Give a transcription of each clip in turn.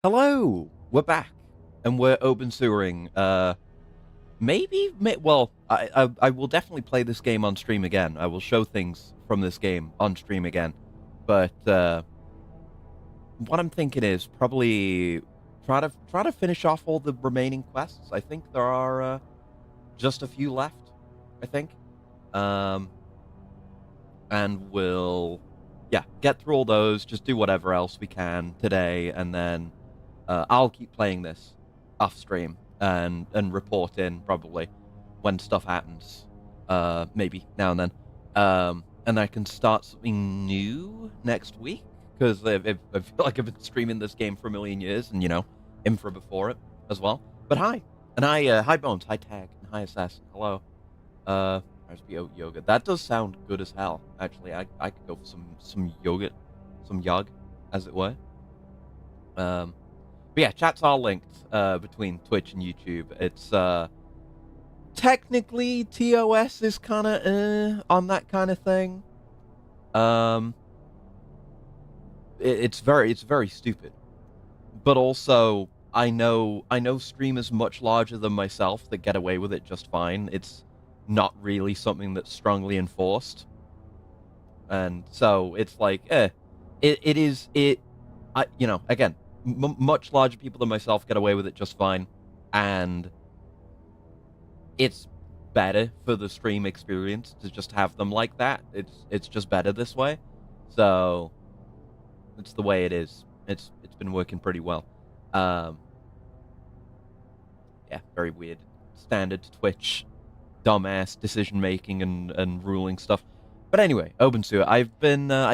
Hello, we're back, and we're Obenseuering. Well, I will definitely play this game on stream again. I will show things from this game on stream again. But what I'm thinking is probably try to finish off all the remaining quests. I think there are just a few left. I think, um, and we'll get through all those. Just do whatever else we can today, and then I'll keep playing this off stream and report in probably when stuff happens. Maybe now and then. And I can start something new next week because I feel like I've been streaming this game for a million years, and Infra before it as well. But hi, and hi Bones, hi Tag, and hi Assassin. Hello. RSP yoga. That does sound good as hell. Actually, I could go for some yogurt, some yog, as it were. But yeah, chat's all linked between Twitch and YouTube. It's technically TOS is kind of on that kind of thing. It's very stupid, but also I know streamers much larger than myself that get away with it just fine. It's not really something that's strongly enforced, and so it's like it is. Again, much larger people than myself get away with it just fine, and it's better for the stream experience to just have them like that. It's just better this way, so it's the way it is. It's been working pretty well. Yeah, very weird. Standard Twitch, dumbass decision making and ruling stuff. But anyway, Obenseuer. I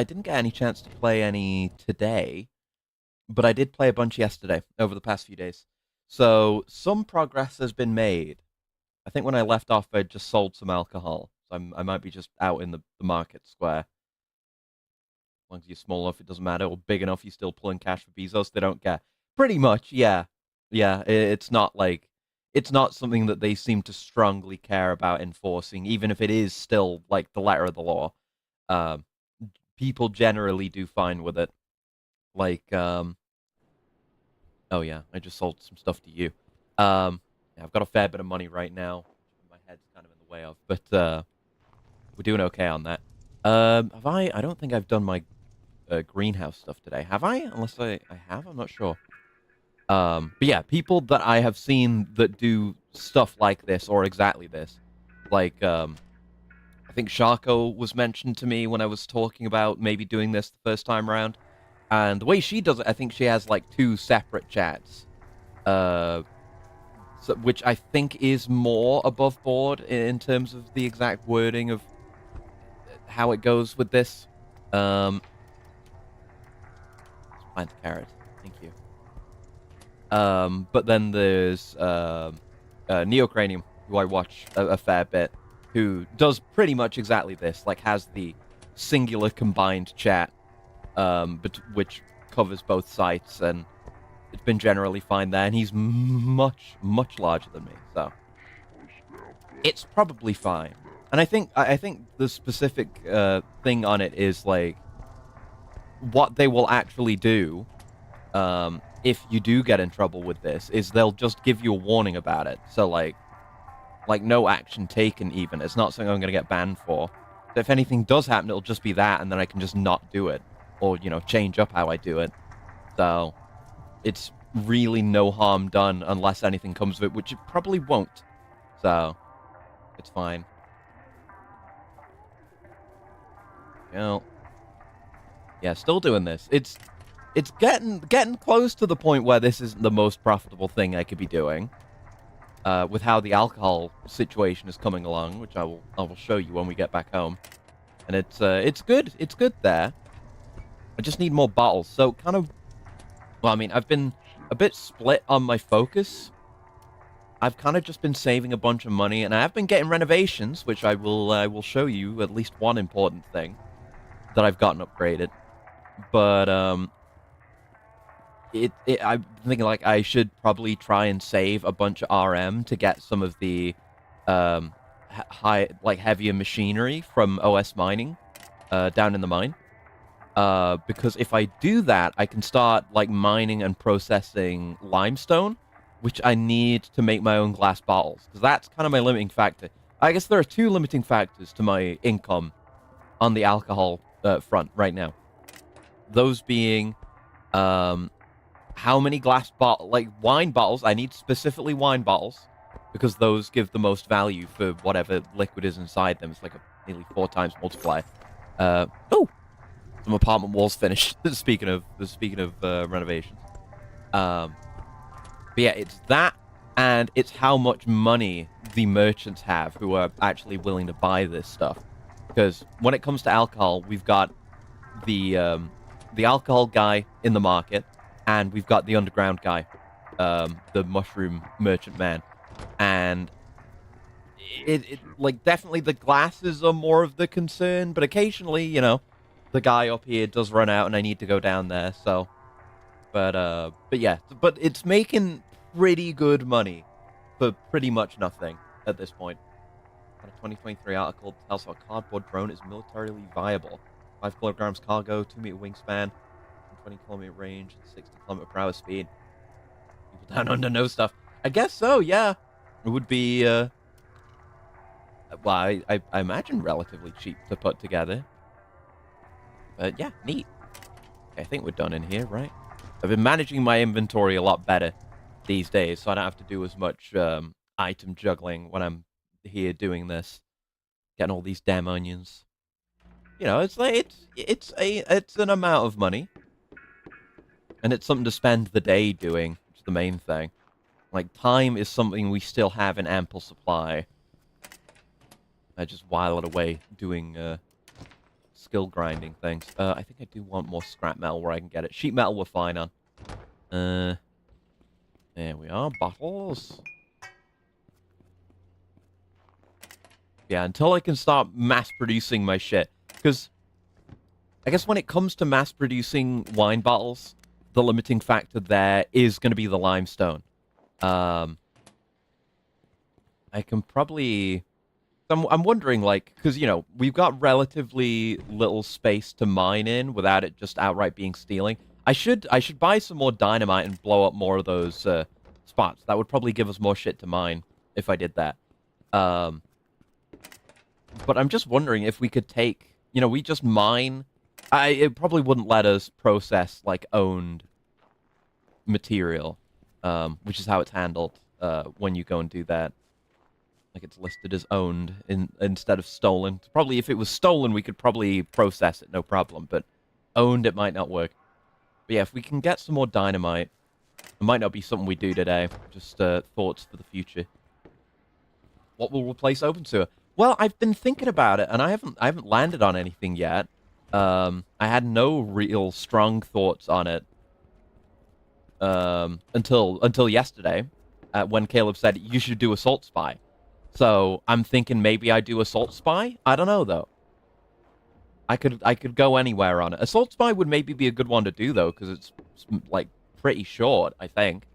didn't get any chance to play any today, but I did play a bunch yesterday over the past few days. So some progress has been made. I think when I left off, I just sold some alcohol. So I might be just out in the market square. As long as you're small enough, it doesn't matter. Or big enough, you're still pulling cash for Bezos. They don't care. Pretty much, yeah. Yeah, it's not like... It's not something that they seem to strongly care about enforcing, even if it is still, like, the letter of the law. People generally do fine with it. Like, oh yeah, I just sold some stuff to you. Yeah, I've got a fair bit of money right now. My head's kind of in the way of, but we're doing okay on that. Have I? I don't think I've done my greenhouse stuff today. Have I? Unless I have, I'm not sure. But yeah, people that I have seen that do stuff like this or exactly this, like I think Sharko was mentioned to me when I was talking about maybe doing this the first time around. And the way she does it, I think she has like two separate chats, which I think is more above board in terms of the exact wording of how it goes with this. Let's plant a carrot. Thank you. But then there's Neocranium, who I watch a fair bit, who does pretty much exactly this, like has the singular combined chat, which covers both sites, and it's been generally fine there, and he's much larger than me, so it's probably fine. And I think the specific thing on it is like what they will actually do if you do get in trouble with this is they'll just give you a warning about it. So like no action taken even. It's not something I'm going to get banned for. So if anything does happen, it'll just be that, and then I can just not do it or change up how I do it. So it's really no harm done unless anything comes of it, which it probably won't. So it's fine. Yeah, still doing this. It's getting close to the point where this isn't the most profitable thing I could be doing. With how the alcohol situation is coming along, which I will show you when we get back home. And it's good. It's good there. I just need more bottles. So kind of, well, I mean, I've been a bit split on my focus. I've kind of just been saving a bunch of money, and I have been getting renovations, which I will show you at least one important thing that I've gotten upgraded. But I'm thinking like I should probably try and save a bunch of RM to get some of the heavier machinery from OS mining down in the mine. Because if I do that, I can start like mining and processing limestone, which I need to make my own glass bottles. Because that's kind of my limiting factor. I guess there are two limiting factors to my income on the alcohol front right now. Those being, how many wine bottles. I need specifically wine bottles because those give the most value for whatever liquid is inside them. It's like a nearly 4 times multiplier. Oh, some apartment walls finished. speaking of renovations. But yeah, it's that, and it's how much money the merchants have who are actually willing to buy this stuff. Because when it comes to alcohol, we've got the alcohol guy in the market, and we've got the underground guy, the mushroom merchant man, and it like definitely the glasses are more of the concern, but occasionally, the guy up here does run out, and I need to go down there. So, but yeah, but it's making pretty good money for pretty much nothing at this point. A 2023 article tells how a cardboard drone is militarily viable. 5 kilograms cargo, 2-meter wingspan, 20-kilometer range, 60-kilometer-per-hour speed. People down under know stuff. I guess so, yeah. It would be, well, I imagine relatively cheap to put together. But yeah, neat. Okay, I think we're done in here, right? I've been managing my inventory a lot better these days, so I don't have to do as much item juggling when I'm here doing this. Getting all these damn onions. It's like it's an amount of money, and it's something to spend the day doing, which is the main thing. Like, time is something we still have in ample supply. I just while it away doing skill grinding things. I think I do want more scrap metal where I can get it. Sheet metal we're fine on. There we are. Bottles. Yeah, until I can start mass-producing my shit. Because I guess when it comes to mass-producing wine bottles, the limiting factor there is going to be the limestone. I can probably... I'm wondering, like, because, we've got relatively little space to mine in without it just outright being stealing. I should buy some more dynamite and blow up more of those spots. That would probably give us more shit to mine if I did that. But I'm just wondering if we could take, we just mine. It probably wouldn't let us process, like, owned material, which is how it's handled when you go and do that. Like, it's listed as owned instead of stolen. Probably if it was stolen, we could probably process it, no problem. But owned, it might not work. But yeah, if we can get some more dynamite, it might not be something we do today. Just thoughts for the future. What will replace Obenseuer? Well, I've been thinking about it, and I haven't landed on anything yet. I had no real strong thoughts on it until yesterday, when Caleb said you should do Assault Spy. So I'm thinking maybe I do Assault Spy. I don't know though. I could go anywhere on it. Assault Spy would maybe be a good one to do though, because it's like pretty short, I think.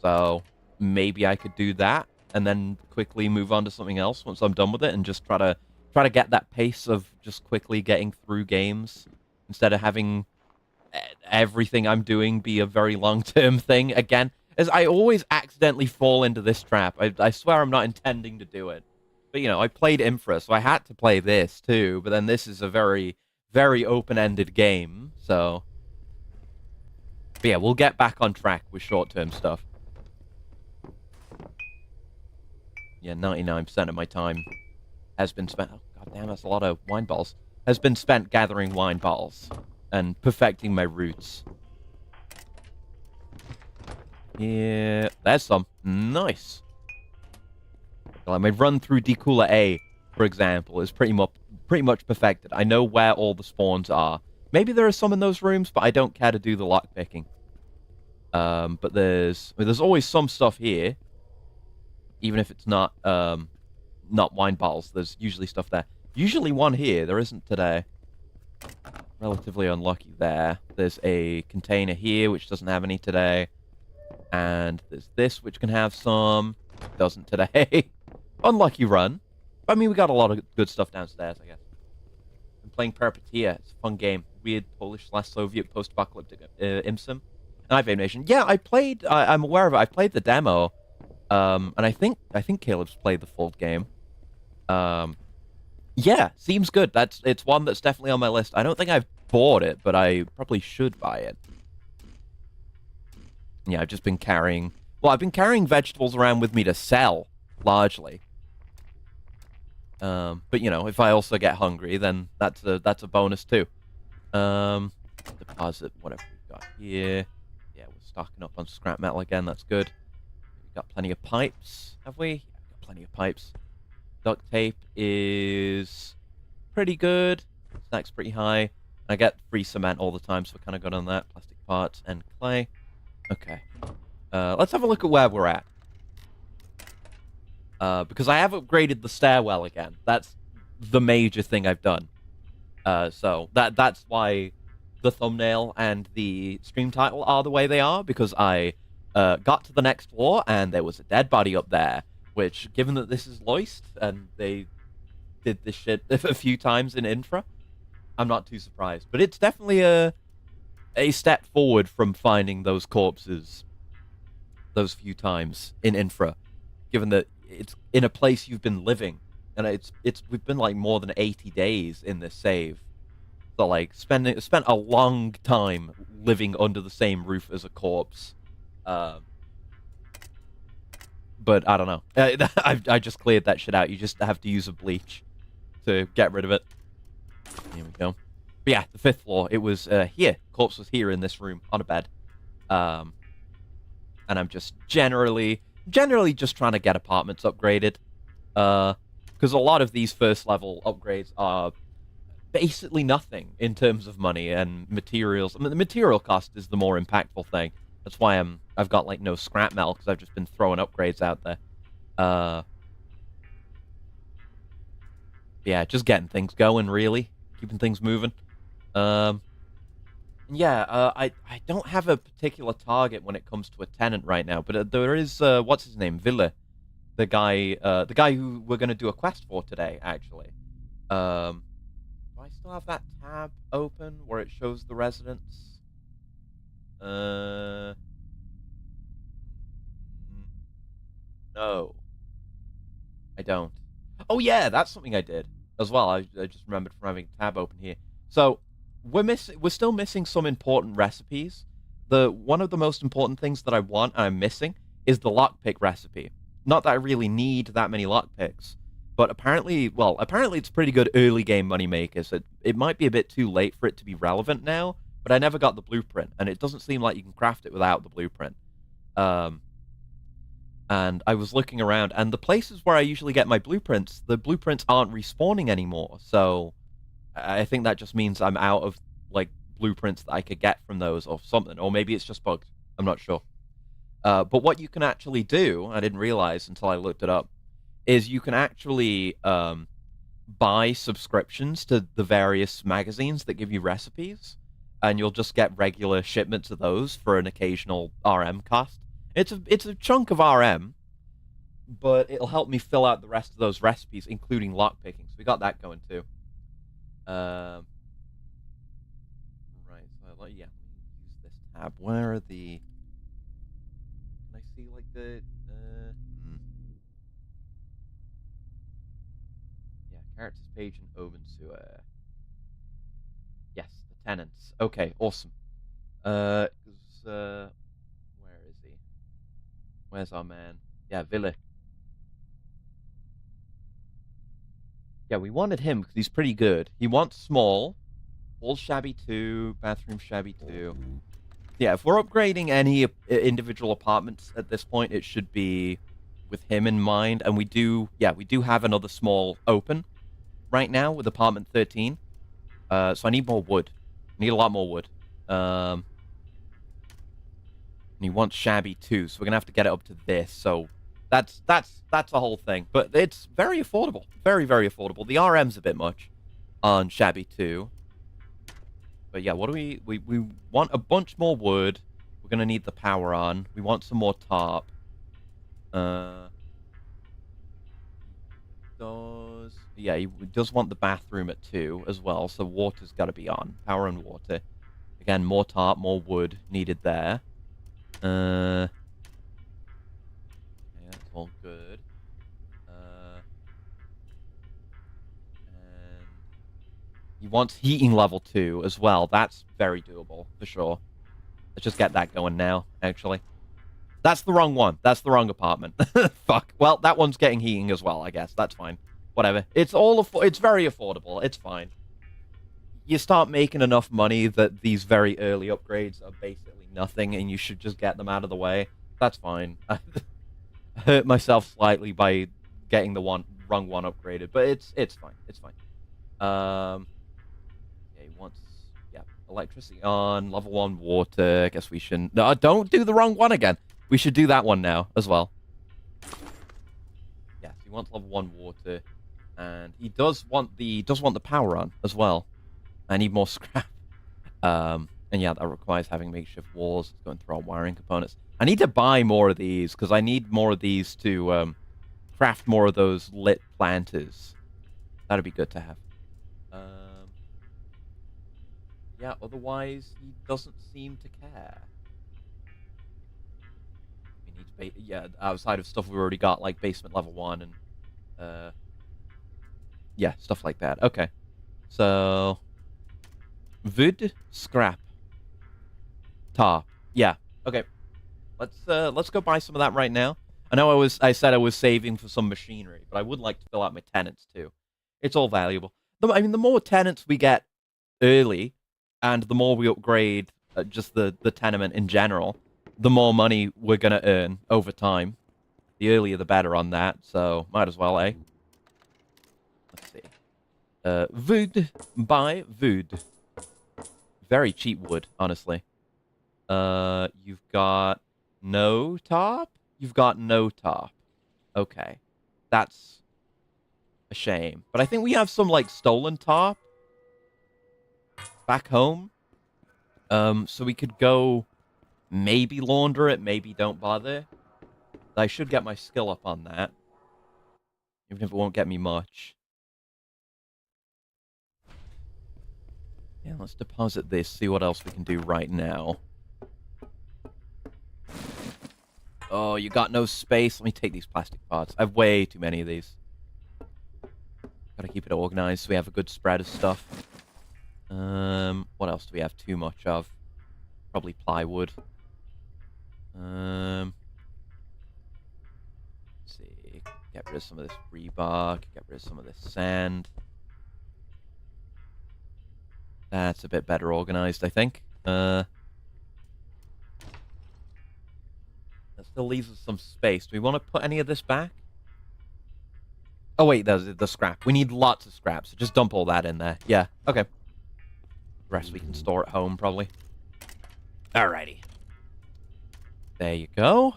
So maybe I could do that and then quickly move on to something else once I'm done with it, and just try to get that pace of just quickly getting through games instead of having everything I'm doing be a very long-term thing again. As I always accidentally fall into this trap. I swear I'm not intending to do it. But, I played Infra, so I had to play this, too. But then this is a very, very open-ended game, so... But yeah, we'll get back on track with short-term stuff. Yeah, 99% of my time has been spent... Oh, goddamn, that's a lot of wine bottles. Has been spent gathering wine bottles and perfecting my roots. Yeah, there's some. Nice. Like my run through Decooler A, for example, is pretty much perfected. I know where all the spawns are. Maybe there are some in those rooms, but I don't care to do the lockpicking. But there's always some stuff here, even if it's not wine bottles. There's usually stuff there. Usually one here. There isn't today. Relatively unlucky there. There's a container here which doesn't have any today. And there's this, which can have some. Doesn't today. Unlucky run. But, I mean, we got a lot of good stuff downstairs, I guess. I'm playing Perpetia. It's a fun game. weird Polish/Soviet post-apocalyptic IMSIM. And I've Nation. Yeah, I played. I'm aware of it. I played the demo, and I think Caleb's played the full game. Yeah, seems good. It's one that's definitely on my list. I don't think I've bought it, but I probably should buy it. Yeah, I've just been carrying. Well, I've been carrying vegetables around with me to sell, largely. But you know, if I also get hungry, then that's a bonus too. Deposit whatever we've got here. Yeah, we're stocking up on scrap metal again. That's good. We've got plenty of pipes, have we? Yeah, we've got plenty of pipes. Duct tape is pretty good. Stack's pretty high. I get free cement all the time, so we're kind of good on that. Plastic parts and clay. Okay. Let's have a look at where we're at. Because I have upgraded the stairwell again. That's the major thing I've done. So that's why the thumbnail and the stream title are the way they are, because I got to the next floor and there was a dead body up there, which, given that this is Loist and they did this shit a few times in Infra, I'm not too surprised. But it's definitely a step forward from finding those corpses those few times in Infra, given that it's in a place you've been living, and we've been like more than 80 days in this save, so like spent a long time living under the same roof as a corpse. But I don't know. I just cleared that shit out. You just have to use a bleach to get rid of it. Here we go. But yeah, the 5th floor. It was here. Corpse was here in this room on a bed. And I'm just generally just trying to get apartments upgraded. Because a lot of these first level upgrades are basically nothing in terms of money and materials. I mean, the material cost is the more impactful thing. That's why I've got like no scrap metal, because I've just been throwing upgrades out there. Yeah, just getting things going, really. Keeping things moving. I don't have a particular target when it comes to a tenant right now, but there is what's his name, Ville, the guy who we're gonna do a quest for today, actually. Do I still have that tab open where it shows the residents? No, I don't. Oh yeah, that's something I did as well. I just remembered from having a tab open here. So we're still missing some important recipes. One of the most important things that I want and I'm missing is the lockpick recipe. Not that I really need that many lockpicks, but apparently it's pretty good early game moneymaker. So it might be a bit too late for it to be relevant now. But I never got the blueprint, and it doesn't seem like you can craft it without the blueprint. And I was looking around, and the places where I usually get my blueprints, the blueprints aren't respawning anymore. So I think that just means I'm out of like blueprints that I could get from those or something. Or maybe it's just bugged. I'm not sure. But what you can actually do, I didn't realize until I looked it up, is you can actually buy subscriptions to the various magazines that give you recipes. And you'll just get regular shipments of those for an occasional RM cost. It's a chunk of RM, but it'll help me fill out the rest of those recipes, including lockpicking. So we got that going too. Right. So yeah, let me use this tab. Where are the? Can I see like the? Yeah, characters page in Obenseuer. Yes, the tenants. Okay, awesome. Where is he? Where's our man? Yeah, Ville. Yeah, we wanted him because he's pretty good. He wants small, full shabby 2, bathroom shabby 2. Yeah, if we're upgrading any individual apartments at this point, it should be with him in mind. And we do have another small open right now with apartment 13. So I need more wood. I need a lot more wood. And he wants shabby too, so we're gonna have to get it up to this. So that's a whole thing. But it's very affordable. Very, very affordable. The RM's a bit much on shabby too. But yeah, what do we want a bunch more wood. We're gonna need the power on. We want some more tarp. yeah, he does want the bathroom at 2 as well, so water's got to be on. Power and water. Again, more tarp, more wood needed there. Yeah, that's all good. And he wants heating level 2 as well. That's very doable, for sure. Let's just get that going now, actually. That's the wrong one. That's the wrong apartment. Fuck. Well, that one's getting heating as well, I guess. That's fine. Whatever. It's very affordable. It's fine. You start making enough money that these very early upgrades are basically nothing, and you should just get them out of the way. That's fine. I hurt myself slightly by getting the wrong one upgraded, but it's fine. It's fine. Yeah, he wants electricity on, level 1 water. I guess we shouldn't. No, don't do the wrong one again. We should do that one now as well. Yes, he wants level 1 water, and he does want the power on as well. I need more scrap. And yeah, that requires having makeshift walls. Going through our wiring components. I need to buy more of these because I need more of these to craft more of those lit planters. That'd be good to have. Yeah, otherwise he doesn't seem to care. We need to yeah, outside of stuff we've already got, like basement level 1 and yeah, stuff like that. Okay. So wood, scrap, tarp. Yeah. Okay. Let's go buy some of that right now. I know I said I was saving for some machinery, but I would like to fill out my tenants too. It's all valuable. I mean, the more tenants we get early, and the more we upgrade just the tenement in general, the more money we're going to earn over time. The earlier the better on that, so might as well, eh? Let's see. Wood. Buy wood. Very cheap wood, honestly. You've got no top? You've got no top. Okay. That's a shame. But I think we have some, like, stolen top back home. So we could go maybe launder it, maybe don't bother. I should get my skill up on that. Even if it won't get me much. Yeah, let's deposit this, see what else we can do right now. Oh, you got no space. Let me take these plastic parts. I have way too many of these. Gotta keep it organized so we have a good spread of stuff. What else do we have too much of? Probably plywood. Let's see. Get rid of some of this rebar. Get rid of some of this sand. That's a bit better organized, I think. That still leaves us some space. Do we want to put any of this back? Oh, wait, there's the scrap. We need lots of scrap, so just dump all that in there. Yeah, okay. The rest we can store at home, probably. Alrighty. There you go.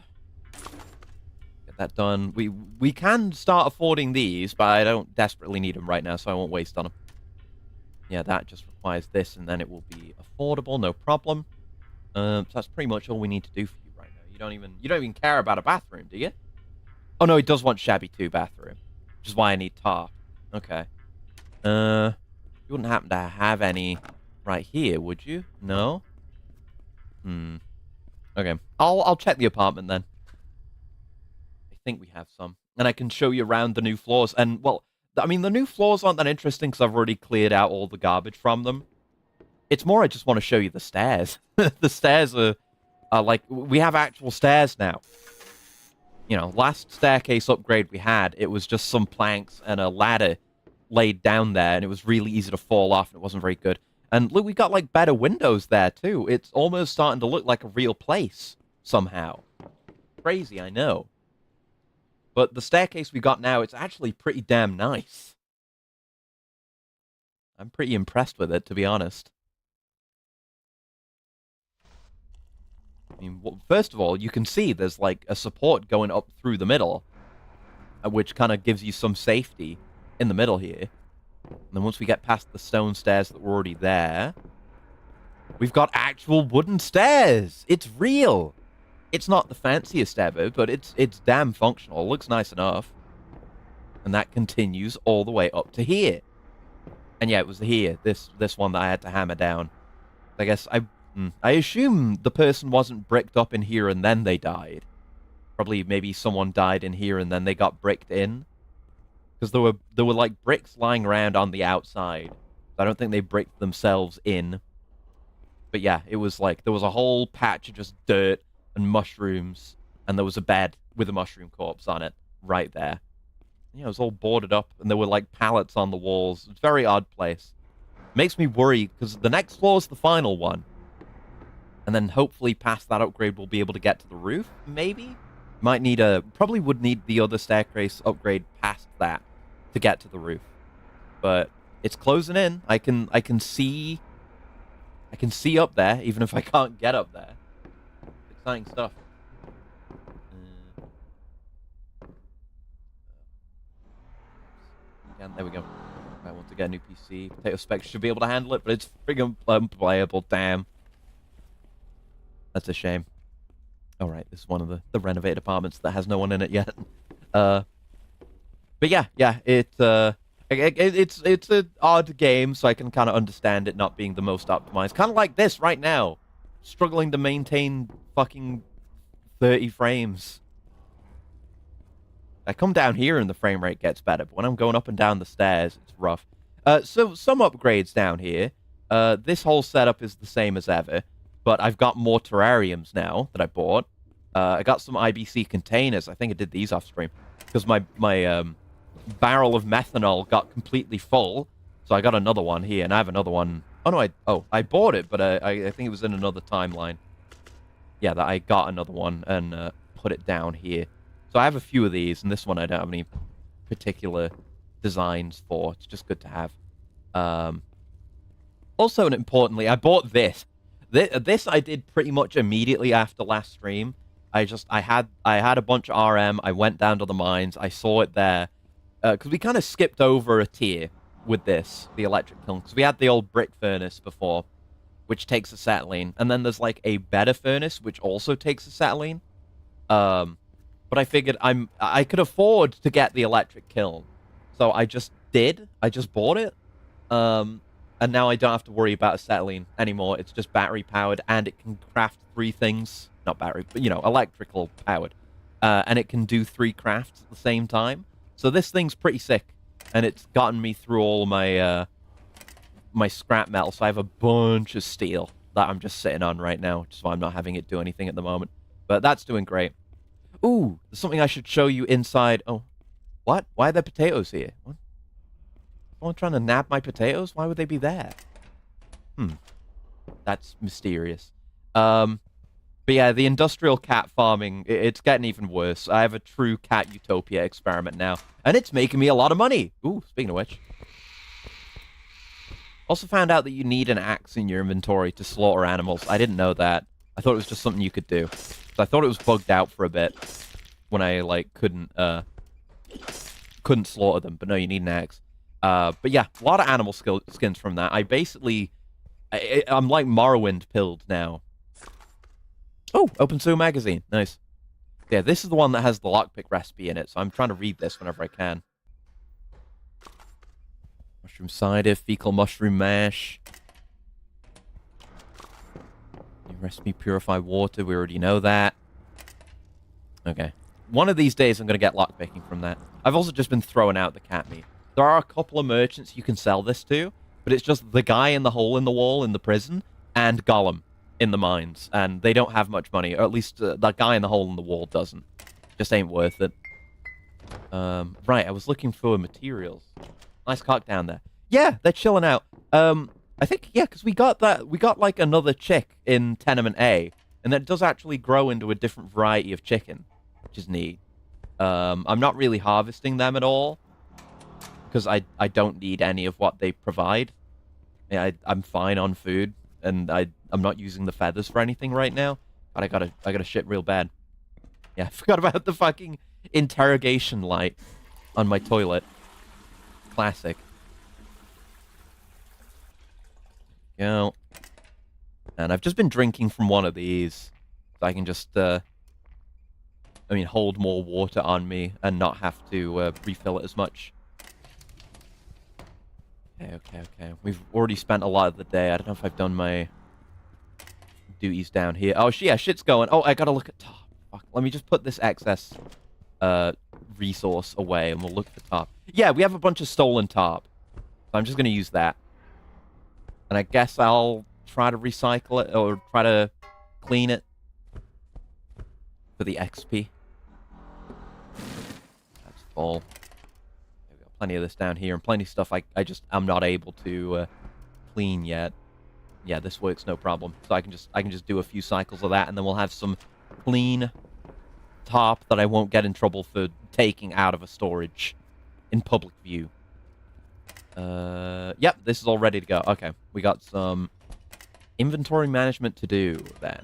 Get that done. We can start affording these, but I don't desperately need them right now, so I won't waste on them. Yeah, that just requires this, and then it will be affordable, no problem. So that's pretty much all we need to do for you right now. You don't even care about a bathroom, do you? Oh no, he does want shabby 2 bathroom, which is why I need tarp. Okay. You wouldn't happen to have any right here, would you? No. Okay. I'll check the apartment then. I think we have some, and I can show you around the new floors. And well, I mean, the new floors aren't that interesting because I've already cleared out all the garbage from them. It's more I just want to show you the stairs. The stairs are like, we have actual stairs now. You know, last staircase upgrade we had, it was just some planks and a ladder laid down there, and it was really easy to fall off, and it wasn't very good. And look, we got, like, better windows there, too. It's almost starting to look like a real place, somehow. Crazy, I know. But the staircase we got now, it's actually pretty damn nice. I'm pretty impressed with it, to be honest. I mean, well, first of all, you can see there's, like, a support going up through the middle, which kind of gives you some safety in the middle here. And then once we get past the stone stairs that were already there, we've got actual wooden stairs. It's real. It's not the fanciest ever, but it's damn functional. It looks nice enough. and that continues all the way up to here. And yeah, it was here, this one that I had to hammer down. I guess I assume the person wasn't bricked up in here and then they died. Probably maybe someone died in here and then they got bricked in. Because there were like bricks lying around on the outside. I don't think they bricked themselves in. But yeah, it was like there was a whole patch of just dirt and mushrooms, and there was a bed with a mushroom corpse on it right there. Yeah, it was all boarded up, and there were like pallets on the walls. It's a very odd place. Makes me worry because the next floor is the final one. And then hopefully past that upgrade we'll be able to get to the roof, maybe? Probably would need the other staircase upgrade past that to get to the roof. But it's closing in. I can see up there, even if I can't get up there. Exciting stuff. Again, there we go. I want to get a new PC. Potato Specs should be able to handle it, but it's friggin' unplayable, damn. That's a shame. Alright, this is one of the renovated apartments that has no one in it yet. But yeah, it's an odd game, so I can kind of understand it not being the most optimized. Kind of like this right now. Struggling to maintain fucking 30 frames. I come down here and the frame rate gets better, but when I'm going up and down the stairs, it's rough. So some upgrades down here. This whole setup is the same as ever, but I've got more terrariums now that I bought. I got some IBC containers. I think I did these off stream because my barrel of methanol got completely full, so I got another one here, and I have another one. Oh no, I bought it, but I think it was in another timeline. Yeah, that I got another one and put it down here. So I have a few of these, and this one I don't have any particular designs for. It's just good to have. Also, and importantly, I bought this. This I did pretty much immediately after last stream. I had a bunch of RM. I went down to the mines. I saw it there. Because we kind of skipped over a tier with this, the electric kiln. Because we had the old brick furnace before, which takes acetylene. And then there's like a better furnace, which also takes acetylene. But I figured I could afford to get the electric kiln. So I just did. I just bought it. And now I don't have to worry about acetylene anymore. It's just battery powered, and it can craft 3 things. Not battery, but, you know, electrical powered. And it can do 3 crafts at the same time. So this thing's pretty sick. And it's gotten me through all my my scrap metal. So I have a bunch of steel that I'm just sitting on right now, which is why I'm not having it do anything at the moment. But that's doing great. Ooh, there's something I should show you inside. Oh, what? Why are there potatoes here? What? Someone trying to nab my potatoes? Why would they be there? That's mysterious. But yeah, the industrial cat farming, it's getting even worse. I have a true cat utopia experiment now, and it's making me a lot of money. Ooh, speaking of which. Also found out that you need an axe in your inventory to slaughter animals. I didn't know that. I thought it was just something you could do. So I thought it was bugged out for a bit when I, like, couldn't slaughter them. But no, you need an axe. But yeah, a lot of animal skins from that. I'm like Morrowind pilled now. Oh, Obenseuer magazine. Nice. Yeah, this is the one that has the lockpick recipe in it, so I'm trying to read this whenever I can. Mushroom cider, fecal mushroom mash. New recipe, purify water. We already know that. Okay. One of these days I'm going to get lockpicking from that. I've also just been throwing out the cat meat. There are a couple of merchants you can sell this to, but it's just the guy in the hole in the wall in the prison and Gollum in the mines, and they don't have much money, or at least that guy in the hole in the wall doesn't. Just ain't worth it. Right, I was looking for materials. Nice cock down there. Yeah, they're chilling out. I think, yeah, because we got like another chick in Tenement A, and that does actually grow into a different variety of chicken, which is neat. I'm not really harvesting them at all, because I don't need any of what they provide. Yeah, I'm fine on food, and I'm not using the feathers for anything right now. But I gotta shit real bad. Yeah, I forgot about the fucking interrogation light on my toilet. Classic. Go. And I've just been drinking from one of these, so I can just hold more water on me and not have to refill it as much. Okay. We've already spent a lot of the day. I don't know if I've done my duties down here. Oh, yeah, shit's going. Oh, I gotta look at top. Fuck. Let me just put this excess resource away, and we'll look at the top. Yeah, we have a bunch of stolen top. So I'm just gonna use that. And I guess I'll try to recycle it, or try to clean it for the XP. That's full. We've got plenty of this down here, and plenty of stuff I'm not able to clean yet. Yeah, this works no problem. So I can just do a few cycles of that, and then we'll have some clean top that I won't get in trouble for taking out of a storage in public view. Yep, this is all ready to go. Okay, we got some inventory management to do then.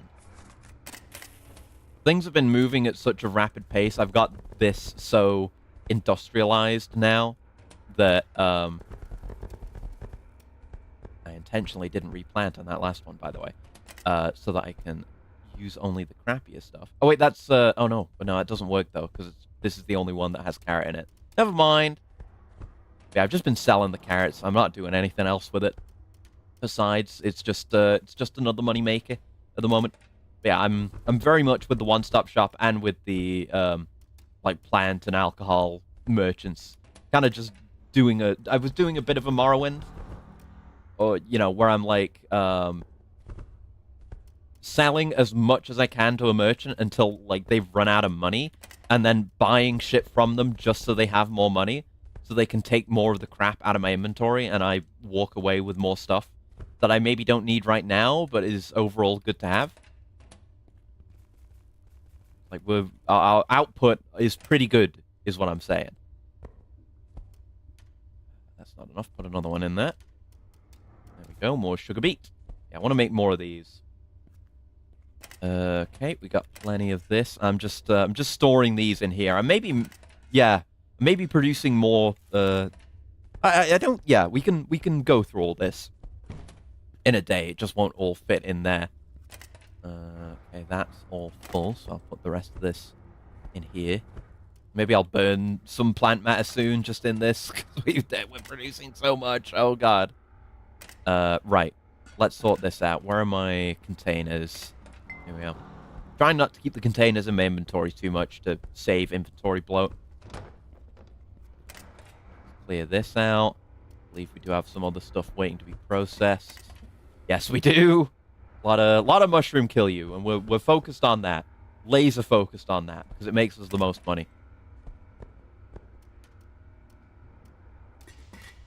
Things have been moving at such a rapid pace. I've got this so industrialized now that I intentionally didn't replant on that last one, by the way, so that I can use only the crappiest stuff. Oh wait, that's oh no, but no, it doesn't work though, because this is the only one that has carrot in it. Never mind. Yeah, I've just been selling the carrots. I'm not doing anything else with it. Besides, it's just another money maker at the moment. But yeah, I'm very much with the one-stop shop and with the like plant and alcohol merchants. Kind of just I was doing a bit of a Morrowind, or where I'm like selling as much as I can to a merchant until like they've run out of money, and then buying shit from them just so they have more money, so they can take more of the crap out of my inventory, and I walk away with more stuff that I maybe don't need right now, but is overall good to have. Like, our output is pretty good, is what I'm saying. That's not enough. Put another one in there. There we go. More sugar beet. Yeah, I want to make more of these. Okay, we got plenty of this. I'm just storing these in here. I maybe producing more. I don't. Yeah, we can go through all this in a day. It just won't all fit in there. Okay, that's all full, so I'll put the rest of this in here. Maybe I'll burn some plant matter soon just in this, because we're producing so much. Oh, God. Right. Let's sort this out. Where are my containers? Here we are. Trying not to keep the containers in my inventory too much to save inventory bloat. Clear this out. I believe we do have some other stuff waiting to be processed. Yes, we do. A lot of mushroom kill you, and we're focused on that. Laser focused on that, because it makes us the most money.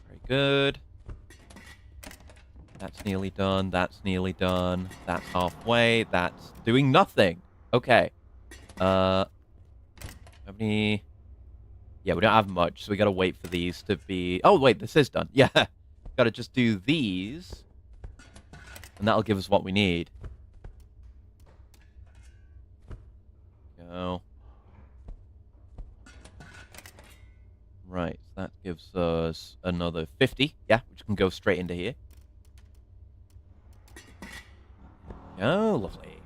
Very good. That's nearly done. That's nearly done. That's halfway. That's doing nothing. Okay. Have any... Yeah, we don't have much, so we gotta wait for these to be... Oh, wait, this is done. Yeah. Gotta just do these. And that'll give us what we need. Go. Right, so that gives us another 50. Yeah, which can go straight into here. Oh, lovely.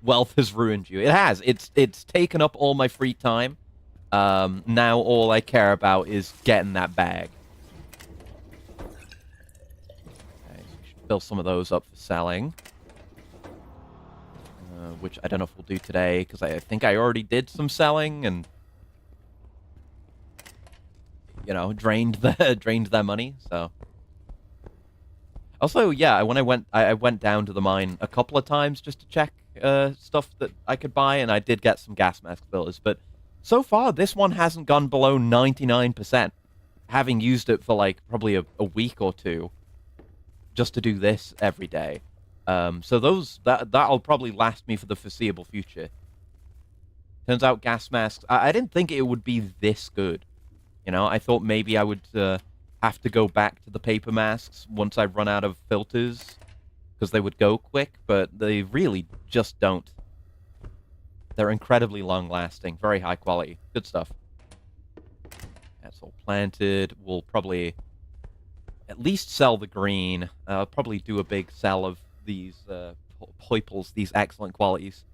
Wealth has ruined you. It has. It's taken up all my free time. Now all I care about is getting that bag. Fill some of those up for selling. Which I don't know if we'll do today, because I think I already did some selling and, drained their money, so. Also, yeah, when I went down to the mine a couple of times just to check stuff that I could buy, and I did get some gas mask filters, but so far this one hasn't gone below 99%, having used it for like probably a week or two. Just to do this every day. So that'll probably last me for the foreseeable future. Turns out gas masks... I didn't think it would be this good. I thought maybe I would have to go back to the paper masks once I run out of filters, because they would go quick, but they really just don't. They're incredibly long-lasting, very high quality. Good stuff. That's all planted. We'll probably... at least sell the green. I'll probably do a big sell of these purples, these excellent qualities.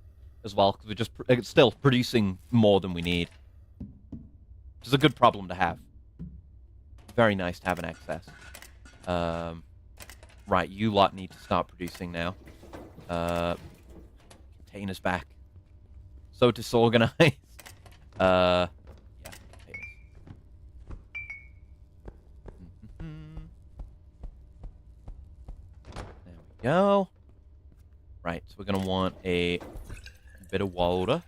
as well, because we're just still producing more than we need. Which is a good problem to have. Very nice to have an excess. Right, you lot need to start producing now. Containers back. So disorganized. Yeah, containers. There we go. Right, so we're going to want a bit of water.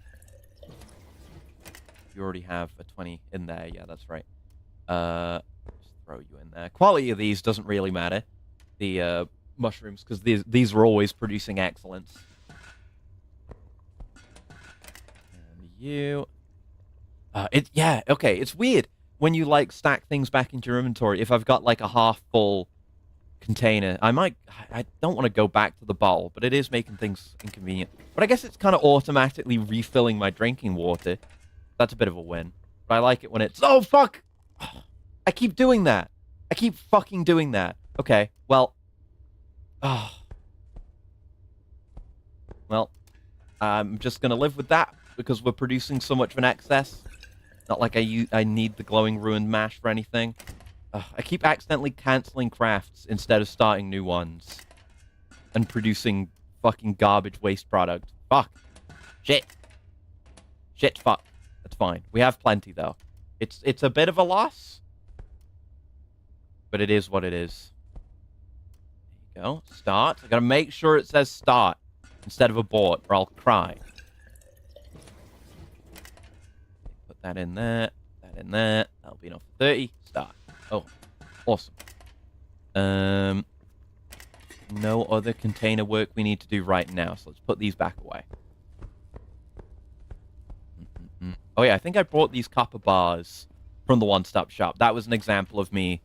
You already have a 20 in there. Yeah, that's right. Just throw you in there. Quality of these doesn't really matter. The mushrooms, because these are always producing excellence. And you... yeah, okay, it's weird when you, like, stack things back into your inventory. If I've got, like, a half-full container, I don't want to go back to the bottle, but it is making things inconvenient. But I guess it's kind of automatically refilling my drinking water. That's a bit of a win. But I like it when it's... Oh, fuck! I keep doing that. I keep fucking doing that. Okay, well... Well, I'm just gonna live with that, because we're producing so much of an excess. Not like I need the glowing ruined mash for anything. I keep accidentally cancelling crafts instead of starting new ones. And producing fucking garbage waste product. Fuck. Shit. Shit, fuck. That's fine. We have plenty, though. It's a bit of a loss. But it is what it is. There you go. Start. I gotta make sure it says start instead of abort, or I'll cry. Put that in there. That in there. That'll be enough for 30. Start. Oh, awesome. No other container work we need to do right now, so let's put these back away. Oh yeah, I think I bought these copper bars from the one-stop shop. That was an example of me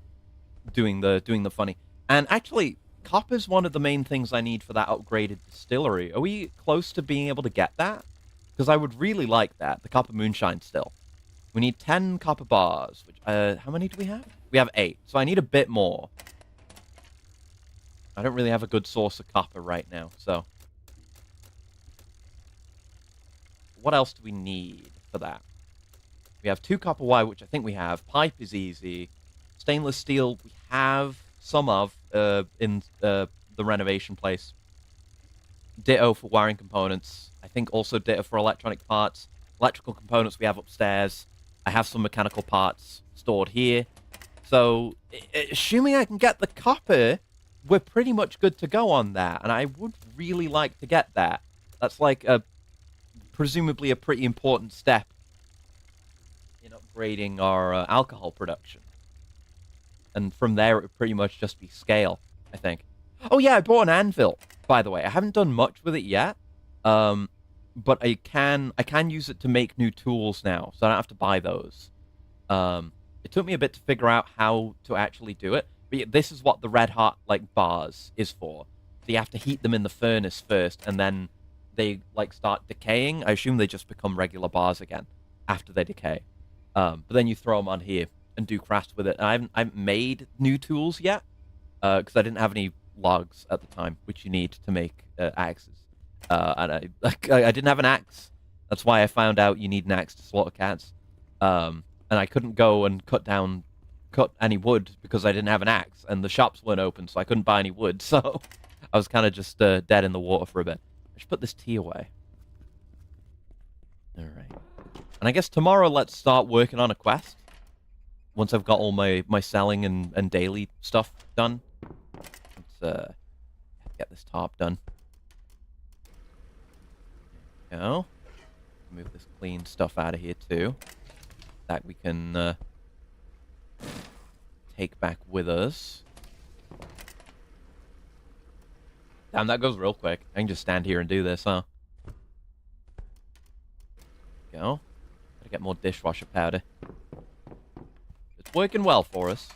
doing the funny. And actually, copper's one of the main things I need for that upgraded distillery. Are we close to being able to get that? Because I would really like that, the copper moonshine still. We need 10 copper bars. Which, how many do we have? We have 8, so I need a bit more. I don't really have a good source of copper right now, so... What else do we need for that? We have 2 copper wire, which I think we have. Pipe is easy. Stainless steel, we have some of in the renovation place. Ditto for wiring components. I think also ditto for electronic parts. Electrical components we have upstairs. I have some mechanical parts stored here. So, assuming I can get the copper, we're pretty much good to go on that. And I would really like to get that. That's like presumably a pretty important step in upgrading our alcohol production. And from there, it would pretty much just be scale, I think. Oh yeah, I bought an anvil, by the way. I haven't done much with it yet. But I can use it to make new tools now, so I don't have to buy those. It took me a bit to figure out how to actually do it, but this is what the red hot like bars is for. So you have to heat them in the furnace first, and then they like start decaying. I assume they just become regular bars again after they decay. But then you throw them on here and do crafts with it. And I haven't made new tools yet because I didn't have any logs at the time, which you need to make axes. And I didn't have an axe. That's why I found out you need an axe to slaughter cats. And I couldn't go and cut any wood because I didn't have an axe, and the shops weren't open, so I couldn't buy any wood. So I was kind of just dead in the water for a bit. I should put this tea away. All right. And I guess tomorrow let's start working on a quest. Once I've got all my selling and daily stuff done. Let's get this top done. There we go. Move this clean stuff out of here too. That we can take back with us. Damn, that goes real quick. I can just stand here and do this, huh? There we go. Gotta get more dishwasher powder. It's working well for us.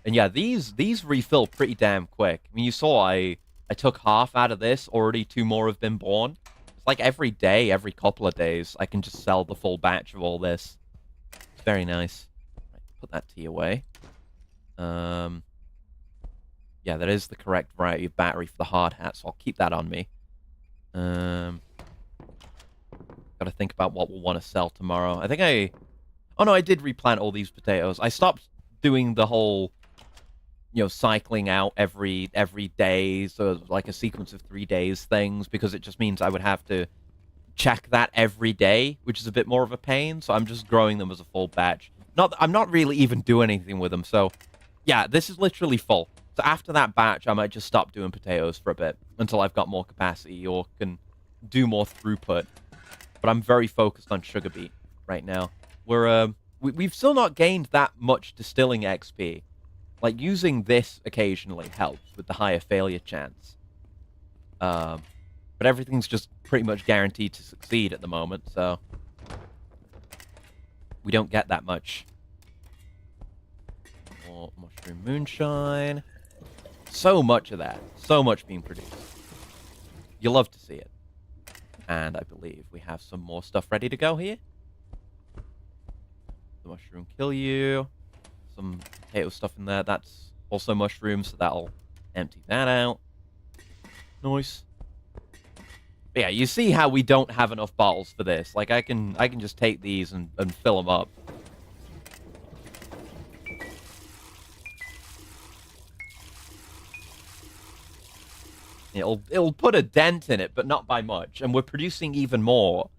And yeah, these refill pretty damn quick. I mean, you saw I took half out of this. Already 2 more have been born. It's like every day, every couple of days, I can just sell the full batch of all this. It's very nice. Right, put that tea away. Yeah, that is the correct variety of battery for the hard hat, so I'll keep that on me. Gotta think about what we'll want to sell tomorrow. I think I... Oh, no, I did replant all these potatoes. I stopped doing the whole, cycling out every day, so like a sequence of 3 days things, because it just means I would have to check that every day, which is a bit more of a pain, so I'm just growing them as a full batch. I'm not really even doing anything with them, so yeah, this is literally full. So after that batch, I might just stop doing potatoes for a bit until I've got more capacity or can do more throughput. But I'm very focused on sugar beet right now. We've still not gained that much distilling XP. Like, using this occasionally helps with the higher failure chance. But everything's just pretty much guaranteed to succeed at the moment, so we don't get that much. More mushroom moonshine. So much of that. So much being produced. You love to see it. And I believe we have some more stuff ready to go here. The mushroom kill you. Some potato stuff in there. That's also mushrooms, so that'll empty that out. Nice. But yeah, you see how we don't have enough bottles for this. Like, I can just take these and fill them up. It'll put a dent in it, but not by much. And we're producing even more.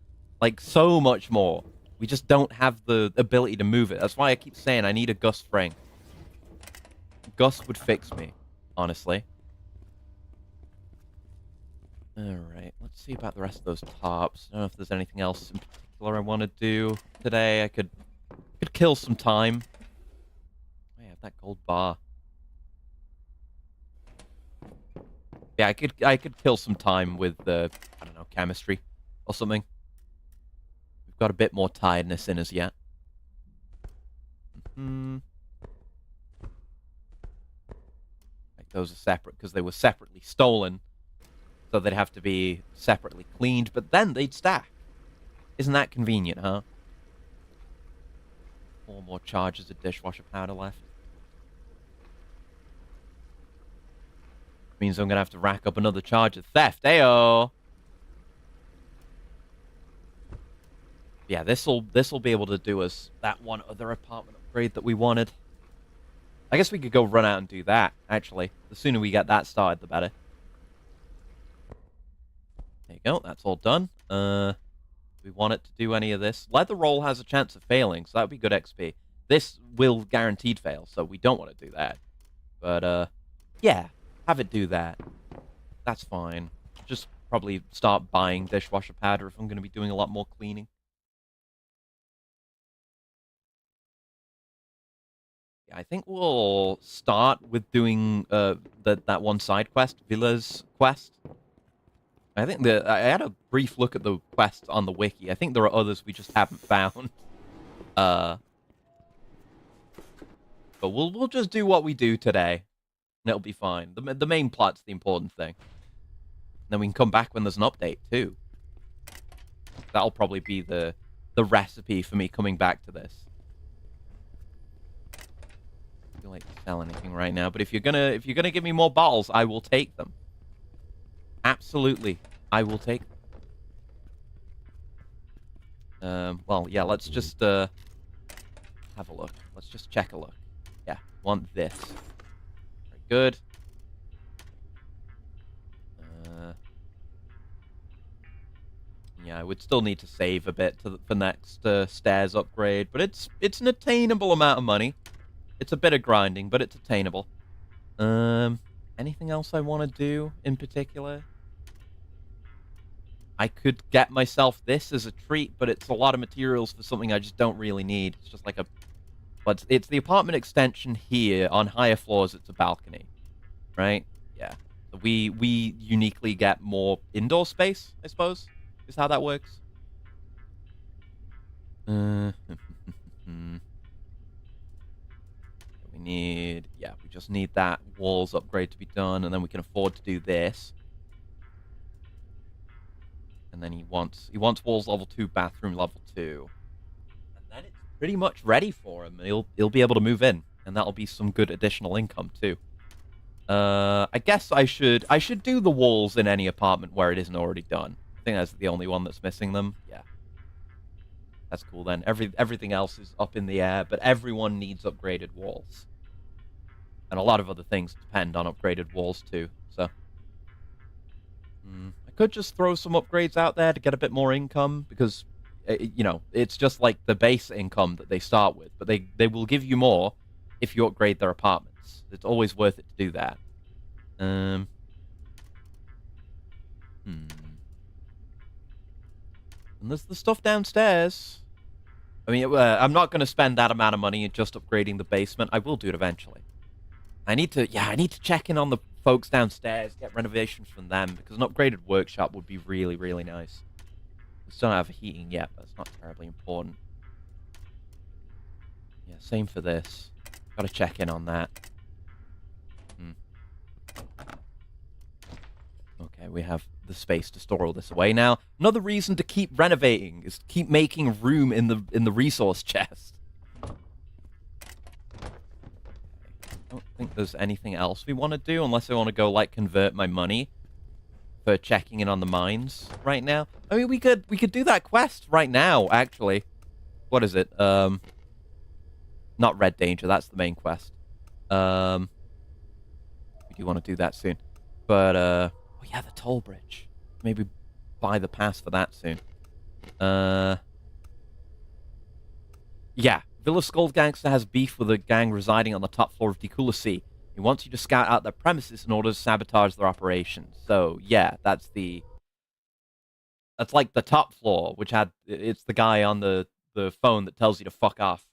Like, so much more. We just don't have the ability to move it. That's why I keep saying I need a gust spring. Gust would fix me, honestly. Alright, let's see about the rest of those tops. I don't know if there's anything else in particular I want to do today. I could kill some time. I have that gold bar. Yeah, I could kill some time with I don't know, chemistry or something. We've got a bit more tiredness in us yet. Like, those are separate because they were separately stolen, so they'd have to be separately cleaned, but then they'd stack. Isn't that convenient, huh? 4 more charges of dishwasher powder left. Means I'm gonna have to rack up another charge of theft. Ayo! Yeah, this'll be able to do us that one other apartment upgrade that we wanted. I guess we could go run out and do that, actually. The sooner we get that started, the better. There you go, that's all done. We want it to do any of this. Leather roll has a chance of failing, so that would be good XP. This will guaranteed fail, so we don't want to do that. But, yeah. Have it do that. That's fine. Just probably start buying dishwasher powder if I'm going to be doing a lot more cleaning. Yeah, I think we'll start with doing that one side quest, Villa's quest. I think I had a brief look at the quest on the wiki. I think there are others we just haven't found. But we'll just do what we do today. And it'll be fine. The main plot's the important thing. And then we can come back when there's an update, too. That'll probably be the recipe for me coming back to this. I feel like to sell anything right now, but if you're gonna give me more bottles, I will take them. Absolutely, I will take them. Well, yeah, let's just have a look. Let's just check a look. Yeah, want this. Good. Yeah, I would still need to save a bit for next stairs upgrade, but it's an attainable amount of money. It's a bit of grinding, but it's attainable. Anything else I want to do in particular? I could get myself this as a treat, but it's a lot of materials for something I just don't really need. It's just like a... But it's the apartment extension here. On higher floors, it's a balcony. Right? Yeah. So we uniquely get more indoor space, I suppose, is how that works. We need... Yeah, we just need that walls upgrade to be done, and then we can afford to do this. And then he wants walls level 2, bathroom level 2. And then it's pretty much ready for him. He'll be able to move in, and that'll be some good additional income too. I guess I should do the walls in any apartment where it isn't already done. I think that's the only one that's missing them. Yeah. That's cool then. Everything else is up in the air, but everyone needs upgraded walls. And a lot of other things depend on upgraded walls too, so... I could just throw some upgrades out there to get a bit more income, because, you know, it's just like the base income that they start with, but they will give you more if you upgrade their apartments. It's always worth it to do that. And there's the stuff downstairs. I mean, I'm not going to spend that amount of money just upgrading the basement. I will do it eventually. I need to check in on the folks downstairs, get renovations from them, because an upgraded workshop would be really, really nice. We still don't have heating yet, but it's not terribly important. Yeah, same for this. Gotta check in on that. Okay, we have the space to store all this away now. Another reason to keep renovating is to keep making room in the resource chest. I don't think there's anything else we want to do, unless I want to go, like, convert my money for checking in on the mines right now. I mean, we could do that quest right now, actually. What is it? Not Red Danger, that's the main quest. We do want to do that soon. But, oh yeah, the toll bridge. Maybe buy the pass for that soon. Yeah. Villa Skull Gangster has beef with a gang residing on the top floor of Deculacy. He wants you to scout out their premises in order to sabotage their operations. So, yeah, that's like the top floor, which it's the guy on the phone that tells you to fuck off.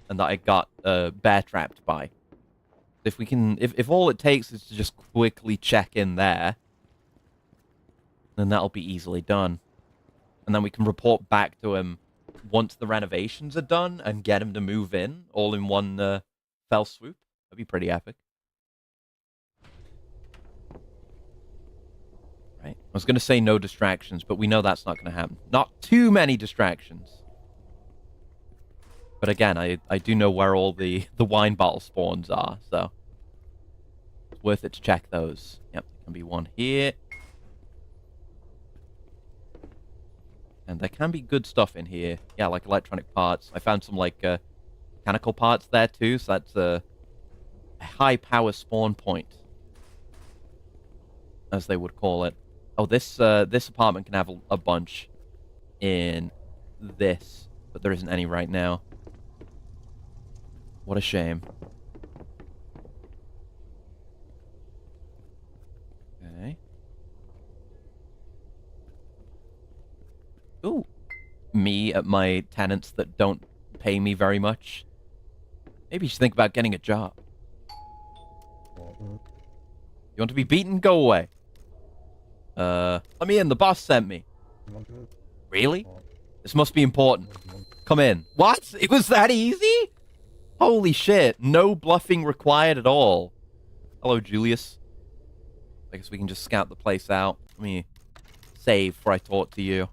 And that I got bear trapped by. If we can, if all it takes is to just quickly check in there, then that'll be easily done. And then we can report back to him once the renovations are done and get him to move in all in one fell swoop. That'd be pretty epic. Right. I was going to say no distractions, but we know that's not going to happen. Not too many distractions. But again, I do know where all the wine bottle spawns are, so it's worth it to check those. Yep, there can be one here. And there can be good stuff in here. Yeah, like electronic parts. I found some, like, mechanical parts there, too, so that's a high-power spawn point, as they would call it. Oh, this apartment can have a bunch in this, but there isn't any right now. What a shame. Okay. Ooh. Me at my tenants that don't pay me very much. Maybe you should think about getting a job. You want to be beaten? Go away. Let me in. The boss sent me. Really? This must be important. Come in. What? It was that easy? Holy shit. No bluffing required at all. Hello, Julius. I guess we can just scout the place out. Let me save before I talk to you.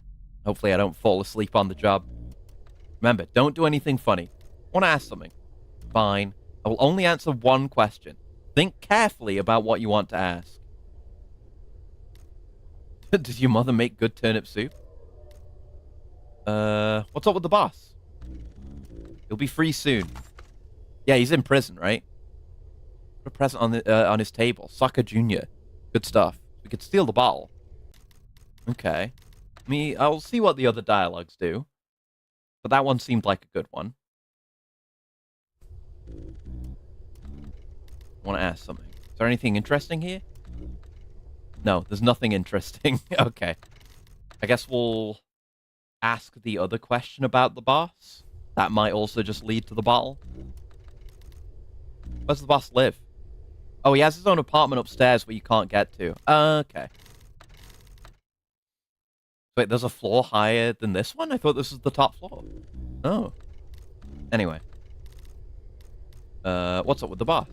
Hopefully I don't fall asleep on the job. Remember, don't do anything funny. Want to ask something? Fine. I will only answer one question. Think carefully about what you want to ask. Does your mother make good turnip soup? What's up with the boss? He'll be free soon. Yeah, he's in prison, right? Put a present on his table. Soccer Jr. Good stuff. We could steal the bottle. Okay. I'll see what the other dialogues do. But that one seemed like a good one. I want to ask something. Is there anything interesting here? No, there's nothing interesting. Okay. I guess we'll ask the other question about the boss. That might also just lead to the bottle. Where's the boss live? Oh, he has his own apartment upstairs where you can't get to. Okay. Wait, there's a floor higher than this one? I thought this was the top floor. Oh. Anyway. What's up with the boss?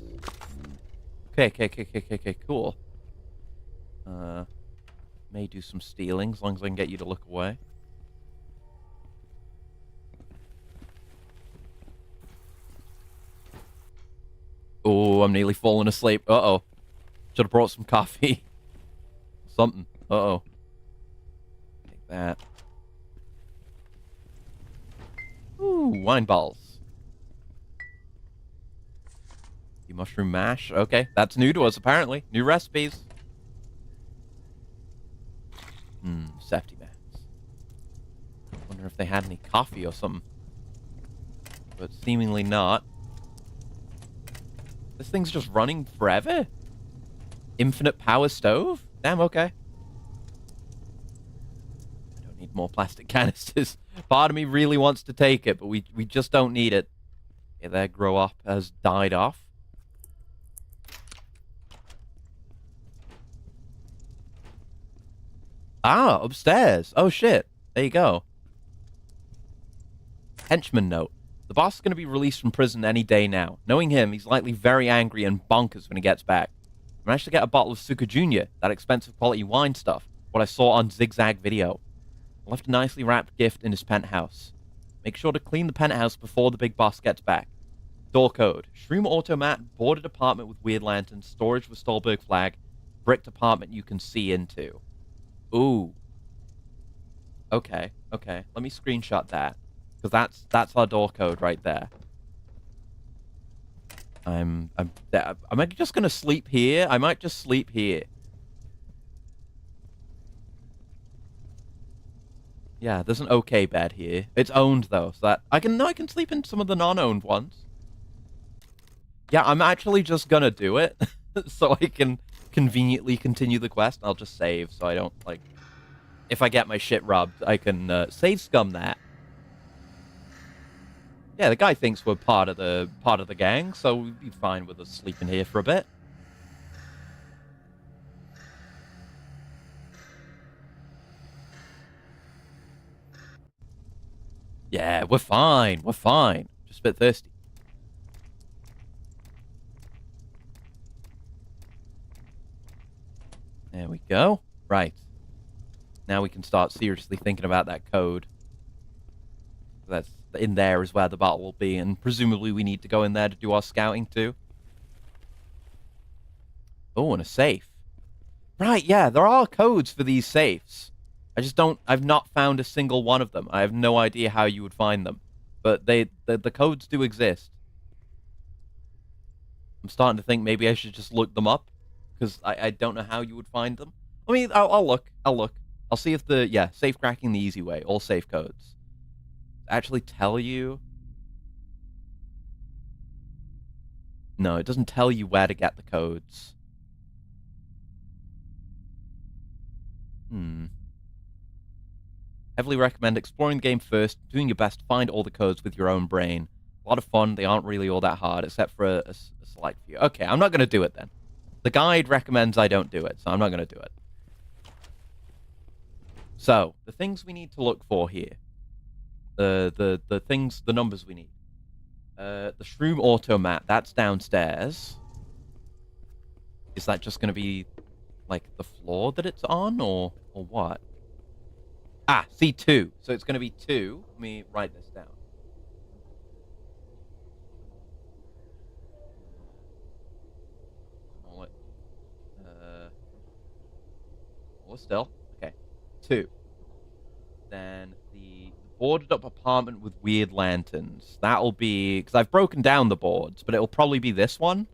Okay, cool. May do some stealing, as long as I can get you to look away. Oh, I'm nearly falling asleep. Uh-oh. Should have brought some coffee. Something. Uh-oh. Take that. Ooh, wine balls. Mushroom mash. Okay, that's new to us, apparently. New recipes. Safety mats. Wonder if they had any coffee or something. But seemingly not. This thing's just running forever? Infinite power stove? Damn, okay. I don't need more plastic canisters. Part of me really wants to take it, but we just don't need it. Yeah, their grow up has died off. Ah, upstairs. Oh, shit. There you go. Henchman note. The boss is going to be released from prison any day now. Knowing him, he's likely very angry and bonkers when he gets back. I managed to get a bottle of Suka Jr., that expensive quality wine stuff, what I saw on Zigzag Video. I left a nicely wrapped gift in his penthouse. Make sure to clean the penthouse before the big boss gets back. Door code. Shroom automat, boarded apartment with weird lanterns, storage with Stolberg flag, bricked apartment you can see into. Ooh. Okay, okay. Let me screenshot that. Because that's our door code right there. Am I just gonna sleep here? I might just sleep here. Yeah, there's an okay bed here. It's owned though, so that I can sleep in some of the non-owned ones. Yeah, I'm actually just gonna do it so I can conveniently continue the quest. I'll just save so I don't like if I get my shit robbed, I can save scum that. Yeah, the guy thinks we're part of the gang, so we'd be fine with us sleeping here for a bit. Yeah, we're fine. We're fine. Just a bit thirsty. There we go. Right. Now we can start seriously thinking about that code. That's in there is where the battle will be, and presumably we need to go in there to do our scouting too. Oh, and a safe. Right, yeah, there are codes for these safes. I've not found a single one of them. I have no idea how you would find them. But the codes do exist. I'm starting to think maybe I should just look them up, because I don't know how you would find them. I mean, I'll look. I'll look. I'll see if safe cracking the easy way, all safe codes. Actually tell you? No, it doesn't tell you where to get the codes. Heavily recommend exploring the game first, doing your best to find all the codes with your own brain. A lot of fun, they aren't really all that hard, except for a select few. Okay, I'm not going to do it then. The guide recommends I don't do it, so I'm not going to do it. So, the things we need to look for here. The numbers we need. The Shroom automat, that's downstairs. Is that just going to be, like, the floor that it's on, or what? Ah, C2. So it's going to be 2. Let me write this down. Or still. Okay. 2. Then the boarded up apartment with weird lanterns. That'll be... Because I've broken down the boards, but it'll probably be this one.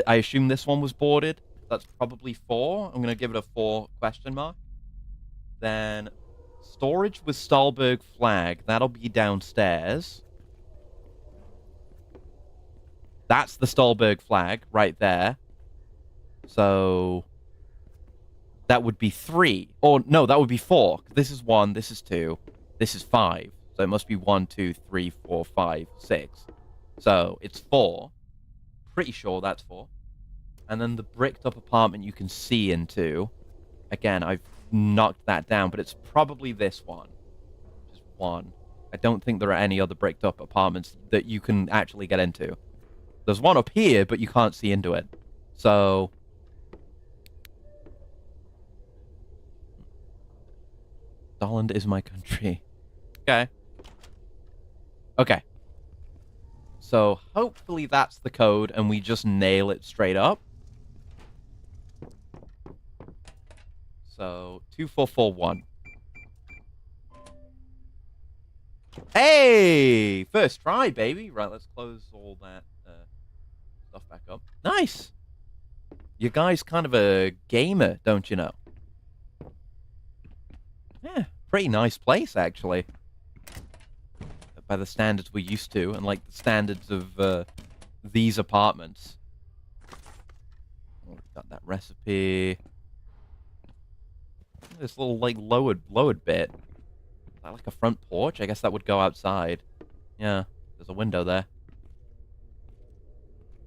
I assume this one was boarded. That's probably 4. I'm going to give it a 4 question mark. Then... Storage with Stolberg flag. That'll be downstairs. That's the Stolberg flag right there. So that would be 3. Or no, that would be 4. This is 1, this is 2, this is 5. So it must be 1, 2, 3, 4, 5, 6. So it's 4. Pretty sure that's 4. And then the bricked up apartment you can see into. Again, I've knocked that down, but it's probably this one. Just 1. I don't think there are any other bricked up apartments that you can actually get into. There's one up here, but you can't see into it. So... Holland is my country. Okay. Okay. So, hopefully that's the code, and we just nail it straight up. So, 2441. Hey! First try, baby. Right, let's close all that stuff back up. Nice! You guys kind of a gamer, don't you know? Yeah, pretty nice place, actually. By the standards we're used to, and like the standards of these apartments. Oh, we've got that recipe. This little like lowered bit. Is that like a front porch? I guess that would go outside. Yeah, there's a window there.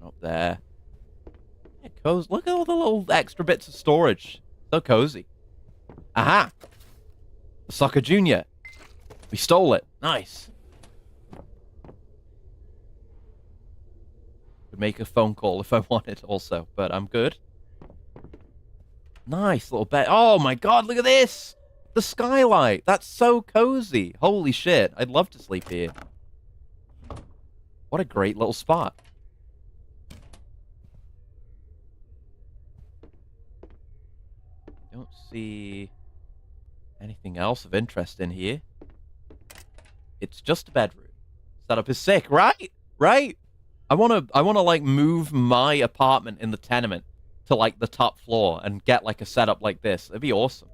Up there. Yeah, cozy. Look at all the little extra bits of storage. So cozy. Aha! The Soccer Junior. We stole it. Nice. Could make a phone call if I wanted also, but I'm good. Nice little bed. Oh my god, look at this! The skylight. That's so cozy. Holy shit. I'd love to sleep here. What a great little spot. Don't see anything else of interest in here. It's just a bedroom. Setup is sick, right? Right? I wanna like move my apartment in the tenement to like the top floor and get like a setup like this. It'd be awesome.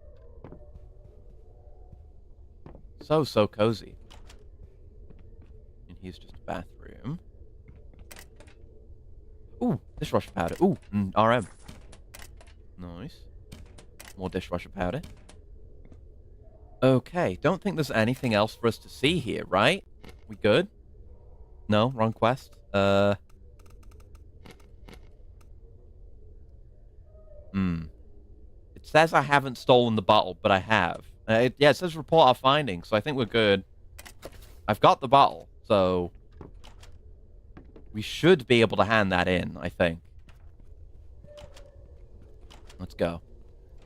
So cozy. And here's just a bathroom. Ooh, dishwasher powder. Ooh, RM. Nice. More dishwasher powder. Okay, don't think there's anything else for us to see here, right? We good? No, wrong quest. It says I haven't stolen the bottle, but I have. Yeah, it says report our findings, so I think we're good. I've got the bottle, so we should be able to hand that in, I think. Let's go.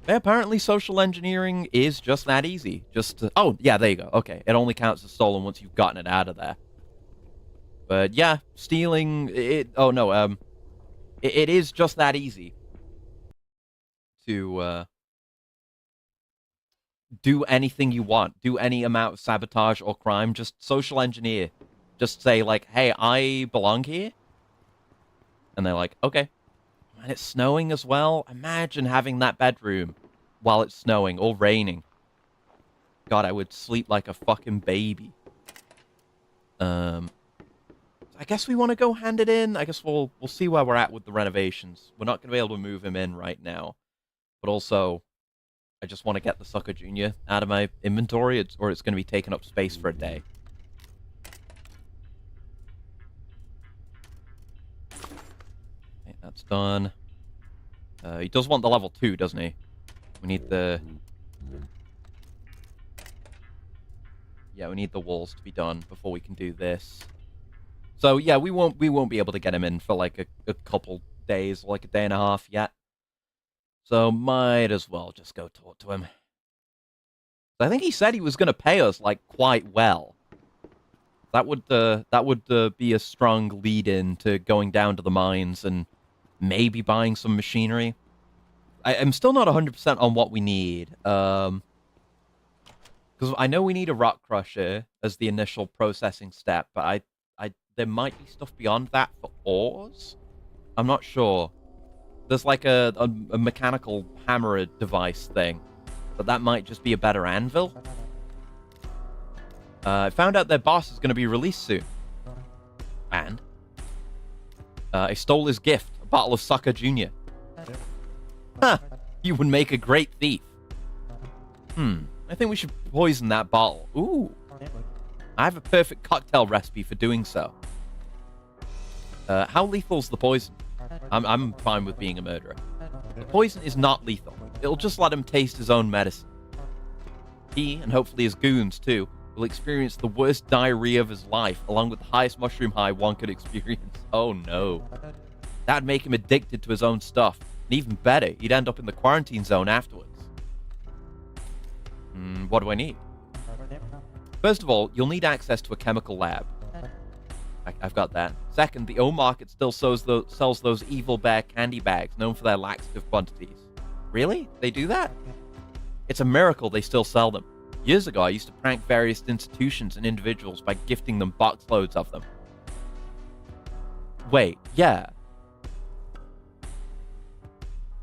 Yeah, apparently social engineering is just that easy. Just to... Oh, yeah, there you go. Okay, it only counts as stolen once you've gotten it out of there. But yeah, stealing it... Oh, no, it is just that easy to do anything you want. Do any amount of sabotage or crime. Just social engineer. Just say, like, hey, I belong here. And they're like, okay. And it's snowing as well. Imagine having that bedroom while it's snowing or raining. God, I would sleep like a fucking baby. I guess we want to go hand it in. I guess we'll see where we're at with the renovations. We're not going to be able to move him in right now. But also, I just want to get the Sucker Junior out of my inventory, or it's going to be taking up space for a day. Okay, that's done. He does want the level 2, doesn't he? We need the... Yeah, we need the walls to be done before we can do this. So, yeah, we won't be able to get him in for, like, a couple days, like a day and a half yet. So, might as well just go talk to him. I think he said he was going to pay us, like, quite well. That would be a strong lead-in to going down to the mines and maybe buying some machinery. I'm still not 100% on what we need. Because I know we need a rock crusher as the initial processing step, but there might be stuff beyond that for ores. I'm not sure. There's like a mechanical hammer device thing, but that might just be a better anvil. I found out their boss is going to be released soon. And I stole his gift, a bottle of Sucker Junior. Huh, you would make a great thief. I think we should poison that bottle. Ooh. I have a perfect cocktail recipe for doing so. How lethal's the poison? I'm fine with being a murderer. The poison is not lethal. It'll just let him taste his own medicine. He, and hopefully his goons too, will experience the worst diarrhea of his life, along with the highest mushroom high one could experience. Oh no. That'd make him addicted to his own stuff. And even better, he'd end up in the quarantine zone afterwards. What do I need? First of all, you'll need access to a chemical lab. I've got that. Second, the O Market still sells those evil bear candy bags known for their laxative quantities. Really? They do that? It's a miracle they still sell them. Years ago, I used to prank various institutions and individuals by gifting them boxloads of them. Wait, yeah.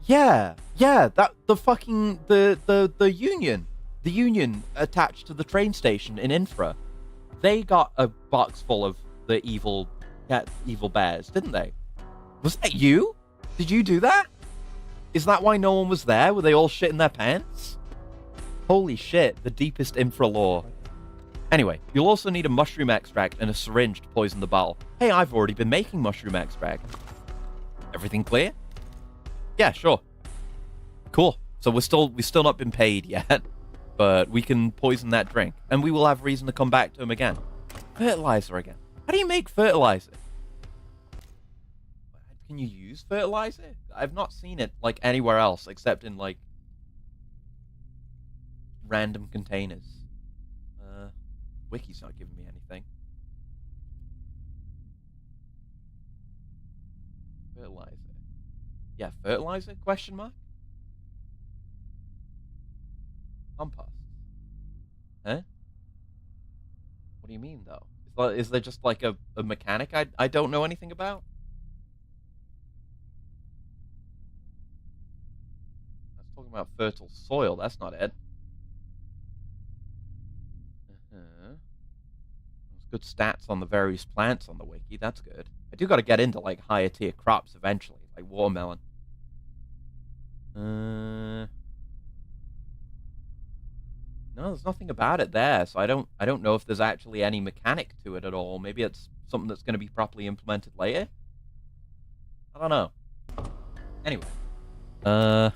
Yeah, that the fucking the union attached to the train station in Infra. They got a box full of the evil bears, didn't they? Was that you? Did you do that? Is that why no one was there? Were they all shitting their pants? Holy shit, the deepest Infra lore. Anyway, you'll also need a mushroom extract and a syringe to poison the bottle. Hey, I've already been making mushroom extract. Everything clear? Yeah, sure. Cool. So we've still not been paid yet, but we can poison that drink, and we will have reason to come back to him again. Fertilizer again. How do you make fertilizer? Can you use fertilizer? I've not seen it like anywhere else except in like random containers. Wiki's not giving me anything. Fertilizer. Yeah, fertilizer? Question mark? Compost. Huh? What do you mean, though? Is there just like a mechanic I don't know anything about? That's talking about fertile soil. That's not it. There's good stats on the various plants on the wiki. That's good. I do got to get into like higher tier crops eventually, like watermelon. No, there's nothing about it there, so I don't know if there's actually any mechanic to it at all. Maybe it's something that's going to be properly implemented later. I don't know. Anyway, yeah,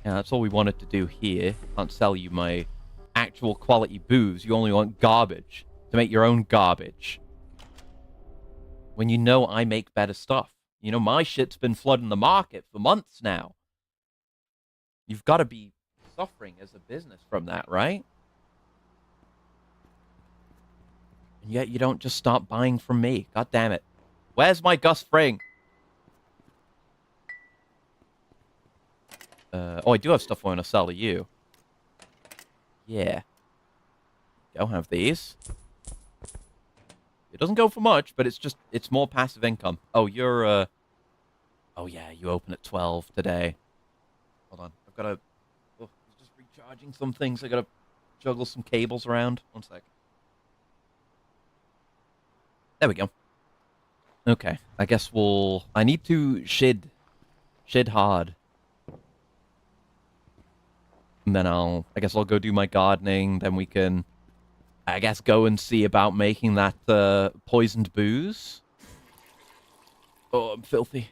that's all we wanted to do here. Can't sell you my actual quality booze. You only want garbage to make your own garbage. When you know I make better stuff. You know, my shit's been flooding the market for months now. You've got to be suffering as a business from that, right? And yet you don't just stop buying from me. God damn it. Where's my Gus Fring? Oh, I do have stuff I want to sell to you. Yeah. Go have these. It doesn't go for much, but it's more passive income. Oh, you're, oh yeah, you open at 12 today. Hold on. I've got to, oh, just recharging some things. I got to juggle some cables around. One sec. There we go. Okay. I guess I need to shid hard. And then I guess I'll go do my gardening. Then we can, I guess, go and see about making that poisoned booze. Oh, I'm filthy.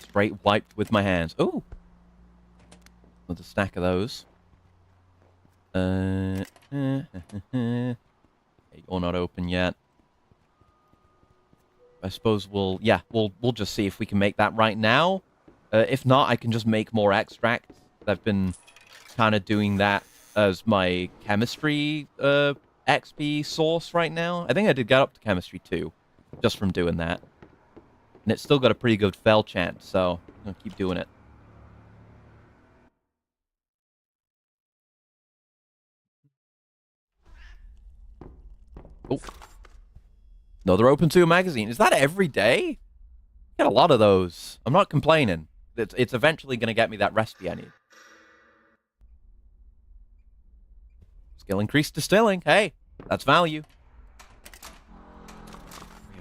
Straight wiped with my hands. Ooh. Another stack of those. You're not open yet. I suppose we'll just see if we can make that right now. If not, I can just make more extracts. I've been kind of doing that as my chemistry XP source right now. I think I did get up to chemistry 2 just from doing that. And it's still got a pretty good fail chance, so I'm going to keep doing it. Oh. Another Obenseuer magazine. Is that every day? Get a lot of those. I'm not complaining. It's eventually going to get me that recipe I need. Skill increased distilling. Hey, that's value.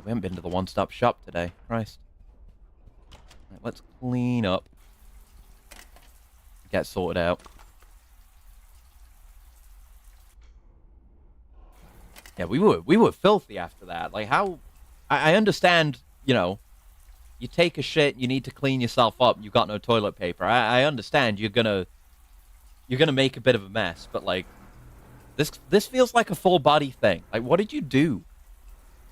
We haven't been to the one-stop shop today. Christ. Right, let's clean up. Get sorted out. Yeah, we were filthy after that. Like, how... I understand, you know, you take a shit, you need to clean yourself up, you've got no toilet paper. I understand you're gonna make a bit of a mess, but, like, this feels like a full-body thing. Like, what did you do?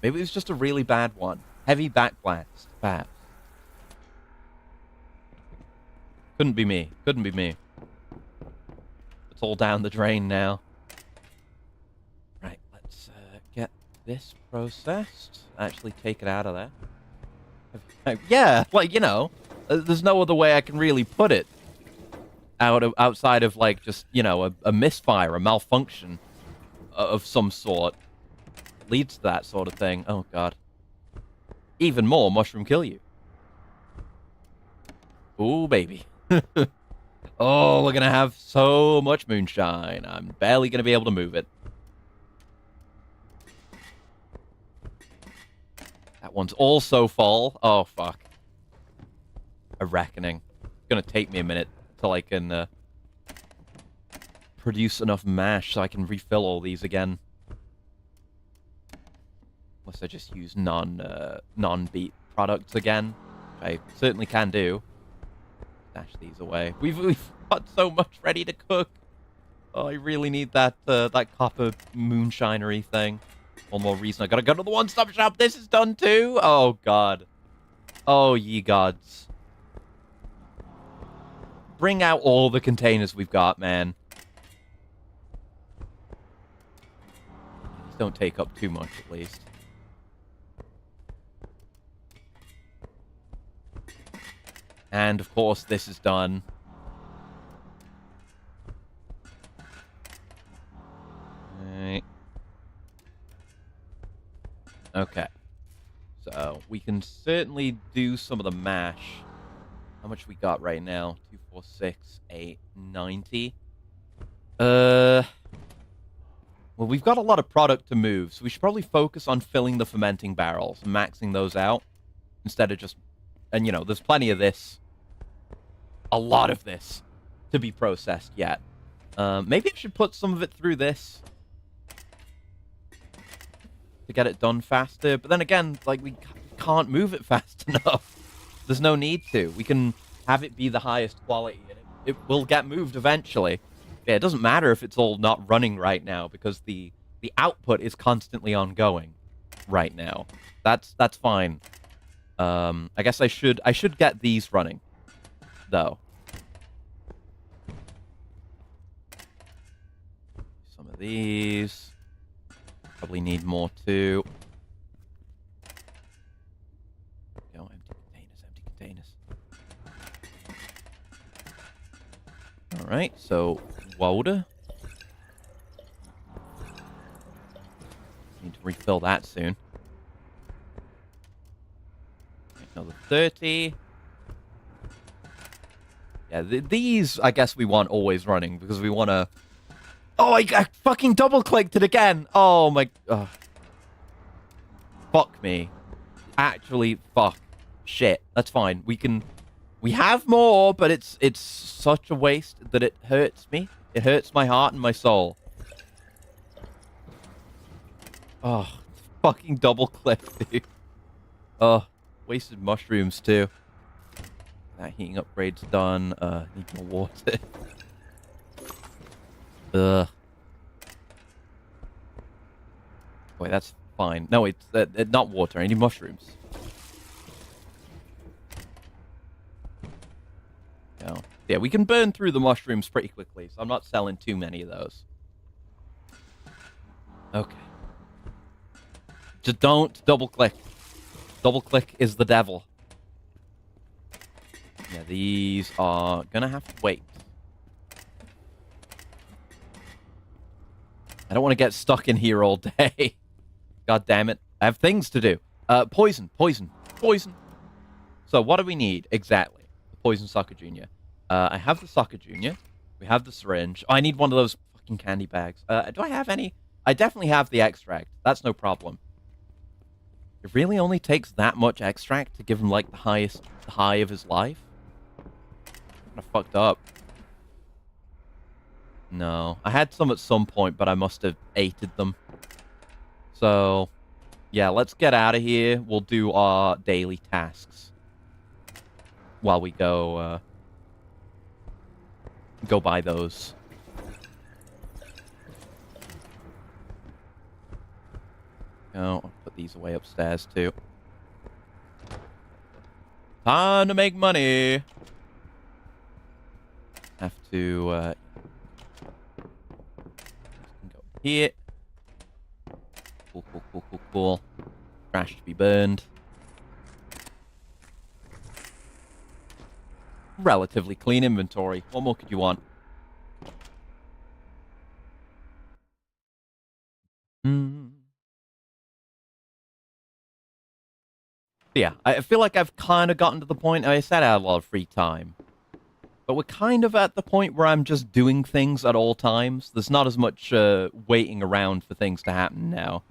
Maybe it was just a really bad one. Heavy back blast, perhaps. Couldn't be me. Couldn't be me. It's all down the drain now. Right, let's get this processed. Actually take it out of there. Yeah, like, you know, there's no other way I can really put it. outside of like just, you know, a misfire, a malfunction of some sort leads to that sort of thing. Oh god. Even more mushroom kill you. Ooh, baby. Oh, we're gonna have so much moonshine. I'm barely gonna be able to move it. That one's also full. Oh, fuck. A reckoning. It's gonna take me a minute till I can produce enough mash so I can refill all these again. Unless I just use non-beat products again, which I certainly can do. Stash these away. We've got so much ready to cook. Oh, I really need that that copper moonshinery thing. One more reason I gotta go to the one-stop shop. This is done too. Oh god. Oh ye gods. Bring out all the containers we've got, man. These don't take up too much, at least. And, of course, this is done. Right. Okay. So, we can certainly do some of the mash. How much we got right now? 2, 4, 6, 8, 90. Well, we've got a lot of product to move, so we should probably focus on filling the fermenting barrels, maxing those out, instead of just... And, you know, there's plenty of this. A lot of this to be processed yet. Maybe I should put some of it through this to get it done faster. But then again, like, we can't move it fast enough. There's no need to. We can have it be the highest quality, and it will get moved eventually. Yeah, it doesn't matter if it's all not running right now, because the output is constantly ongoing right now. That's fine. I guess I should get these running, though. Some of these. Probably need more too. Go, empty containers, empty containers. Alright, so water. Need to refill that soon. Another 30. Yeah, these, I guess we want always running, because we want to... Oh, I fucking double-clicked it again! Oh, my... Fuck me. Actually, fuck. Shit. That's fine. We have more, but it's such a waste that it hurts me. It hurts my heart and my soul. Oh, fucking double-clicked, dude. Oh, wasted mushrooms, too. That heating upgrade's done. Need more water. Ugh. Wait, that's fine. No, it's not water. I need mushrooms. No. Yeah, we can burn through the mushrooms pretty quickly, so I'm not selling too many of those. Okay. Just don't double-click. Double-click is the devil. Yeah, these are gonna have to wait. I don't want to get stuck in here all day. God damn it. I have things to do. Poison, poison, poison. So what do we need exactly? The poison soccer junior. I have the soccer junior. We have the syringe. Oh, I need one of those fucking candy bags. Do I have any? I definitely have the extract. That's no problem. It really only takes that much extract to give him, like, the highest high of his life? I fucked up. No. I had some at some point, but I must have ated them. So, yeah, let's get out of here. We'll do our daily tasks while we go buy those. Oh, I'll put these away upstairs, too. Time to make money! Have to, go here. Cool, cool, cool, cool, cool. Trash to be burned. relatively clean inventory. What more could you want? Hmm. Yeah, I feel like I've kind of gotten to the point. I said I had a lot of free time, but we're kind of at the point where I'm just doing things at all times. There's not as much waiting around for things to happen now.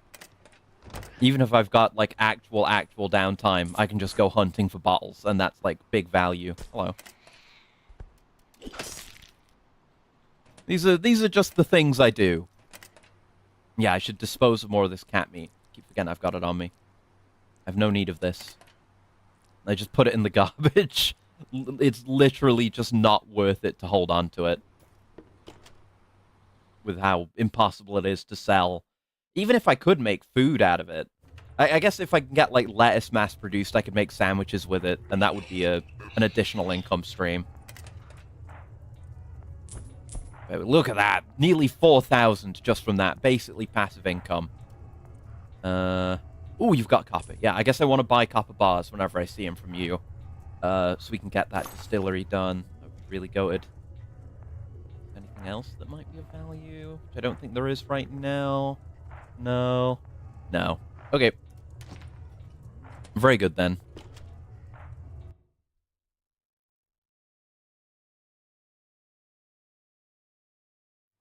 Even if I've got like actual downtime, I can just go hunting for bottles, and that's like big value. Hello. These are just the things I do. Yeah, I should dispose of more of this cat meat. Keep forgetting I've got it on me. I have no need of this. I just put it in the garbage. It's literally just not worth it to hold on to it. With how impossible it is to sell. Even if I could make food out of it. I guess if I can get, like, lettuce mass-produced, I could make sandwiches with it, and that would be an additional income stream. Look at that. Nearly 4,000 just from that. Basically passive income. Oh, you've got copper. Yeah, I guess I want to buy copper bars whenever I see them from you. So we can get that distillery done. That would be really goated. Anything else that might be of value? Which I don't think there is right now. No. No. Okay. Very good, then.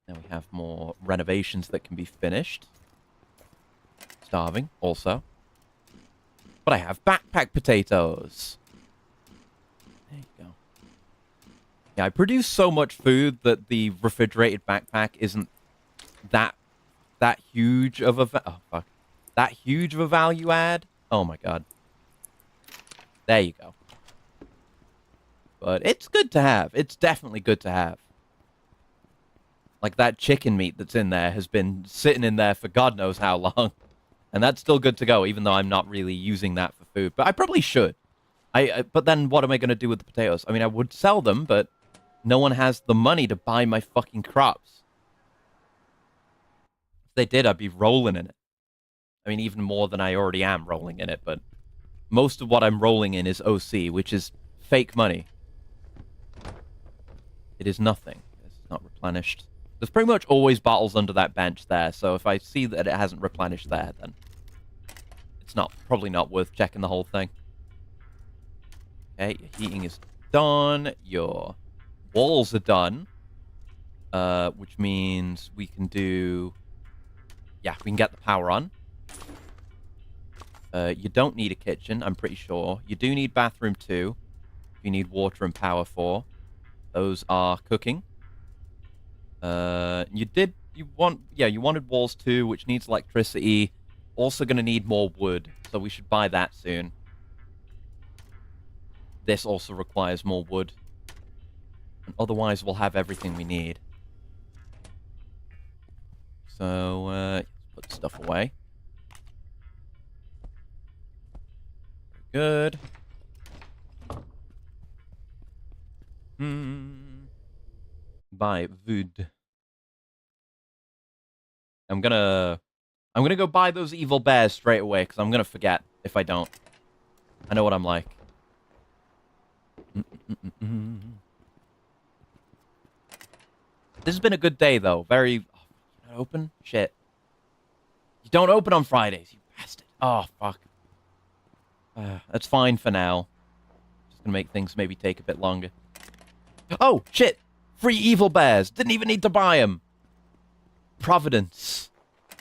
Now we have more renovations that can be finished. Starving, also. But I have backpack potatoes. There you go. Yeah, I produce so much food that the refrigerated backpack isn't that huge of a that huge of a value add. Oh my god. There you go. But it's good to have. It's definitely good to have. Like, that chicken meat that's in there has been sitting in there for God knows how long. And that's still good to go, even though I'm not really using that for food. But I probably should. But then what am I going to do with the potatoes? I mean, I would sell them, but no one has the money to buy my fucking crops. If they did, I'd be rolling in it. I mean, even more than I already am rolling in it, but most of what I'm rolling in is OC, which is fake money. It is nothing. It's not replenished. There's pretty much always bottles under that bench there, so if I see that it hasn't replenished there, then it's probably not worth checking the whole thing. Okay, your heating is done. Your walls are done. Which means we can do... Yeah, we can get the power on. You don't need a kitchen, I'm pretty sure. You do need bathroom too. You need water and power for. Those are cooking. You wanted walls too, which needs electricity. Also gonna need more wood, so we should buy that soon. This also requires more wood. And otherwise, we'll have everything we need. So, put stuff away. Good. Buy wood. I'm gonna go buy those evil bears straight away, because I'm gonna forget if I don't. I know what I'm like. This has been a good day, though. Very... Oh, not open? Shit. You don't open on Fridays, you bastard. Oh, fuck. That's fine for now. Just gonna make things maybe take a bit longer. Oh, shit! Free evil bears! Didn't even need to buy them! Providence.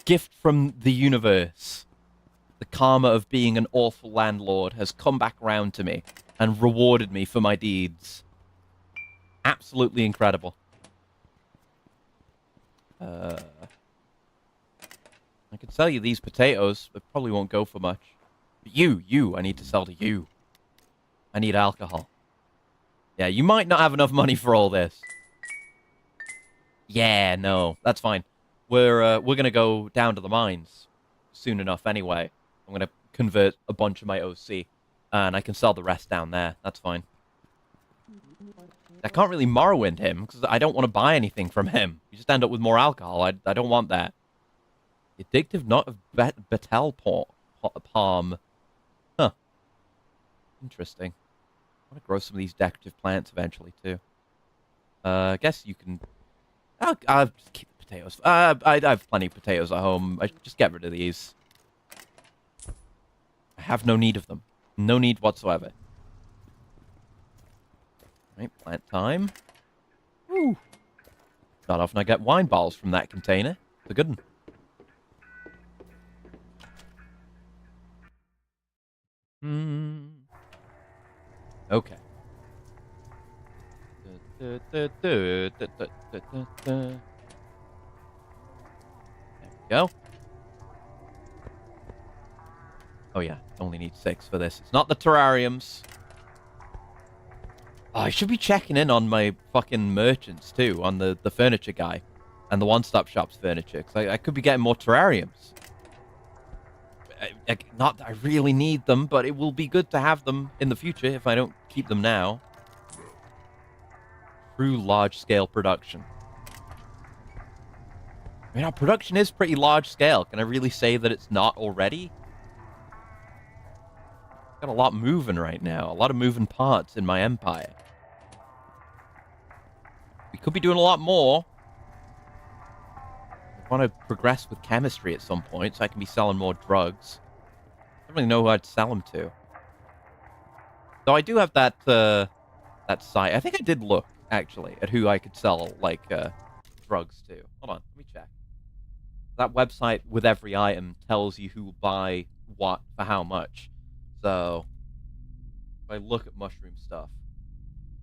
Gift from the universe. The karma of being an awful landlord has come back round to me and rewarded me for my deeds. Absolutely incredible. I could sell you these potatoes, but probably won't go for much. But I need to sell to you. I need alcohol. Yeah, you might not have enough money for all this. Yeah, no, that's fine. We're gonna go down to the mines soon enough anyway. I'm gonna convert a bunch of my OC, and I can sell the rest down there. That's fine. I can't really Morrowind him, because I don't want to buy anything from him. You just end up with more alcohol. I don't want that. The addictive knot of Betel palm. Huh. Interesting. want to grow some of these decorative plants eventually, too. I guess you can... I'll just keep the potatoes. I have plenty of potatoes at home. I just get rid of these. I have no need of them. No need whatsoever. Right, plant time. Woo! Not often I get wine bottles from that container. It's a good one. Okay. There we go. Oh yeah, only need 6 for this. It's not the terrariums. Oh, I should be checking in on my fucking merchants, too, on the furniture guy and the one-stop shop's furniture, because I could be getting more terrariums. Not that I really need them, but it will be good to have them in the future if I don't keep them now. True large-scale production. I mean, our production is pretty large-scale. Can I really say that it's not already? Got a lot moving right now. A lot of moving parts in my empire. We could be doing a lot more. I want to progress with chemistry at some point so I can be selling more drugs. I don't really know who I'd sell them to. Though I do have that that site. I think I did look, actually, at who I could sell, like, drugs to. Hold on, let me check. That website with every item tells you who will buy what for how much. So, if I look at mushroom stuff,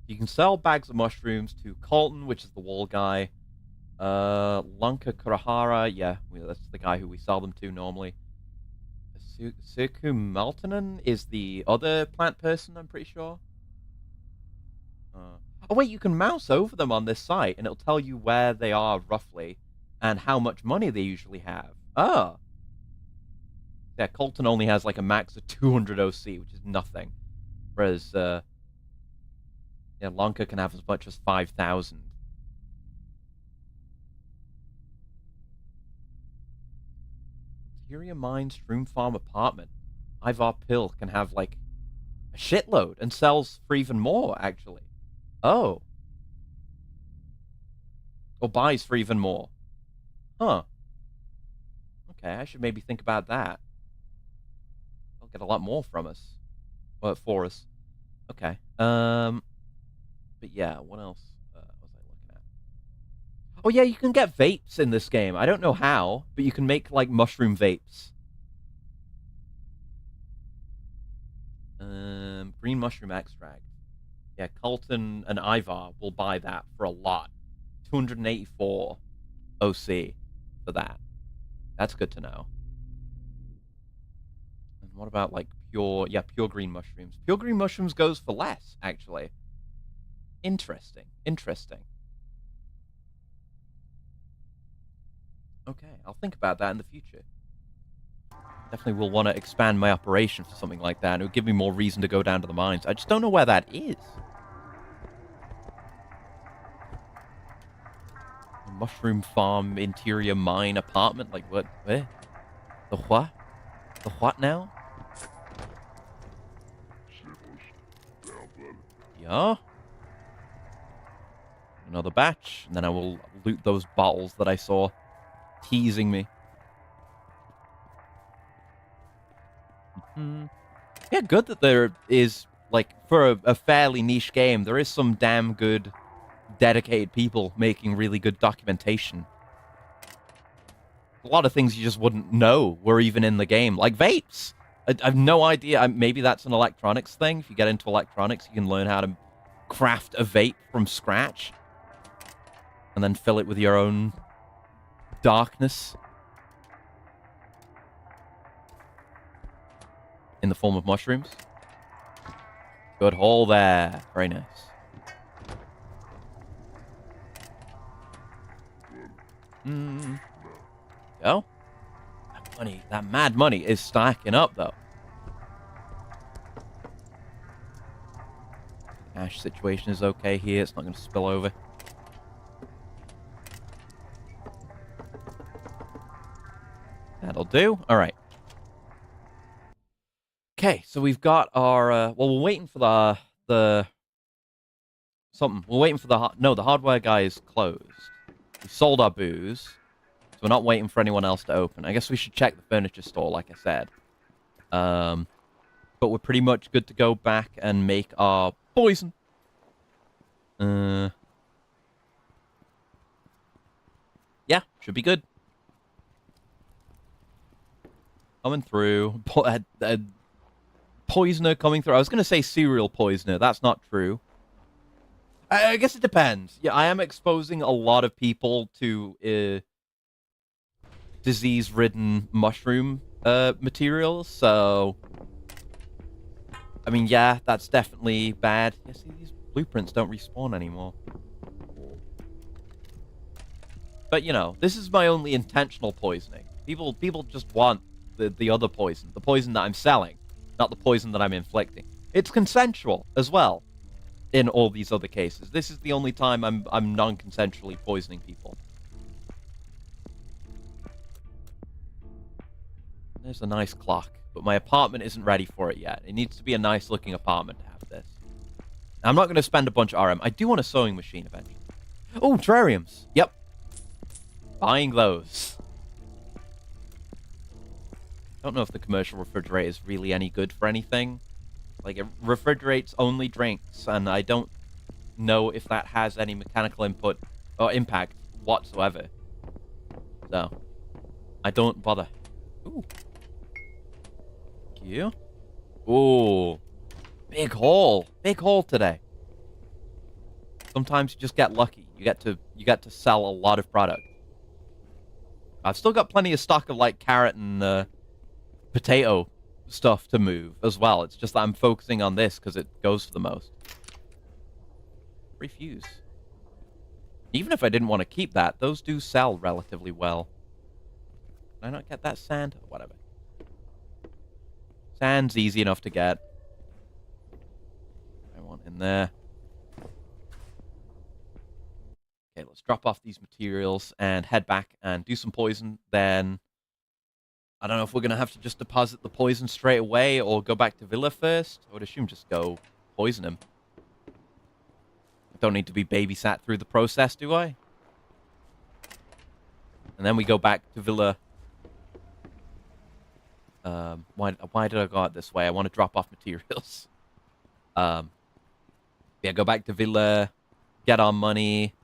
you can sell bags of mushrooms to Colton, which is the wall guy. Lanka Kurahara, yeah, that's the guy who we sell them to normally. Suku Maltanen is the other plant person, I'm pretty sure. Oh, wait, you can mouse over them on this site, and it'll tell you where they are, roughly, and how much money they usually have. Oh. Yeah, Colton only has, like, a max of 200 OC, which is nothing. Whereas, yeah, Lanka can have as much as 5,000. Interior Mines Shroom Farm Apartment. Ivar Pill can have, like, a shitload and sells for even more, actually. Oh. Or buys for even more. Huh. Okay, I should maybe think about that. They'll get a lot more from us. Well, for us. Okay. But yeah, what else was I looking at? Oh yeah, you can get vapes in this game. I don't know how, but you can make, like, mushroom vapes. Green mushroom extract. Yeah, Colton and Ivar will buy that for a lot. 284 OC for that. That's good to know. And what about, like, pure green mushrooms? Pure green mushrooms goes for less, actually. Interesting. Okay, I'll think about that in the future. Definitely will want to expand my operation for something like that, and it would give me more reason to go down to the mines. I just don't know where that is. A mushroom farm, interior mine, apartment? Like, what? Where? The what? The what now? Yeah? Another batch, and then I will loot those bottles that I saw teasing me. Yeah, good that there is, like, for a fairly niche game, there is some damn good, dedicated people making really good documentation. A lot of things you just wouldn't know were even in the game, like vapes. I have no idea. Maybe that's an electronics thing. If you get into electronics, you can learn how to craft a vape from scratch and then fill it with your own darkness in the form of mushrooms. Good haul there. Very nice. Go. That money, that mad money is stacking up, though. Cash situation is okay here. It's not going to spill over. That'll do. All right. Okay, so we've got our... well, we're waiting for the something. We're waiting for the hardware guy is closed. We sold our booze, so we're not waiting for anyone else to open. I guess we should check the furniture store, like I said. But we're pretty much good to go back and make our poison. Yeah, should be good. Coming through. Poisoner coming through. I was going to say serial poisoner. That's not true. I guess it depends. Yeah, I am exposing a lot of people to disease-ridden mushroom materials, so... I mean, yeah, that's definitely bad. Yeah, see, these blueprints don't respawn anymore. But, you know, this is my only intentional poisoning. People just want the other poison. The poison that I'm selling, not the poison that I'm inflicting. It's consensual as well in all these other cases. This is the only time I'm non-consensually poisoning people. There's a nice clock, but my apartment isn't ready for it yet. It needs to be a nice-looking apartment to have this. I'm not going to spend a bunch of RM. I do want a sewing machine eventually. Oh, terrariums. Yep. Buying those. Don't know if the commercial refrigerator is really any good for anything. Like, it refrigerates only drinks, and I don't know if that has any mechanical input or impact whatsoever. So, I don't bother. Ooh. Thank you. Ooh. Big haul. Big haul today. Sometimes you just get lucky. You get to sell a lot of product. I've still got plenty of stock of, like, carrot and potato stuff to move as well. It's just that I'm focusing on this because it goes for the most. Refuse. Even if I didn't want to keep that, those do sell relatively well. Can I not get that sand? Whatever. Sand's easy enough to get. I want in there. Okay, let's drop off these materials and head back and do some poison. Then I don't know if we're going to have to just deposit the poison straight away or go back to Villa first. I would assume just go poison him. I don't need to be babysat through the process, do I? And then we go back to Villa. Why did I go out this way? I want to drop off materials. Yeah, go back to Villa, get our money.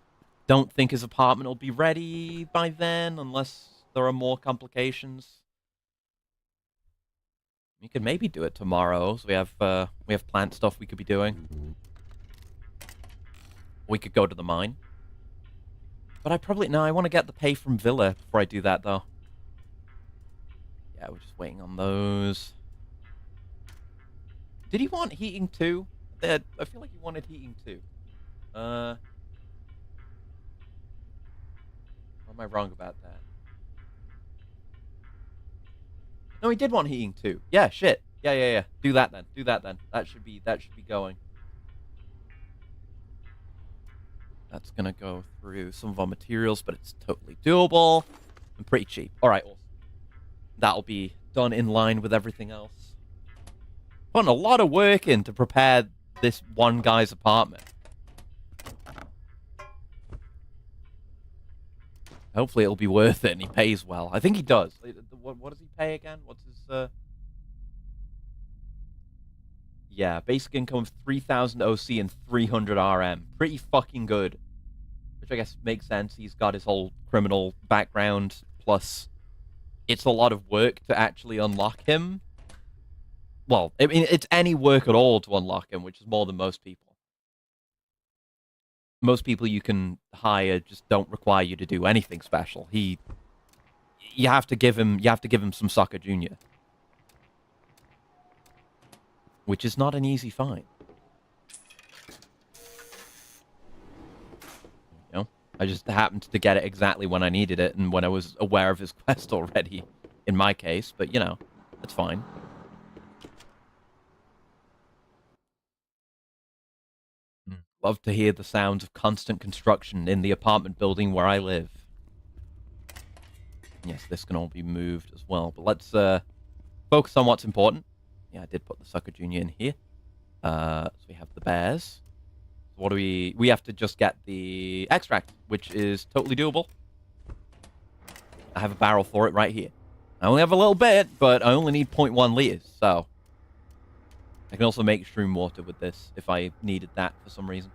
Don't think his apartment will be ready by then unless there are more complications. We could maybe do it tomorrow. So we have plant stuff we could be doing. We could go to the mine. But I want to get the pay from Villa before I do that, though. Yeah, we're just waiting on those. Did he want heating too? I feel like he wanted heating too. Or am I wrong about that? No, he did want heating too. Yeah, shit. Yeah. Do that then. That should be going. That's gonna go through some of our materials, but it's totally doable and pretty cheap. All right, awesome. That'll be done in line with everything else. Putting a lot of work in to prepare this one guy's apartment. Hopefully it'll be worth it and he pays well. I think he does. What does he pay again? What's his... Yeah, basic income of 3,000 OC and 300 RM. Pretty fucking good. Which I guess makes sense. He's got his whole criminal background. Plus, it's a lot of work to actually unlock him. Well, I mean, it's any work at all to unlock him, which is more than most people. Most people you can hire just don't require you to do anything special. You have to give him some soccer junior. Which is not an easy find. You know, I just happened to get it exactly when I needed it and when I was aware of his quest already, in my case, but you know, that's fine. Love to hear the sounds of constant construction in the apartment building where I live. Yes, this can all be moved as well, but let's focus on what's important. Yeah, I did put the Sucker Junior in here. So we have the bears. What do we have to just get the extract, which is totally doable. I have a barrel for it right here. I only have a little bit, but I only need 0.1 liters, so I can also make shroom water with this if I needed that for some reason.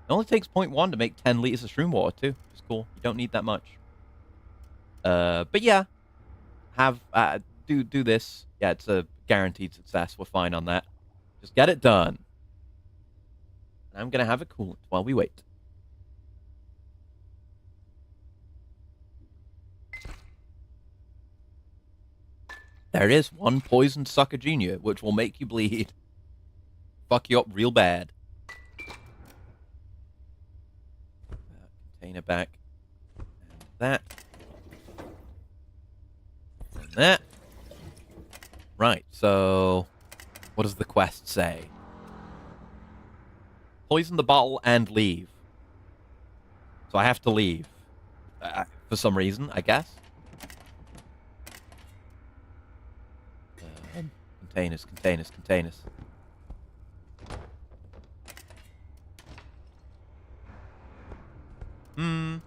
It only takes 0.1 to make 10 liters of shroom water too, which is cool. You don't need that much. But yeah, do this. Yeah, it's a guaranteed success. We're fine on that. Just get it done. I'm gonna have a coolant while we wait. There it is, one poisoned sucker junior, which will make you bleed. Fuck you up real bad. Container back. And that. And that. Right, so what does the quest say? Poison the bottle and leave. So I have to leave. For some reason, I guess. Containers. Kill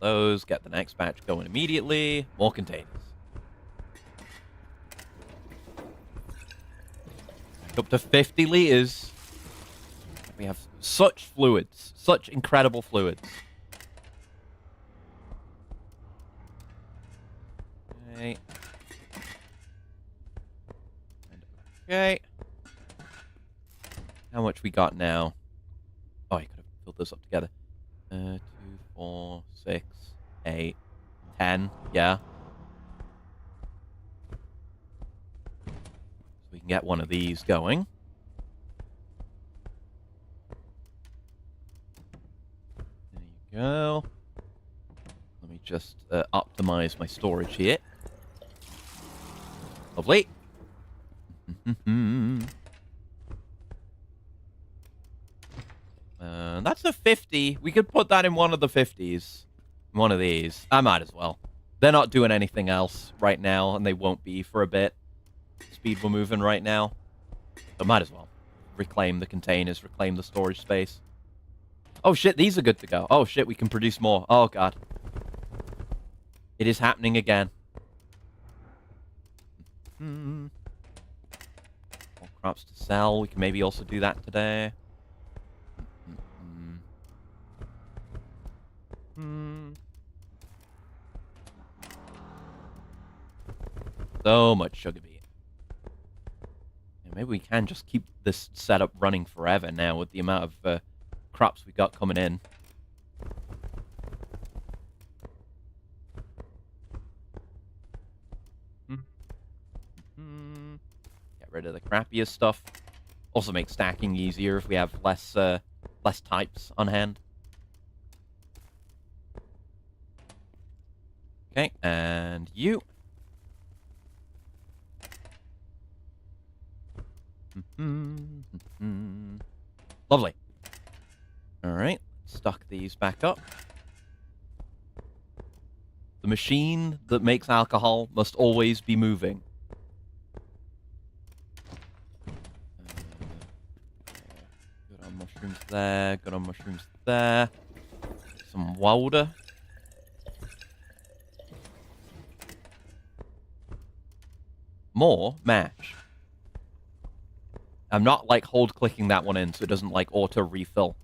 those, get the next batch going immediately. More containers. Up to 50 liters. We have such fluids. Such incredible fluids. Okay. Okay. How much we got now? Oh, I could have filled this up together. 2, 4, 6, 8, 10. Yeah. So we can get one of these going. There you go. Let me just optimize my storage here. Lovely. That's a 50. We could put that in one of the 50s. One of these. I might as well. They're not doing anything else right now, and they won't be for a bit. Speed we're moving right now. So might as well. Reclaim the containers, reclaim the storage space. Oh shit, these are good to go. Oh shit, we can produce more. Oh god. It is happening again. More crops to sell. We can maybe also do that today. So much sugar beet. Yeah, maybe we can just keep this setup running forever now with the amount of crops we got coming in. Get rid of the crappiest stuff. Also make stacking easier if we have less types on hand. Okay, and you. Lovely. Alright, stock these back up. The machine that makes alcohol must always be moving. Good on mushrooms there, good on mushrooms there. Some water. More mash. I'm not, like, hold-clicking that one in so it doesn't, like, auto-refill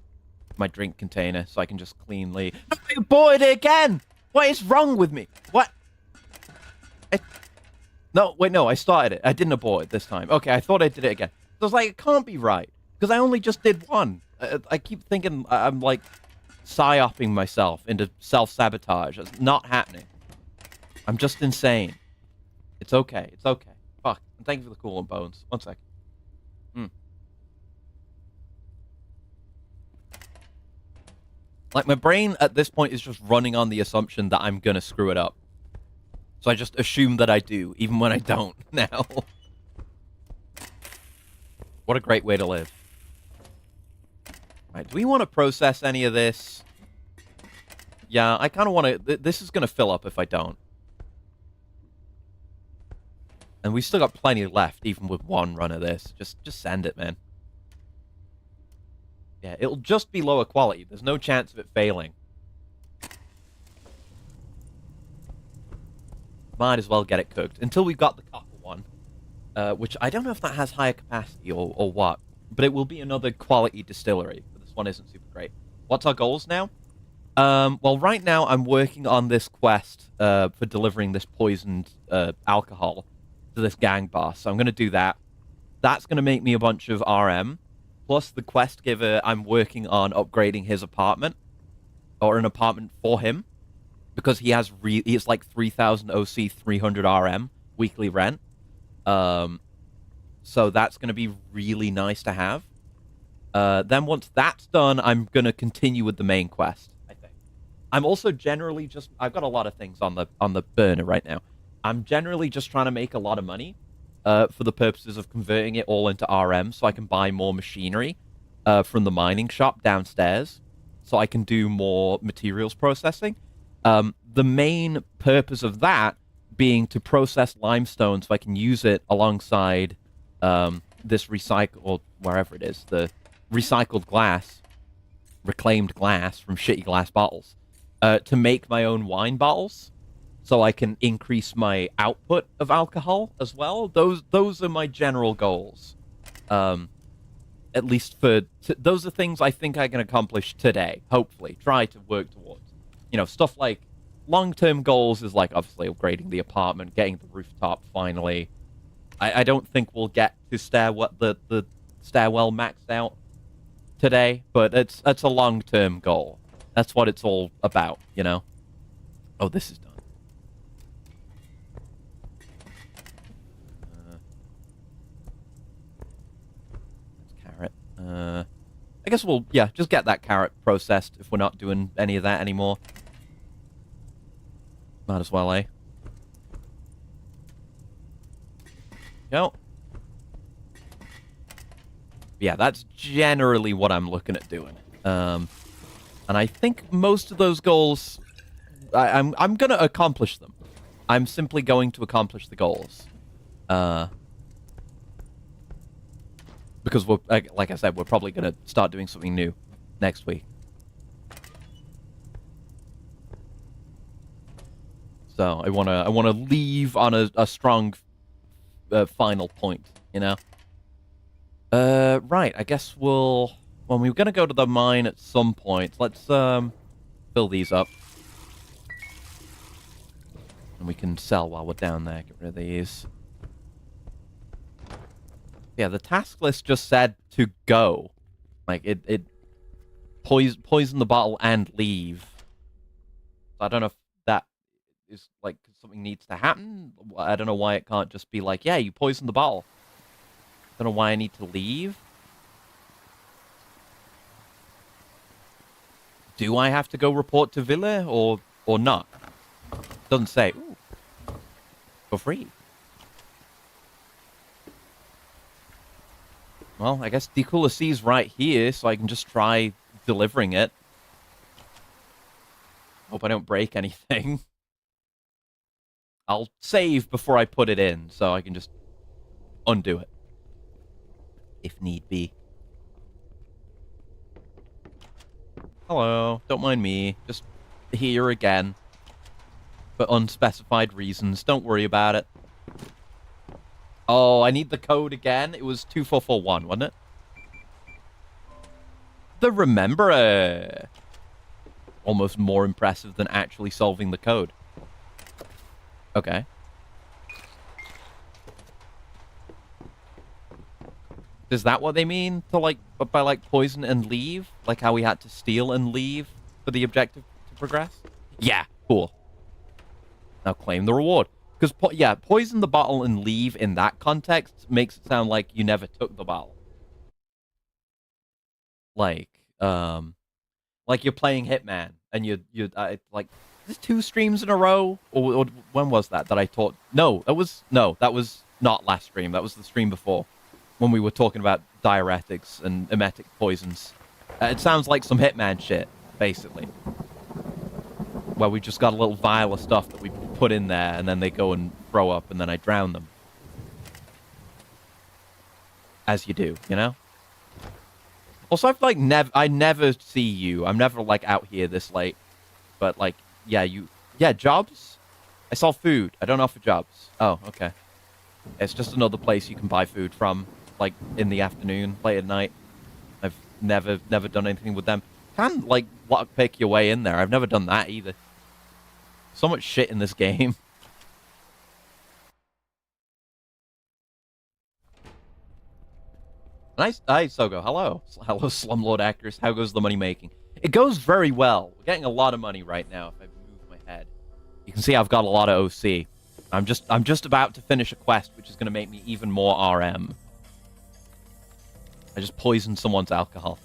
my drink container so I can just cleanly... I aborted it again! What is wrong with me? What? No, wait, no, I started it. I didn't abort it this time. Okay, I thought I did it again. I was like, it can't be right. Because I only just did one. I keep thinking I'm, like, psyoping myself into self-sabotage. It's not happening. I'm just insane. It's okay. It's okay. Fuck. And thank you for the coolant, Bones. 1 sec. Like, my brain at this point is just running on the assumption that I'm gonna screw it up. So I just assume that I do, even when I don't now. What a great way to live. Right, do we want to process any of this? Yeah, I kind of want to... This is gonna fill up if I don't. And we've still got plenty left, even with one run of this. Just send it, man. Yeah, it'll just be lower quality. There's no chance of it failing. Might as well get it cooked. Until we've got the copper one. Which I don't know if that has higher capacity or what. But it will be another quality distillery. But this one isn't super great. What's our goals now? Well, right now I'm working on this quest for delivering this poisoned alcohol to this gang boss. So I'm going to do that. That's going to make me a bunch of RM. Plus the quest giver, I'm working on upgrading his apartment. Or an apartment for him. Because he has it's like 3,000 OC, 300 RM weekly rent. So that's going to be really nice to have. Then once that's done, I'm going to continue with the main quest, I think. I'm also generally just... I've got a lot of things on the burner right now. I'm generally just trying to make a lot of money for the purposes of converting it all into RM so I can buy more machinery from the mining shop downstairs so I can do more materials processing. The main purpose of that being to process limestone so I can use it alongside this recycle, or wherever it is, the recycled glass, reclaimed glass from shitty glass bottles, to make my own wine bottles so I can increase my output of alcohol as well. Those are my general goals. At least those are things I think I can accomplish today, hopefully. Try to work towards. You know, stuff like long-term goals is like obviously upgrading the apartment, getting the rooftop finally. I don't think we'll get to the stairwell maxed out today, but that's a long-term goal. That's what it's all about, you know? Oh, this is done. Carrot. I guess we'll, yeah, just get that carrot processed if we're not doing any of that anymore. Might as well, eh? Go. Yeah, that's generally what I'm looking at doing. And I think most of those goals, I'm going to accomplish them. I'm simply going to accomplish the goals. Because we're, like I said, we're probably going to start doing something new next week. So I wanna leave on a strong final point, you know. Right. I guess we're gonna go to the mine at some point. Let's fill these up, and we can sell while we're down there. Get rid of these. Yeah, the task list just said to go, like it poison the bottle and leave. So I don't know if that is like something needs to happen. I don't know why it can't just be like, yeah, you poisoned the bottle. I don't know why I need to leave. Do I have to go report to Villa or not? Doesn't say. Ooh. For free. Well, I guess Decooler C's right here, so I can just try delivering it. Hope I don't break anything. I'll save before I put it in, so I can just undo it. If need be. Hello, don't mind me. Just here again. For unspecified reasons. Don't worry about it. Oh, I need the code again. It was 2441, wasn't it? The Rememberer. Almost more impressive than actually solving the code. Okay. Is that what they mean to like by like poison and leave? Like how we had to steal and leave for the objective to progress? Yeah, cool. Now claim the reward. Because, yeah, poison the bottle and leave in that context makes it sound like you never took the bottle. Like you're playing Hitman, and you like, is this 2 streams in a row? Or when was that I taught? No, that was not last stream. That was the stream before, when we were talking about diuretics and emetic poisons. It sounds like some Hitman shit, basically. Where we just got a little vial of stuff that we put in there, and then they go and throw up, and then I drown them. as you do, you know? Also, I've, like, I never see you. I'm never, like, out here this late. But, like, yeah, yeah, jobs? I saw food. I don't offer jobs. Oh, okay. It's just another place you can buy food from, like, in the afternoon, late at night. I've never done anything with them. Can, like, lockpick your way in there. I've never done that either. So much shit in this game. Nice, Sogo. Hello. Hello, Slumlord Actress. How goes the money making? It goes very well. We're getting a lot of money right now if I move my head. You can see I've got a lot of OC. I'm just about to finish a quest, which is going to make me even more RM. I just poisoned someone's alcohol.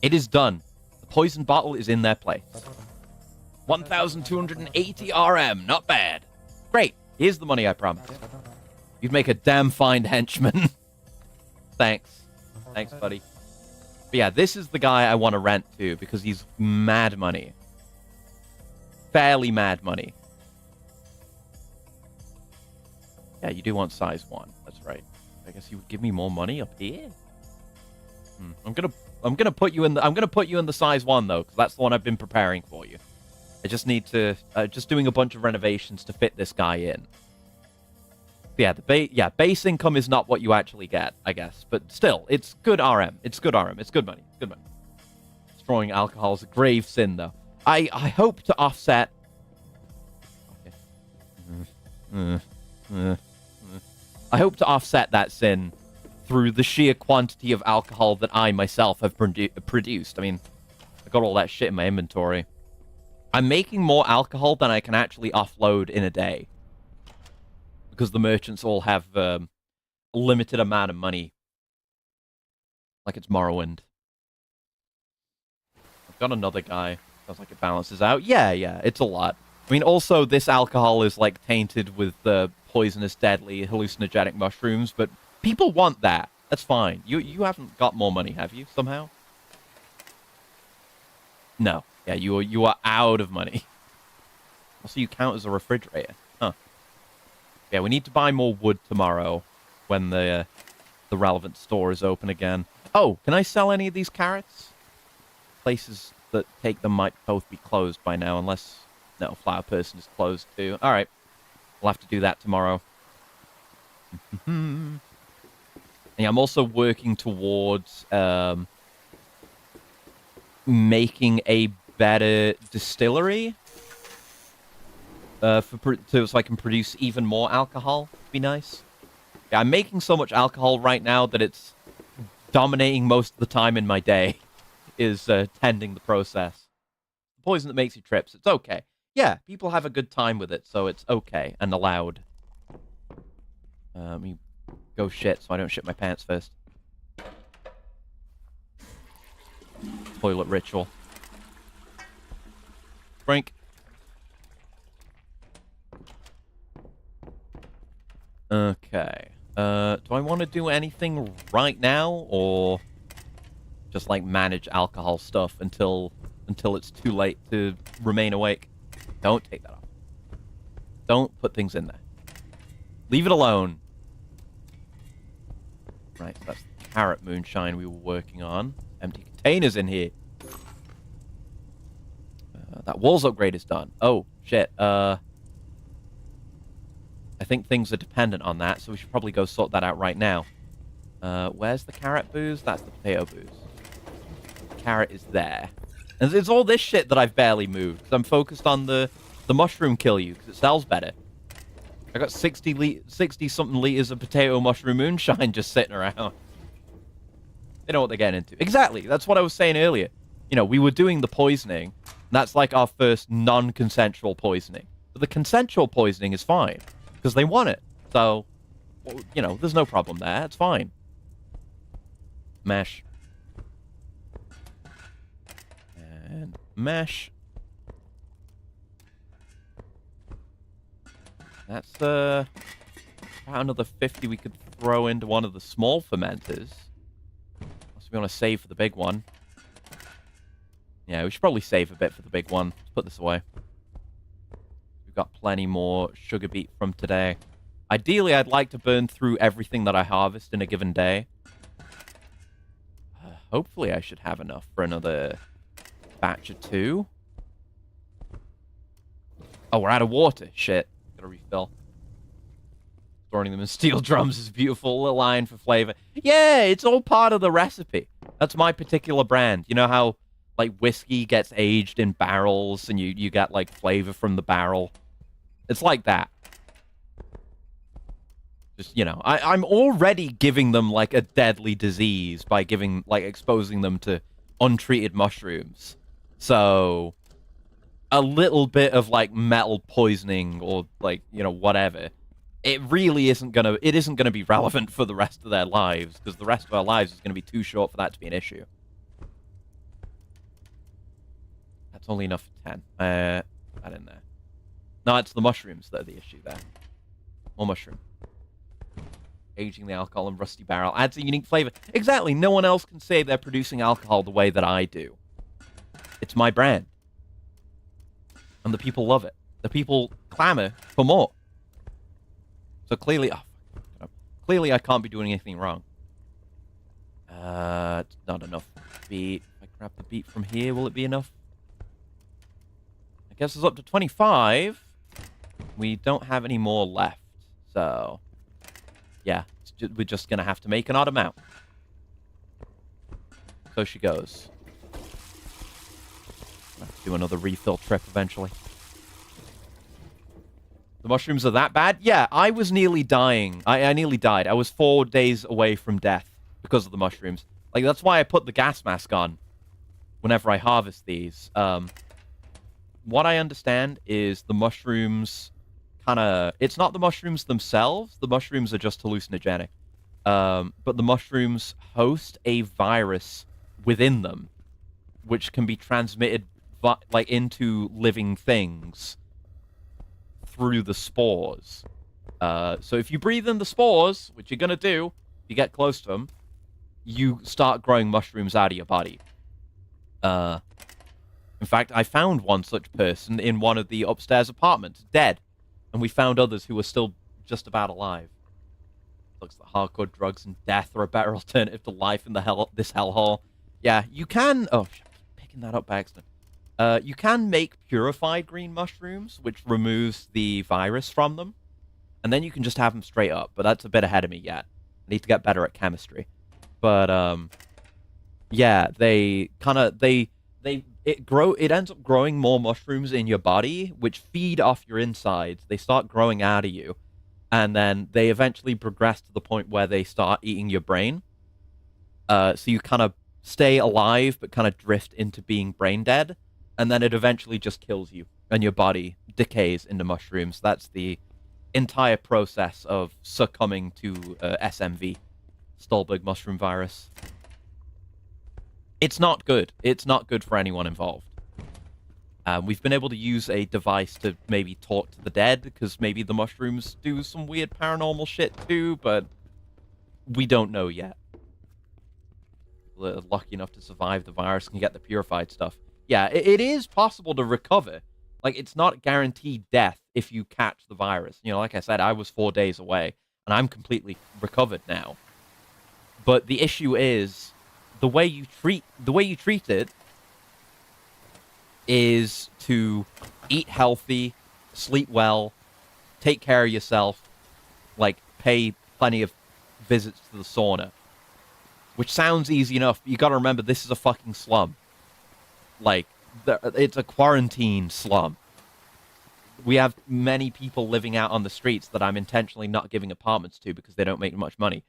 It is done. The poison bottle is in their place. 1,280 RM. Not bad. Great. Here's the money I promised. You'd make a damn fine henchman. Thanks. Thanks, buddy. But yeah, this is the guy I want to rent to because he's mad money. Fairly mad money. Yeah, you do want size 1. That's right. I guess you would give me more money up here. I'm gonna put you in the size 1 though, because that's the one I've been preparing for you. I just need to just doing a bunch of renovations to fit this guy in. Yeah, base income is not what you actually get, I guess, but still, it's good RM. It's good RM. It's good money. Good money. Destroying alcohol is a grave sin, though. I hope to offset. Okay. I hope to offset that sin through the sheer quantity of alcohol that I myself have produced. I mean, I got all that shit in my inventory. I'm making more alcohol than I can actually offload in a day. Because the merchants all have a limited amount of money. Like it's Morrowind. I've got another guy. Sounds like it balances out. Yeah, it's a lot. I mean, also, this alcohol is, like, tainted with poisonous, deadly, hallucinogenic mushrooms, but people want that. That's fine. You haven't got more money, have you, somehow? No. Yeah, you are out of money. Also, you count as a refrigerator. Huh. Yeah, we need to buy more wood tomorrow when the relevant store is open again. Oh, can I sell any of these carrots? Places that take them might both be closed by now, unless... No, Flower Person is closed too. Alright. We'll have to do that tomorrow. Yeah, I'm also working towards making a better distillery so I can produce even more alcohol. Be nice. Yeah, I'm making so much alcohol right now that it's dominating most of the time in my day is tending the process. The poison that makes you trips. It's okay. Yeah, people have a good time with it, so it's okay and allowed. Let me go shit so I don't shit my pants first. Toilet ritual. Frank. Okay. Do I want to do anything right now, or just, like, manage alcohol stuff until it's too late to remain awake? Don't take that off. Don't put things in there. Leave it alone. Right, so that's the carrot moonshine we were working on. Empty containers in here. That walls upgrade is done. Oh, shit. I think things are dependent on that, so we should probably go sort that out right now. Where's the carrot booze? That's the potato booze. The carrot is there. And it's all this shit that I've barely moved, because I'm focused on the mushroom kill you, because it sells better. I got 60-something liters of potato mushroom moonshine just sitting around. They know what they're getting into. Exactly, that's what I was saying earlier. You know, we were doing the poisoning, and that's like our first non-consensual poisoning. But the consensual poisoning is fine, because they want it. So, well, you know, there's no problem there. It's fine. Mesh. And mesh. That's about another 50 we could throw into one of the small fermenters. Unless we want to save for the big one. Yeah, we should probably save a bit for the big one. Let's put this away. We've got plenty more sugar beet from today. Ideally, I'd like to burn through everything that I harvest in a given day. hopefully I should have enough for another batch or 2. Oh, we're out of water. Shit. Gotta refill. Storing them in steel drums is beautiful. Little iron for flavor. Yeah, it's all part of the recipe. That's my particular brand. You know how, like, whiskey gets aged in barrels and you get, like, flavor from the barrel? It's like that. Just, you know, I'm already giving them, like, a deadly disease by exposing them to untreated mushrooms. So, a little bit of, like, metal poisoning or, like, you know, whatever, it really isn't gonna be relevant for the rest of their lives, because the rest of our lives is gonna be too short for that to be an issue. That's only enough for 10. That in there. No, it's the mushrooms that are the issue there. More mushroom. Aging the alcohol in rusty barrel adds a unique flavor. Exactly. No one else can say they're producing alcohol the way that I do. It's my brand. And the people love it. The people clamor for more. So clearly, clearly I can't be doing anything wrong. It's not enough beet. If I grab the beet from here, will it be enough? I guess it's up to 25. We don't have any more left, so yeah, we're just gonna have to make an odd amount. So she goes. I'll have to do another refill trip eventually. The mushrooms are that bad? Yeah, I was nearly dying. I nearly died. I was 4 days away from death because of the mushrooms. Like, that's why I put the gas mask on whenever I harvest these. What I understand is the mushrooms kind of... It's not the mushrooms themselves. The mushrooms are just hallucinogenic. But the mushrooms host a virus within them, which can be transmitted like into living things through the spores. So if you breathe in the spores, which you're going to do, if you get close to them, you start growing mushrooms out of your body. In fact, I found one such person in one of the upstairs apartments, dead. And we found others who were still just about alive. Looks like hardcore drugs and death are a better alternative to life in this hellhole. Yeah, you can... Oh, shit, picking that up by accident. You can make purified green mushrooms, which removes the virus from them. And then you can just have them straight up. But that's a bit ahead of me yet. I need to get better at chemistry. But, yeah, they kind of... It ends up growing more mushrooms in your body, which feed off your insides. They start growing out of you. And then they eventually progress to the point where they start eating your brain. So you kind of stay alive, but kind of drift into being brain dead. And then it eventually just kills you, and your body decays into mushrooms. That's the entire process of succumbing to SMV, Stolberg mushroom virus. It's not good. It's not good for anyone involved. We've been able to use a device to maybe talk to the dead, because maybe the mushrooms do some weird paranormal shit too, but we don't know yet. We're lucky enough to survive the virus and get the purified stuff. Yeah, it is possible to recover. Like, it's not guaranteed death if you catch the virus. You know, like I said, I was 4 days away, and I'm completely recovered now. But the issue is, the way you treat it is to eat healthy, sleep well, take care of yourself, like, pay plenty of visits to the sauna. Which sounds easy enough, but you gotta remember, this is a fucking slum. Like, it's a quarantine slum. We have many people living out on the streets that I'm intentionally not giving apartments to because they don't make much money.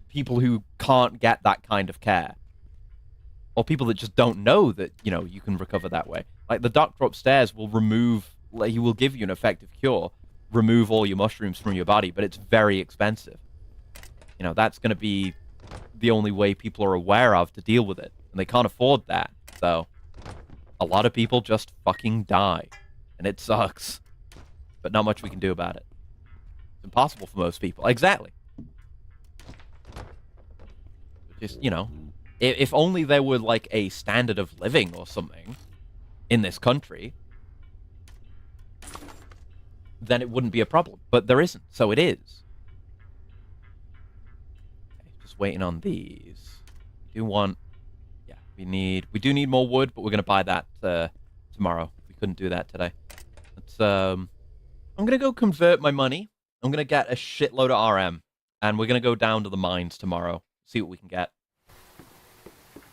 People who can't get that kind of care. Or people that just don't know that, you know, you can recover that way. Like, the doctor upstairs will he will give you an effective cure, remove all your mushrooms from your body, but it's very expensive. You know, that's going to be the only way people are aware of to deal with it. And they can't afford that. So, a lot of people just fucking die. And it sucks. But not much we can do about it. It's impossible for most people. Exactly. Just, you know, if only there were, like, a standard of living or something in this country, then it wouldn't be a problem. But there isn't, so it is. Okay, just waiting on these. do want... Yeah, we do need more wood, but we're going to buy that tomorrow. We couldn't do that today. Let's, I'm going to go convert my money. I'm going to get a shitload of RM. And we're going to go down to the mines tomorrow. See what we can get.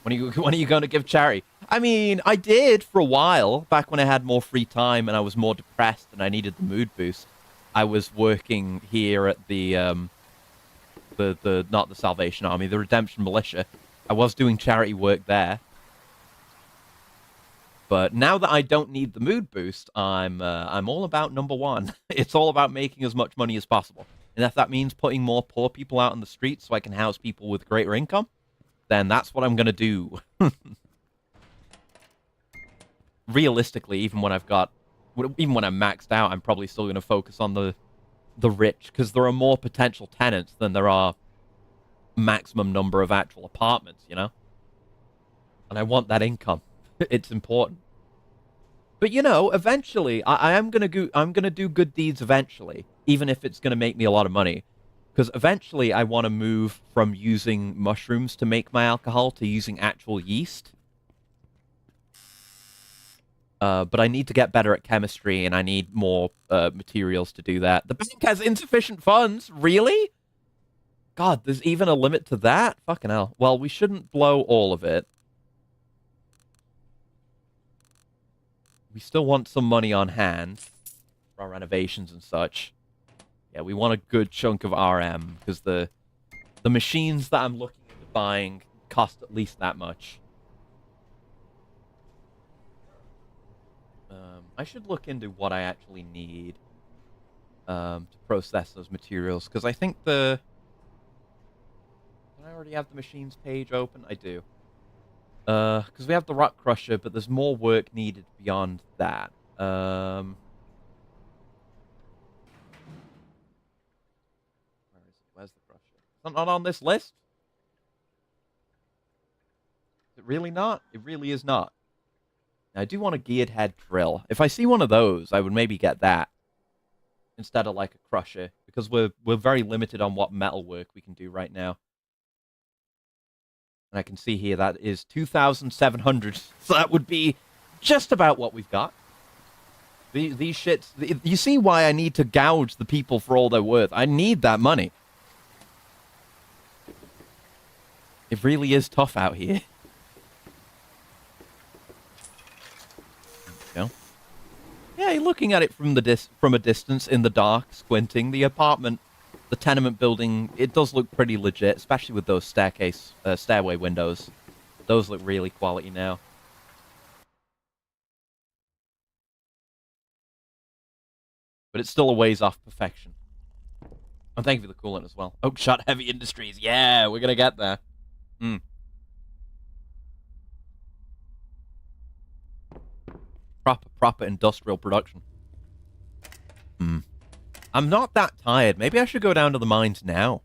When are you going to give charity? I mean, I did for a while, back when I had more free time and I was more depressed and I needed the mood boost. I was working here at the not the Salvation Army, the Redemption Militia. I was doing charity work there. But now that I don't need the mood boost, I'm all about number one. It's all about making as much money as possible. And if that means putting more poor people out on the streets so I can house people with greater income, then that's what I'm going to do. Realistically, even when I'm maxed out, I'm probably still going to focus on the rich, because there are more potential tenants than there are maximum number of actual apartments, you know? And I want that income. It's important. But, you know, eventually, I'm going to do good deeds eventually, even if it's going to make me a lot of money. Because eventually I want to move from using mushrooms to make my alcohol to using actual yeast. But I need to get better at chemistry, and I need more materials to do that. The bank has insufficient funds? Really? God, there's even a limit to that? Fucking hell. Well, we shouldn't blow all of it. We still want some money on hand for our renovations and such. Yeah, we want a good chunk of RM, because the machines that I'm looking into buying cost at least that much. I should look into what I actually need to process those materials, because I think do I already have the machines page open? I do. Because we have the rock crusher, but there's more work needed beyond that. Where is it? Where's the crusher? Is it not on this list? Is it really not? It really is not. Now, I do want a geared head drill. If I see one of those, I would maybe get that instead of like a crusher, because we're very limited on what metal work we can do right now. And I can see here that is 2,700, so that would be just about what we've got. These shits... You see why I need to gouge the people for all they're worth. I need that money. It really is tough out here. There you go. Yeah, you're looking at it from a distance in the dark, squinting. The apartment, the tenement building, it does look pretty legit, especially with those stairway windows. Those look really quality now. But it's still a ways off perfection. And thank you for the coolant as well. Oakshot Heavy Industries. Yeah, we're going to get there. Proper industrial production. I'm not that tired. Maybe I should go down to the mines now.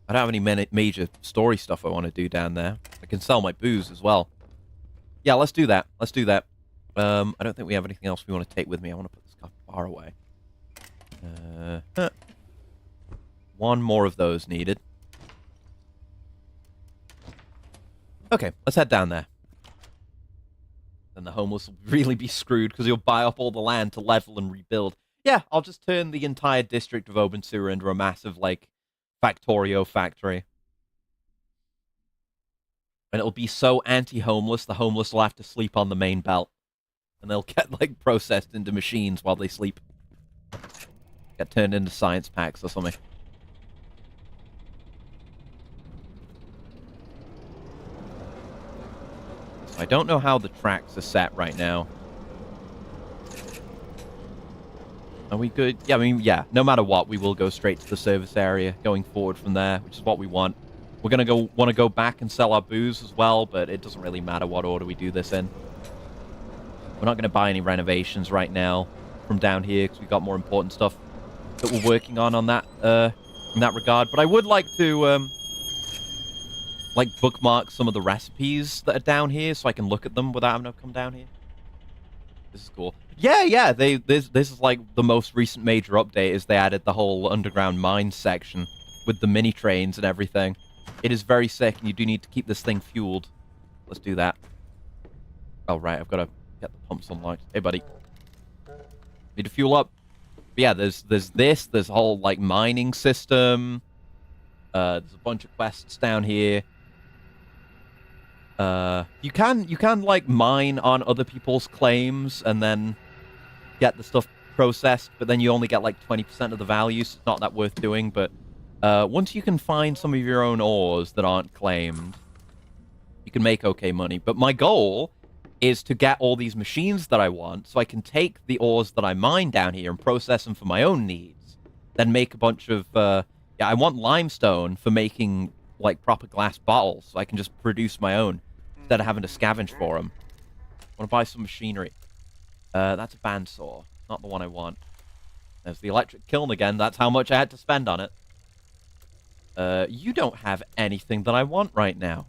I don't have any major story stuff I want to do down there. I can sell my booze as well. Yeah, let's do that. Let's do that. I don't think we have anything else we want to take with me. I want to put this stuff far away. One more of those needed. Okay, let's head down there. Then the homeless will really be screwed, because he'll buy up all the land to level and rebuild. Yeah, I'll just turn the entire district of Obenseuer into a massive, like, Factorio factory. And it'll be so anti-homeless, the homeless will have to sleep on the main belt. And they'll get, like, processed into machines while they sleep. Get turned into science packs or something. I don't know how the tracks are set right now. Are we good? Yeah, I mean, yeah, no matter what, we will go straight to the service area going forward from there, which is what we want. We're going to want to go back and sell our booze as well, but it doesn't really matter what order we do this in. We're not going to buy any renovations right now from down here, because we've got more important stuff that we're working on that, in that regard. But I would like to, like, bookmark some of the recipes that are down here so I can look at them without having to come down here. This is cool. Yeah, this is like the most recent major update is they added the whole underground mine section with the mini trains and everything. It is very sick, and you do need to keep this thing fueled. Let's do that. Oh, right, I've got to get the pumps unlocked. Hey, buddy. Need to fuel up. But yeah, there's this. There's a whole, like, mining system. There's a bunch of quests down here. You can, like, mine on other people's claims and then get the stuff processed, but then you only get, like, 20% of the value, so it's not that worth doing, but once you can find some of your own ores that aren't claimed, you can make okay money. But my goal is to get all these machines that I want, so I can take the ores that I mine down here and process them for my own needs. Then make a bunch of, yeah, I want limestone for making, like, proper glass bottles, so I can just produce my own, instead of having to scavenge for them. I want to buy some machinery. That's a bandsaw, not the one I want. There's the electric kiln again, that's how much I had to spend on it. You don't have anything that I want right now.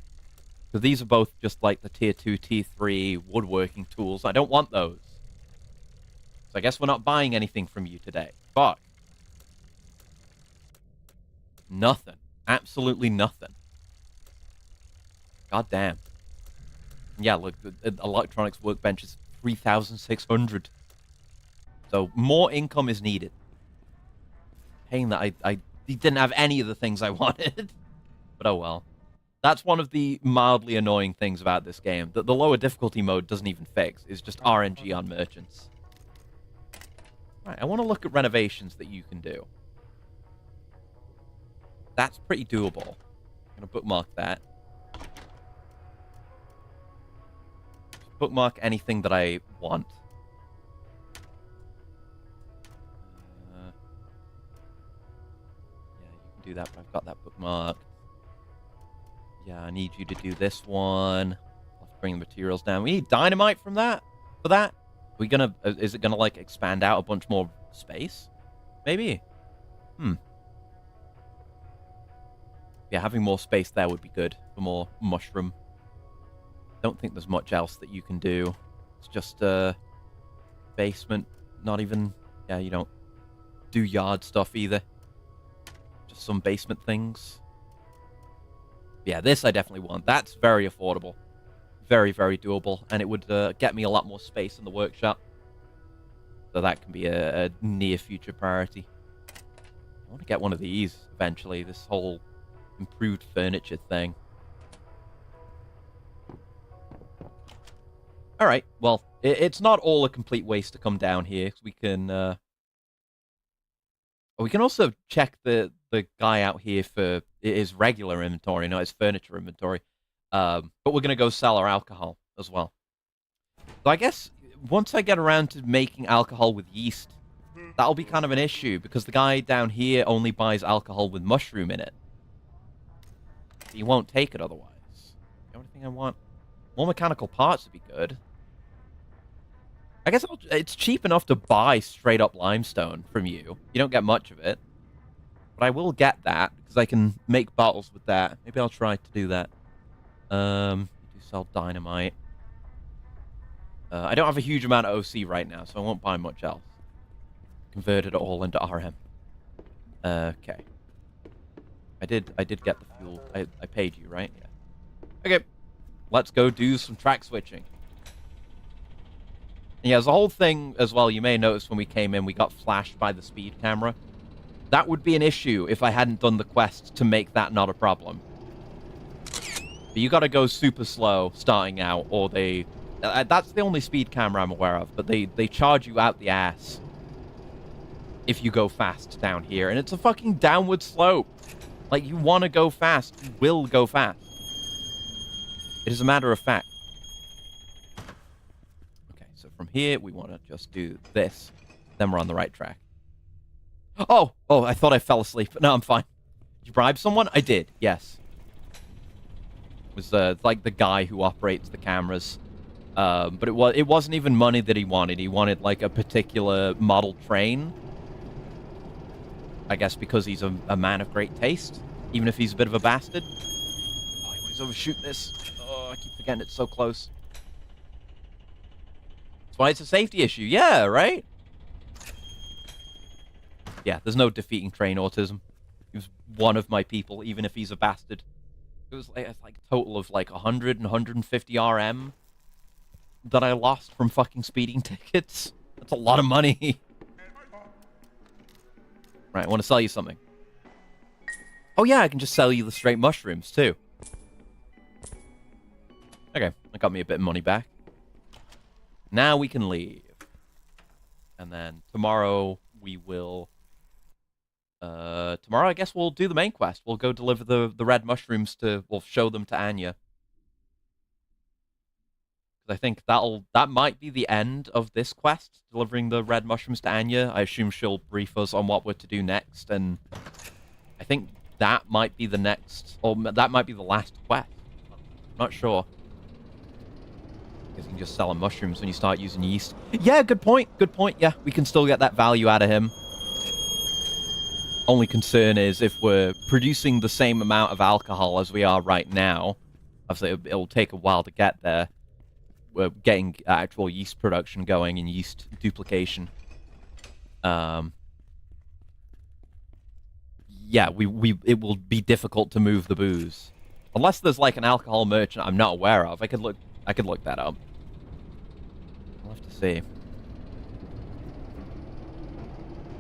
So these are both just like the tier 2, tier 3 woodworking tools. I don't want those. So I guess we're not buying anything from you today. Fuck. Nothing. Absolutely nothing. God damn. Yeah, look, the electronics workbench is 3,600. So more income is needed. Pain that I didn't have any of the things I wanted. But oh well. That's one of the mildly annoying things about this game, that the lower difficulty mode doesn't even fix. It's just RNG on merchants. Right, I want to look at renovations that you can do. That's pretty doable. I'm going to bookmark that. Bookmark anything that I want. Yeah, you can do that, but I've got that bookmarked. Yeah, I need you to do this one. I'll have to bring the materials down. We need dynamite from that. For that? Are we gonna? Is it gonna like expand out a bunch more space? Maybe. Yeah, having more space there would be good for more mushroom. Don't think there's much else that you can do. It's just basement. Not even. Yeah, you don't do yard stuff either. Just some basement things. Yeah, this I definitely want. That's very affordable. Very, very doable. And it would get me a lot more space in the workshop. So that can be a near future priority. I want to get one of these eventually. This whole improved furniture thing. Alright, well, it's not all a complete waste to come down here. We can... We can also check the guy out here for his regular inventory, not his furniture inventory. But we're going to go sell our alcohol as well. So I guess once I get around to making alcohol with yeast, that'll be kind of an issue, because the guy down here only buys alcohol with mushroom in it. He won't take it otherwise. The only thing I want... More mechanical parts would be good. I guess it's cheap enough to buy straight up limestone from you. You don't get much of it. But I will get that, because I can make bottles with that. Maybe I'll try to do that. You do sell dynamite. I don't have a huge amount of OC right now, so I won't buy much else. Convert it all into RM. Okay. I did get the fuel. I paid you, right? Yeah. Okay. Let's go do some track switching. And yeah, there's a whole thing as well. You may notice when we came in, we got flashed by the speed camera. That would be an issue if I hadn't done the quest to make that not a problem. But you gotta go super slow starting out, or they... that's the only speed camera I'm aware of, but they charge you out the ass if you go fast down here. And it's a fucking downward slope. Like, you want to go fast, you will go fast. It is a matter of fact. Okay, so from here, we want to just do this. Then we're on the right track. Oh, I thought I fell asleep. No, I'm fine. Did you bribe someone? I did, yes. It was like the guy who operates the cameras. But it wasn't even money that he wanted. He wanted like a particular model train. I guess because he's a man of great taste, even if he's a bit of a bastard. Oh, he wants to overshoot this. Oh, I keep forgetting it's so close. That's why it's a safety issue. Yeah, right? Yeah, there's no defeating train autism. He was one of my people, even if he's a bastard. It's like a total of like 100 and 150 RM that I lost from fucking speeding tickets. That's a lot of money. Right, I want to sell you something. Oh yeah, I can just sell you the straight mushrooms too. Okay, that got me a bit of money back. Now we can leave. And then tomorrow we will... tomorrow I guess we'll do the main quest. We'll go deliver the red mushrooms to... We'll show them to Anya. I think that might be the end of this quest, delivering the red mushrooms to Anya. I assume she'll brief us on what we're to do next, and I think that might be the next, or that might be the last quest. I'm not sure. Because you can just sell him mushrooms when you start using yeast. Yeah, good point, good point. Yeah, we can still get that value out of him. Only concern is if we're producing the same amount of alcohol as we are right now, obviously it'll take a while to get there. We're getting actual yeast production going and yeast duplication. Yeah, it will be difficult to move the booze. Unless there's like an alcohol merchant I'm not aware of. I could look that up. I'll have to see.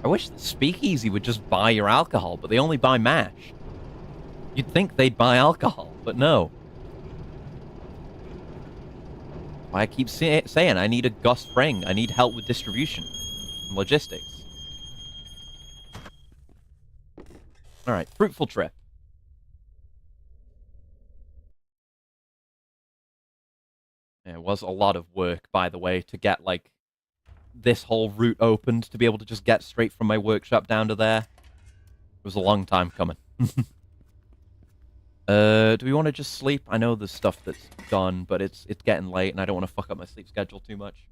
I wish the Speakeasy would just buy your alcohol, but they only buy mash. You'd think they'd buy alcohol, but no. I keep saying I need a Gus Fring. I need help with distribution and logistics. Alright, fruitful trip. Yeah, it was a lot of work, by the way, to get, like, this whole route opened, to be able to just get straight from my workshop down to there. It was a long time coming. Do we want to just sleep? I know there's stuff that's done, but it's getting late, and I don't want to fuck up my sleep schedule too much.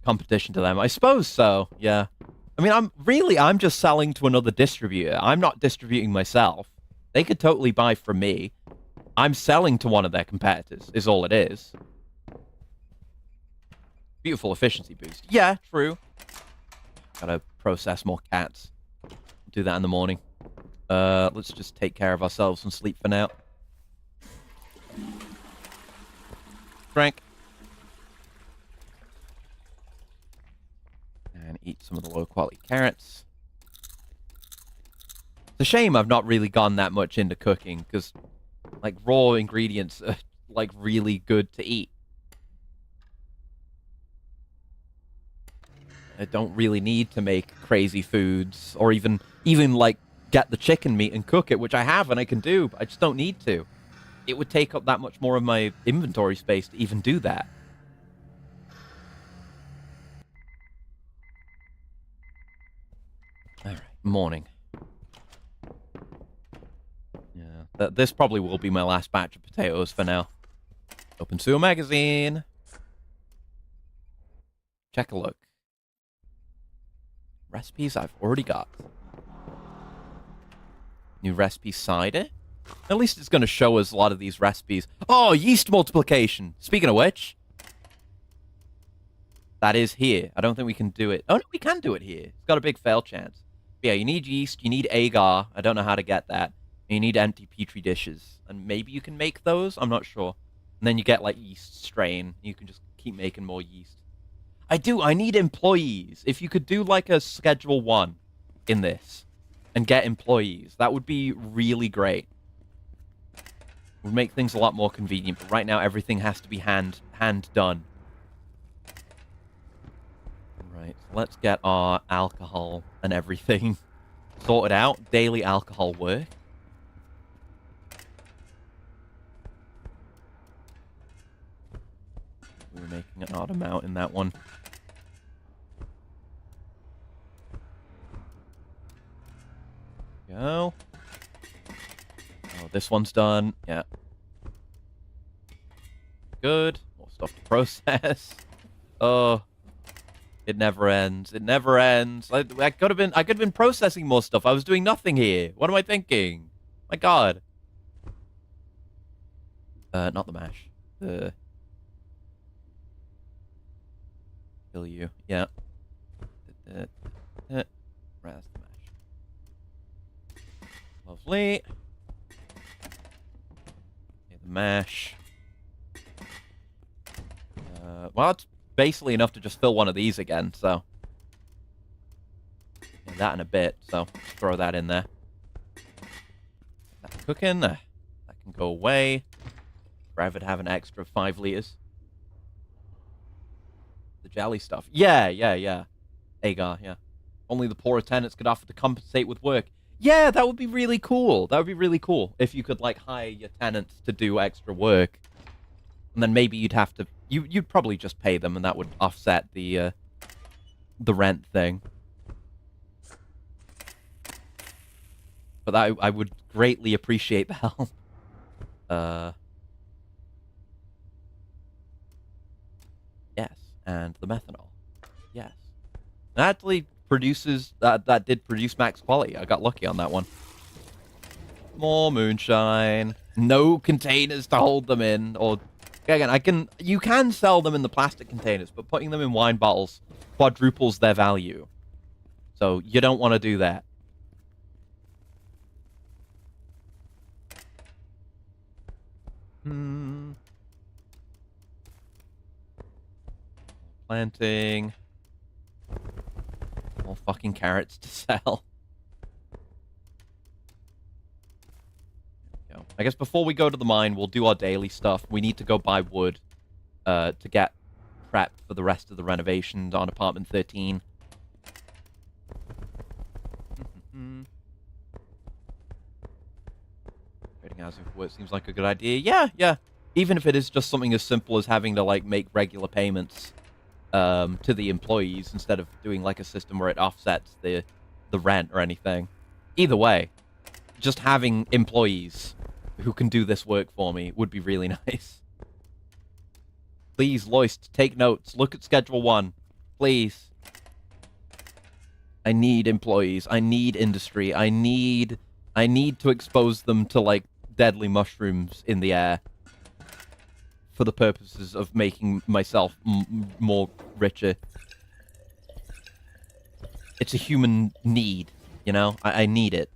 Competition to them. I suppose so, yeah. I mean, I'm just selling to another distributor. I'm not distributing myself. They could totally buy from me. I'm selling to one of their competitors, is all it is. Beautiful efficiency boost. Yeah, true. Gotta process more cats. Do that in the morning. Let's just take care of ourselves and sleep for now. Drink. And eat some of the low-quality carrots. It's a shame I've not really gone that much into cooking, because, like, raw ingredients are, like, really good to eat. I don't really need to make crazy foods, or even like, get the chicken meat and cook it, which I have and I can do, but I just don't need to. It would take up that much more of my inventory space to even do that. Alright, morning. Yeah, this probably will be my last batch of potatoes for now. Obenseuer magazine. Check a look. Recipes I've already got. New recipe cider? At least it's going to show us a lot of these recipes. Oh, yeast multiplication. Speaking of which, that is here. I don't think we can do it. Oh, no, we can do it here. It's got a big fail chance. But yeah, you need yeast. You need agar. I don't know how to get that. And you need empty petri dishes. And maybe you can make those? I'm not sure. And then you get, like, yeast strain. You can just keep making more yeast. I need employees. If you could do, like, a Schedule 1 in this and get employees, that would be really great. It would make things a lot more convenient, but right now everything has to be hand done. Right, so let's get our alcohol and everything sorted out. Daily alcohol work. We were making an odd amount in that one. Go. Oh, this one's done. Yeah. Good. More stuff to process. Oh. It never ends. It never ends. I could have been processing more stuff. I was doing nothing here. What am I thinking? My God. Not the mash. Kill you. Yeah. Raz the mash. Lovely. Mash. Well, it's basically enough to just fill one of these again, so... Yeah, that in a bit, so throw that in there. That's cooking. That can go away. Rather have an extra 5 liters. The jelly stuff. Yeah. Agar, yeah. Only the poorer tenants could offer to compensate with work. Yeah, that would be really cool. That would be really cool if you could, like, hire your tenants to do extra work. And then maybe you'd have to... You'd probably just pay them, and that would offset the rent thing. But I would greatly appreciate the help. Yes, and the methanol. Yes. That actually produces... That did produce max quality. I got lucky on that one. More moonshine. No containers to hold them in, or... Again, you can sell them in the plastic containers, but putting them in wine bottles quadruples their value. So you don't want to do that. Planting. More fucking carrots to sell. I guess before we go to the mine, we'll do our daily stuff. We need to go buy wood to get prepped for the rest of the renovations on apartment 13. Trading housing for work seems like a good idea. Yeah. Even if it is just something as simple as having to, like, make regular payments to the employees instead of doing, like, a system where it offsets the rent or anything. Either way, just having employees who can do this work for me would be really nice. Please, Loist, take notes. Look at Schedule 1. Please. I need employees. I need industry. I need to expose them to, like, deadly mushrooms in the air for the purposes of making myself more richer. It's a human need, you know? I need it.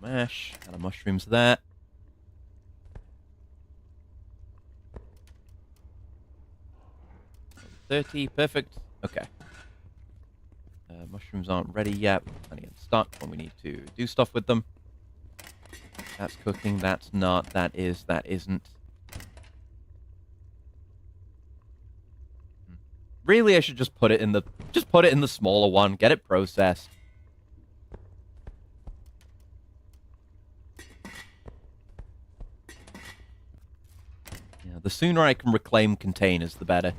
Mash. Got a mushrooms there. $30. Perfect. Okay. Mushrooms aren't ready yet. Plenty in stock when we need to do stuff with them. That's cooking. That's not. That is. That isn't. Really, I should just put it in the smaller one. Get it processed. Yeah, the sooner I can reclaim containers, the better.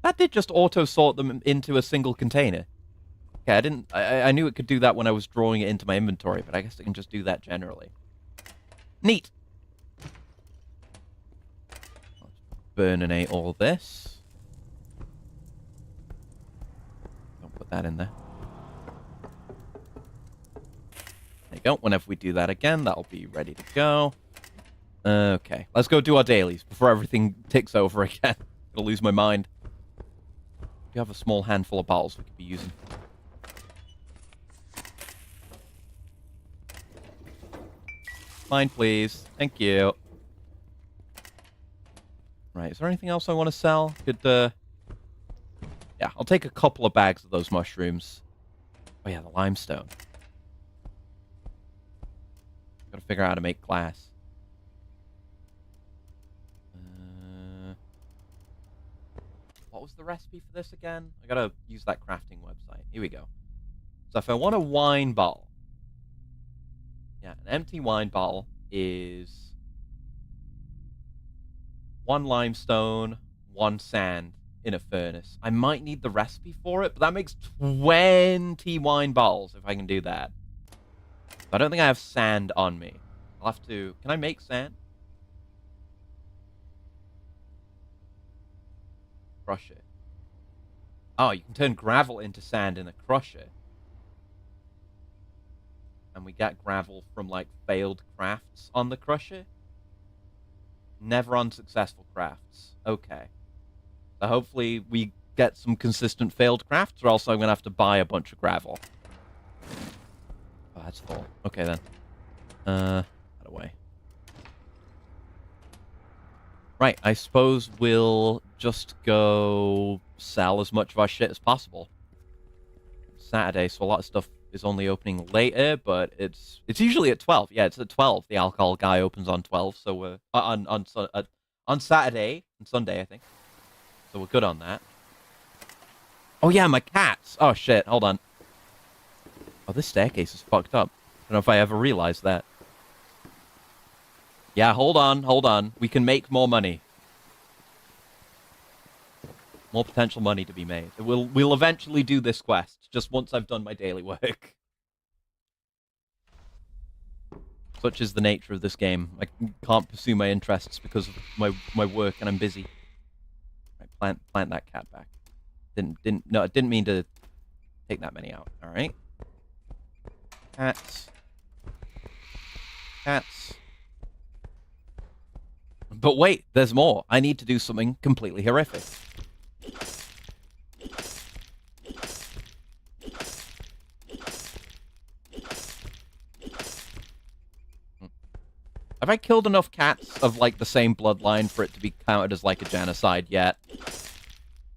That did just auto-sort them into a single container. Okay, I knew it could do that when I was drawing it into my inventory, but I guess it can just do that generally. Neat! Let's burninate all this. Don't put that in there. There you go. Whenever we do that again, that'll be ready to go. Okay, let's go do our dailies before everything ticks over again. I'll lose my mind. We have a small handful of bottles we could be using. Mine, please. Thank you. Right, is there anything else I want to sell? Could, yeah, I'll take a couple of bags of those mushrooms. Oh yeah, the limestone. Gotta figure out how to make glass. What was the recipe for this again? I gotta use that crafting website. Here we go. So if I want a wine bottle, yeah, an empty wine bottle is 1 limestone, 1 sand in a furnace. I might need the recipe for it, but that makes 20 wine bottles if I can do that. I don't think I have sand on me. I'll have to... Can I make sand? Crusher. Oh, you can turn gravel into sand in a crusher. And we get gravel from, like, failed crafts on the crusher? Never unsuccessful crafts. Okay. So hopefully we get some consistent failed crafts, or else I'm going to have to buy a bunch of gravel. Oh, that's full. Okay, then. Out of way. Right, I suppose we'll just go sell as much of our shit as possible. Saturday, so a lot of stuff is only opening later, but it's usually at 12. Yeah, it's at 12. The alcohol guy opens on 12, so we're on Saturday and Sunday, I think. So we're good on that. Oh yeah, my cats. Oh shit, hold on. Oh, this staircase is fucked up. I don't know if I ever realized that. Yeah, hold on. We can make more money. More potential money to be made. We'll eventually do this quest, just once I've done my daily work. Such is the nature of this game. I can't pursue my interests because of my work, and I'm busy. Right, plant that cat back. No, I didn't mean to take that many out. All right. Cats. But wait, there's more. I need to do something completely horrific. Have I killed enough cats of, like, the same bloodline for it to be counted as, like, a genocide yet?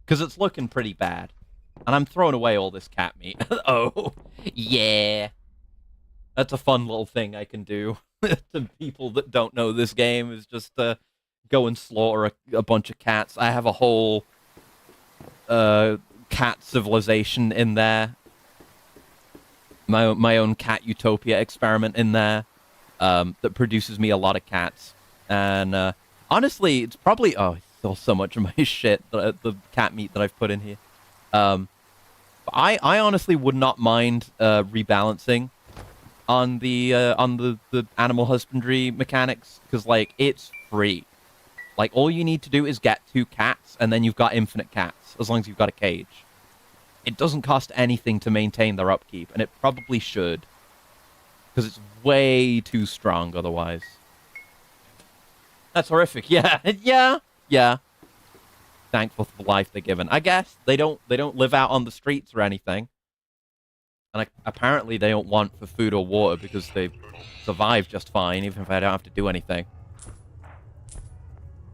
Because it's looking pretty bad. And I'm throwing away all this cat meat. Oh, yeah. That's a fun little thing I can do to people that don't know this game, is just go and slaughter a bunch of cats. I have a whole cat civilization in there. My own cat utopia experiment in there. That produces me a lot of cats. And honestly, it's probably... Oh, I stole so much of my shit, the cat meat that I've put in here. I honestly would not mind rebalancing on the animal husbandry mechanics, because, like, it's free. Like, all you need to do is get 2 cats, and then you've got infinite cats, as long as you've got a cage. It doesn't cost anything to maintain their upkeep, and it probably should. Because it's way too strong otherwise. That's horrific. Yeah, yeah. Thankful for the life they're given. I guess they don't live out on the streets or anything. And apparently they don't want for food or water because they survive just fine, even if I don't have to do anything.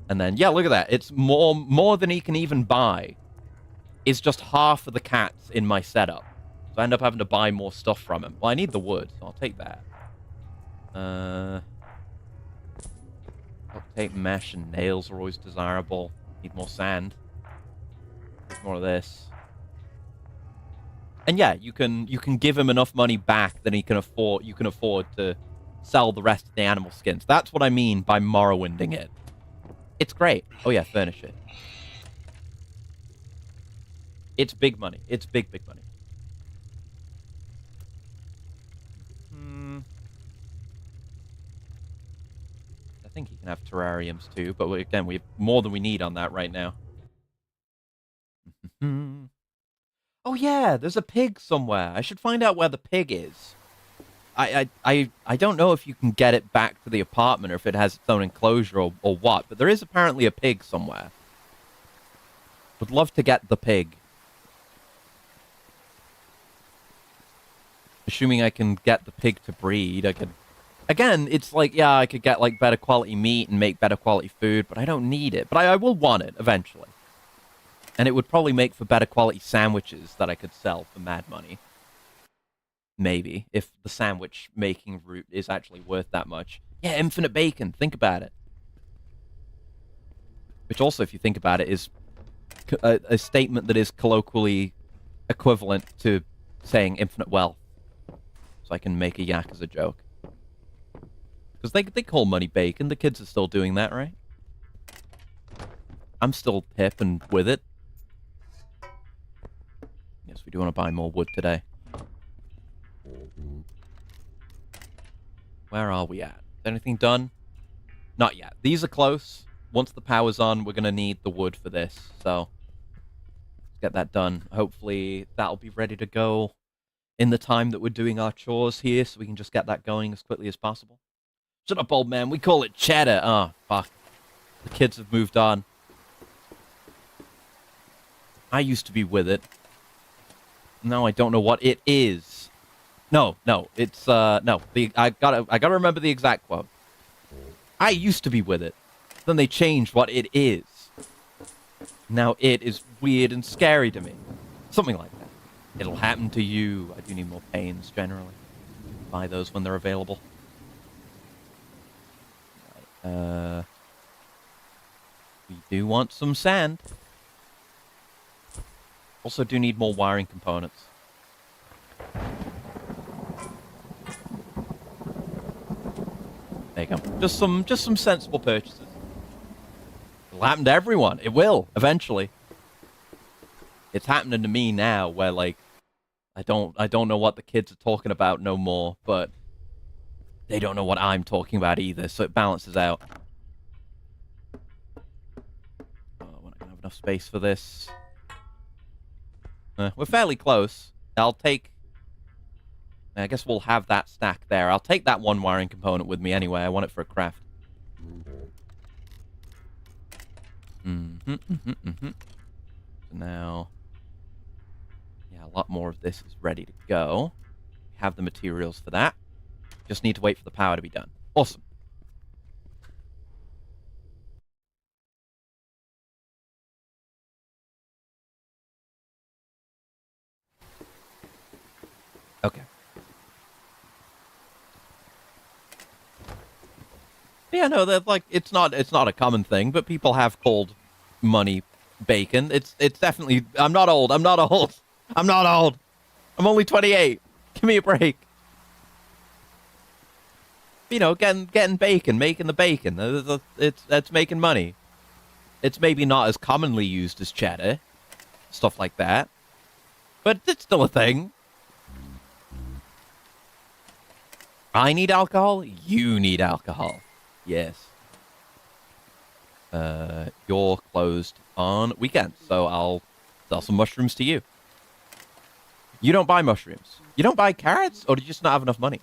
And then, yeah, look at that. It's more than he can even buy. It's just half of the cats in my setup. So I end up having to buy more stuff from him. Well, I need the wood, so I'll take that. I'll take mesh, and nails are always desirable. Need more sand. Need more of this. And yeah, you can give him enough money back that you can afford to sell the rest of the animal skins. That's what I mean by Morrowinding it. It's great. Oh yeah, furnish it. It's big money. It's big money. I think he can have terrariums too, but again, we have more than we need on that right now. Oh yeah, there's a pig somewhere. I should find out where the pig is. I don't know if you can get it back to the apartment or if it has its own enclosure or what, but there is apparently a pig somewhere. Would love to get the pig. Assuming I can get the pig to breed, I could... Again, it's like, yeah, I could get, like, better quality meat and make better quality food, but I don't need it. But I will want it, eventually. And it would probably make for better quality sandwiches that I could sell for mad money. Maybe, if the sandwich making route is actually worth that much. Yeah, infinite bacon, think about it. Which also, if you think about it, is a statement that is colloquially equivalent to saying infinite wealth. So I can make a yak as a joke. Because they call money bacon. The kids are still doing that, right? I'm still hip and with it. Yes, we do want to buy more wood today. Where are we at? Is anything done? Not yet. These are close. Once the power's on, we're going to need the wood for this. So, let's get that done. Hopefully, that'll be ready to go in the time that we're doing our chores here, so we can just get that going as quickly as possible. Shut up, old man. We call it cheddar. Oh, fuck. The kids have moved on. I used to be with it. Now I don't know what it is. No, no, it's no. I gotta remember the exact quote. I used to be with it. Then they changed what it is. Now it is weird and scary to me. Something like that. It'll happen to you. I do need more pains generally. Buy those when they're available. Right, we do want some sand. Also do need more wiring components. There you go. Just some sensible purchases. It'll happen to everyone. It will, eventually. It's happening to me now where like I don't know what the kids are talking about no more, but they don't know what I'm talking about either, so it balances out. Oh, we're not gonna have enough space for this. We're fairly close. I guess we'll have that stack there. I'll take that one wiring component with me anyway. I want it for a craft. Now, yeah, a lot more of this is ready to go. We have the materials for that. Just need to wait for the power to be done. Awesome. Okay. Yeah, no, that like it's not a common thing, but people have called money bacon. It's definitely. I'm not old. I'm not old. I'm not old. I'm only 28. Give me a break. You know, getting bacon, making the bacon. That's making money. It's maybe not as commonly used as cheddar, stuff like that, but it's still a thing. I need alcohol. You need alcohol. Yes. You're closed on weekends, so I'll sell some mushrooms to you. You don't buy mushrooms. You don't buy carrots, or do you just not have enough money?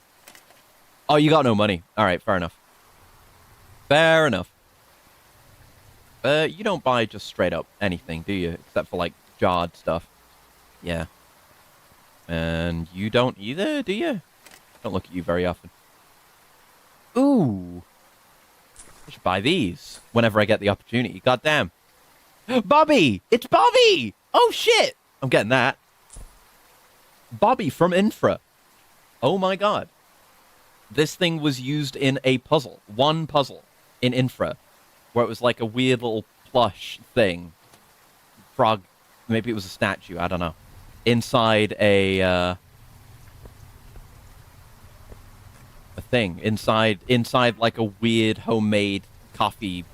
Oh, you got no money. All right, fair enough. Fair enough. You don't buy just straight up anything, do you? Except for, like, jarred stuff. Yeah. And you don't either, do you? Don't look at you very often. Ooh. I should buy these whenever I get the opportunity. Goddamn. Bobby! It's Bobby! Oh, shit! I'm getting that. Bobby from Infra. Oh, my God. This thing was used in a puzzle. One puzzle in Infra. Where it was like a weird little plush thing. Frog. Maybe it was a statue. I don't know. Inside a thing. Inside like a weird homemade coffee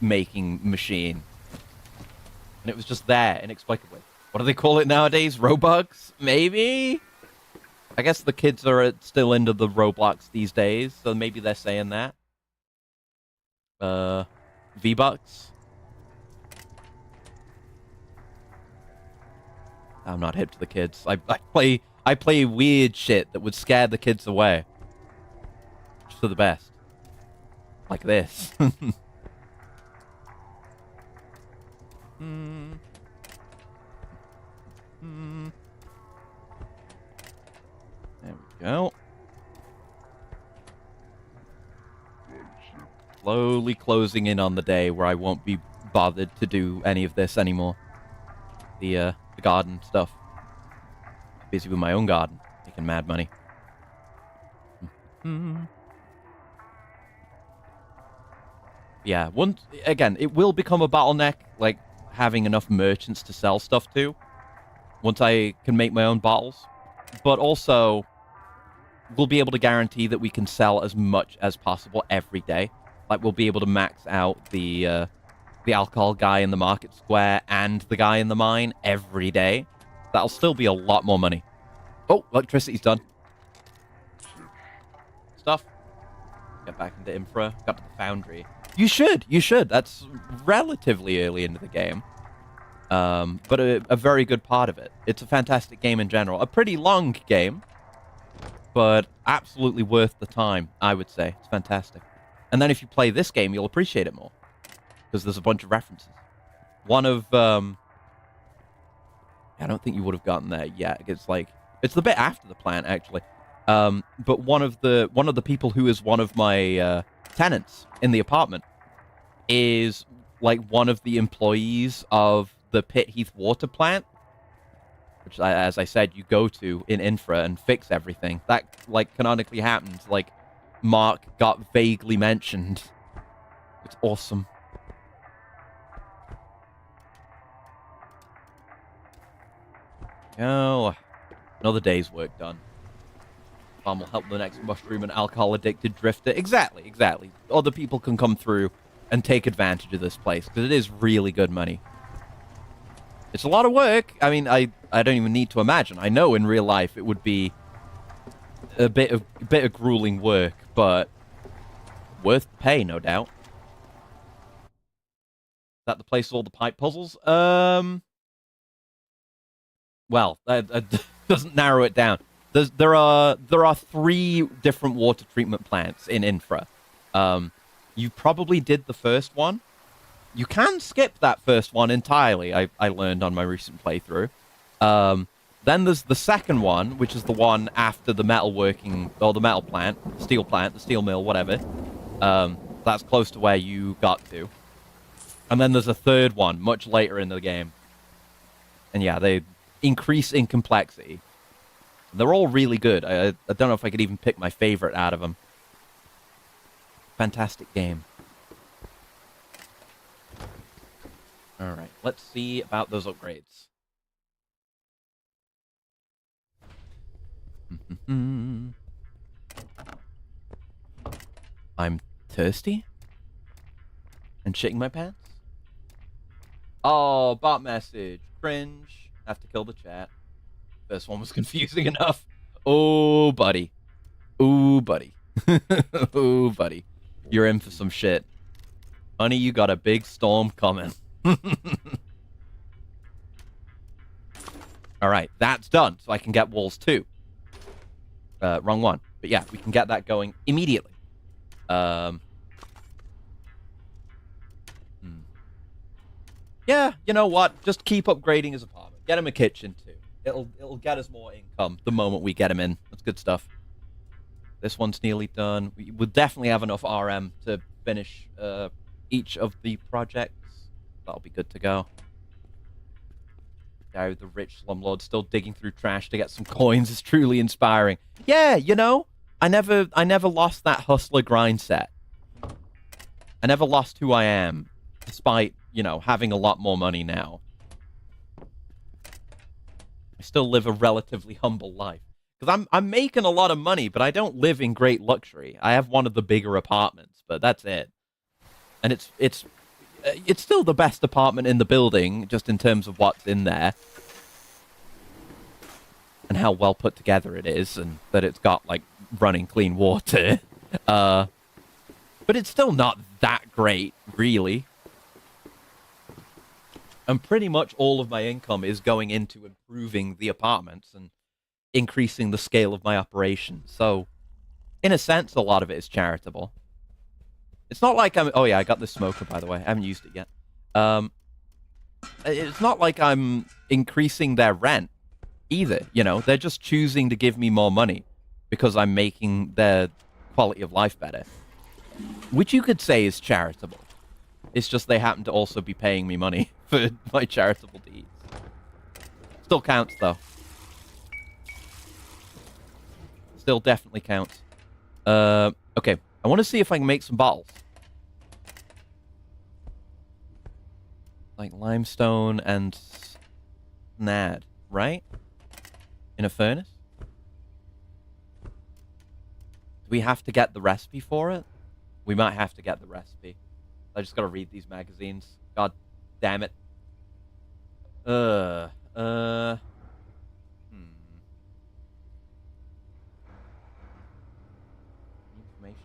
making machine. And it was just there, inexplicably. What do they call it nowadays? Robux? Maybe? I guess the kids are still into the Roblox these days, so maybe they're saying that. V-Bucks? I'm not hip to the kids. I play weird shit that would scare the kids away. Just for the best. Like this. There we go. Slowly closing in on the day where I won't be bothered to do any of this anymore. The garden stuff. Busy with my own garden, making mad money. Yeah, again, it will become a bottleneck, like having enough merchants to sell stuff to. Once I can make my own bottles. But also, we'll be able to guarantee that we can sell as much as possible every day. Like, we'll be able to max out the alcohol guy in the market square and the guy in the mine every day. That'll still be a lot more money. Oh, electricity's done. Stuff. Get back into infra. Got to the foundry. You should. That's relatively early into the game. But a very good part of it. It's a fantastic game in general. A pretty long game, but absolutely worth the time, I would say. It's fantastic. And then if you play this game, you'll appreciate it more. Because there's a bunch of references. One of, I don't think you would have gotten there yet. It's the bit after the plant, actually. But one of the people who is one of my tenants in the apartment is like one of the employees of the Pit Heath water plant, which, as I said, you go to in infra and fix everything. That like canonically happened. Like Mark got vaguely mentioned. It's awesome. Oh, another day's work done. Farm will help the next mushroom and alcohol-addicted drifter. Exactly, exactly. Other people can come through and take advantage of this place, because it is really good money. It's a lot of work. I mean, I don't even need to imagine. I know in real life it would be a bit of grueling work, but worth the pay, no doubt. Is that the place with all the pipe puzzles? Well, that doesn't narrow it down. There are 3 different water treatment plants in infra. You probably did the first one. You can skip that first one entirely, I learned on my recent playthrough. Then there's the second one, which is the one after the metalworking, or the metal plant, the steel mill, whatever. That's close to where you got to. And then there's a third one, much later in the game. And yeah, they increase in complexity. They're all really good. I don't know if I could even pick my favorite out of them. Fantastic game. Alright, let's see about those upgrades. I'm thirsty? And shitting my pants? Oh, bot message. Cringe. Have to kill the chat. This one was confusing enough. Oh, buddy. Ooh, buddy. Ooh, buddy. You're in for some shit. Honey, you got a big storm coming. Alright, that's done. So I can get walls 2. Wrong one. But yeah, we can get that going immediately. Yeah, you know what? Just keep upgrading his apartment. Get him a kitchen, too. It'll get us more income the moment we get him in. That's good stuff. This one's nearly done. We would definitely have enough RM to finish each of the projects. That'll be good to go. Guy with the rich slumlord still digging through trash to get some coins is truly inspiring. Yeah, you know, I never lost that hustler grind set. I never lost who I am, despite, you know, having a lot more money now. I still live a relatively humble life. Because I'm making a lot of money, but I don't live in great luxury. I have one of the bigger apartments, but that's it. And it's still the best apartment in the building, just in terms of what's in there. And how well put together it is, and that it's got, like, running clean water. But it's still not that great, really. And pretty much all of my income is going into improving the apartments and increasing the scale of my operation. So, in a sense, a lot of it is charitable. It's not like I'm... Oh, yeah, I got this smoker, by the way. I haven't used it yet. It's not like I'm increasing their rent, either, you know? They're just choosing to give me more money because I'm making their quality of life better. Which you could say is charitable. It's just they happen to also be paying me money for my charitable deeds. Still counts, though. Still definitely counts. Okay. I want to see if I can make some bottles. Like limestone and snad, right? In a furnace? Do we have to get the recipe for it? We might have to get the recipe. I just gotta read these magazines. God damn it. Information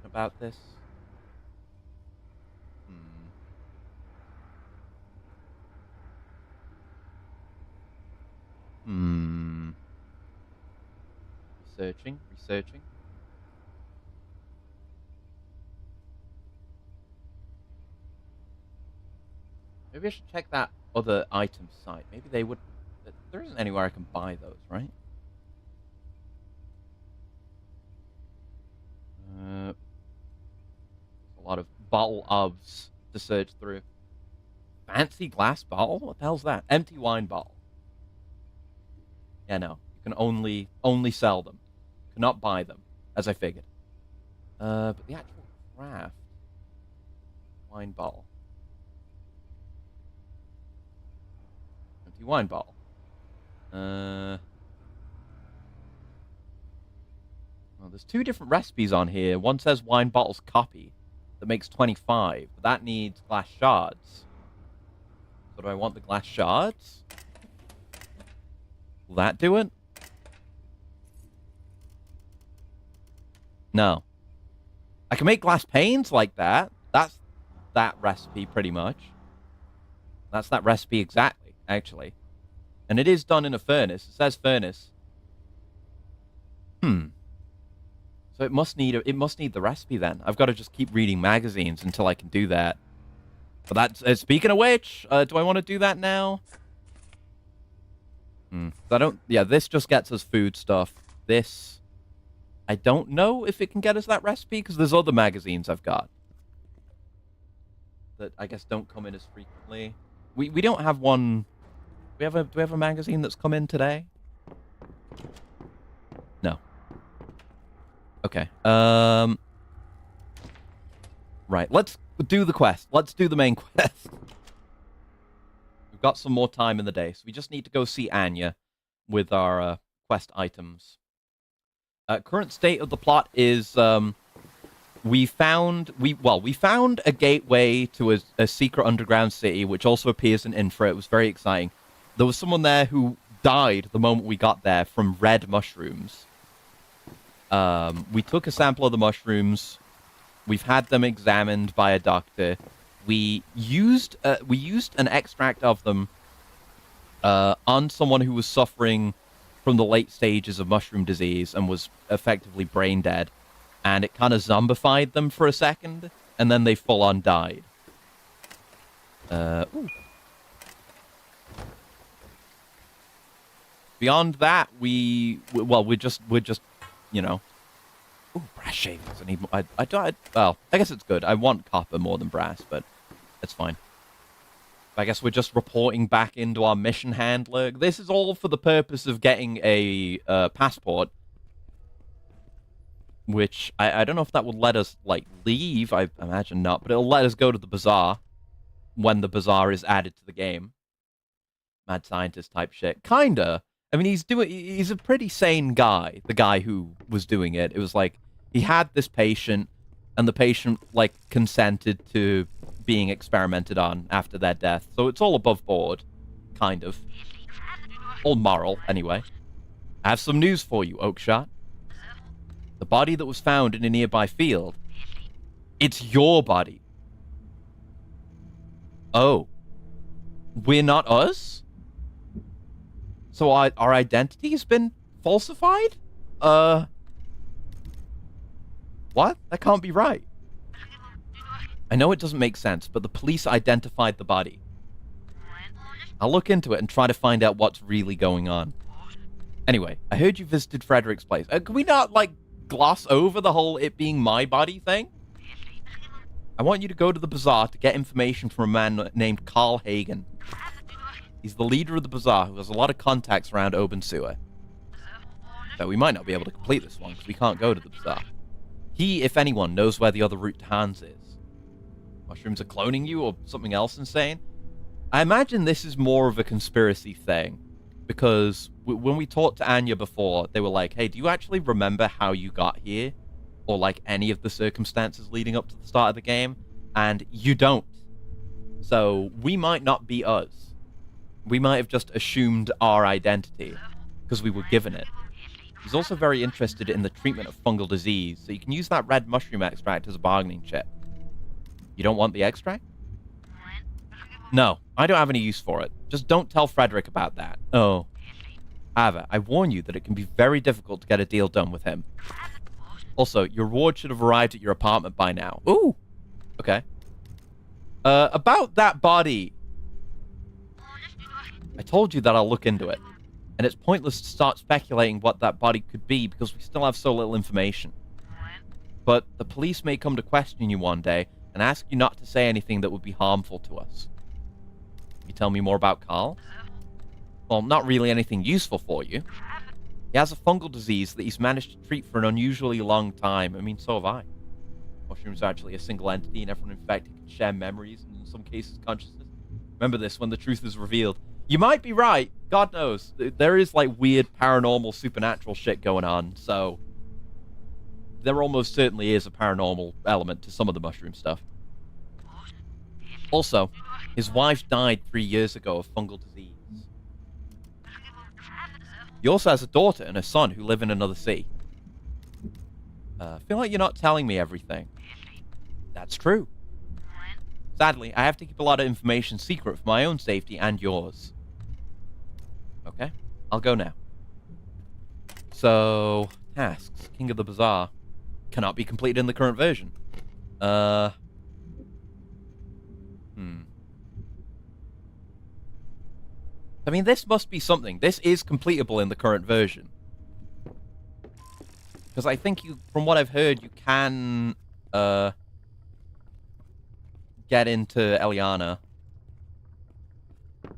about this? Researching. Maybe I should check that other item site. Maybe they would... There isn't anywhere I can buy those, right? A lot of bottle ofs to search through. Fancy glass bottle? What the hell's that? Empty wine bottle. Yeah, no. You can only sell them. Cannot buy them, as I figured. But the actual craft. Wine bottle. Empty wine bottle. Well, there's two different recipes on here. One says wine bottles copy that makes 25, but that needs glass shards. So do I want the glass shards? Will that do it? No. I can make glass panes like that. That's that recipe, pretty much. That's that recipe exactly, actually. And it is done in a furnace. It says furnace. So it must need the recipe then. I've got to just keep reading magazines until I can do that. But that's speaking of which, do I want to do that now? I don't. Yeah, this just gets us food stuff. This, I don't know if it can get us that recipe because there's other magazines I've got that I guess don't come in as frequently. We don't have one. Do we have a magazine that's come in today? No. Okay. Right. Let's do the quest. Let's do the main quest. We've got some more time in the day, so we just need to go see Anya with our quest items. Current state of the plot is we found a gateway to a secret underground city, which also appears in Infra. It was very exciting. There was someone there who died the moment we got there from red mushrooms. We took a sample of the mushrooms. We've had them examined by a doctor. We used an extract of them on someone who was suffering from the late stages of mushroom disease and was effectively brain dead. And it kind of zombified them for a second, and then they full on died. Ooh. Beyond that, we're just, you know. Ooh, brass shavings. I need more. Well, I guess it's good. I want copper more than brass, but it's fine. I guess we're just reporting back into our mission handler. This is all for the purpose of getting a passport, which I don't know if that will let us, like, leave. I imagine not, but it'll let us go to the bazaar when the bazaar is added to the game. Mad scientist type shit. Kinda. I mean, he's a pretty sane guy, the guy who was doing it. It was like, he had this patient, and the patient, like, consented to being experimented on after their death. So it's all above board, kind of. All moral, anyway. I have some news for you, Oakshot. The body that was found in a nearby field, it's your body. Oh. We're not us? So our identity has been falsified? What? That can't be right. I know it doesn't make sense, but the police identified the body. I'll look into it and try to find out what's really going on. Anyway, I heard you visited Frederick's place. Can we not, like, gloss over the whole it being my body thing? I want you to go to the bazaar to get information from a man named Carl Hagen. He's the leader of the bazaar who has a lot of contacts around Obenseuer. So we might not be able to complete this one because we can't go to the bazaar. He, if anyone, knows where the other route to Hans is. Mushrooms are cloning you or something else insane? I imagine this is more of a conspiracy thing. Because when we talked to Anya before, they were like, hey, do you actually remember how you got here? Or, like, any of the circumstances leading up to the start of the game? And you don't. So we might not be us. We might have just assumed our identity because we were given it. He's also very interested in the treatment of fungal disease, so you can use that red mushroom extract as a bargaining chip. You don't want the extract? No, I don't have any use for it. Just don't tell Frederick about that. Oh. However, I warn you that it can be very difficult to get a deal done with him. Also, your reward should have arrived at your apartment by now. Ooh! Okay. About that body. I told you that I'll look into it. And it's pointless to start speculating what that body could be because we still have so little information. but the police may come to question you one day and ask you not to say anything that would be harmful to us. Can you tell me more about Carl? Well, not really anything useful for you. He has a fungal disease that he's managed to treat for an unusually long time. I mean, so have I. Mushrooms are actually a single entity, and everyone infected can share memories, and in some cases, consciousness. Remember this when the truth is revealed. You might be right. God knows. There is, like, weird paranormal, supernatural shit going on, so... there almost certainly is a paranormal element to some of the mushroom stuff. Also, his wife died 3 years ago of fungal disease. He also has a daughter and a son who live in another city. I feel like you're not telling me everything. That's true. Sadly, I have to keep a lot of information secret for my own safety and yours. Okay, I'll go now. So, tasks. King of the Bazaar. Cannot be completed in the current version. I mean, this must be something. This is completable in the current version. Because I think you, from what I've heard, you can, get into Eliana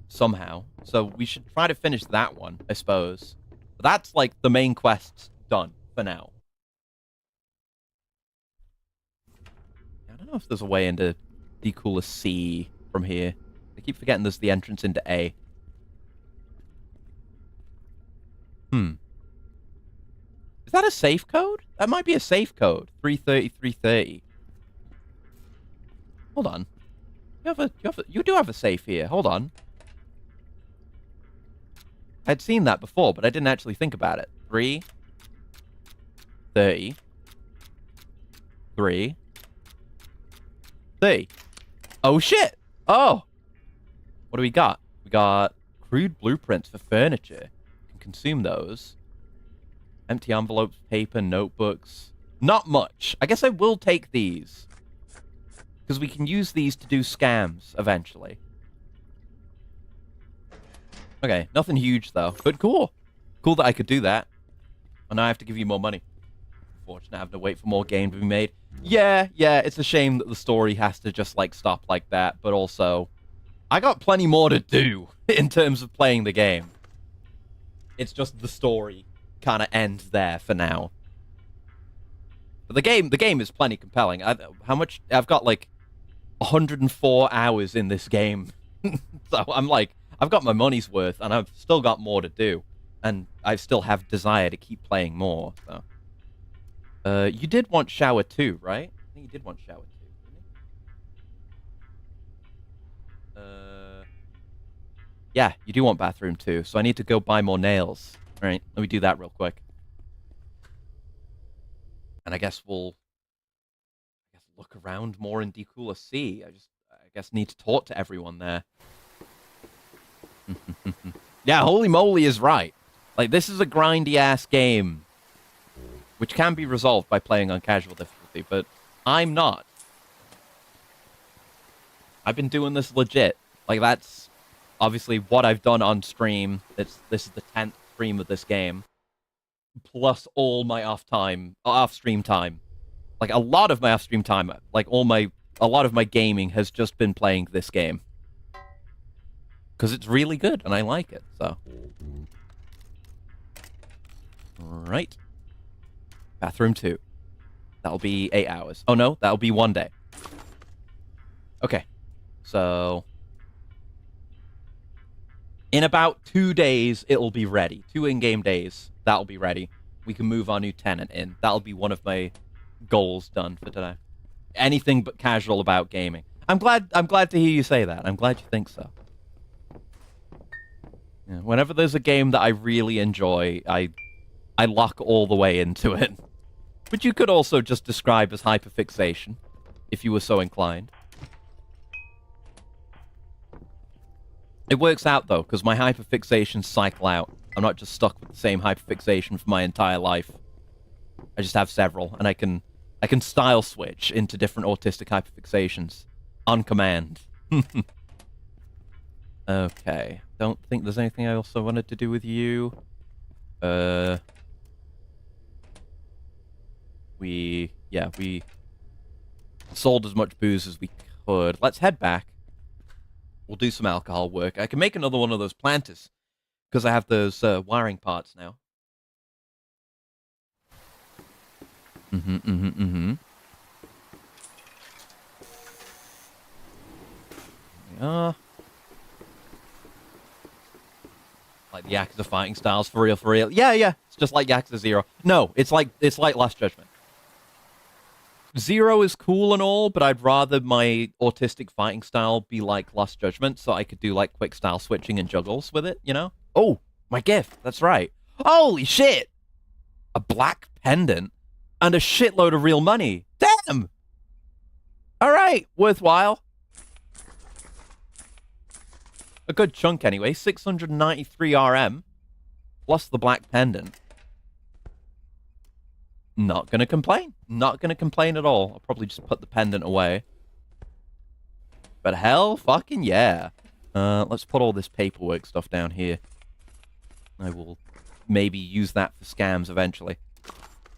somehow. So we should try to finish that one, I suppose. But that's, like, the main quest done for now. I don't know if there's a way into the coolest C from here. I keep forgetting there's the entrance into A. Is that a safe code? That might be a safe code. 330, 330. Hold on. You do have a safe here. Hold on. I'd seen that before, but I didn't actually think about it. 330. 330. Oh, shit! Oh! What do we got? We got crude blueprints for furniture. We can consume those. Empty envelopes, paper, notebooks. Not much. I guess I will take these. Because we can use these to do scams, eventually. Okay, nothing huge, though. But cool. Cool that I could do that. And now I have to give you more money. Unfortunate, I have to wait for more game to be made. Yeah, it's a shame that the story has to just, like, stop like that. But also, I got plenty more to do in terms of playing the game. It's just the story kind of ends there for now. But the game is plenty compelling. How much? I've got, like, 104 hours in this game. So I'm like, I've got my money's worth, and I've still got more to do. And I still have desire to keep playing more, so. You did want shower 2, right? I think you did want shower 2, didn't you? Yeah, you do want bathroom 2, so I need to go buy more nails. Alright, let me do that real quick. And I guess we'll look around more in Decula C. I guess need to talk to everyone there. Yeah, holy moly is right. Like, this is a grindy-ass game, which can be resolved by playing on casual difficulty, but I'm not. I've been doing this legit. Like, that's obviously what I've done on stream. This is the 10th stream of this game, plus all my off-stream time. Like, a lot of my off-stream time, like, a lot of my gaming has just been playing this game. Because it's really good, and I like it, so. Right. Bathroom 2. That'll be 8 hours. Oh, no, that'll be 1 day. Okay. So, in about 2 days, it'll be ready. 2 in-game days, that'll be ready. We can move our new tenant in. That'll be one of my goals done for today. Anything but casual about gaming. I'm glad to hear you say that. I'm glad you think so. Yeah, whenever there's a game that I really enjoy, I lock all the way into it. Which you could also just describe as hyperfixation, if you were so inclined. It works out, though, because my hyperfixations cycle out. I'm not just stuck with the same hyperfixation for my entire life. I just have several, and I can style switch into different autistic hyperfixations on command. Okay. Don't think there's anything I also wanted to do with you. yeah, we sold as much booze as we could. Let's head back. We'll do some alcohol work. I can make another one of those planters because I have those wiring parts now. Yeah. Like the Yakuza fighting styles, for real, for real. Yeah, yeah. It's just like Yakuza 0. No, it's like Last Judgment. 0 is cool and all, but I'd rather my autistic fighting style be like Lost Judgment, so I could do like quick style switching and juggles with it, you know? Oh, my gift. That's right. Holy shit! A black pendant and a shitload of real money. Damn! All right, worthwhile. A good chunk anyway. 693 RM plus the black pendant. Not gonna complain. Not gonna complain at all. I'll probably just put the pendant away. But hell fucking yeah. Let's put all this paperwork stuff down here. I will maybe use that for scams eventually.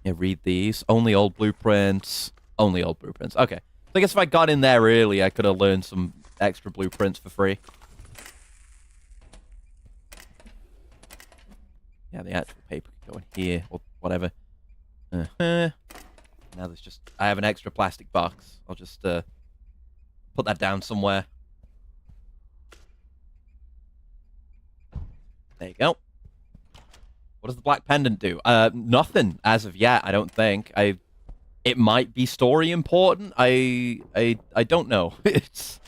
Yeah, read these. Only old blueprints. Only old blueprints. Okay. So I guess if I got in there early, I could have learned some extra blueprints for free. Yeah, the actual paper could go in here or whatever. Now there's just... I have an extra plastic box. I'll just put that down somewhere. There you go. What does the black pendant do? Nothing as of yet, I don't think. It might be story important. I don't know. It's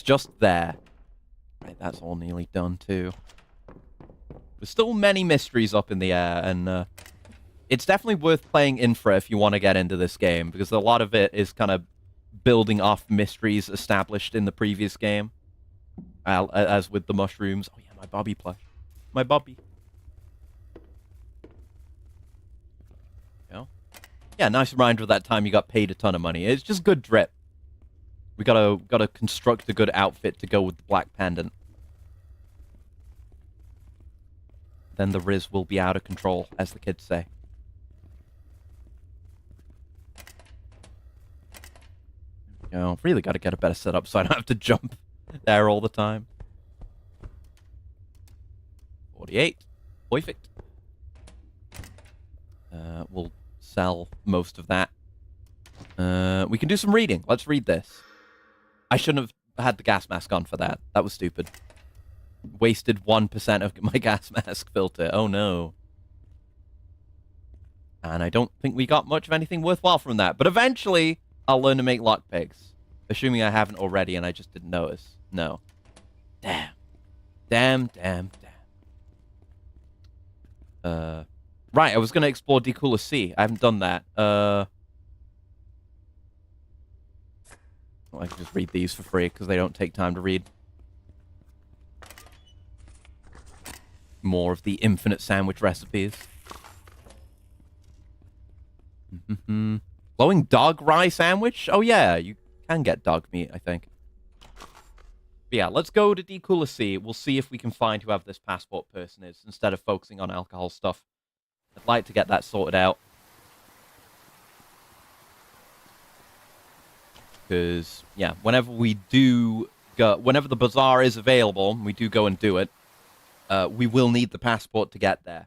just there. Right, that's all nearly done too. There's still many mysteries up in the air, and it's definitely worth playing Infra if you want to get into this game, because a lot of it is kind of building off mysteries established in the previous game, as with the mushrooms. Oh yeah, my Bobby plush. My Bobby. You know? Yeah, nice reminder of that time you got paid a ton of money. It's just good drip. We gotta construct a good outfit to go with the black pendant. Then the Riz will be out of control, as the kids say. You know, really got to get a better setup so I don't have to jump there all the time. 48. Perfect. We'll sell most of that. We can do some reading. Let's read this. I shouldn't have had the gas mask on for that. That was stupid. Wasted 1% of my gas mask filter. Oh no. And I don't think we got much of anything worthwhile from that. But eventually, I'll learn to make lockpicks. Assuming I haven't already and I just didn't notice. No. Damn. Damn. Right, I was going to explore Decooler Sea. I haven't done that. Well, I can just read these for free because they don't take time to read. More of the infinite sandwich recipes. Glowing dog rye sandwich? Oh yeah, you can get dog meat, I think. But yeah, let's go to Decooler Sea. We'll see if we can find whoever this passport person is, instead of focusing on alcohol stuff. I'd like to get that sorted out. Because, yeah, whenever we do go... Whenever the bazaar is available, we do go and do it, we will need the passport to get there.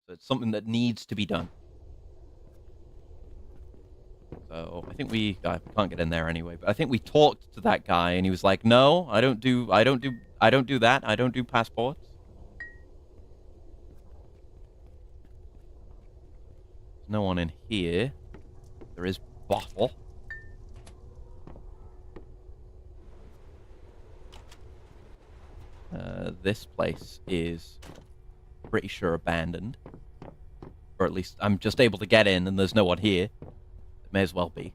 So it's something that needs to be done. So I think we can't get in there anyway. But I think we talked to that guy, and he was like, "No, I don't do that. I don't do passports." There's no one in here. There is bottle. This place is pretty sure abandoned. Or at least I'm just able to get in and there's no one here. It may as well be.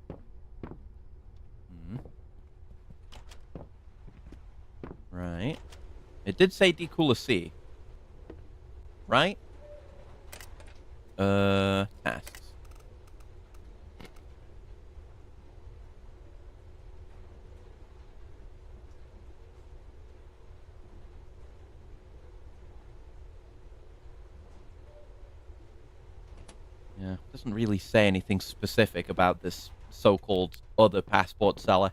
Right. It did say Decooler Sea. Right? Tasks. Yeah, doesn't really say anything specific about this so-called other passport seller.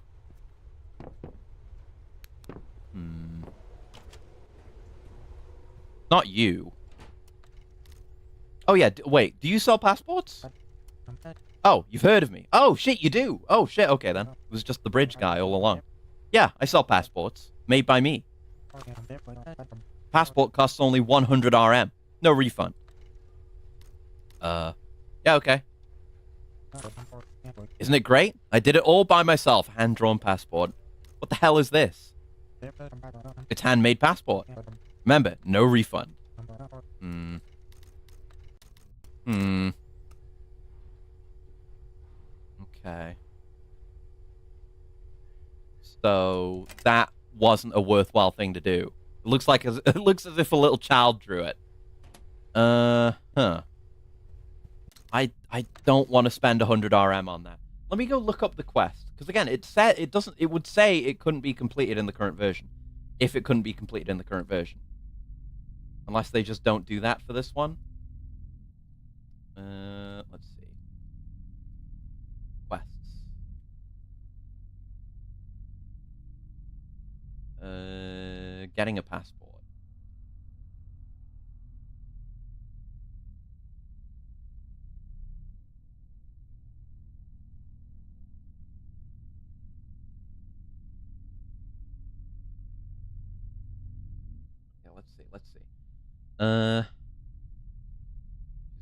Hmm. Not you. Oh, yeah, wait, do you sell passports? Oh, you've heard of me. Oh, shit, you do. Oh, shit, okay, then. It was just the bridge guy all along. Yeah, I sell passports. Made by me. Passport costs only 100 RM. No refund. Yeah, okay. Isn't it great? I did it all by myself. Hand-drawn passport. What the hell is this? It's handmade passport. Remember, no refund. Hmm. Hmm. Okay. So that wasn't a worthwhile thing to do. It looks like it looks as if a little child drew it. Huh. I don't want to spend 100 RM on that. Let me go look up the quest, because again, it would say it couldn't be completed in the current version, if it couldn't be completed in the current version, unless they just don't do that for this one. Let's see. Quests. Getting a passport. Yeah, let's see.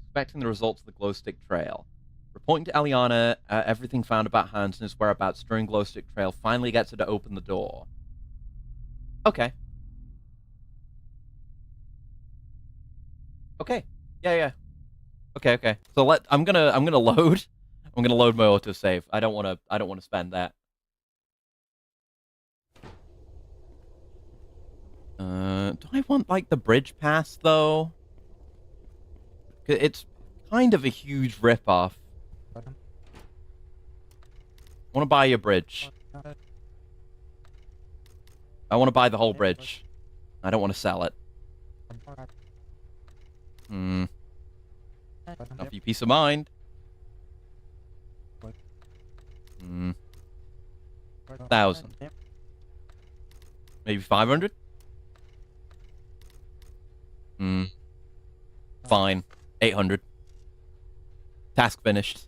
Expecting the results of the glow stick trail. Reporting to Eliana everything found about Hans and his whereabouts during glow stick trail finally gets her to open the door. Okay. Okay. Yeah. Okay. So I'm gonna load. I'm gonna load my autosave. I don't wanna spend that. Do I want like the bridge pass though? It's kind of a huge ripoff. I want to buy a bridge. I want to buy the whole bridge. I don't want to sell it. Not for your peace of mind. 1,000. Maybe 500? Fine. 800. Task finished.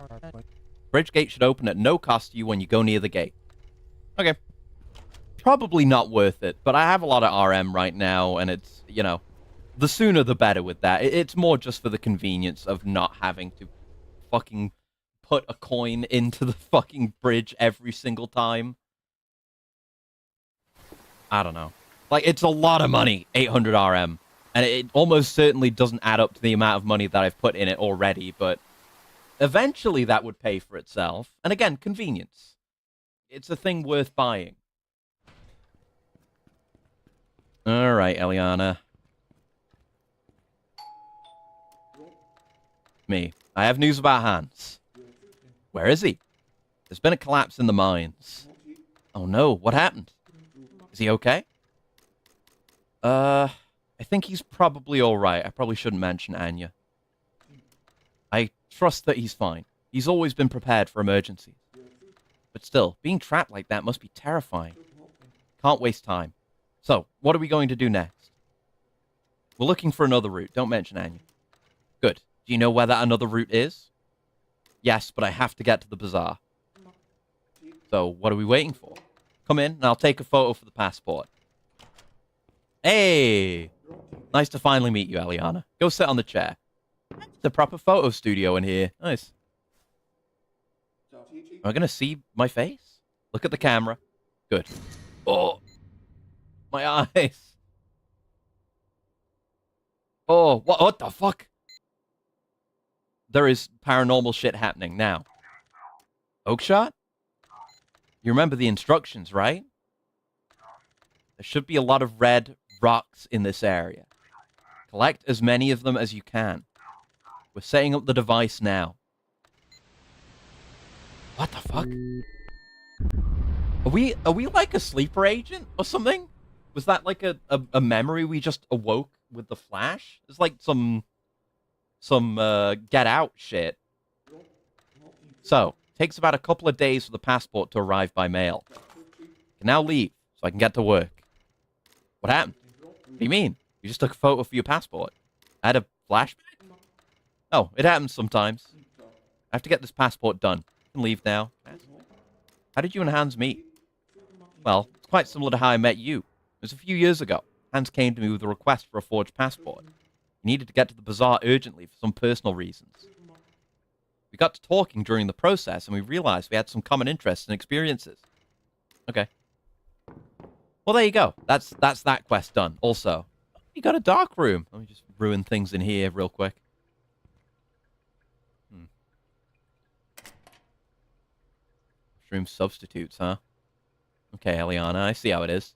Bridge gate should open at no cost to you when you go near the gate. Okay. Probably not worth it, but I have a lot of RM right now, and it's, you know, the sooner the better with that. It's more just for the convenience of not having to fucking put a coin into the fucking bridge every single time. I don't know. Like, it's a lot of money, 800 RM. And it almost certainly doesn't add up to the amount of money that I've put in it already, but eventually that would pay for itself. And again, convenience. It's a thing worth buying. Alright, Eliana. Me. I have news about Hans. Where is he? There's been a collapse in the mines. Oh no, what happened? Is he okay? I think he's probably alright. I probably shouldn't mention Anya. I trust that he's fine. He's always been prepared for emergencies. But still, being trapped like that must be terrifying. Can't waste time. So, what are we going to do next? We're looking for another route. Don't mention Anya. Good. Do you know where that another route is? Yes, but I have to get to the bazaar. So, what are we waiting for? Come in, and I'll take a photo for the passport. Hey! Nice to finally meet you, Eliana. Go sit on the chair. It's a proper photo studio in here. Nice. Am I going to see my face? Look at the camera. Good. Oh! My eyes! Oh, what the fuck? There is paranormal shit happening now. Oakshot? You remember the instructions, right? There should be a lot of red rocks in this area. Collect as many of them as you can. We're setting up the device now. What the fuck? Are we like a sleeper agent or something? Was that like a memory we just awoke with the flash? It's like some Get Out shit. So, takes about a couple of days for the passport to arrive by mail. Can now leave, so I can get to work. What happened? What do you mean? You just took a photo for your passport. I had a flashback? Oh, it happens sometimes. I have to get this passport done. You can leave now. How did you and Hans meet? Well, it's quite similar to how I met you. It was a few years ago. Hans came to me with a request for a forged passport. He needed to get to the bazaar urgently for some personal reasons. We got to talking during the process, and we realized we had some common interests and experiences. Okay. Well, there you go. That's that quest done. Also, you got a dark room. Let me just ruin things in here real quick. Mushroom substitutes, huh? Okay, Eliana, I see how it is.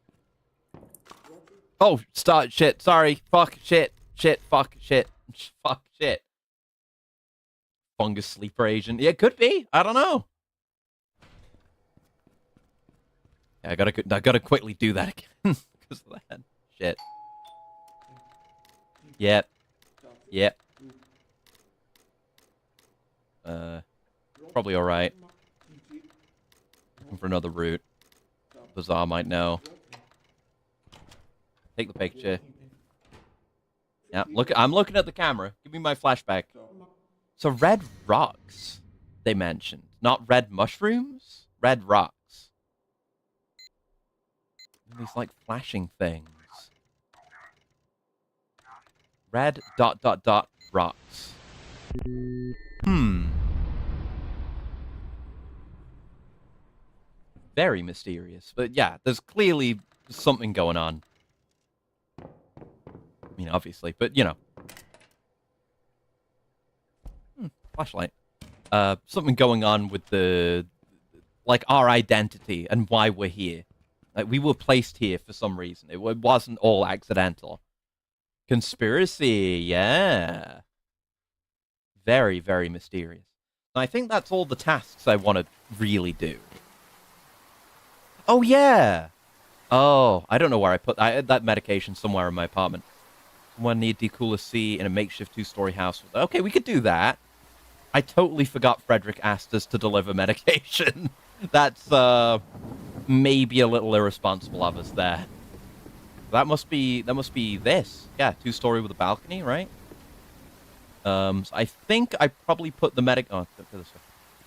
Oh, start shit. Sorry. Fuck, shit. Shit, fuck, shit. Fuck, shit. Fungus sleeper agent. Yeah, it could be. I don't know. Yeah, I gotta quickly do that again. Because of that. Shit. Yep. Yep. Probably alright. Looking for another route. Bazaar might know. Take the picture. Yeah, I'm looking at the camera. Give me my flashback. So red rocks, they mentioned. Not red mushrooms? Red rocks. These, like, flashing things. Red ... rocks. Very mysterious. But yeah, there's clearly something going on. I mean, obviously, but, you know. Flashlight. Something going on with the, like, our identity and why we're here. Like, we were placed here for some reason. It wasn't all accidental. Conspiracy, yeah. Very, very mysterious. And I think that's all the tasks I want to really do. Oh, yeah! Oh, I don't know where I put that. I had that medication somewhere in my apartment. Someone need decooler C in a makeshift 2-story house. Okay, we could do that. I totally forgot Frederick asked us to deliver medication. That's, maybe a little irresponsible of us there. That must be this. Yeah, 2-story with a balcony, right? So I think I probably put the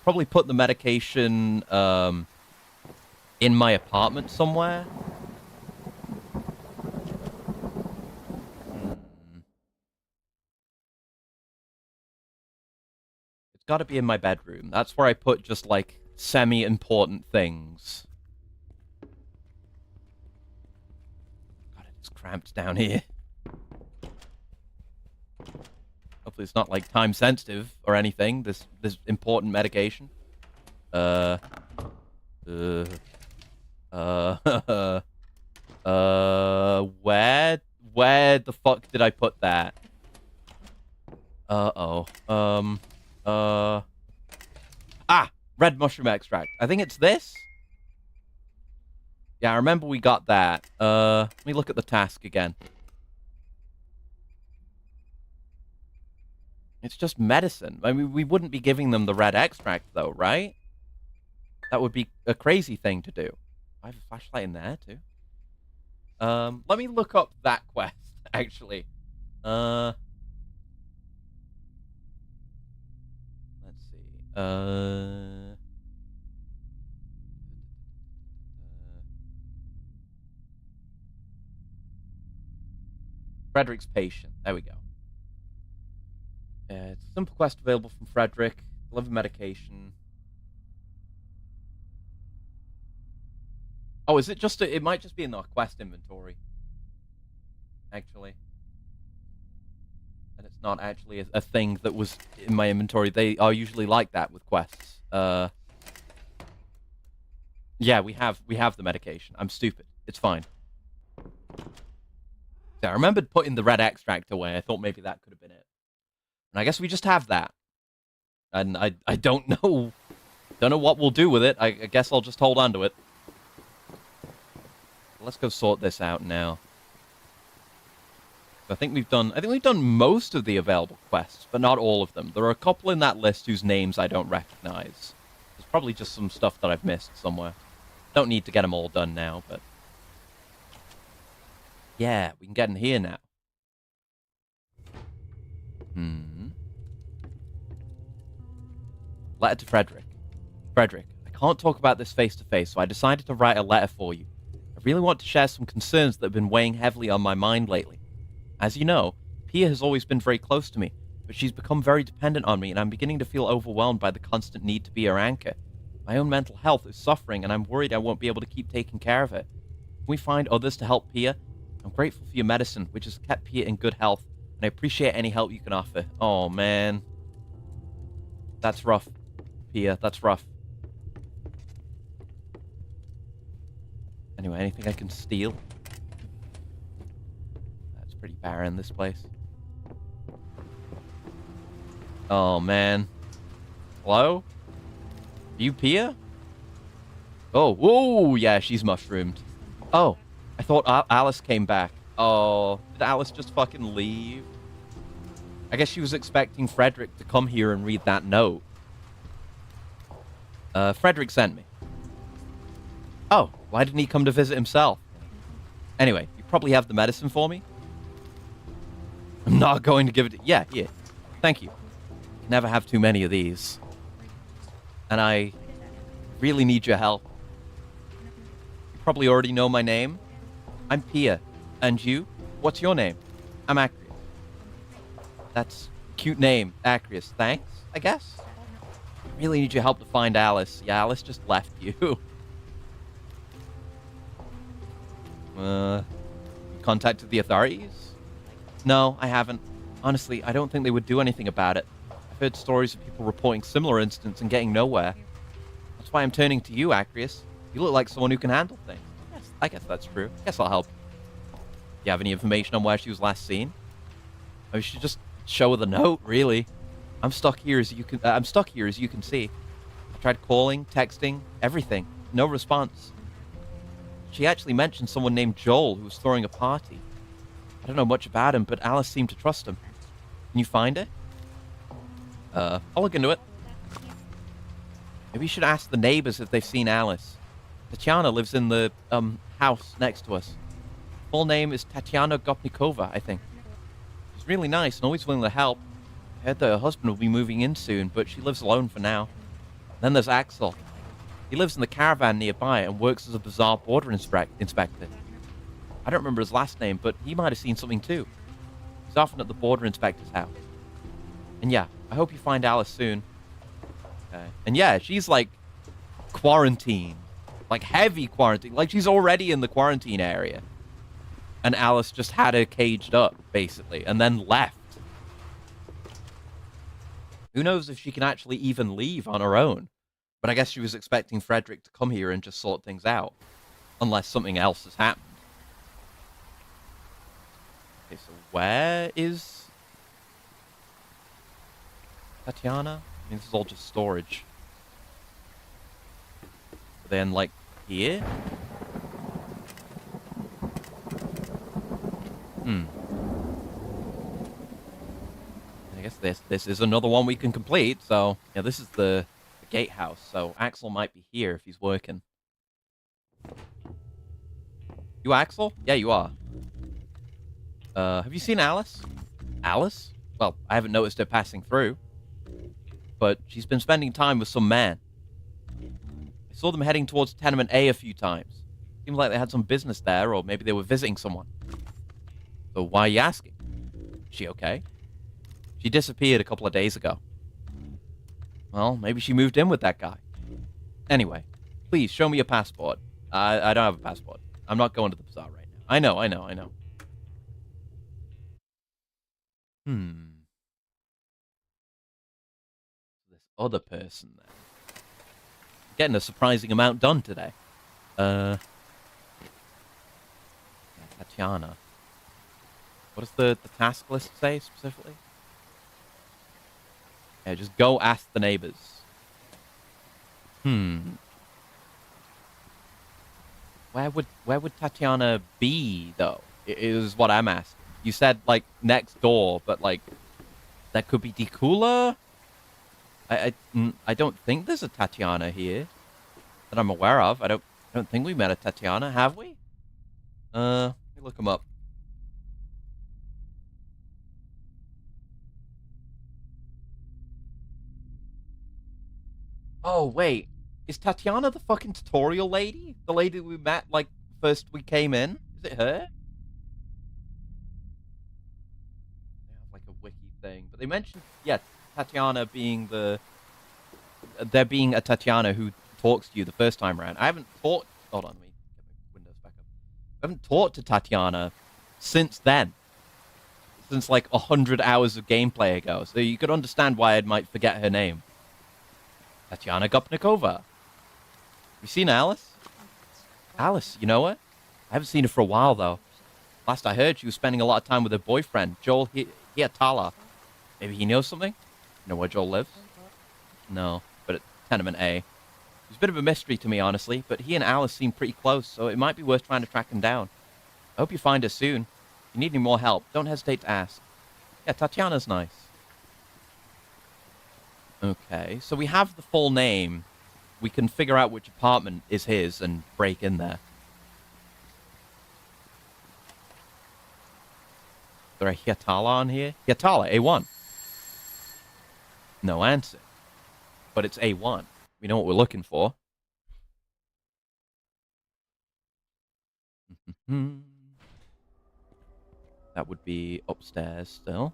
probably put the medication, in my apartment somewhere. It's got to be in my bedroom. That's where I put just, like, semi-important things. God, it's cramped down here. Hopefully it's not, like, time-sensitive or anything, this important medication. Where the fuck did I put that? Red mushroom extract. I think it's this? Yeah, I remember we got that. Let me look at the task again. It's just medicine. I mean, we wouldn't be giving them the red extract, though, right? That would be a crazy thing to do. I have a flashlight in there, too. Let me look up that quest, actually. Let's see. Frederick's patient. There we go. It's a simple quest available from Frederick. Deliver medication. Oh, is it just it might just be in our quest inventory. Actually. And it's not actually a thing that was in my inventory. They are usually like that with quests. Yeah, we have the medication. I'm stupid. It's fine. Yeah, I remembered putting the red extract away. I thought maybe that could have been it. And I guess we just have that. And I don't know what we'll do with it. I guess I'll just hold on to it. Let's go sort this out now. I think we've done most of the available quests, but not all of them. There are a couple in that list whose names I don't recognize. There's probably just some stuff that I've missed somewhere. Don't need to get them all done now, but yeah, we can get in here now. Letter to Frederick. Frederick, I can't talk about this face to face, so I decided to write a letter for you. I really want to share some concerns that have been weighing heavily on my mind lately. As you know, Pia has always been very close to me, but she's become very dependent on me, and I'm beginning to feel overwhelmed by the constant need to be her anchor. My own mental health is suffering, and I'm worried I won't be able to keep taking care of her. Can we find others to help Pia? I'm grateful for your medicine, which has kept Pia in good health, and I appreciate any help you can offer. Oh, man. That's rough, Pia. That's rough. Anyway, anything I can steal? That's pretty barren, this place. Oh, man. Hello? Are you Pia? Oh, whoa, yeah, she's mushroomed. Oh, I thought Alice came back. Oh, did Alice just fucking leave? I guess she was expecting Frederick to come here and read that note. Frederick sent me. Oh, why didn't he come to visit himself? Anyway, you probably have the medicine for me? I'm not going to give it... Yeah, here. Thank you. Never have too many of these. And I really need your help. You probably already know my name. I'm Pia. And you? What's your name? I'm Acrius. That's a cute name, Acrius. Thanks, I guess? I really need your help to find Alice. Yeah, Alice just left you. Contacted the authorities? No, I haven't. Honestly, I don't think they would do anything about it. I've heard stories of people reporting similar incidents and getting nowhere. That's why I'm turning to you, Acrius. You look like someone who can handle things. Yes, I guess that's true. I guess I'll help. Do you have any information on where she was last seen? I should just show her the note, really. I'm stuck here as you can see. I tried calling, texting, everything. No response. She actually mentioned someone named Joel who was throwing a party. I don't know much about him, but Alice seemed to trust him. Can you find her? I'll look into it. Maybe you should ask the neighbors if they've seen Alice. Tatiana lives in the, house next to us. Full name is Tatiana Gopnikova, I think. She's really nice and always willing to help. I heard that her husband will be moving in soon, but she lives alone for now. Then there's Axel. He lives in the caravan nearby and works as a bazaar border inspector. I don't remember his last name, but he might have seen something too. He's often at the border inspector's house. And yeah, I hope you find Alice soon. Okay. And yeah, she's like quarantined. Like heavy quarantine. Like she's already in the quarantine area. And Alice just had her caged up, basically, and then left. Who knows if she can actually even leave on her own? But I guess she was expecting Frederick to come here and just sort things out. Unless something else has happened. Okay, so where is Tatiana? I mean, this is all just storage. But then, like, here? I guess this is another one we can complete, so... Yeah, this is the gatehouse, so Axel might be here if he's working. You Axel? Yeah, you are. Have you seen Alice? Alice? Well, I haven't noticed her passing through. But she's been spending time with some man. I saw them heading towards Tenement A a few times. Seemed like they had some business there, or maybe they were visiting someone. So why are you asking? Is she okay? She disappeared a couple of days ago. Well, maybe she moved in with that guy. Anyway, please show me your passport. I don't have a passport. I'm not going to the bazaar right now. I know. This other person then. Getting a surprising amount done today. Yeah, Tatiana. What does the task list say specifically? Yeah, just go ask the neighbors. Where would Tatiana be, though? Is what I'm asking. You said, like, next door, but, like, that could be Dikula? I don't think there's a Tatiana here that I'm aware of. I don't think we met a Tatiana, have we? Let me look them up. Oh, wait. Is Tatiana the fucking tutorial lady? The lady we met, like, first we came in? Is it her? They have, like, a wiki thing. But they mentioned, yeah, Tatiana being the... There being a Tatiana who talks to you the first time around. I haven't talked... Hold on, let me get my windows back up. I haven't talked to Tatiana since then. Since, like, 100 hours of gameplay ago. So you could understand why I might forget her name. Tatiana Gopnikova. You seen Alice? Alice, you know her? I haven't seen her for a while, though. Last I heard, she was spending a lot of time with her boyfriend, Joel Hiatala. Maybe he knows something? You know where Joel lives? No, but at Tenement A. He's a bit of a mystery to me, honestly, but he and Alice seem pretty close, so it might be worth trying to track him down. I hope you find her soon. If you need any more help, don't hesitate to ask. Yeah, Tatiana's nice. Okay, so we have the full name. We can figure out which apartment is his and break in there. Is there a Hiatala on here? Hiatala, A1. No answer. But it's A1. We know what we're looking for. That would be upstairs still.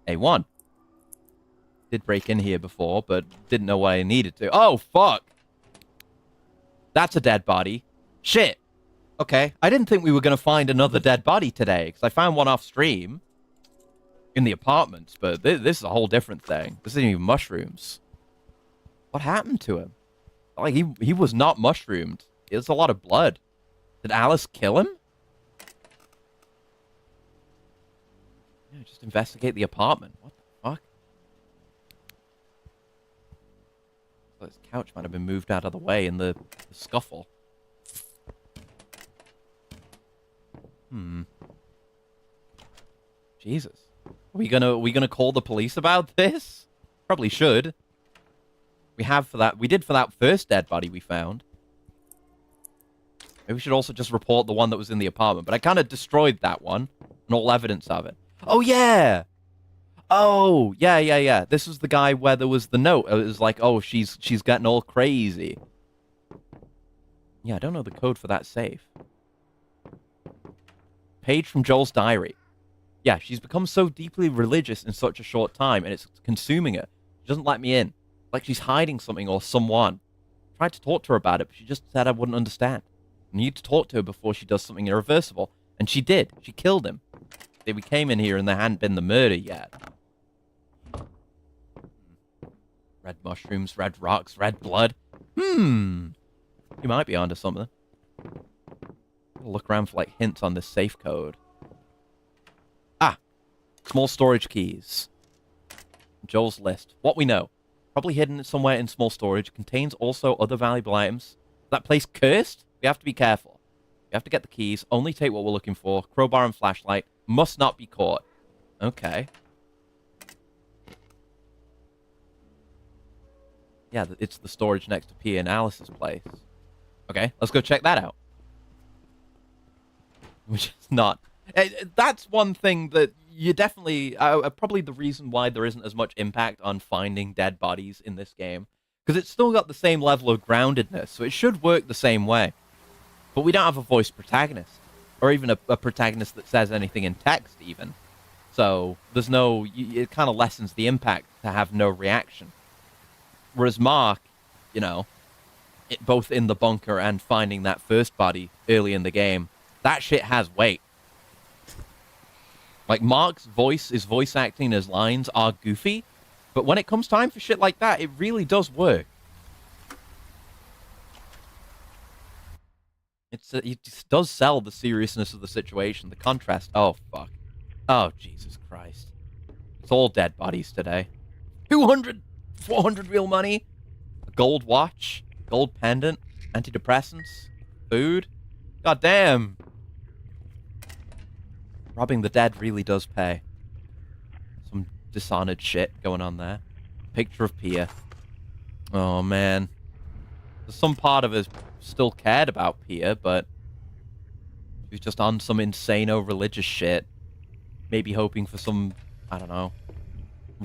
A1. Did break in here before, but didn't know why I needed to. Oh, fuck! That's a dead body. Shit! Okay, I didn't think we were going to find another dead body today, because I found one off stream in the apartments, but this is a whole different thing. This isn't even mushrooms. What happened to him? Like, he was not mushroomed. It was a lot of blood. Did Alice kill him? Yeah, just investigate the apartment. What the fuck? This couch might have been moved out of the way in the scuffle. Jesus. Are we gonna call the police about this? Probably should. We did for that first dead body we found. Maybe we should also just report the one that was in the apartment. But I kind of destroyed that one and all evidence of it. Oh, yeah! Oh, yeah. This was the guy where there was the note. It was like, oh, she's getting all crazy. Yeah, I don't know the code for that safe. Page from Joel's diary. Yeah, she's become so deeply religious in such a short time, and it's consuming her. She doesn't let me in. Like she's hiding something or someone. Tried to talk to her about it, but she just said I wouldn't understand. I need to talk to her before she does something irreversible. And she did. She killed him. We came in here and there hadn't been the murder yet. Red mushrooms, red rocks, red blood. You might be onto something. I'll look around for, like, hints on this safe code. Ah! Small storage keys. Joel's list. What we know. Probably hidden somewhere in small storage. Contains also other valuable items. Is that place cursed? We have to be careful. We have to get the keys. Only take what we're looking for. Crowbar and flashlight. Must not be caught. Okay. Yeah, it's the storage next to Pia and Alice's place. Okay, let's go check that out. Which is not... That's one thing that you definitely... probably the reason why there isn't as much impact on finding dead bodies in this game. Because it's still got the same level of groundedness, so it should work the same way. But we don't have a voiced protagonist. Or even a protagonist that says anything in text, even. So, there's no... It kind of lessens the impact to have no reaction. Whereas Mark, you know, both in the bunker and finding that first body early in the game, that shit has weight. Like, Mark's voice, his voice acting, his lines are goofy, but when it comes time for shit like that, it really does work. It just does sell the seriousness of the situation, the contrast. Oh, fuck. Oh, Jesus Christ. It's all dead bodies today. 200, 400 real money, a gold watch, gold pendant, antidepressants, food. God damn. Robbing the dead really does pay. Some dishonored shit going on there. Picture of Pia. Oh, man. Some part of us still cared about Pia, but she was just on some insano religious shit. Maybe hoping for some, I don't know,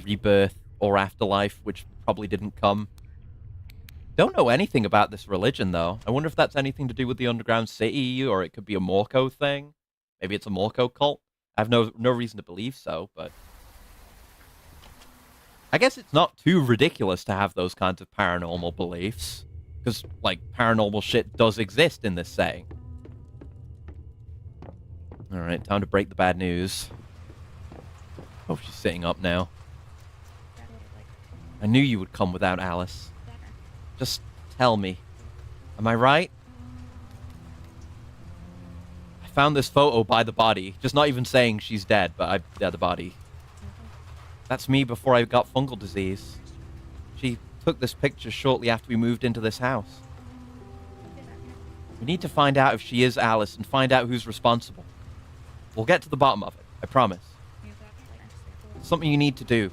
rebirth or afterlife, which probably didn't come. Don't know anything about this religion, though. I wonder if that's anything to do with the underground city, or it could be a Morco thing. Maybe it's a Morco cult. I have no reason to believe so, but I guess it's not too ridiculous to have those kinds of paranormal beliefs. Because, like, paranormal shit does exist in this setting. Alright, time to break the bad news. Oh, she's sitting up now. I knew you would come without Alice. Just tell me. Am I right? I found this photo by the body. Just not even saying she's dead, but the body. That's me before I got fungal disease. She took this picture shortly after we moved into this house. We need to find out if she is Alice and find out who's responsible. We'll get to the bottom of it, I promise. It's something you need to do.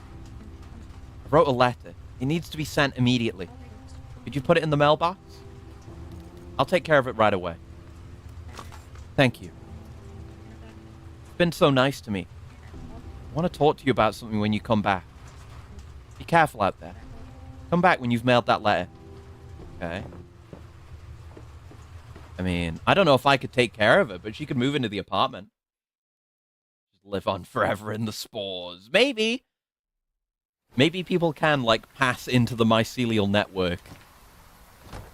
I wrote a letter. It needs to be sent immediately. Could you put it in the mailbox? I'll take care of it right away. Thank you. You've been so nice to me. I want to talk to you about something when you come back. Be careful out there. Come back when you've mailed that letter. Okay. I mean, I don't know if I could take care of it, but she could move into the apartment. Just live on forever in the spores. Maybe. Maybe people can, like, pass into the mycelial network.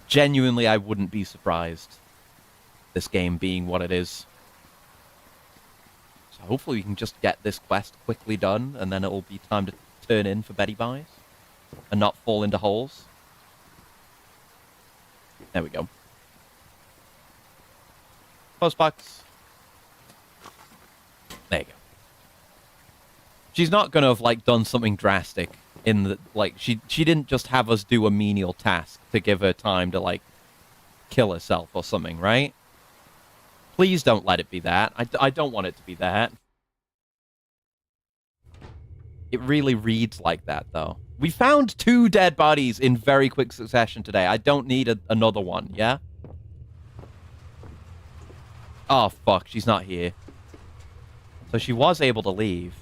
Genuinely, I wouldn't be surprised. This game being what it is. So hopefully we can just get this quest quickly done, and then it'll be time to turn in for Betty Buys. And not fall into holes. There we go. Postbox. There you go. She's not gonna have, like, done something drastic in the, like, she didn't just have us do a menial task to give her time to, like, kill herself or something, right? Please don't let it be that. I don't want it to be that. It really reads like that, though. We found 2 dead bodies in very quick succession today. I don't need another one, yeah? Oh, fuck. She's not here. So she was able to leave.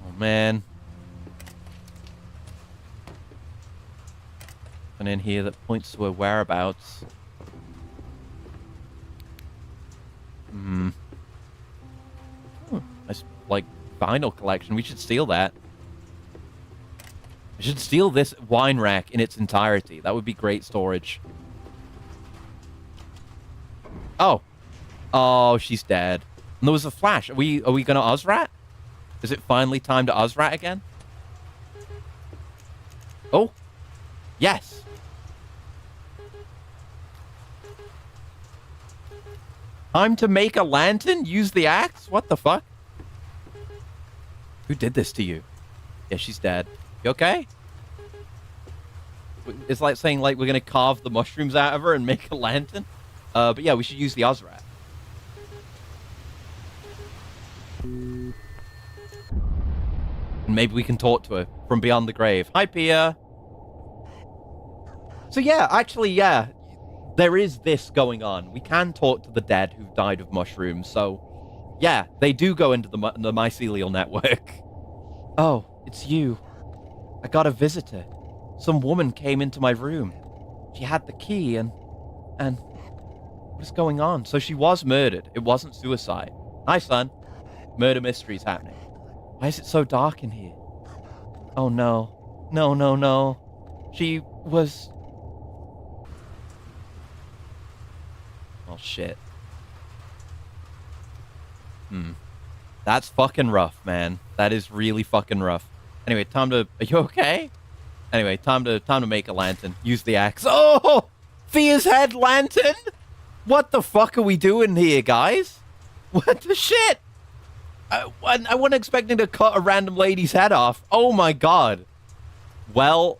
Oh, man. And in here that points to her whereabouts. Hmm. Nice, like, vinyl collection. We should steal that. I should steal this wine rack in its entirety. That would be great storage. Oh. Oh, she's dead. And there was a flash. Are we gonna Ozrat? Is it finally time to Ozrat again? Oh. Yes. Time to make a lantern? Use the axe? What the fuck? Who did this to you? Yeah, she's dead. You okay? It's like saying, like, we're gonna carve the mushrooms out of her and make a lantern. But yeah, we should use the Ozrat. Maybe we can talk to her from beyond the grave. Hi, Pia. So yeah, actually, yeah. There is this going on. We can talk to the dead who've died of mushrooms, so yeah, they do go into the mycelial network. Oh, it's you. I got a visitor. Some woman came into my room. She had the key and what is going on? So she was murdered. It wasn't suicide. Hi, son. Murder mystery's happening. Why is it so dark in here? Oh, no. No, no, no. She was... Oh, shit. That's fucking rough, man. That is really fucking rough. Anyway, time to... Are you okay? Anyway, time to make a lantern. Use the axe. Oh! Thea's head lantern? What the fuck are we doing here, guys? What the shit? I wasn't expecting to cut a random lady's head off. Oh my god. Well...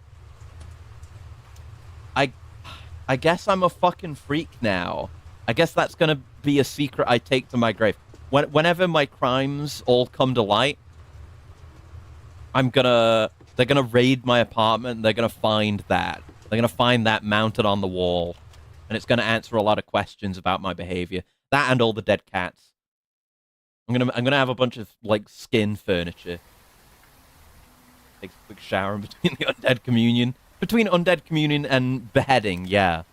I guess I'm a fucking freak now. I guess that's gonna be a secret I take to my grave. Whenever my crimes all come to light, they're gonna raid my apartment and they're gonna find that. They're gonna find that mounted on the wall. And it's gonna answer a lot of questions about my behavior. That and all the dead cats. I'm gonna have a bunch of, like, skin furniture. Take a quick shower in between the undead communion. Between undead communion and beheading, yeah.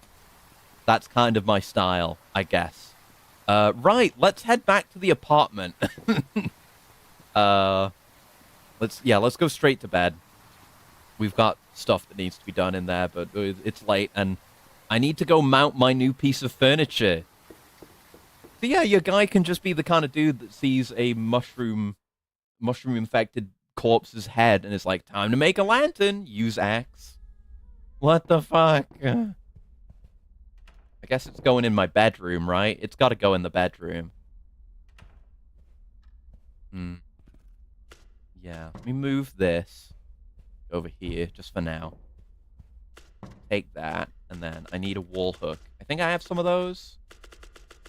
That's kind of my style, I guess. Right, let's head back to the apartment. Let's go straight to bed. We've got stuff that needs to be done in there, but it's late, and I need to go mount my new piece of furniture. So yeah, your guy can just be the kind of dude that sees a mushroom-infected corpse's head and is like, time to make a lantern, use axe. What the fuck? I guess it's going in my bedroom, right? It's got to go in the bedroom. Yeah, let me move this over here just for now. Take that, and then I need a wall hook. I think I have some of those.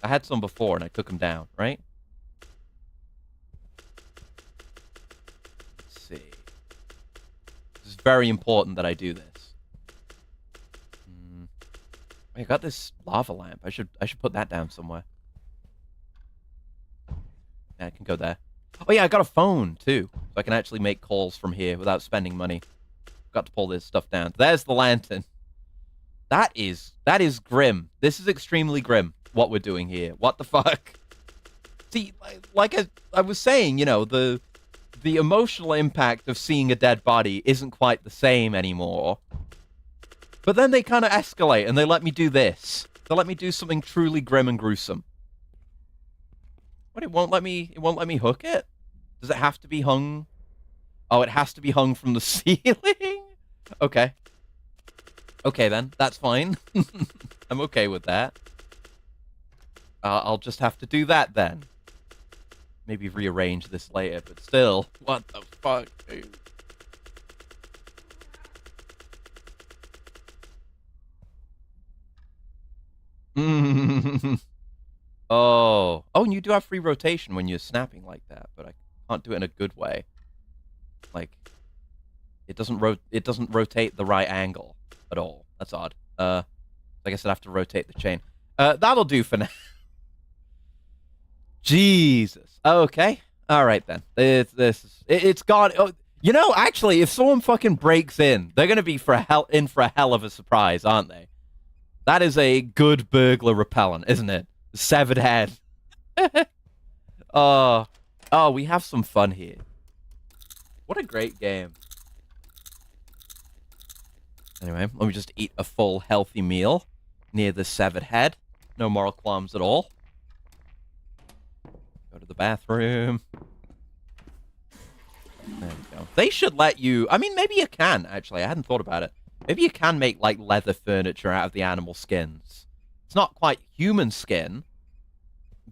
I had some before, and I took them down, right? Let's see. This is very important that I do this. I got this lava lamp. I should put that down somewhere. Yeah, I can go there. Oh yeah, I got a phone too, so I can actually make calls from here without spending money. Got to pull this stuff down. There's the lantern. That is grim. This is extremely grim, what we're doing here. What the fuck? See, like I was saying, you know, the emotional impact of seeing a dead body isn't quite the same anymore. But then they kind of escalate, and they let me do this. They let me do something truly grim and gruesome. What, it won't let me hook it? Does it have to be hung? Oh, it has to be hung from the ceiling? Okay. Okay, then. That's fine. I'm okay with that. I'll just have to do that, then. Maybe rearrange this later, but still. What the fuck, dude? Oh, and you do have free rotation when you're snapping like that, but I can't do it in a good way. Like, it doesn't rotate the right angle at all. That's odd. I guess I'd have to rotate the chain. That'll do for now. Jesus. Okay. All right then. It's gone. Oh, you know, actually, if someone fucking breaks in, they're gonna be in for a hell of a surprise, aren't they? That is a good burglar repellent, isn't it? Severed head. Oh, we have some fun here. What a great game. Anyway, let me just eat a full, healthy meal near the severed head. No moral qualms at all. Go to the bathroom. There we go. They should let you... I mean, maybe you can, actually. I hadn't thought about it. Maybe you can make, like, leather furniture out of the animal skins. It's not quite human skin,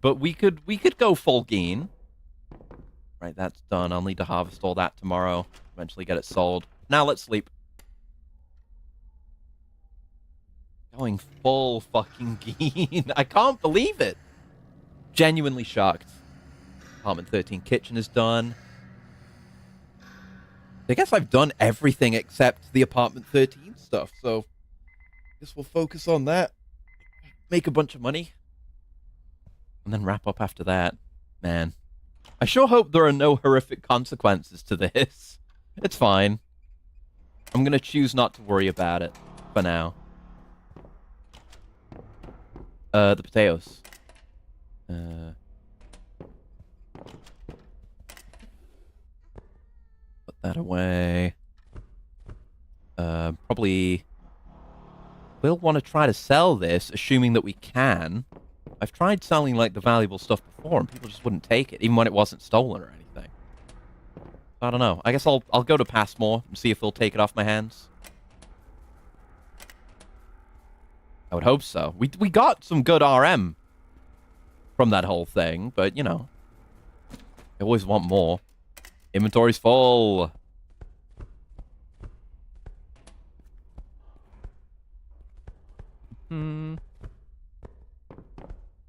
but we could go full Geen. Right, that's done. I'll need to harvest all that tomorrow. Eventually get it sold. Now let's sleep. Going full fucking Geen. I can't believe it. Genuinely shocked. Apartment 13 kitchen is done. I guess I've done everything except the Apartment 13 stuff, so I guess we'll focus on that. Make a bunch of money. And then wrap up after that. Man. I sure hope there are no horrific consequences to this. It's fine. I'm gonna choose not to worry about it for now. The potatoes. Put that away. Probably we'll want to try to sell this, assuming that we can. I've tried selling, like, the valuable stuff before, and people just wouldn't take it, even when it wasn't stolen or anything. I don't know. I guess I'll go to Passmore and see if they'll take it off my hands. I would hope so. We got some good RM from that whole thing, but, you know, I always want more. Inventory's full.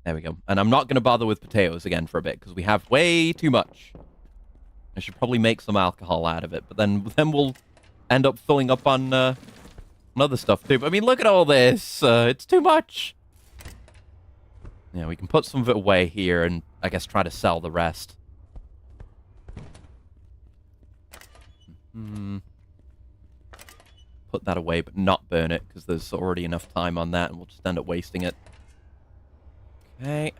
There we go. And I'm not going to bother with potatoes again for a bit, because we have way too much. I should probably make some alcohol out of it, but then we'll end up filling up on other stuff too. But I mean, look at all this. It's too much. Yeah, we can put some of it away here and I guess try to sell the rest. Put that away, but not burn it, because there's already enough time on that, and we'll just end up wasting it. Okay.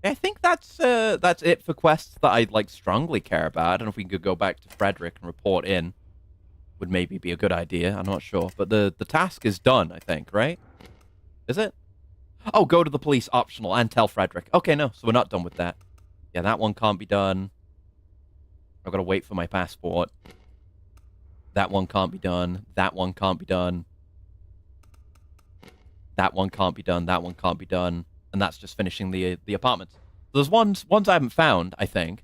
I think that's it for quests that I like strongly care about. I don't know if we could go back to Frederick and report in. Would maybe be a good idea. I'm not sure, but the task is done. I think, right? Is it? Oh, go to the police, optional, and tell Frederick. Okay, no, so we're not done with that. Yeah, that one can't be done. I've got to wait for my passport. That one can't be done. That one can't be done. That one can't be done. That one can't be done. And that's just finishing the apartments. There's ones I haven't found, I think.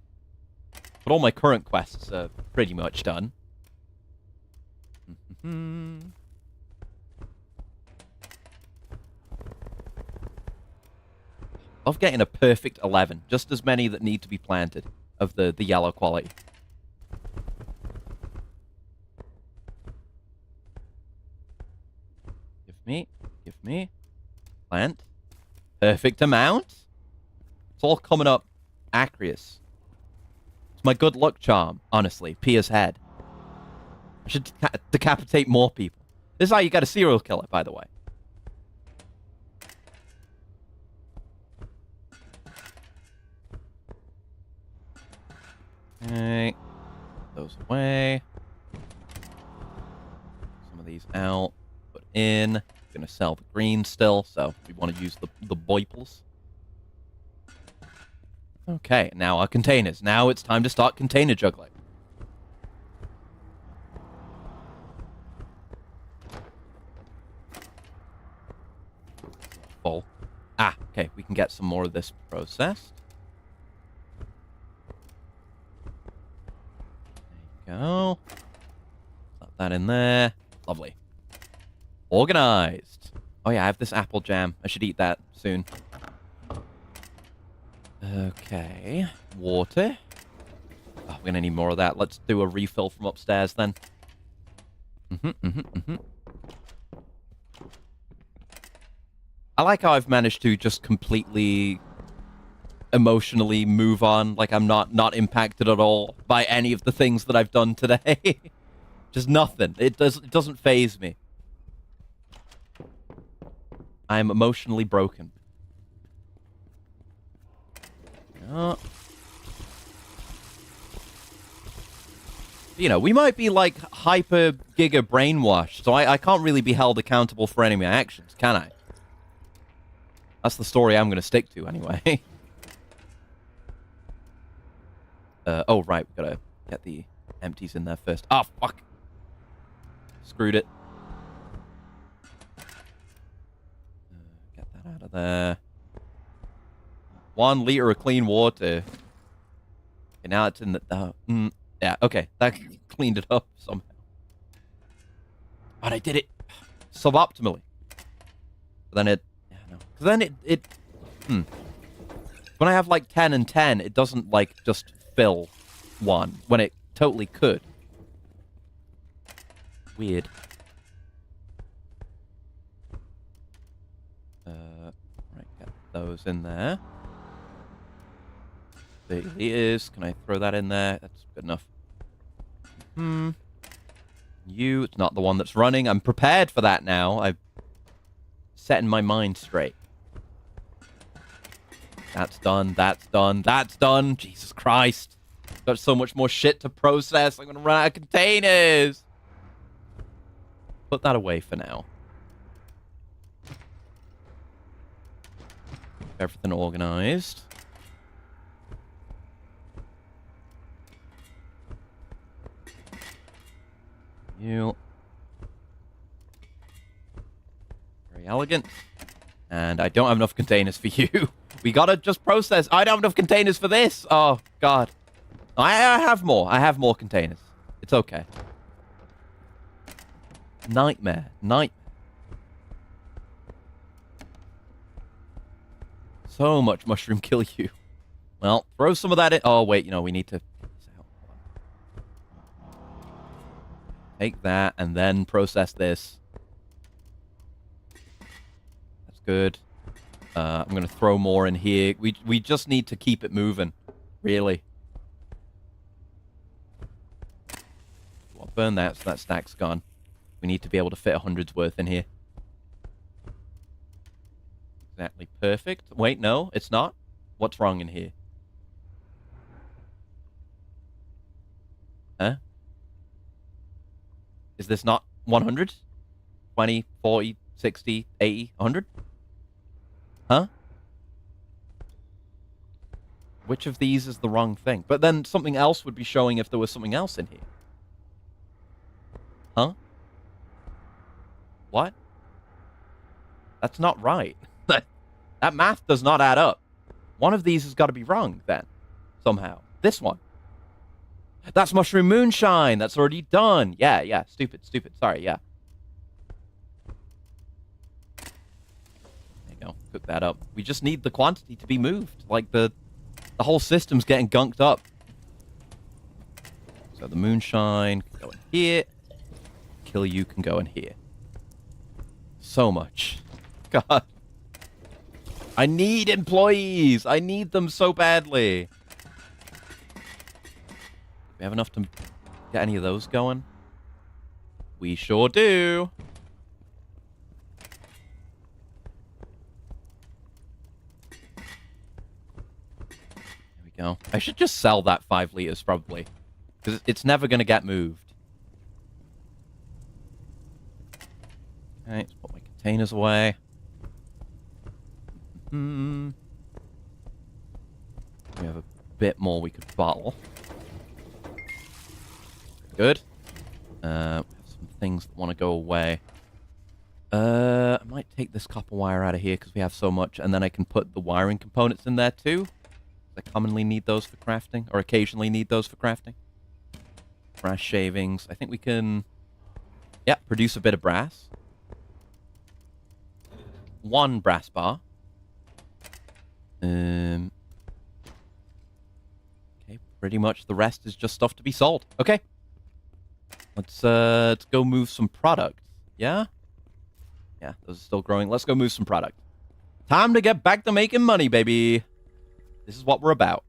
But all my current quests are pretty much done. Of getting a perfect 11. Just as many that need to be planted of the yellow quality. Give me. Plant. Perfect amount. It's all coming up Acreus. It's my good luck charm, honestly. Pia's head. I should decapitate more people. This is how you get a serial killer, by the way. Okay. Those away. Some of these out. Put in. Gonna sell the green still, so we want to use the boiples. Okay, now our containers. Now it's time to start container juggling. Full. Ah, okay, we can get some more of this processed. There you go. Slap that in there. Lovely. Organized. Oh yeah, I have this apple jam. I should eat that soon. Okay. Water. Oh, we're gonna need more of that. Let's do a refill from upstairs then. I like how I've managed to just completely emotionally move on. Like I'm not impacted at all by any of the things that I've done today. Just nothing. It doesn't faze me. I am emotionally broken. Oh. You know, we might be like hyper giga brainwashed, so I can't really be held accountable for any of my actions, can I? That's the story I'm going to stick to anyway. Oh, right, we've got to get the empties in there first. Ah, oh, fuck. Screwed it. Get that out of there. 1 liter of clean water. Okay, now it's in the... yeah, okay. That cleaned it up somehow. But I did it suboptimally. But then it... Yeah, no. Because then it... When I have, like, 10 and 10, it doesn't, like, just fill 1. When it totally could. Weird. Right, get those in there. 30 liters. Can I throw that in there? That's good enough. You, it's not the one that's running. I'm prepared for that now. I'm setting my mind straight. That's done. That's done. That's done. Jesus Christ. Got so much more shit to process. I'm going to run out of containers. Put that away for now. Everything organized. You. Very elegant. And I don't have enough containers for you. We gotta just process. I don't have enough containers for this. Oh, God. I have more. I have more containers. It's okay. Nightmare. Nightmare. So much mushroom kill you. Well, throw some of that in. Oh, wait, we need to... Take that and then process this. That's good. I'm going to throw more in here. We just need to keep it moving. Really. Well, burn that so that stack's gone. We need to be able to fit 100's worth in here. Exactly perfect. Wait, no, it's not. What's wrong in here? Huh? Is this not 100? 20, 40, 60, 80, 100? Huh? Which of these is the wrong thing? But then something else would be showing if there was something else in here. Huh? What? That's not right. That math does not add up. One of these has got to be wrong, then. Somehow. This one. That's mushroom moonshine. That's already done. Yeah. Stupid. Sorry, yeah. There you go. Cook that up. We just need the quantity to be moved. Like, the whole system's getting gunked up. So the moonshine can go in here. Kill you can go in here. So much. God. I need employees. I need them so badly. We have enough to get any of those going? We sure do. There we go. I should just sell that 5 liters, probably. Because it's never going to get moved. Okay, let's put my containers away. We have a bit more we could bottle. Good. We have some things that want to go away. I might take this copper wire out of here because we have so much, and then I can put the wiring components in there too. I commonly need those for crafting, or occasionally need those for crafting. Brass shavings. I think we can... Yeah, produce a bit of brass. 1 brass bar. Okay, pretty much the rest is just stuff to be sold. Okay. Let's go move some product. Yeah? Yeah, those are still growing. Let's go move some product. Time to get back to making money, baby. This is what we're about.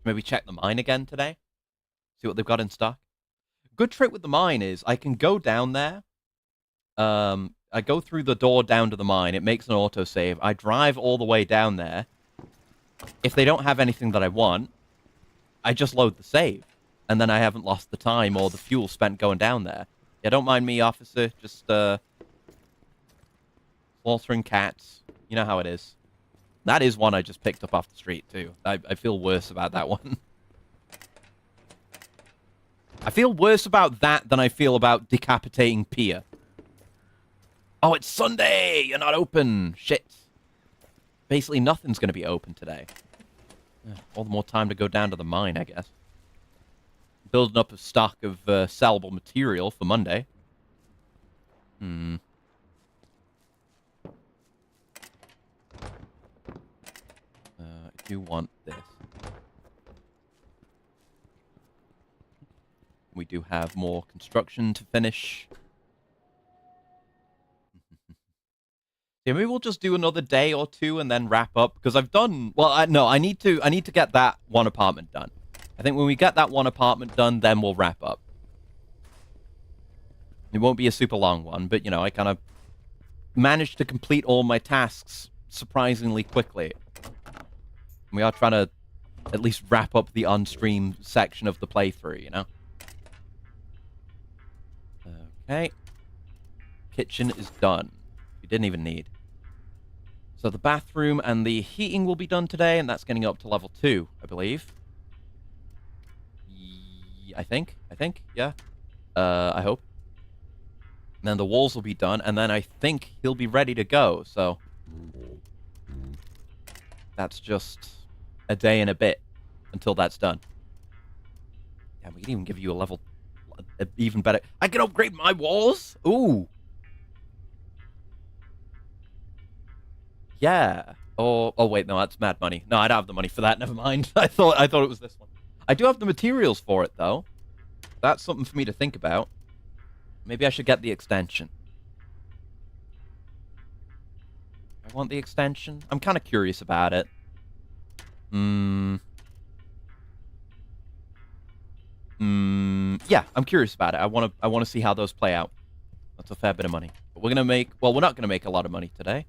Maybe check the mine again today. See what they've got in stock. Good trick with the mine is I can go down there. I go through the door down to the mine. It makes an autosave. I drive all the way down there. If they don't have anything that I want, I just load the save. And then I haven't lost the time or the fuel spent going down there. Yeah, don't mind me, officer. Just, slaughtering cats. You know how it is. That is one I just picked up off the street, too. I feel worse about that one. I feel worse about that than I feel about decapitating Pia. Oh, it's Sunday! You're not open! Shit. Basically, nothing's going to be open today. All the more time to go down to the mine, I guess. Building up a stock of sellable material for Monday. I do want this. We do have more construction to finish. Yeah, maybe we'll just do another day or two and then wrap up because I've done. Well, no, I need to get that one apartment done. I think when we get that one apartment done, then we'll wrap up. It won't be a super long one, but you know, I kind of managed to complete all my tasks surprisingly quickly. We are trying to at least wrap up the on-stream section of the playthrough, you know? Okay. Kitchen is done. We didn't even need. So the bathroom and the heating will be done today, and that's getting up to level 2, I believe. I think, yeah. I hope. And then the walls will be done, and then I think he'll be ready to go, so... That's just a day and a bit until that's done. Yeah, we can even give you a level even better. I can upgrade my walls? Ooh. Yeah. Oh wait, no, that's mad money. No, I don't have the money for that. Never mind. I thought it was this one. I do have the materials for it, though. That's something for me to think about. Maybe I should get the extension. I want the extension. I'm kind of curious about it. Yeah, I'm curious about it. I want to see how those play out. That's a fair bit of money. But we're not gonna make a lot of money today.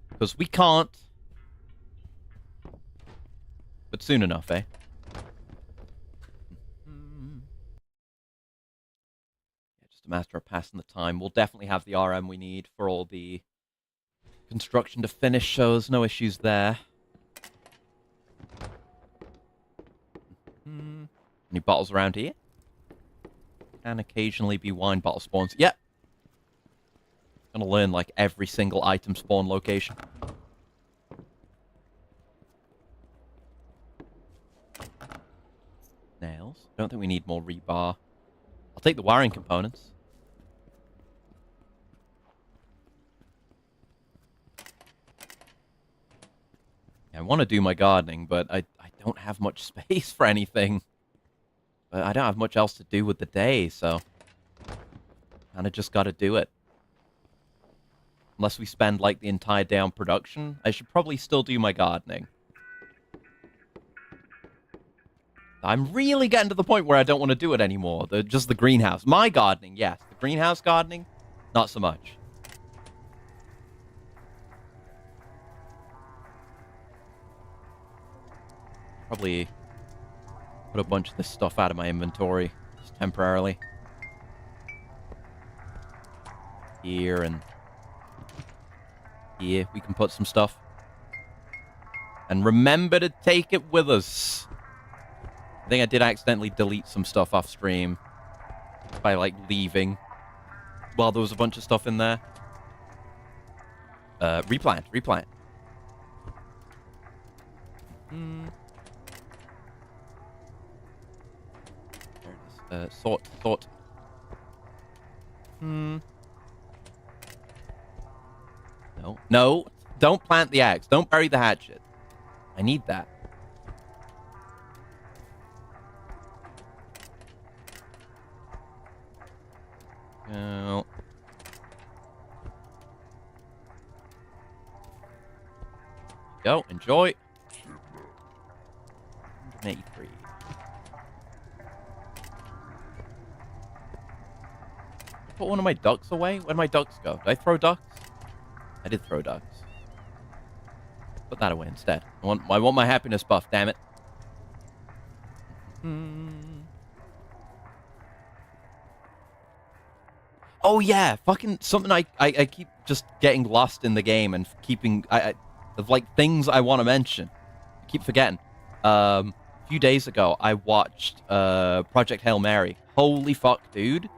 Because we can't. But soon enough, eh? Yeah, just a matter of passing the time. We'll definitely have the RM we need for all the construction to finish, so there's no issues there. Any bottles around here? Can occasionally be wine bottle spawns. Yep. Gonna learn, like, every single item spawn location. Nails. Don't think we need more rebar. I'll take the wiring components. I want to do my gardening, but I don't have much space for anything. But I don't have much else to do with the day, so kind of just got to do it. Unless we spend, like, the entire day on production, I should probably still do my gardening. I'm really getting to the point where I don't want to do it anymore. Just the greenhouse. My gardening, yes. The greenhouse gardening, not so much. Probably put a bunch of this stuff out of my inventory, just temporarily. Here and here, we can put some stuff. And remember to take it with us. I think I did accidentally delete some stuff off stream by, like, leaving while there was a bunch of stuff in there. Replant. There it is. Sort. No, don't plant the axe. Don't bury the hatchet. I need that. No. Go, enjoy. 183. Put one of my ducks away? Where'd my ducks go? Did I throw ducks? I did throw ducks. Put that away instead. I want my happiness buff, damn it. Oh yeah, fucking something I keep just getting lost in the game and keeping of, like, things I want to mention. I keep forgetting. A few days ago I watched Project Hail Mary. Holy fuck, dude.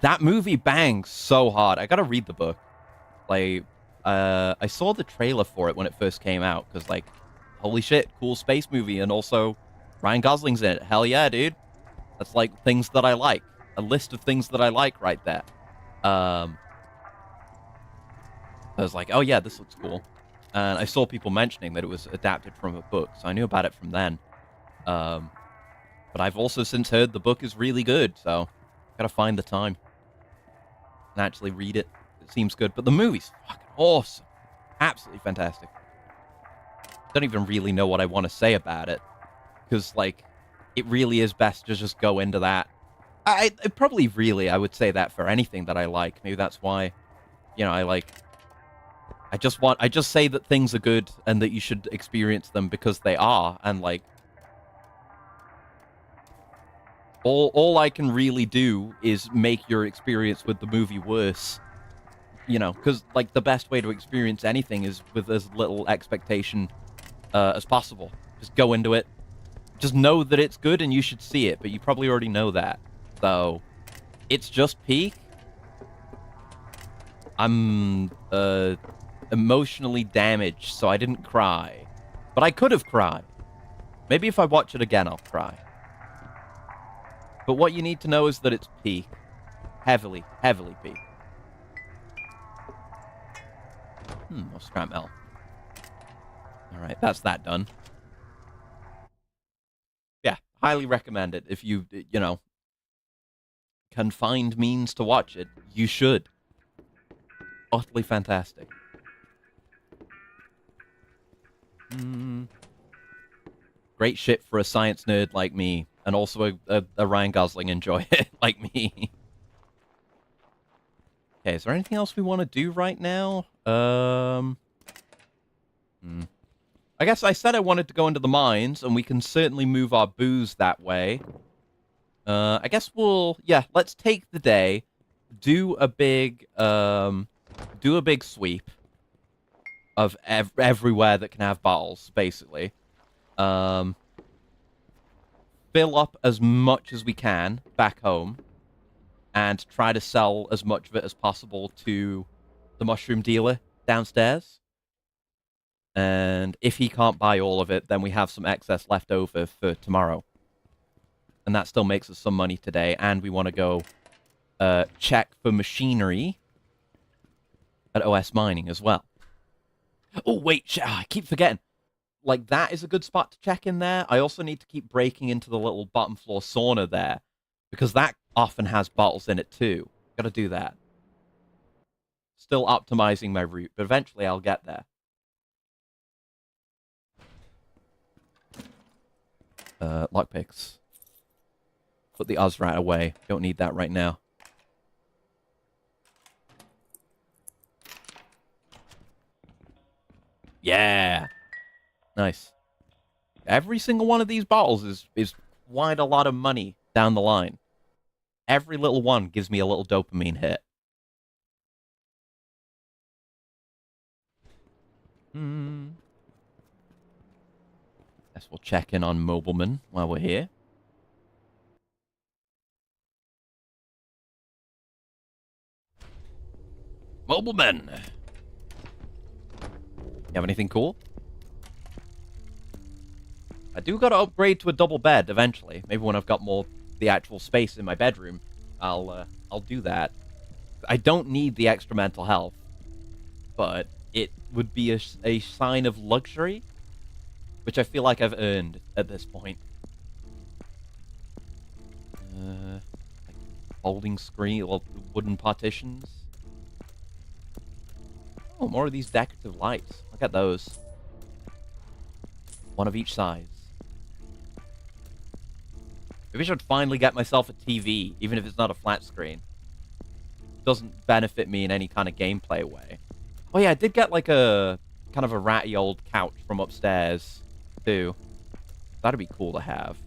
That movie bangs so hard. I gotta read the book. Like, I saw the trailer for it when it first came out, because, like, holy shit, cool space movie, and also Ryan Gosling's in it. Hell yeah, dude. That's, like, things that I like. A list of things that I like right there. I was like, oh yeah, this looks cool. And I saw people mentioning that it was adapted from a book, so I knew about it from then. But I've also since heard the book is really good, so gotta find the time and actually read it. It seems good, but the movie's fucking awesome. Absolutely fantastic. Don't even really know what I want to say about it, because, like, it really is best to just go into that. I probably really, I would say that for anything that I like. Maybe that's why, you know, I just say that things are good and that you should experience them because they are, and, like, all I can really do is make your experience with the movie worse. You know, because, like, the best way to experience anything is with as little expectation as possible. Just go into it. Just know that it's good and you should see it, but you probably already know that. So, it's just peak. I'm emotionally damaged, so I didn't cry. But I could have cried. Maybe if I watch it again, I'll cry. But what you need to know is that it's peak. Heavily, heavily peak. More scrap metal. Alright, that's that done. Yeah, highly recommend it. If you, can find means to watch it, you should. Utterly fantastic. Great shit for a science nerd like me, and also a Ryan Gosling enjoy it like me. Okay, is there anything else we want to do right now? I guess I said I wanted to go into the mines, and we can certainly move our booze that way. I guess let's take the day, do a big sweep of everywhere that can have bottles, basically. Fill up as much as we can back home, and try to sell as much of it as possible to the mushroom dealer downstairs. And if he can't buy all of it, then we have some excess left over for tomorrow. And that still makes us some money today. And we want to go check for machinery at OS Mining as well. Oh, wait, I keep forgetting. Like, that is a good spot to check in there. I also need to keep breaking into the little bottom floor sauna there, because that often has bottles in it too. Gotta do that. Still optimizing my route, but eventually I'll get there. Lockpicks. Put the Ozrat away. Don't need that right now. Yeah! Nice. Every single one of these bottles is quite a lot of money down the line. Every little one gives me a little dopamine hit. Guess we'll check in on Mobileman while we're here. Mobileman! You have anything cool? I do gotta upgrade to a double bed eventually. Maybe when I've got more the actual space in my bedroom, I'll do that. I don't need the extra mental health, but it would be a sign of luxury, which I feel like I've earned at this point. Like folding screen, well, wooden partitions. Oh, more of these decorative lights. Look at those. One of each size. Maybe I should finally get myself a TV, even if it's not a flat screen. It doesn't benefit me in any kind of gameplay way. Oh yeah, I did get like a kind of a ratty old couch from upstairs, too. That'd be cool to have.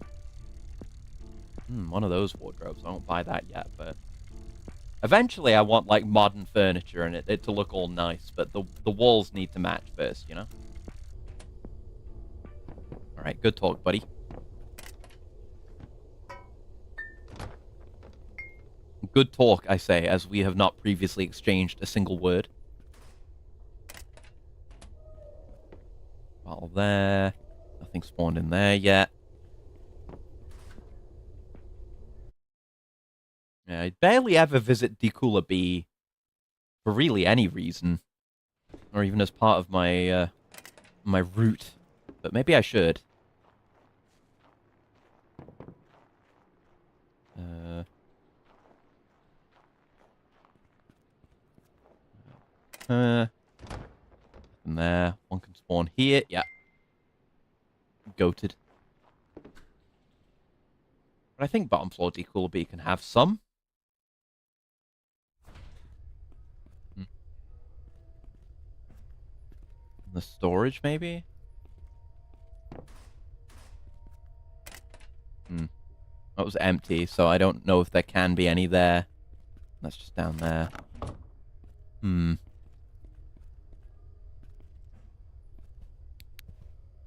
One of those wardrobes. I won't buy that yet, but... Eventually I want like modern furniture and it to look all nice, but the walls need to match first, you know? Alright, good talk, buddy. Good talk, I say, as we have not previously exchanged a single word. Bottle there. Nothing spawned in there yet. Yeah, I barely ever visit Decula B for really any reason. Or even as part of my, my route. But maybe I should. And there. One can spawn here. Yeah. Goated. But I think bottom floor Decula B can have some. The storage, maybe? That was empty, so I don't know if there can be any there. That's just down there.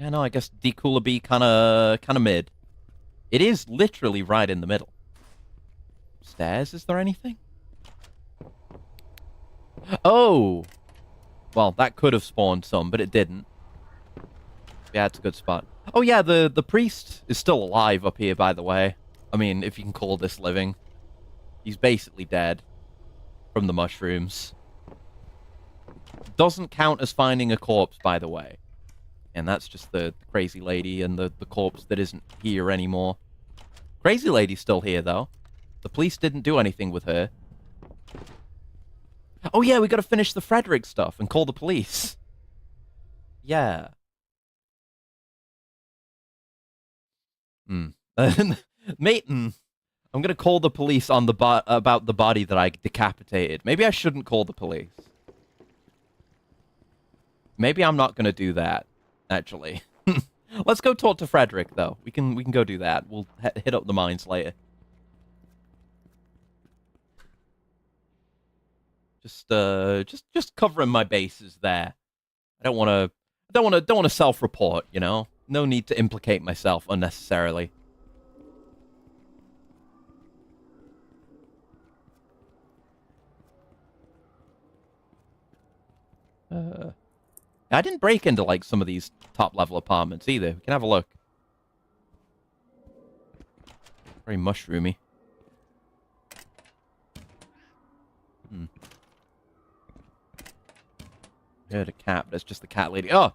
Yeah, no, I guess Decula B kinda mid. It is literally right in the middle. Stairs, is there anything? Oh! Well, that could have spawned some, but it didn't. Yeah, it's a good spot. Oh yeah, the priest is still alive up here, by the way. I mean, if you can call this living. He's basically dead from the mushrooms. Doesn't count as finding a corpse, by the way. And that's just the crazy lady and the corpse that isn't here anymore. Crazy lady's still here, though. The police didn't do anything with her. Oh, yeah, we gotta finish the Frederick stuff and call the police. Yeah. Mate, I'm gonna call the police on the about the body that I decapitated. Maybe I shouldn't call the police. Maybe I'm not gonna do that, actually. Let's go talk to Frederick, though. We can go do that. We'll hit up the mines later. Just covering my bases there. I don't want to self-report, you know? No need to implicate myself unnecessarily. I didn't break into, like, some of these top-level apartments, either. We can have a look. Very mushroomy. Heard a cat, but it's just the cat lady. Oh!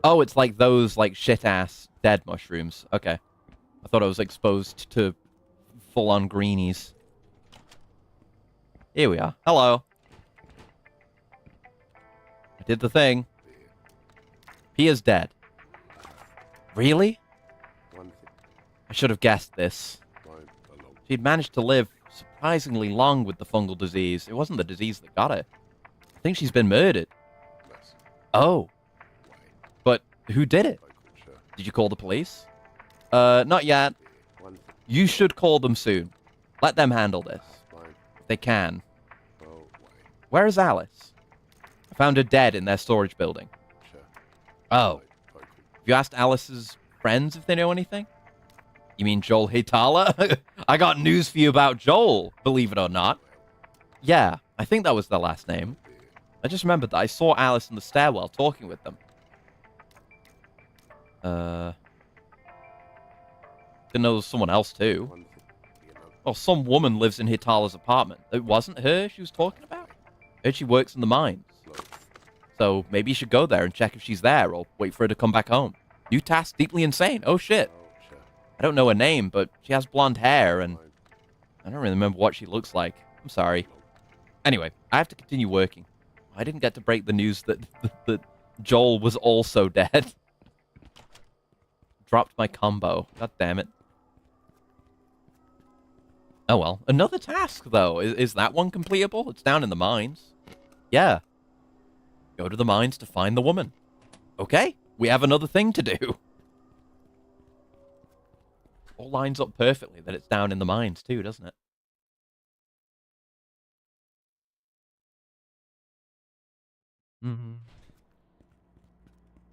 Oh, it's like those, like, shit-ass dead mushrooms. Okay. I thought I was exposed to full-on greenies. Here we are. Hello. I did the thing. He is dead. Really? I should have guessed this. She'd managed to live surprisingly long with the fungal disease. It wasn't the disease that got her. I think she's been murdered. Oh. But who did it? Did you call the police? Not yet. You should call them soon. Let them handle this. If they can. Where is Alice? I found her dead in their storage building. Oh. Have you asked Alice's friends if they know anything? You mean Joel Hitala? I got news for you about Joel, believe it or not. Yeah, I think that was their last name. I just remembered that I saw Alice in the stairwell talking with them. Didn't know there was someone else, too. Well, some woman lives in Hitala's apartment. It wasn't her she was talking about? Heard she works in the mines. So maybe you should go there and check if she's there, or wait for her to come back home. New task, deeply insane. Oh, shit. I don't know her name, but she has blonde hair, and I don't really remember what she looks like. I'm sorry. Anyway, I have to continue working. I didn't get to break the news that, that Joel was also dead. Dropped my combo. God damn it. Oh well. Another task, though. Is that one completable? It's down in the mines. Yeah. Go to the mines to find the woman. Okay. We have another thing to do. All lines up perfectly that it's down in the mines, too, doesn't it?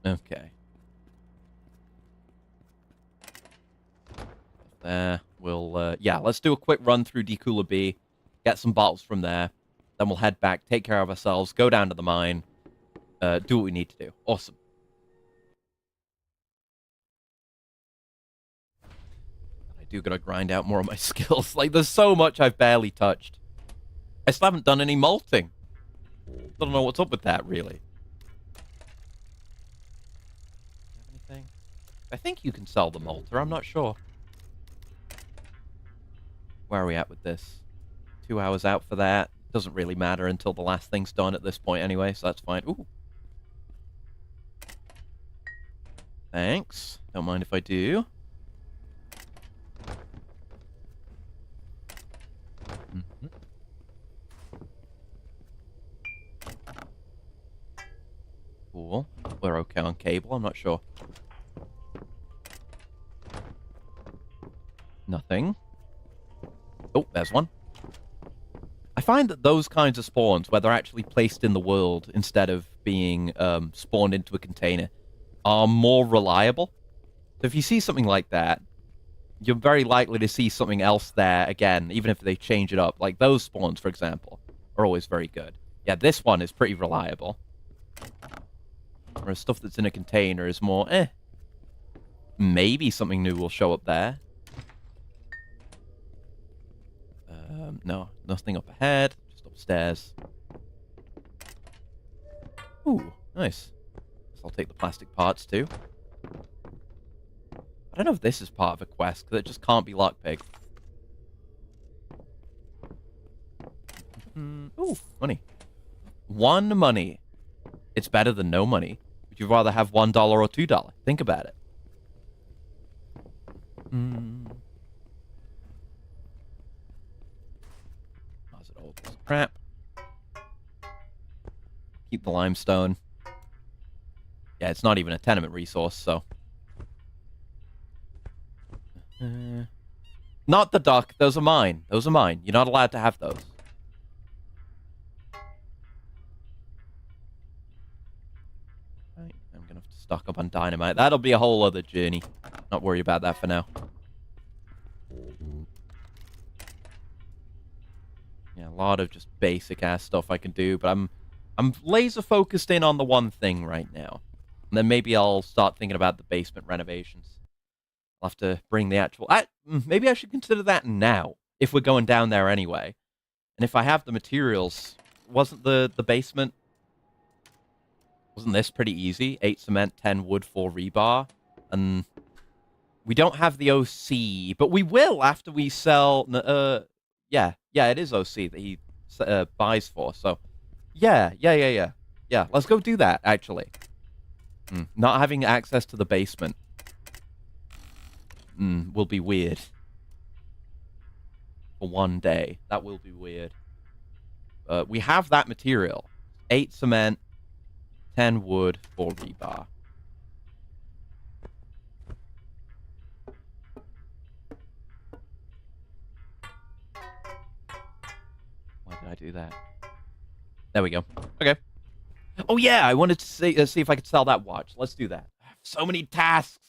Okay. There. We'll, yeah, let's do a quick run through Decooler B, get some bottles from there, then we'll head back, take care of ourselves, go down to the mine, do what we need to do. Awesome. I do gotta grind out more of my skills. Like, there's so much I've barely touched. I still haven't done any malting. Don't know what's up with that, really. Anything? I think you can sell the malter, I'm not sure. Where are we at with this? 2 hours out for that. Doesn't really matter until the last thing's done at this point anyway, so that's fine. Ooh. Thanks. Don't mind if I do. Cool. We're okay on cable, I'm not sure. Nothing. Oh, there's one. I find that those kinds of spawns, where they're actually placed in the world instead of being spawned into a container, are more reliable. So if you see something like that, you're very likely to see something else there again, even if they change it up. Like those spawns, for example, are always very good. Yeah, this one is pretty reliable. Whereas stuff that's in a container is more, Maybe something new will show up there. No, nothing up ahead. Just upstairs. Ooh, nice. Guess I'll take the plastic parts too. I don't know if this is part of a quest, because it just can't be lockpick. Ooh, money. 1 money. It's better than no money. Would you rather have $1 or $2? Think about it. How's it all this crap? Keep the limestone. Yeah, it's not even a tenement resource, so. Not the duck. Those are mine. Those are mine. You're not allowed to have those. Right, I'm gonna have to stock up on dynamite. That'll be a whole other journey. Not worry about that for now. Yeah, a lot of just basic ass stuff I can do, but I'm laser focused in on the one thing right now. And then maybe I'll start thinking about the basement renovations. I'll have to bring the actual... maybe I should consider that now, if we're going down there anyway. And if I have the materials, wasn't the basement... Wasn't this pretty easy? 8 cement, 10 wood, 4 rebar. And we don't have the OC, but we will after we sell... yeah, it is OC that he buys for, so... Yeah, let's go do that, actually. Not having access to the basement will be weird. For one day. That will be weird. We have that material. 8 cement, 10 wood, 4 rebar. Why did I do that? There we go. Okay. Oh yeah, I wanted to see if I could sell that watch. Let's do that. I have so many tasks.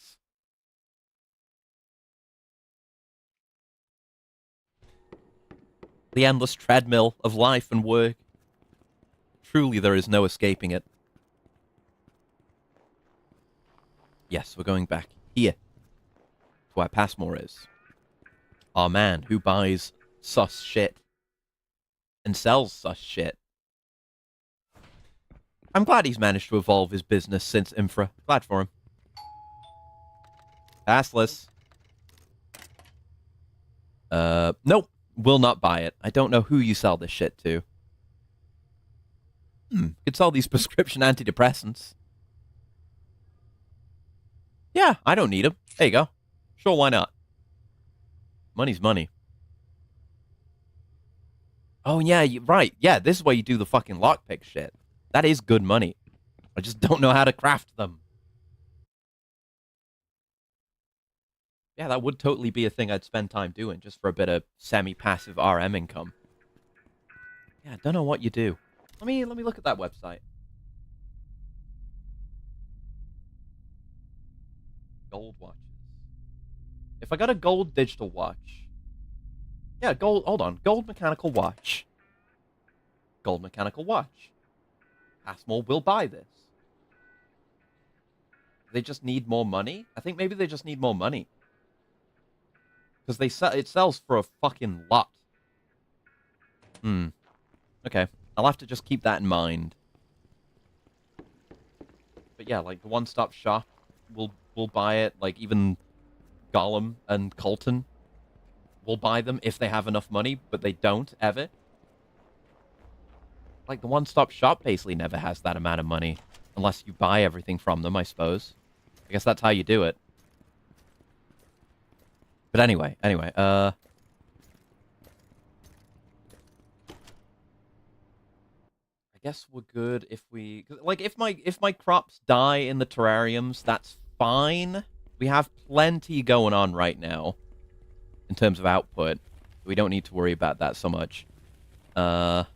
The endless treadmill of life and work. Truly, there is no escaping it. Yes, we're going back here. To where Passmore is. Our man who buys sus shit. And sells sus shit. I'm glad he's managed to evolve his business since Infra. Glad for him. Passless. Nope. Will not buy it. I don't know who you sell this shit to. Could sell these prescription antidepressants. Yeah, I don't need them. There you go. Sure, why not? Money's money. Oh, yeah, right. Yeah, this is where you do the fucking lockpick shit. That is good money. I just don't know how to craft them. Yeah, that would totally be a thing I'd spend time doing, just for a bit of semi-passive RM income. Yeah, I don't know what you do. Let me look at that website. Gold watches. If I got a gold digital watch... Yeah, gold... Hold on. Gold mechanical watch. Gold mechanical watch. Passmore will buy this. They just need more money? I think maybe they just need more money. Because it sells for a fucking lot. Okay. I'll have to just keep that in mind. But yeah, like, the one-stop shop will buy it. Like, even Gollum and Colton will buy them if they have enough money, but they don't, ever. Like, the one-stop shop basically never has that amount of money. Unless you buy everything from them, I suppose. I guess that's how you do it. But anyway, I guess we're good if we... Like, if my crops die in the terrariums, that's fine. We have plenty going on right now. In terms of output. We don't need to worry about that so much. Like,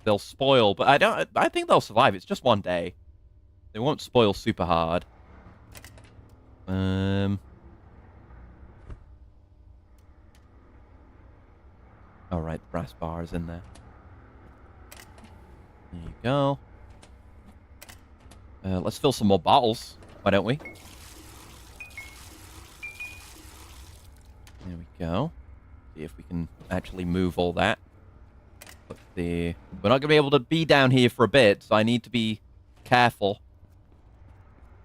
they'll spoil, but I think they'll survive. It's just one day. They won't spoil super hard. Alright, the brass bar is in there. There you go. Let's fill some more bottles. Why don't we? There we go. See if we can actually move all that. We're not going to be able to be down here for a bit, so I need to be careful.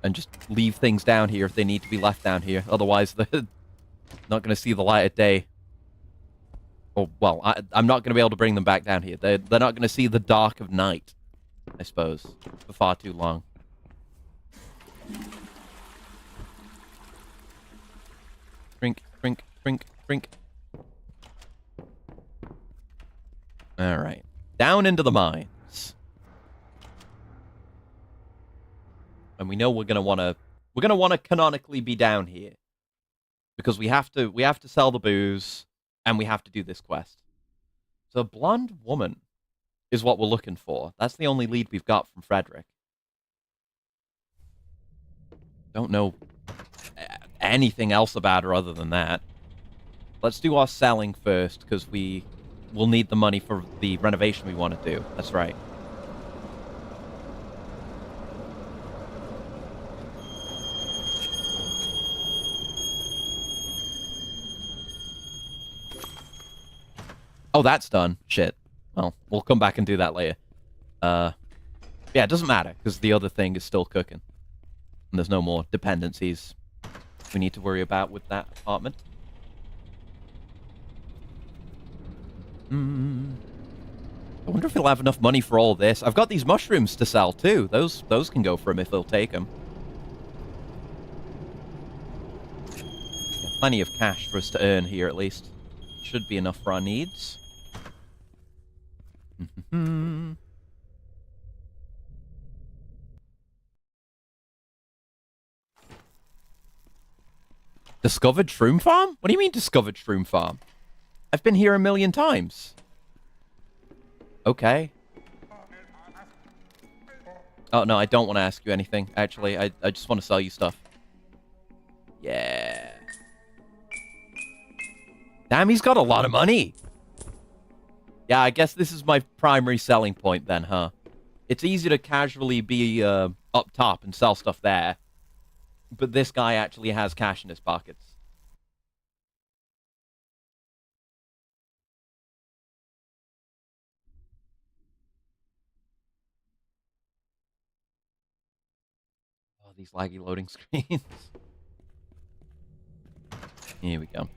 And just leave things down here if they need to be left down here. Otherwise, they're not going to see the light of day. Or, well, I'm not going to be able to bring them back down here. They're not going to see the dark of night, I suppose, for far too long. Drink, drink, drink, drink. Alright. Down into the mines. And we know we're gonna wanna canonically be down here. Because we have to sell the booze, and we have to do this quest. So blonde woman is what we're looking for. That's the only lead we've got from Frederick. Don't know anything else about her other than that. Let's do our selling first, because we'll need the money for the renovation we want to do. That's right. Oh, that's done. Shit. Well, we'll come back and do that later. Yeah, it doesn't matter, because the other thing is still cooking. And there's no more dependencies we need to worry about with that apartment. I wonder if he'll have enough money for all this. I've got these mushrooms to sell, too. Those can go for him if he'll take them. Yeah, plenty of cash for us to earn here, at least. Should be enough for our needs. Discovered Shroom Farm? What do you mean, Discovered Shroom Farm? I've been here 1,000,000 times. Okay. Oh, no, I don't want to ask you anything, actually. I just want to sell you stuff. Yeah. Damn, he's got a lot of money. Yeah, I guess this is my primary selling point then, huh? It's easy to casually be up top and sell stuff there. But this guy actually has cash in his pockets. Oh, these laggy loading screens. Here we go.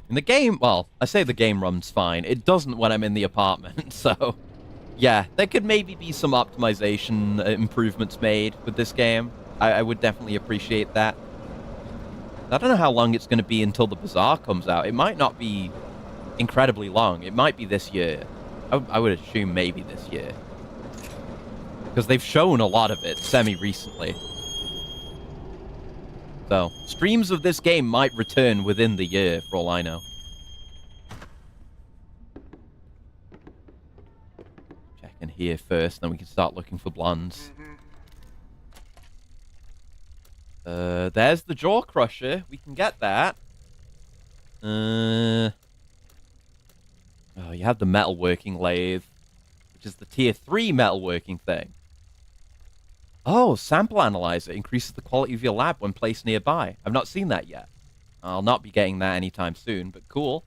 In the game, well, I say the game runs fine. It doesn't when I'm in the apartment, so... Yeah, there could maybe be some optimization improvements made with this game. I would definitely appreciate that. I don't know how long it's going to be until the Bazaar comes out. It might not be incredibly long. It might be this year. I would assume maybe this year. Because they've shown a lot of it semi-recently. So, streams of this game might return within the year, for all I know. Check in here first, then we can start looking for blondes. There's the Jaw Crusher. We can get that. Oh, you have the metalworking lathe, which is the tier 3 metalworking thing. Oh, sample analyzer increases the quality of your lab when placed nearby. I've not seen that yet. I'll not be getting that anytime soon, but cool.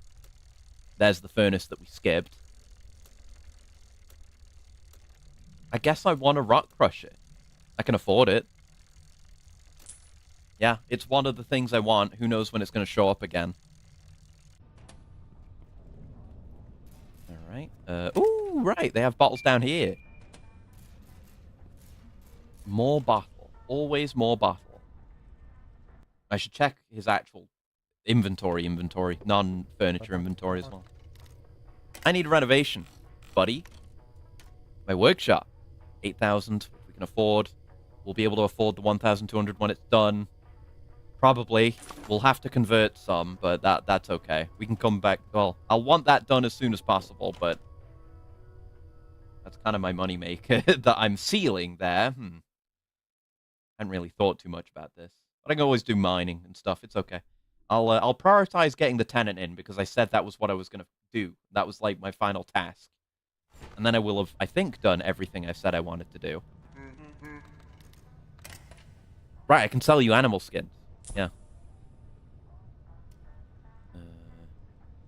There's the furnace that we skipped. I guess I want a rock crusher. I can afford it. Yeah, it's one of the things I want. Who knows when it's going to show up again. Alright. Ooh, right. They have bottles down here. More bottle. Always more bottle. I should check his actual inventory. Non-furniture inventory as well. I need a renovation, buddy. My workshop. 8,000. We can afford. We'll be able to afford the 1,200 when it's done. Probably. We'll have to convert some, but that's okay. We can come back. Well, I'll want that done as soon as possible, but that's kind of my moneymaker that I'm sealing there. Hadn't really thought too much about this. But I can always do mining and stuff. It's okay. I'll prioritize getting the tenant in because I said that was what I was going to do. That was like my final task. And then I will have, I think, done everything I said I wanted to do. Right, I can sell you animal skins. Yeah.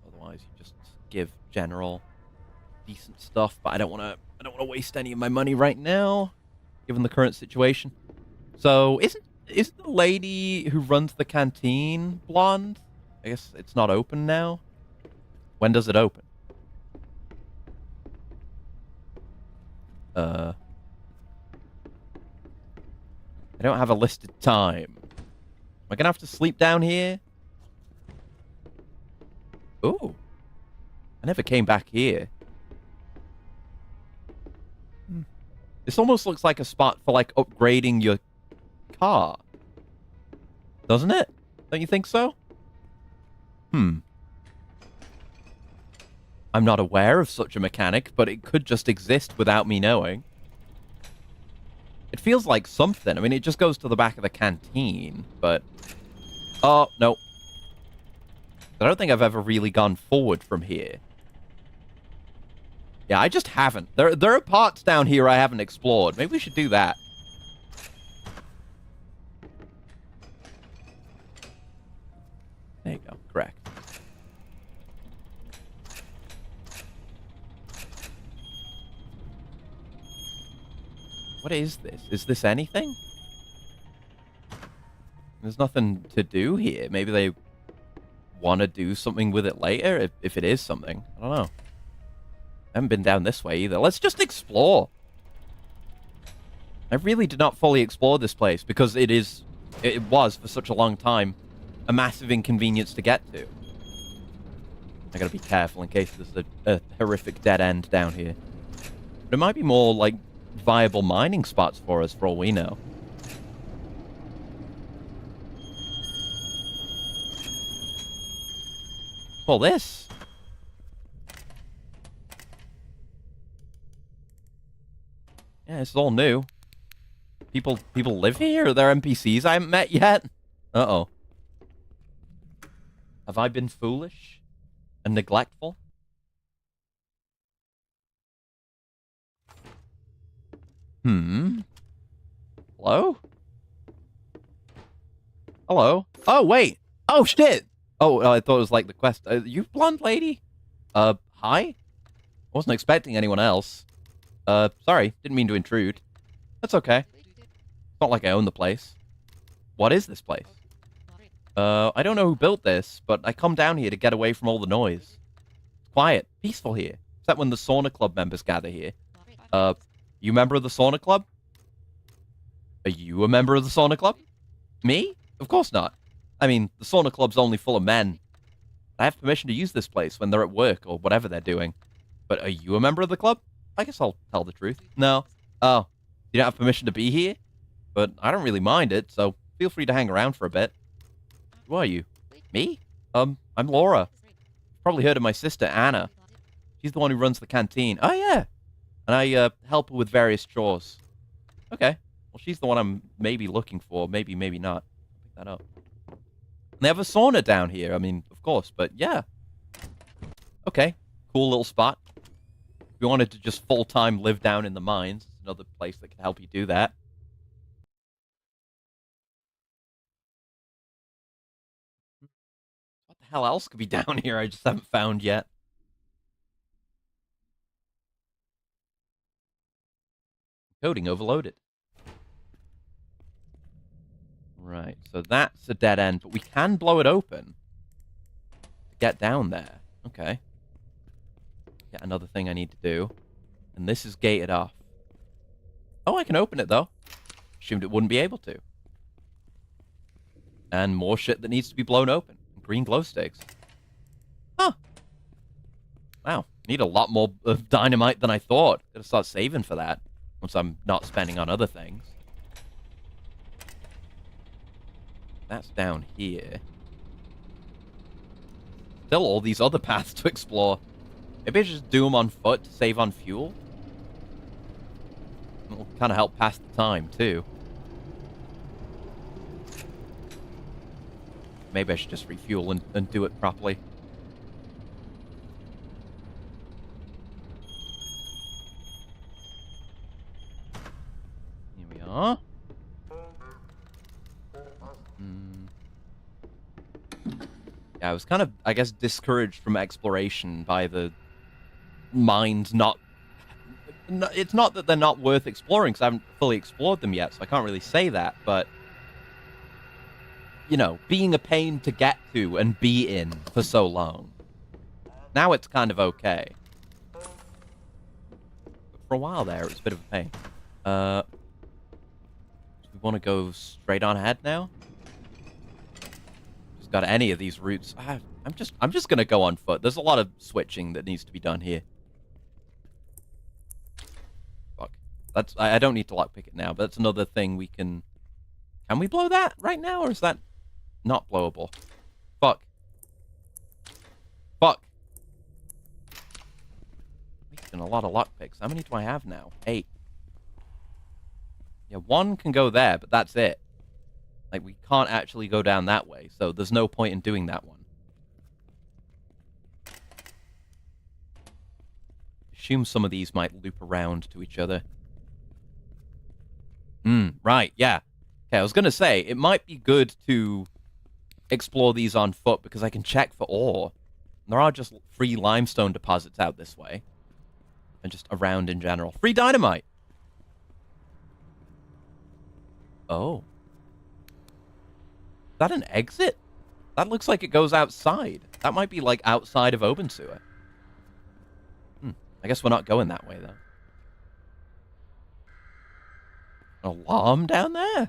Otherwise, you just give general decent stuff, but I don't want to waste any of my money right now, given the current situation. So, isn't the lady who runs the canteen blonde? I guess it's not open now. When does it open? I don't have a listed time. Am I gonna have to sleep down here? Ooh. I never came back here. This almost looks like a spot for, like, upgrading your car. Doesn't it? Don't you think so? I'm not aware of such a mechanic, but it could just exist without me knowing. It feels like something. I mean, it just goes to the back of the canteen, but... Oh, no. I don't think I've ever really gone forward from here. Yeah, I just haven't. There are parts down here I haven't explored. Maybe we should do that. There you go. Correct. What is this? Is this anything? There's nothing to do here. Maybe they want to do something with it later, if it is something. I don't know. I haven't been down this way either. Let's just explore. I really did not fully explore this place because it was for such a long time a massive inconvenience to get to. I gotta be careful in case there's a horrific dead end down here. There might be more, like, viable mining spots for us, for all we know. Well, this. Yeah, this is all new. People live here? Are there NPCs I haven't met yet? Uh-oh. Have I been foolish and neglectful? Hello? Hello? Oh, wait. Oh, shit. Oh, I thought it was like the quest. You blonde lady? Hi? I wasn't expecting anyone else. Sorry. Didn't mean to intrude. That's okay. It's not like I own the place. What is this place? I don't know who built this, but I come down here to get away from all the noise. It's quiet. Peaceful here. Except when the sauna club members gather here. You a member of the sauna club? Are you a member of the sauna club? Me? Of course not. I mean, the sauna club's only full of men. I have permission to use this place when they're at work or whatever they're doing. But are you a member of the club? I guess I'll tell the truth. No. Oh, you don't have permission to be here? But I don't really mind it, so feel free to hang around for a bit. Who are you? Me? I'm Laura. Probably heard of my sister, Anna. She's the one who runs the canteen. Oh, yeah. And I help her with various chores. Okay. Well, she's the one I'm maybe looking for. Maybe, maybe not. Pick that up. And they have a sauna down here. I mean, of course, but yeah. Okay. Cool little spot. If you wanted to just full-time live down in the mines, it's another place that can help you do that. What the hell else could be down here I just haven't found yet? Coding overloaded. Right, so that's a dead end, but we can blow it open to get down there. Okay. Get another thing I need to do. And this is gated off. Oh, I can open it, though. Assumed it wouldn't be able to. And more shit that needs to be blown open. Green glow sticks. Huh. Wow. Need a lot more of dynamite than I thought. Gotta start saving for that. Once I'm not spending on other things. That's down here. Still all these other paths to explore. Maybe I should just do them on foot to save on fuel. It'll kind of help pass the time, too. Maybe I should just refuel and do it properly. Here we are. I was kind of, I guess, discouraged from exploration by the mines not... It's not that they're not worth exploring, because I haven't fully explored them yet, so I can't really say that, but... You know, being a pain to get to and be in for so long. Now it's kind of okay. But for a while there, it was a bit of a pain. Do we want to go straight on ahead now? Just got any of these routes. I'm just gonna go on foot. There's a lot of switching that needs to be done here. Fuck. I don't need to lockpick it now, but that's another thing we can... Can we blow that right now, or is that not blowable? Fuck. Fuck. Wasting a lot of lockpicks. How many do I have now? 8. Yeah, 1 can go there, but that's it. Like, we can't actually go down that way, so there's no point in doing that one. Assume some of these might loop around to each other. Right, yeah. Okay, I was gonna say, it might be good to explore these on foot, because I can check for ore. There are just free limestone deposits out this way. And just around in general. Free dynamite! Oh. Is that an exit? That looks like it goes outside. That might be, like, outside of Obenseuer. I guess we're not going that way, though. An alarm down there?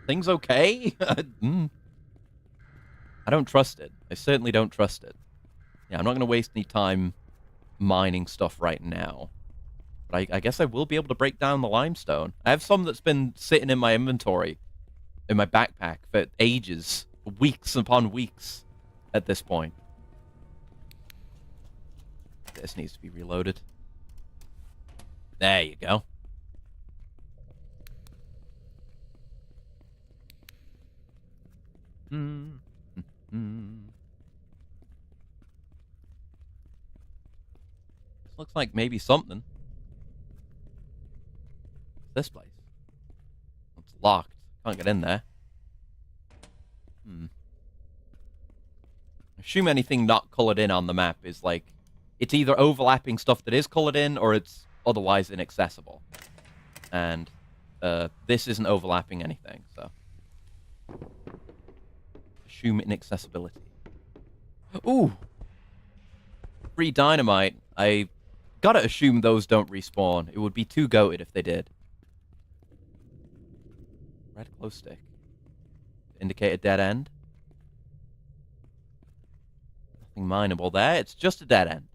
Things okay? I don't trust it. I certainly don't trust it. Yeah, I'm not going to waste any time mining stuff right now. But I guess I will be able to break down the limestone. I have some that's been sitting in my inventory, in my backpack, for ages. Weeks upon weeks at this point. This needs to be reloaded. There you go. This looks like maybe something. This place. It's locked. Can't get in there. Assume anything not colored in on the map is like... It's either overlapping stuff that is colored in, or it's otherwise inaccessible. And this isn't overlapping anything, so... Assume inaccessibility. Ooh! Free dynamite. I gotta assume those don't respawn. It would be too goated if they did. Red glow stick. Indicate a dead end. Nothing mineable there. It's just a dead end.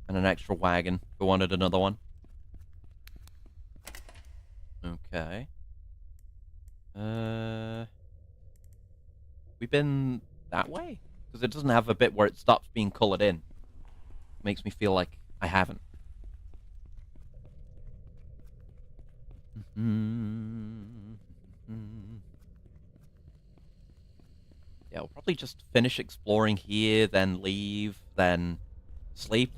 And an extra wagon. We wanted another one. Okay. We've been that way? Because it doesn't have a bit where it stops being colored in. Makes me feel like I haven't. Yeah, we'll probably just finish exploring here, then leave, then sleep.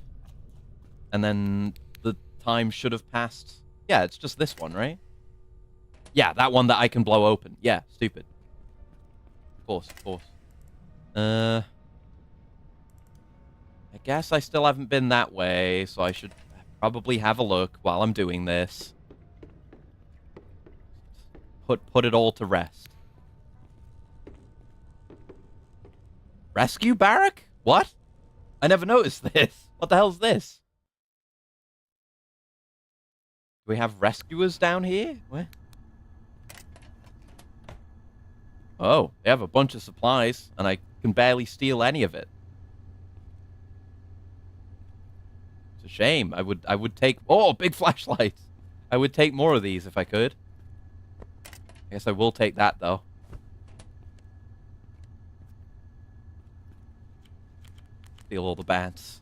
And then the time should have passed. Yeah, it's just this one, right? Yeah, that one that I can blow open. Yeah, stupid. Of course, of course. I guess I still haven't been that way, so I should probably have a look while I'm doing this. Put it all to rest. Rescue barrack? What? I never noticed this. What the hell's this? Do we have rescuers down here? Where? Oh, they have a bunch of supplies, and I can barely steal any of it. It's a shame. I would take... Oh, big flashlight! I would take more of these if I could. I guess I will take that, though. Steal all the bats.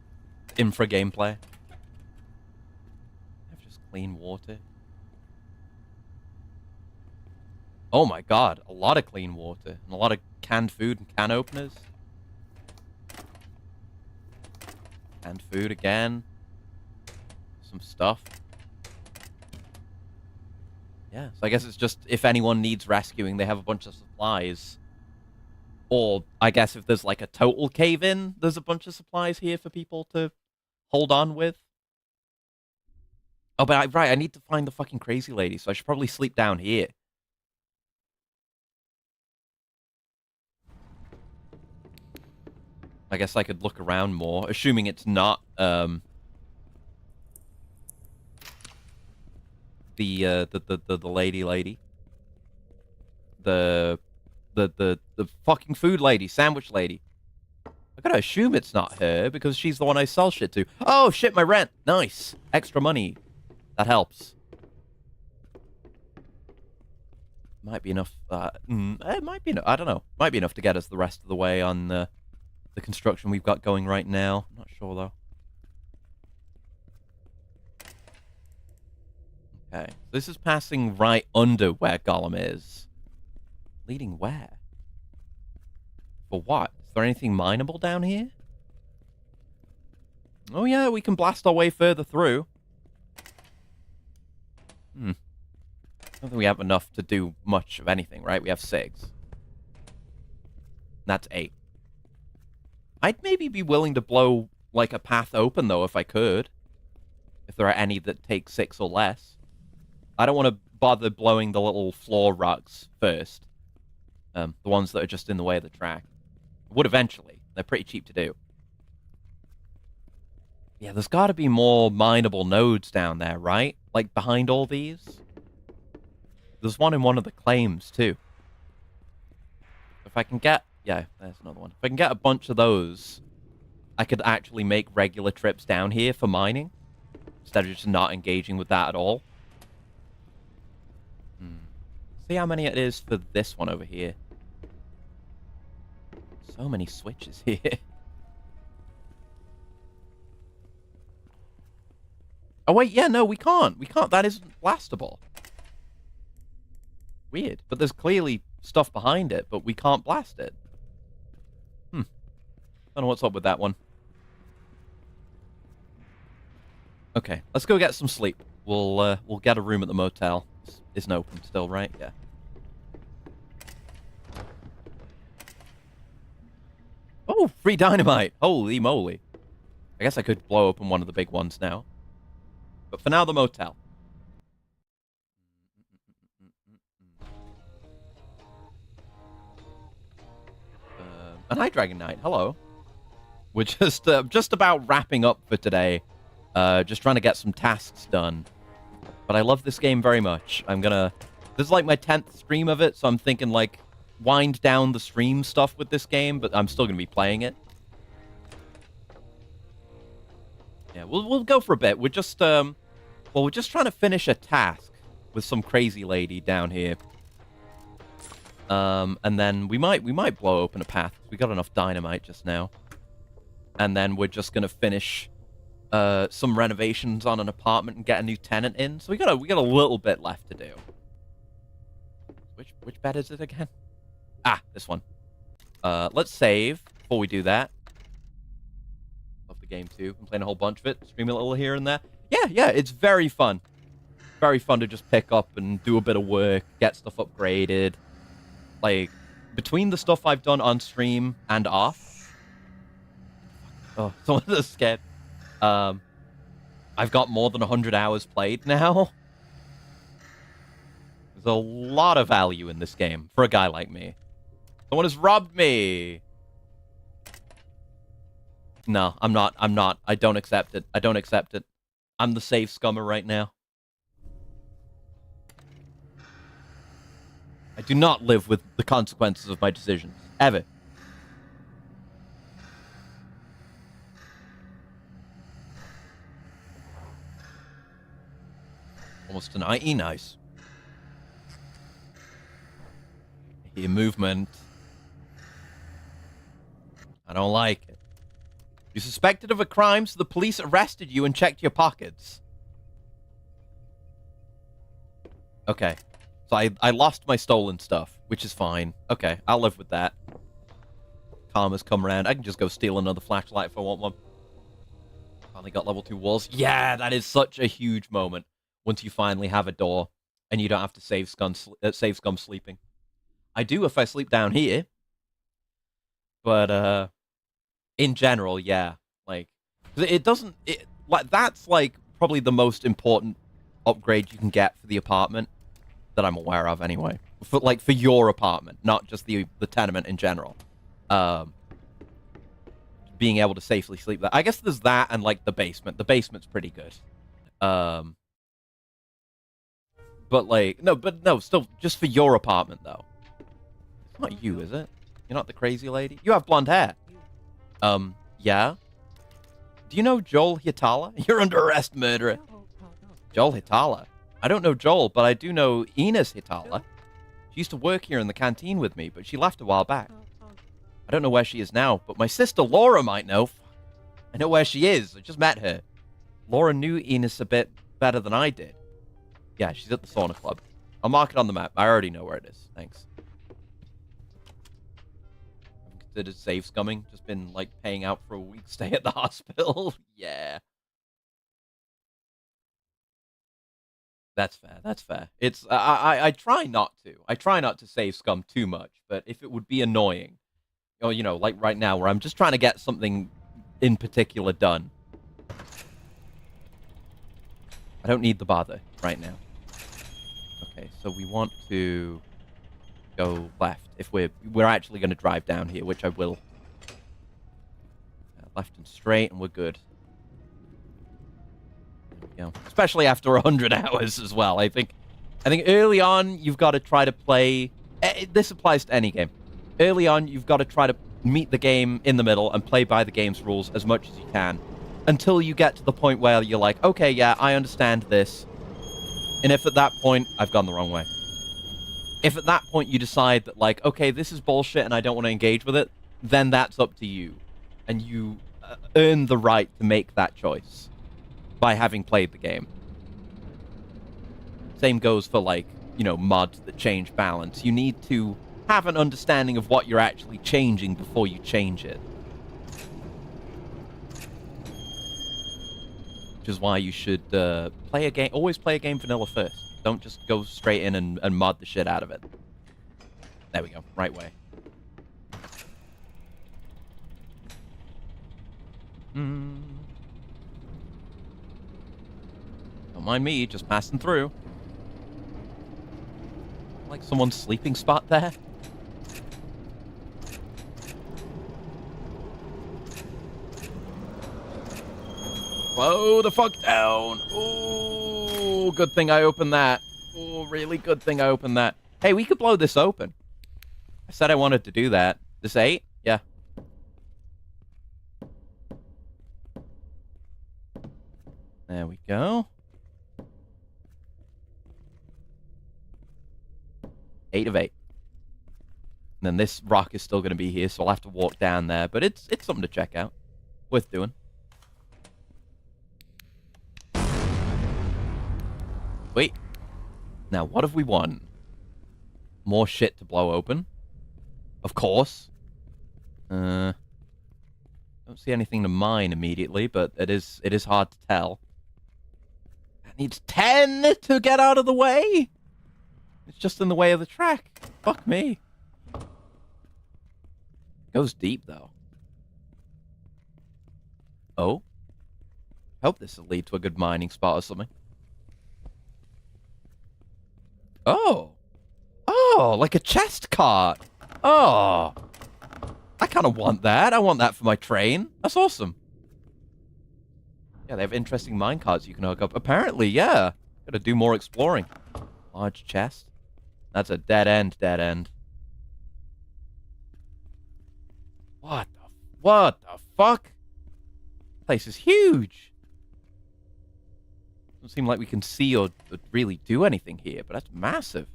Infra gameplay. I have just clean water. Oh my god, a lot of clean water. And a lot of canned food and can openers. Canned food again. Some stuff. Yeah, so I guess it's just if anyone needs rescuing, they have a bunch of supplies Or I guess if there's like a total cave-in, there's a bunch of supplies here for people to hold on with. Oh, but right, I need to find the fucking crazy lady, so I should probably sleep down here. I guess I could look around more, assuming it's not the lady. The the fucking food lady, sandwich lady. I gotta assume it's not her because she's the one I sell shit to. Oh shit, my rent. Nice. Extra money. That helps. Might be enough. It might be. I don't know. Might be enough to get us the rest of the way on the construction we've got going right now. Not sure though. Okay, this is passing right under where Gollum is. Leading where? For what? Is there anything mineable down here? Oh yeah, we can blast our way further through. I don't think we have enough to do much of anything, right? We have 6. That's 8. I'd maybe be willing to blow, like, a path open, though, if I could. If there are any that take 6 or less. I don't want to bother blowing the little floor rugs first. The ones that are just in the way of the track. Would eventually. They're pretty cheap to do. Yeah, there's got to be more mineable nodes down there, right? Like, behind all these? There's one in one of the claims, too. If I can get... Yeah, there's another one. If I can get a bunch of those, I could actually make regular trips down here for mining. Instead of just not engaging with that at all. See how many it is for this one over here. So many switches here. Oh, wait, yeah, no, we can't. We can't. That isn't blastable. Weird. But there's clearly stuff behind it, but we can't blast it. Don't know what's up with that one. Okay, let's go get some sleep. We'll get a room at the motel. Isn't open still, right? Yeah. Oh, free dynamite! Holy moly. I guess I could blow open one of the big ones now. But for now, the motel. And hi, Dragon Knight. Hello. We're just about wrapping up for today. Just trying to get some tasks done. But I love this game very much. This is like my 10th stream of it, so I'm thinking, like, wind down the stream stuff with this game, but I'm still going to be playing it. Yeah, we'll go for a bit. We're just, we're just trying to finish a task with some crazy lady down here. And then we might blow open a path. We got enough dynamite just now. And then we're just going to finish some renovations on an apartment and get a new tenant in. So we got a little bit left to do. Which bed is it again? Ah, this one. Let's save before we do that. Love the game too. I'm playing a whole bunch of it. Stream a little here and there. Yeah, it's very fun. Very fun to just pick up and do a bit of work, get stuff upgraded. Like, between the stuff I've done on stream and off. Oh, someone's scared. I've got more than 100 hours played now. There's a lot of value in this game for a guy like me. Someone has robbed me. No, I'm not. I don't accept it. I'm the safe scummer right now. I do not live with the consequences of my decisions. Ever. Almost an IE nice. I hear movement. I don't like it. You suspected of a crime, so the police arrested you and checked your pockets. Okay. So I lost my stolen stuff, which is fine. Okay, I'll live with that. Karma's come around. I can just go steal another flashlight if I want one. Finally got level 2 walls. Yeah, that is such a huge moment. Once you finally have a door, and you don't have to save scum sleeping. I do if I sleep down here. But in general, yeah, like it doesn't. Like that's like probably the most important upgrade you can get for the apartment that I'm aware of, anyway. For your apartment, not just the tenement in general. Um, Being able to safely sleep there. I guess there's that and like the basement. The basement's pretty good. Um, but no, still just for your apartment though. It's not you, is it? You're not the crazy lady. You have blonde hair. Yeah. Do you know Joel Hitala? You're under arrest, murderer. Joel Hitala. I don't know Joel, but I do know Ines Hitala. She used to work here in the canteen with me, but she left a while back. I don't know where she is now, but my sister Laura might know. I know where she is. I just met her. Laura knew Ines a bit better than I did. Yeah, she's at the sauna club. I'll mark it on the map. I already know where it is. Thanks. I've considered save scumming. Just been, like, paying out for a week stay at the hospital. Yeah. That's fair. That's fair. It's I try not to. I try not to save scum too much, but if it would be annoying, or you know, like right now where I'm just trying to get something in particular done, I don't need the bother right now. Okay, so we want to go left if we're actually going to drive down here, which I will. Left and straight, and we're good. You know, especially after 100 hours as well. I think early on you've got to try to play. This applies to any game. Early on you've got to try to meet the game in the middle and play by the game's rules as much as you can, until you get to the point where you're like, okay, yeah, I understand this. And if at that point I've gone the wrong way. If at that point you decide that like, okay, this is bullshit and I don't want to engage with it, then that's up to you, and you earn the right to make that choice by having played the game. Same goes for, like, you know, mods that change balance. You need to have an understanding of what you're actually changing before you change it. Which is why you should play a game. Always play a game vanilla first. Don't just go straight in and mod the shit out of it. There we go. Right way. Don't mind me, just passing through. Like someone's sleeping spot there. Slow the fuck down. Ooh, good thing I opened that. Ooh, really good thing I opened that. Hey, we could blow this open. I said I wanted to do that. This 8? Yeah. There we go. 8 of 8. And then this rock is still going to be here, so I'll have to walk down there. But it's something to check out. Worth doing. Wait. Now, what have we won? More shit to blow open. Of course. Don't see anything to mine immediately, but it is hard to tell. That needs 10 to get out of the way? It's just in the way of the track. Fuck me. Goes deep, though. Oh? Hope this will lead to a good mining spot or something. Oh. Oh, like a chest cart. Oh. I kind of want that. I want that for my train. That's awesome. Yeah, they have interesting mine carts you can hook up. Apparently, yeah. Gotta do more exploring. Large chest. That's a dead end, dead end. What the fuck? Place is huge. Doesn't seem like we can see or really do anything here, but that's massive.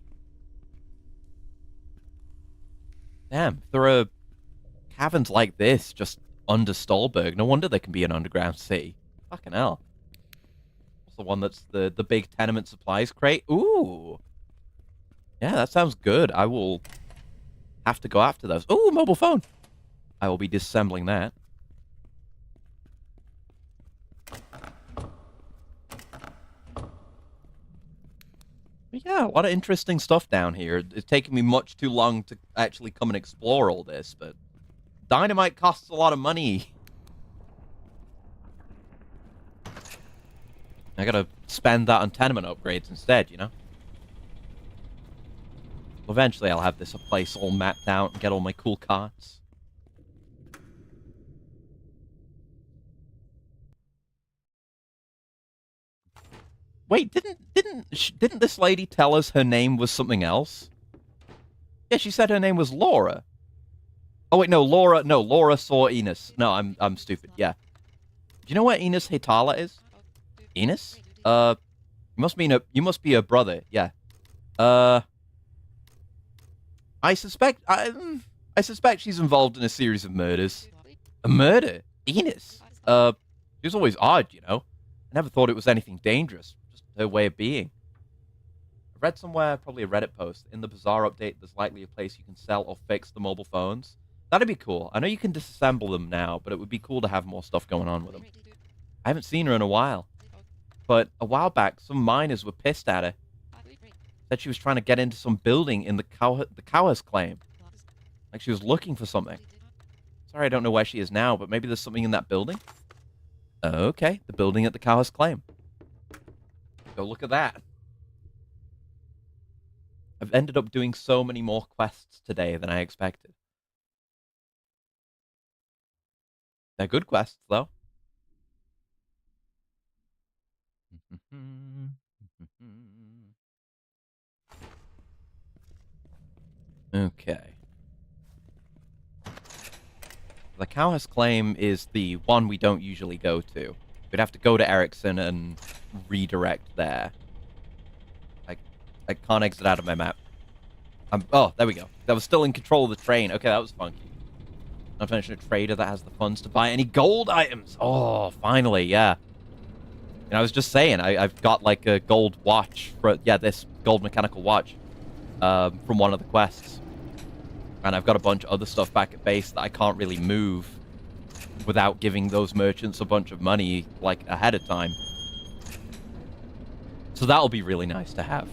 Damn, if there are caverns like this just under Stolberg, no wonder there can be an underground city. Fucking hell. What's the one that's the big tenement supplies crate? Ooh. Yeah, that sounds good. I will have to go after those. Ooh, mobile phone. I will be disassembling that. But yeah, a lot of interesting stuff down here. It's taken me much too long to actually come and explore all this, but Dynamite costs a lot of money. I gotta spend that on tenement upgrades instead, you know? Eventually I'll have this place all mapped out and get all my cool carts. Wait, didn't this lady tell us her name was something else? Yeah, she said her name was Laura. Oh wait, no, Laura saw Enos. No, I'm stupid. Yeah. Do you know where Enos Hitala is? Enos? You must be a brother. Yeah. I suspect I suspect she's involved in a series of murders. A murder? Enos? She was always odd, you know. I never thought it was anything dangerous. Just her way of being. I read somewhere, probably a Reddit post, in the Bazaar update, there's likely a place you can sell or fix the mobile phones. That'd be cool. I know you can disassemble them now, but it would be cool to have more stuff going on with them. I haven't seen her in a while. But a while back, some miners were pissed at her. Said she was trying to get into some building in the Cowhurst claim. Like she was looking for something. Sorry, I don't know where she is now, but maybe there's something in that building? Okay, the building at the Cowhurst claim. Go look at that. I've ended up doing so many more quests today than I expected. They're good quests, though. Okay. The Cowhurst claim is the one we don't usually go to. We'd have to go to Ericsson and redirect there. I can't exit out of my map. Oh, there we go. I was still in control of the train. Okay, that was funky. Not to mention a trader that has the funds to buy any gold items. Oh, finally, yeah. And I was just saying, I've got like a gold watch for, yeah, this gold mechanical watch from one of the quests. And I've got a bunch of other stuff back at base that I can't really move without giving those merchants a bunch of money, like, ahead of time. So that'll be really nice to have.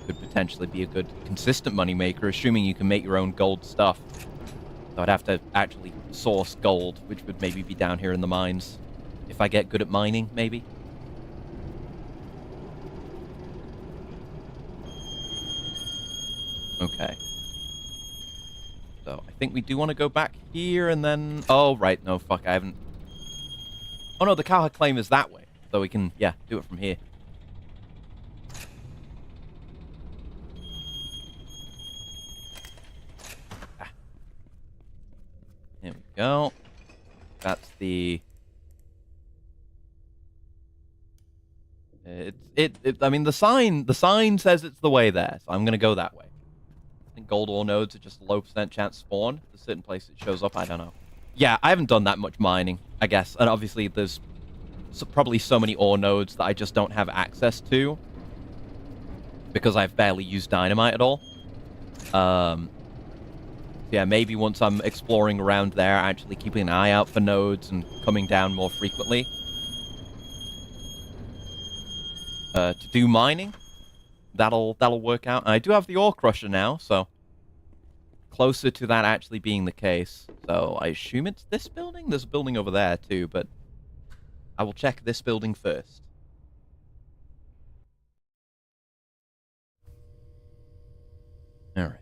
Could potentially be a good consistent moneymaker, assuming you can make your own gold stuff. So I'd have to actually source gold, which would maybe be down here in the mines. If I get good at mining, maybe. Okay. So, I think we do want to go back here and then... Oh, right. No, fuck. I haven't... Oh, no. The Cowhurst claim is that way. So we can, yeah, do it from here. Ah. There we go. That's the... I mean, the sign says it's the way there, so I'm gonna go that way. I think gold ore nodes are just a low % chance spawn. There's certain place it shows up, I don't know. Yeah, I haven't done that much mining, I guess. And obviously there's probably so many ore nodes that I just don't have access to. Because I've barely used dynamite at all. Yeah, maybe once I'm exploring around there, actually keeping an eye out for nodes and coming down more frequently. To do mining, that'll work out. And I do have the ore crusher now, so closer to that actually being the case. So I assume it's this building. There's a building over there too, but I will check this building first. All right.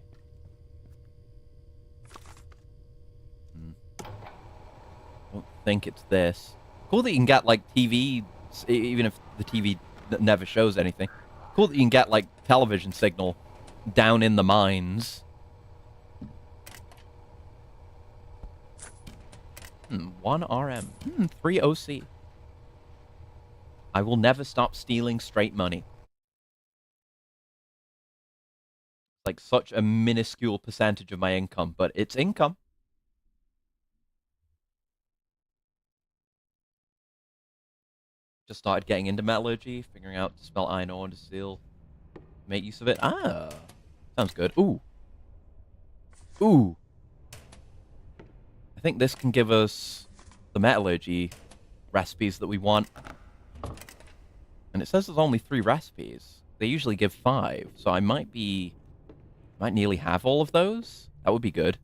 Don't think it's this. Cool that you can get like TV, even if the TV never shows anything. Cool that you can get, like, television signal down in the mines. 1 RM. 3 OC. I will never stop stealing straight money. Like, such a minuscule percentage of my income, but it's income. Just started getting into metallurgy, figuring out to smelt iron ore into steel. Make use of it. Ah, sounds good. Ooh. Ooh. I think this can give us the metallurgy recipes that we want. And it says there's only 3 recipes. They usually give 5, so I might nearly have all of those. That would be good.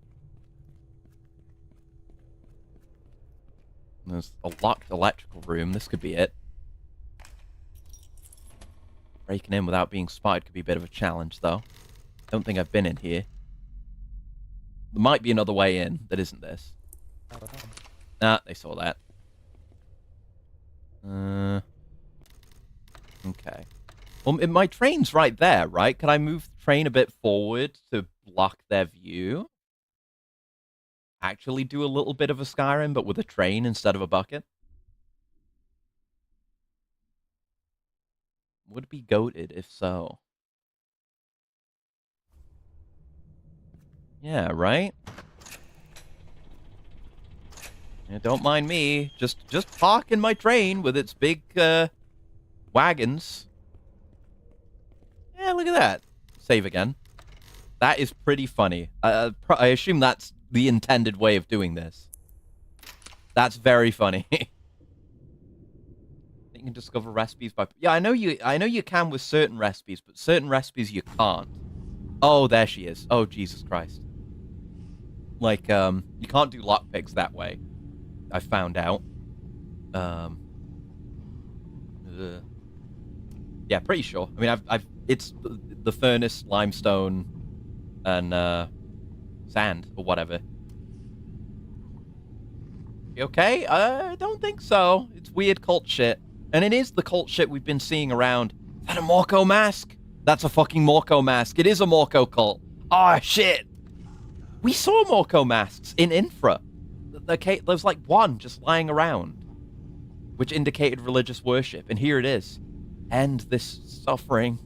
There's a locked electrical room. This could be it. Breaking in without being spotted could be a bit of a challenge, though. Don't think I've been in here. There might be another way in that isn't this. Ah, they saw that. Okay. Well, my train's right there, right? Can I move the train a bit forward to block their view? Actually do a little bit of a Skyrim, but with a train instead of a bucket? Would be goated if so. Yeah, right? Yeah, don't mind me. Just parking my train with its big wagons. Yeah, look at that. Save again. That is pretty funny. I assume that's the intended way of doing this. That's very funny. You can discover recipes by... Yeah, I know you can with certain recipes, but certain recipes you can't. Oh, there she is. Oh, Jesus Christ. Like, you can't do lockpicks that way. I found out. Yeah, pretty sure. I mean, it's the furnace, limestone, and sand or whatever. You okay? I don't think so. It's weird cult shit, and it is the cult shit we've been seeing around. Is that a Morco mask? That's a fucking Morco mask. It is a Morco cult. Oh shit! We saw Morco masks in Infra. There's like one just lying around, which indicated religious worship, and here it is. End this suffering.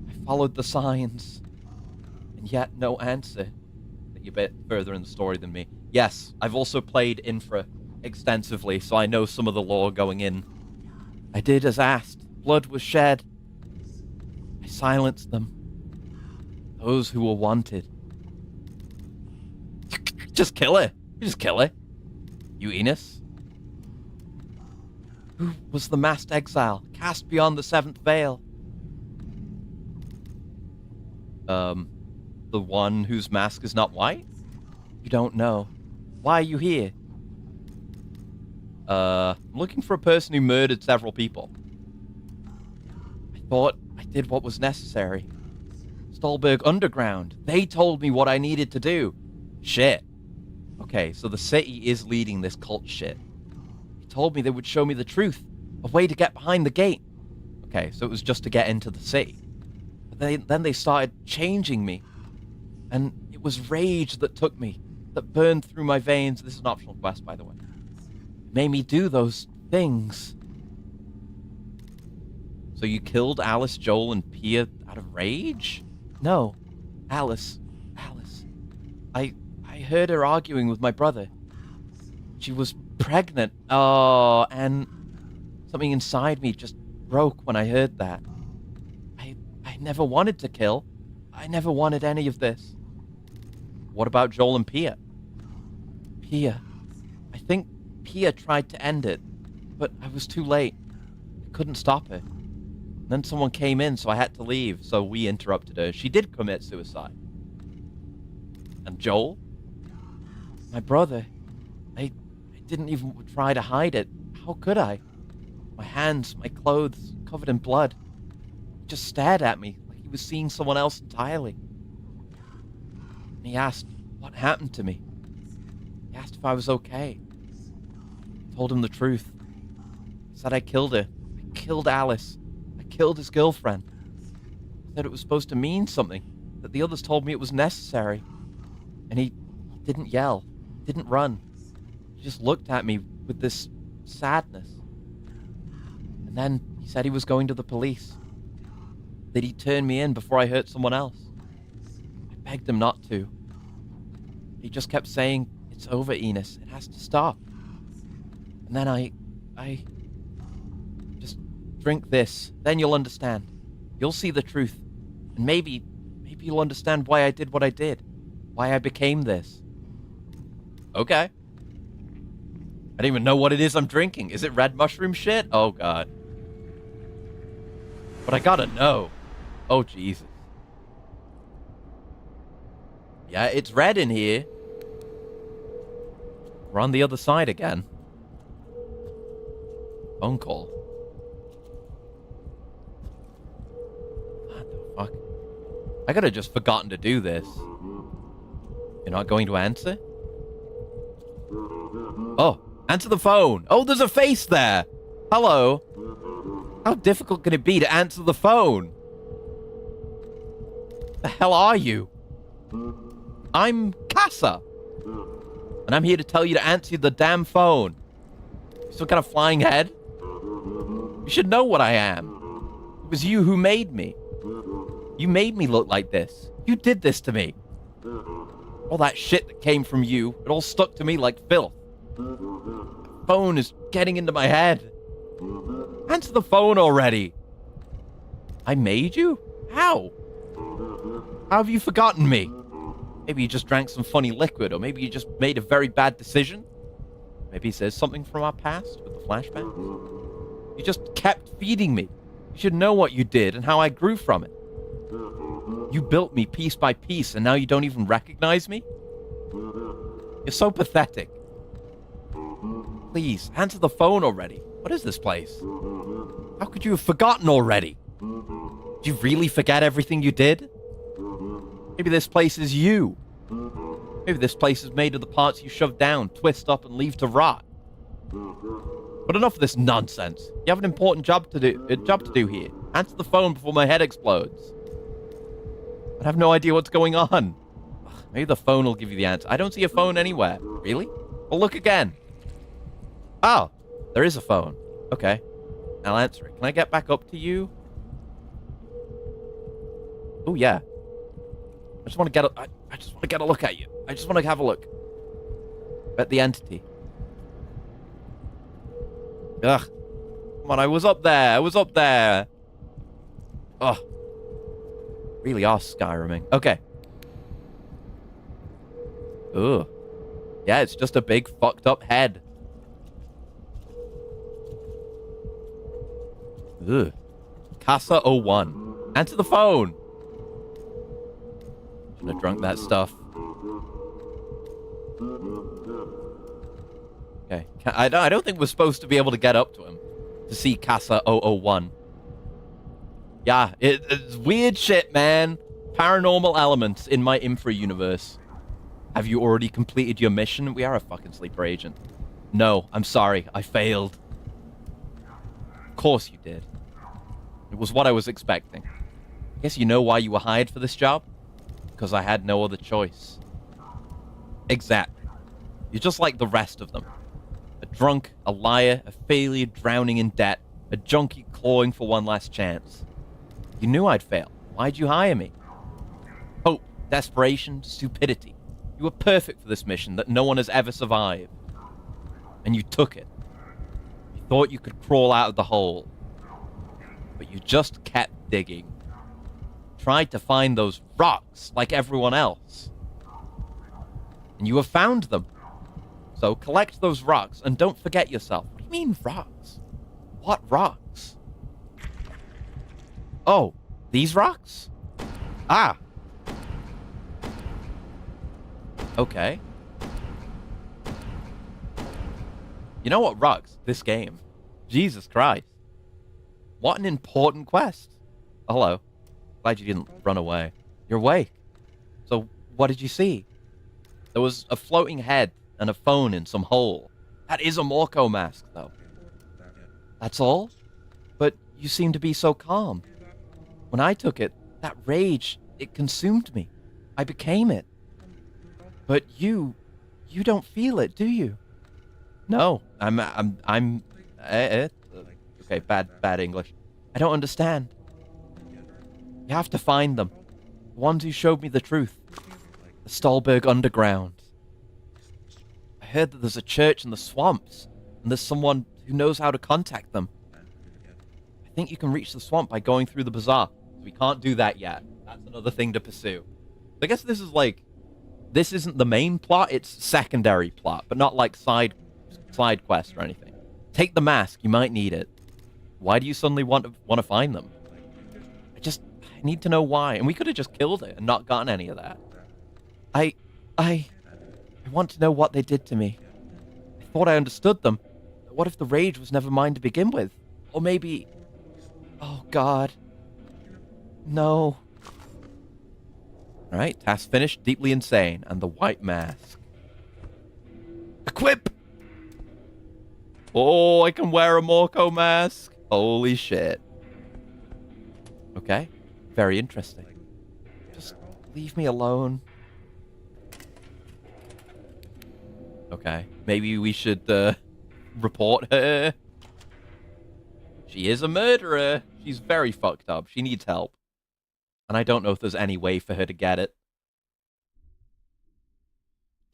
I followed the signs, and yet no answer. You're a bit further in the story than me. Yes, I've also played Infra extensively, so I know some of the lore going in. I did as asked. Blood was shed. I silenced them. Those who were wanted. Just kill her. Just kill her. You Enos? Who was the masked exile, cast beyond the seventh veil? The one whose mask is not white? You don't know. Why are you here? I'm looking for a person who murdered several people. I thought I did what was necessary. Stolberg Underground. They told me what I needed to do. Shit. Okay, so the city is leading this cult shit. He told me they would show me the truth. A way to get behind the gate. Okay, so it was just to get into the city. But then they started changing me. And it was rage that took me. That burned through my veins. This is an optional quest, by the way. It made me do those things. So you killed Alice, Joel, and Pia out of rage? No. Alice. I heard her arguing with my brother. She was pregnant. Oh, and something inside me just broke when I heard that. I never wanted to kill. I never wanted any of this. What about Joel and Pia? Pia. I think Pia tried to end it, but I was too late. I couldn't stop her. Then someone came in, so I had to leave, so we interrupted her. She did commit suicide. And Joel? My brother. I didn't even try to hide it. How could I? My hands, my clothes, covered in blood. He just stared at me like he was seeing someone else entirely. And he asked what happened to me. He asked if I was okay. I told him the truth. He said I killed her. I killed Alice. I killed his girlfriend. He said it was supposed to mean something, that the others told me it was necessary. And he didn't yell, didn't run. He just looked at me with this sadness. And then he said he was going to the police. That he'd turn me in before I hurt someone else. I begged him not to. He just kept saying, "It's over, Enos. It has to stop." And then I just drink this. Then you'll understand. You'll see the truth. And maybe you'll understand why I did what I did. Why I became this. Okay. I don't even know what it is I'm drinking. Is it red mushroom shit? Oh, God. But I gotta know. Oh, Jesus. Yeah, it's red in here. We're on the other side again. Phone call. What the fuck? I could have just forgotten to do this. You're not going to answer? Oh, answer the phone. Oh, there's a face there. Hello. How difficult can it be to answer the phone? The hell are you? I'm Casa. And I'm here to tell you to answer the damn phone. You some kind of flying head? You should know what I am. It was you who made me. You made me look like this. You did this to me. All that shit that came from you, it all stuck to me like filth. The phone is getting into my head. Answer the phone already. I made you? How? How have you forgotten me? Maybe you just drank some funny liquid, or maybe you just made a very bad decision. Maybe there's something from our past with the flashbacks. You just kept feeding me. You should know what you did and how I grew from it. You built me piece by piece, and now you don't even recognize me? You're so pathetic. Please, answer the phone already. What is this place? How could you have forgotten already? Did you really forget everything you did? Maybe this place is you. Maybe this place is made of the parts you shove down, twist up, and leave to rot. But enough of this nonsense. You have an important job to do here. Answer the phone before my head explodes. I have no idea what's going on. Maybe the phone will give you the answer. I don't see a phone anywhere. Really? Well, look again. Oh, there is a phone. Okay. I'll answer it. Can I get back up to you? Oh, yeah. I just want to get a look at you. I just want to have a look at the entity. Ugh. Come on, I was up there. Ugh. Really are Skyriming. Okay. Ugh. Yeah, it's just a big fucked up head. Ugh. Casa 01. Answer the phone. Shouldn't have drunk that stuff. Okay. I don't think we're supposed to be able to get up to him to see Casa 001. Yeah, it's weird shit, man. Paranormal elements in my infra universe. Have you already completed your mission? We are a fucking sleeper agent. No, I'm sorry. I failed. Of course you did. It was what I was expecting. Guess you know why you were hired for this job? Because I had no other choice. Exactly. You're just like the rest of them. A drunk, a liar, a failure drowning in debt, a junkie clawing for one last chance. You knew I'd fail. Why'd you hire me? Hope, desperation, stupidity. You were perfect for this mission that no one has ever survived. And you took it. You thought you could crawl out of the hole. But you just kept digging. Tried to find those rocks like everyone else. And you have found them. So collect those rocks and don't forget yourself. What do you mean rocks? What rocks? Oh, these rocks? Ah. Okay. You know what rocks? This game. Jesus Christ. What an important quest. Oh, hello. Glad you didn't run away. You're awake. So, what did you see? There was a floating head and a phone in some hole. That is a Morco mask, though. That's all? But you seem to be so calm. When I took it, that rage, it consumed me. I became it. But you don't feel it, do you? No, okay, bad English. I don't understand. You have to find them. The ones who showed me the truth. The Stolberg Underground. I heard that there's a church in the swamps, and there's someone who knows how to contact them. I think you can reach the swamp by going through the bazaar. We can't do that yet. That's another thing to pursue. I guess this is like... This isn't the main plot, it's secondary plot, but not like side quest or anything. Take the mask, you might need it. Why do you suddenly want to find them? need to know why. And we could have just killed it and not gotten any of that. I want to know what they did to me. I thought I understood them. What if the rage was never mine to begin with? Or maybe... Oh, God. No. Alright, task finished. Deeply insane. And the white mask. Equip! Oh, I can wear a Morco mask. Holy shit. Okay. Very interesting. Just leave me alone. Okay. Maybe we should, report her. She is a murderer. She's very fucked up. She needs help. And I don't know if there's any way for her to get it.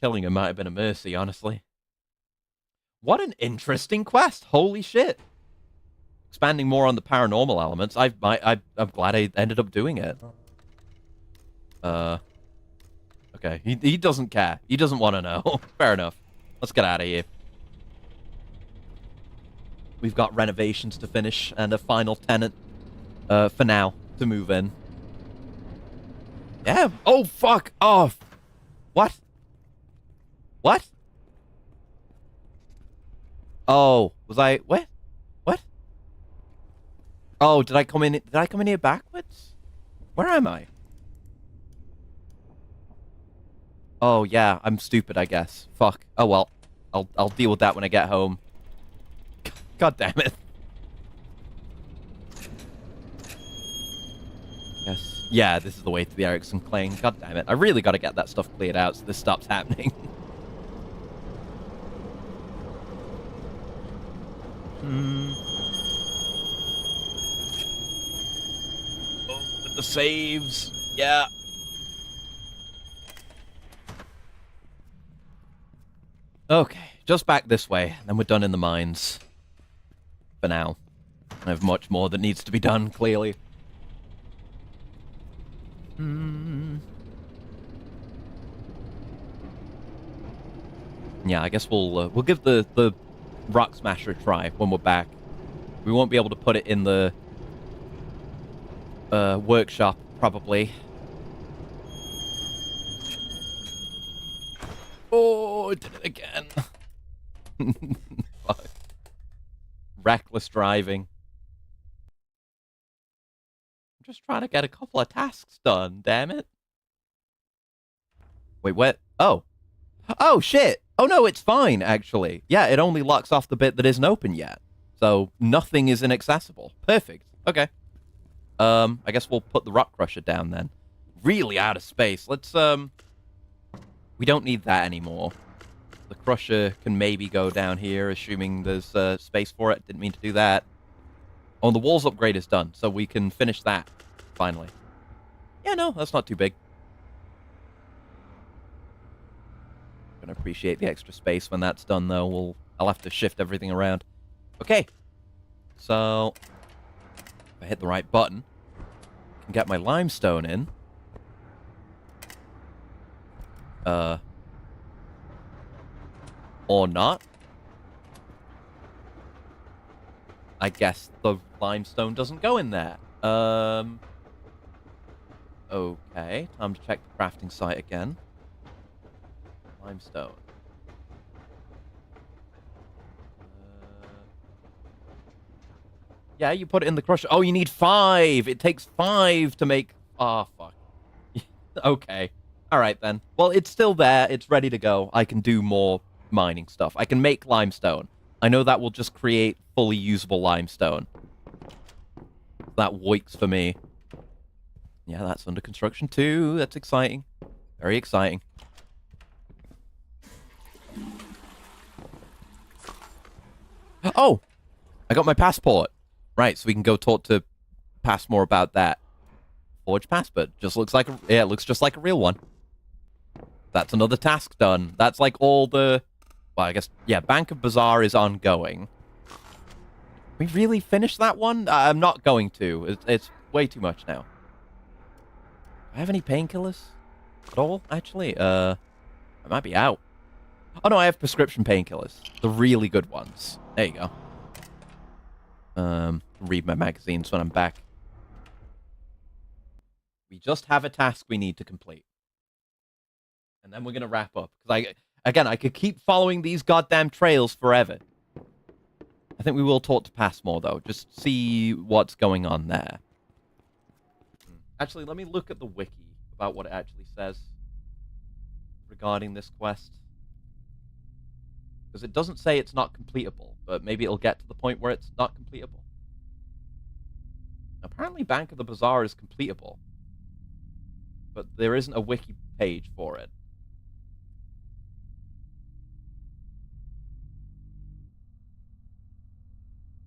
Killing her might have been a mercy, honestly. What an interesting quest. Holy shit. Expanding more on the paranormal elements. I'm glad I ended up doing it. Okay. He doesn't care. He doesn't want to know. Fair enough. Let's get out of here. We've got renovations to finish and a final tenant, for now, to move in. Yeah. Oh, fuck off. What? What? Oh, was I... What? What? Oh, did I come in here backwards? Where am I? Oh, yeah, I'm stupid, I guess. Fuck. Oh, well. I'll deal with that when I get home. God damn it. Yes. Yeah, this is the way to the Erickson claim. God damn it. I really got to get that stuff cleared out so this stops happening. Oh, with the saves. Yeah. Okay, just back this way, then we're done in the mines. For now. I have much more that needs to be done, clearly. Yeah, I guess we'll give the Rock Smasher a try when we're back. We won't be able to put it in the workshop, probably. Oh, I did it again. Fuck. Reckless driving. I'm just trying to get a couple of tasks done, damn it. Wait, what? Oh. Oh, shit. Oh, no, it's fine, actually. Yeah, it only locks off the bit that isn't open yet. So, nothing is inaccessible. Perfect. Okay. I guess we'll put the Rock Crusher down, then. Really out of space. Let's, we don't need that anymore. The Crusher can maybe go down here, assuming there's space for it. Didn't mean to do that. Oh, the walls upgrade is done, so we can finish that, finally. Yeah, no, that's not too big. Gonna appreciate the extra space when that's done, though. I'll have to shift everything around. Okay. So, if I hit the right button, I can get my limestone in. Or not. I guess the limestone doesn't go in there. Okay. Time to check the crafting site again. Limestone. Yeah, you put it in the crusher. Oh, you need 5. It takes 5 to make... Oh, fuck. Okay. All right, then. Well, it's still there. It's ready to go. I can do more mining stuff. I can make limestone. I know that will just create fully usable limestone. That works for me. Yeah, that's under construction too. That's exciting. Very exciting. Oh! I got my passport. Right, so we can go talk to Pass more about that. Forge passport. Just looks like a... Yeah, it looks just like a real one. That's another task done. That's like all the... Well, I guess... Yeah, Bank of Bazaar is ongoing. We really finished that one? I'm not going to. It's way too much now. Do I have any painkillers at all, actually? I might be out. Oh, no, I have prescription painkillers. The really good ones. There you go. Read my magazines when I'm back. We just have a task we need to complete. And then we're going to wrap up. Because I could keep following these goddamn trails forever. I think we will talk to Passmore, though. Just see what's going on there. Actually, let me look at the wiki about what it actually says regarding this quest. Because it doesn't say it's not completable, but maybe it'll get to the point where it's not completable. Apparently Bank of the Bazaar is completable. But there isn't a wiki page for it.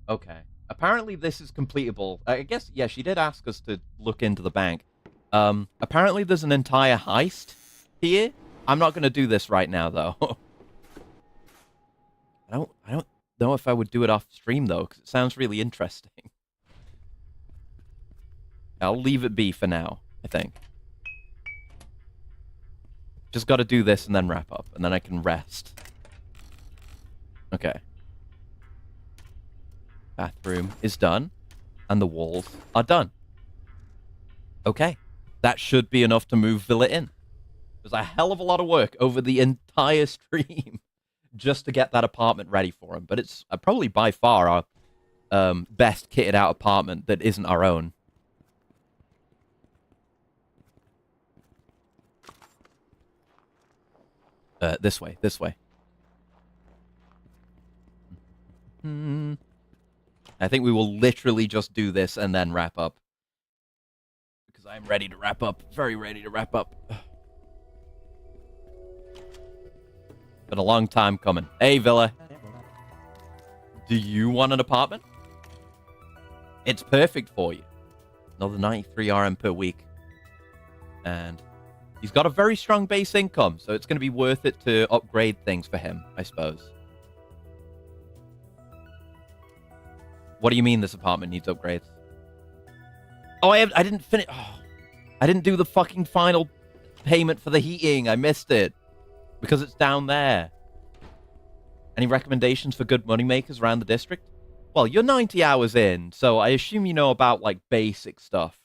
Okay. Apparently this is completable. I guess, yeah, she did ask us to look into the bank. Apparently there's an entire heist here. I'm not going to do this right now, though. I don't know if I would do it off stream, though, because it sounds really interesting. I'll leave it be for now, I think. Just got to do this and then wrap up, and then I can rest. Okay. Bathroom is done, and the walls are done. Okay. That should be enough to move Villa in. There's a hell of a lot of work over the entire stream just to get that apartment ready for him. But it's probably by far our best kitted out apartment that isn't our own. This way, this way. I think we will literally just do this and then wrap up. Because I'm ready to wrap up. Very ready to wrap up. Been a long time coming. Hey, Villa. Do you want an apartment? It's perfect for you. Another 93 RM per week. And he's got a very strong base income, so it's going to be worth it to upgrade things for him, I suppose. What do you mean this apartment needs upgrades? Oh, I didn't finish. Oh, I didn't do the fucking final payment for the heating. I missed it. Because it's down there. Any recommendations for good moneymakers around the district? Well, you're 90 hours in, so I assume you know about, like, basic stuff.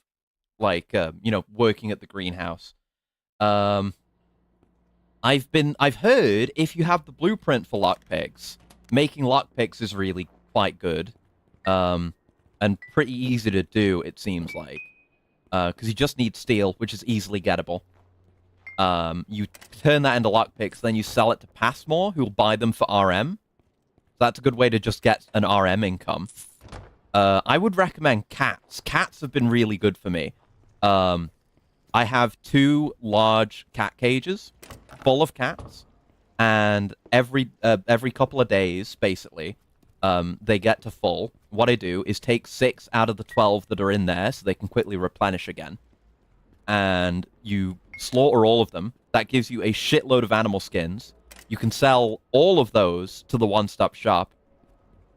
Like, you know, working at the greenhouse. I've heard if you have the blueprint for lockpicks, making lockpicks is really quite good. And pretty easy to do, it seems like. Because you just need steel, which is easily gettable. You turn that into lockpicks, then you sell it to Passmore, who will buy them for RM. So that's a good way to just get an RM income. I would recommend cats. Cats have been really good for me. I have 2 large cat cages full of cats, and every couple of days, basically, they get to full. What I do is take 6 out of the 12 that are in there, so they can quickly replenish again. And you slaughter all of them. That gives you a shitload of animal skins. You can sell all of those to the one-stop shop,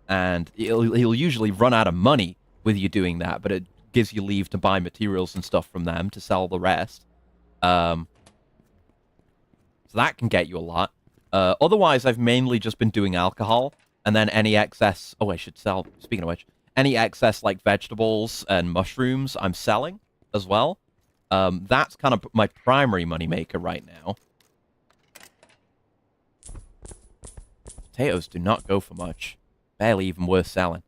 and he'll usually run out of money with you doing that, but it gives you leave to buy materials and stuff from them to sell the rest. So that can get you a lot. Otherwise, I've mainly just been doing alcohol, and then any excess... Oh, I should sell... Speaking of which, any excess, like, vegetables and mushrooms, I'm selling as well. That's kind of my primary moneymaker right now. Potatoes do not go for much. Barely even worth selling.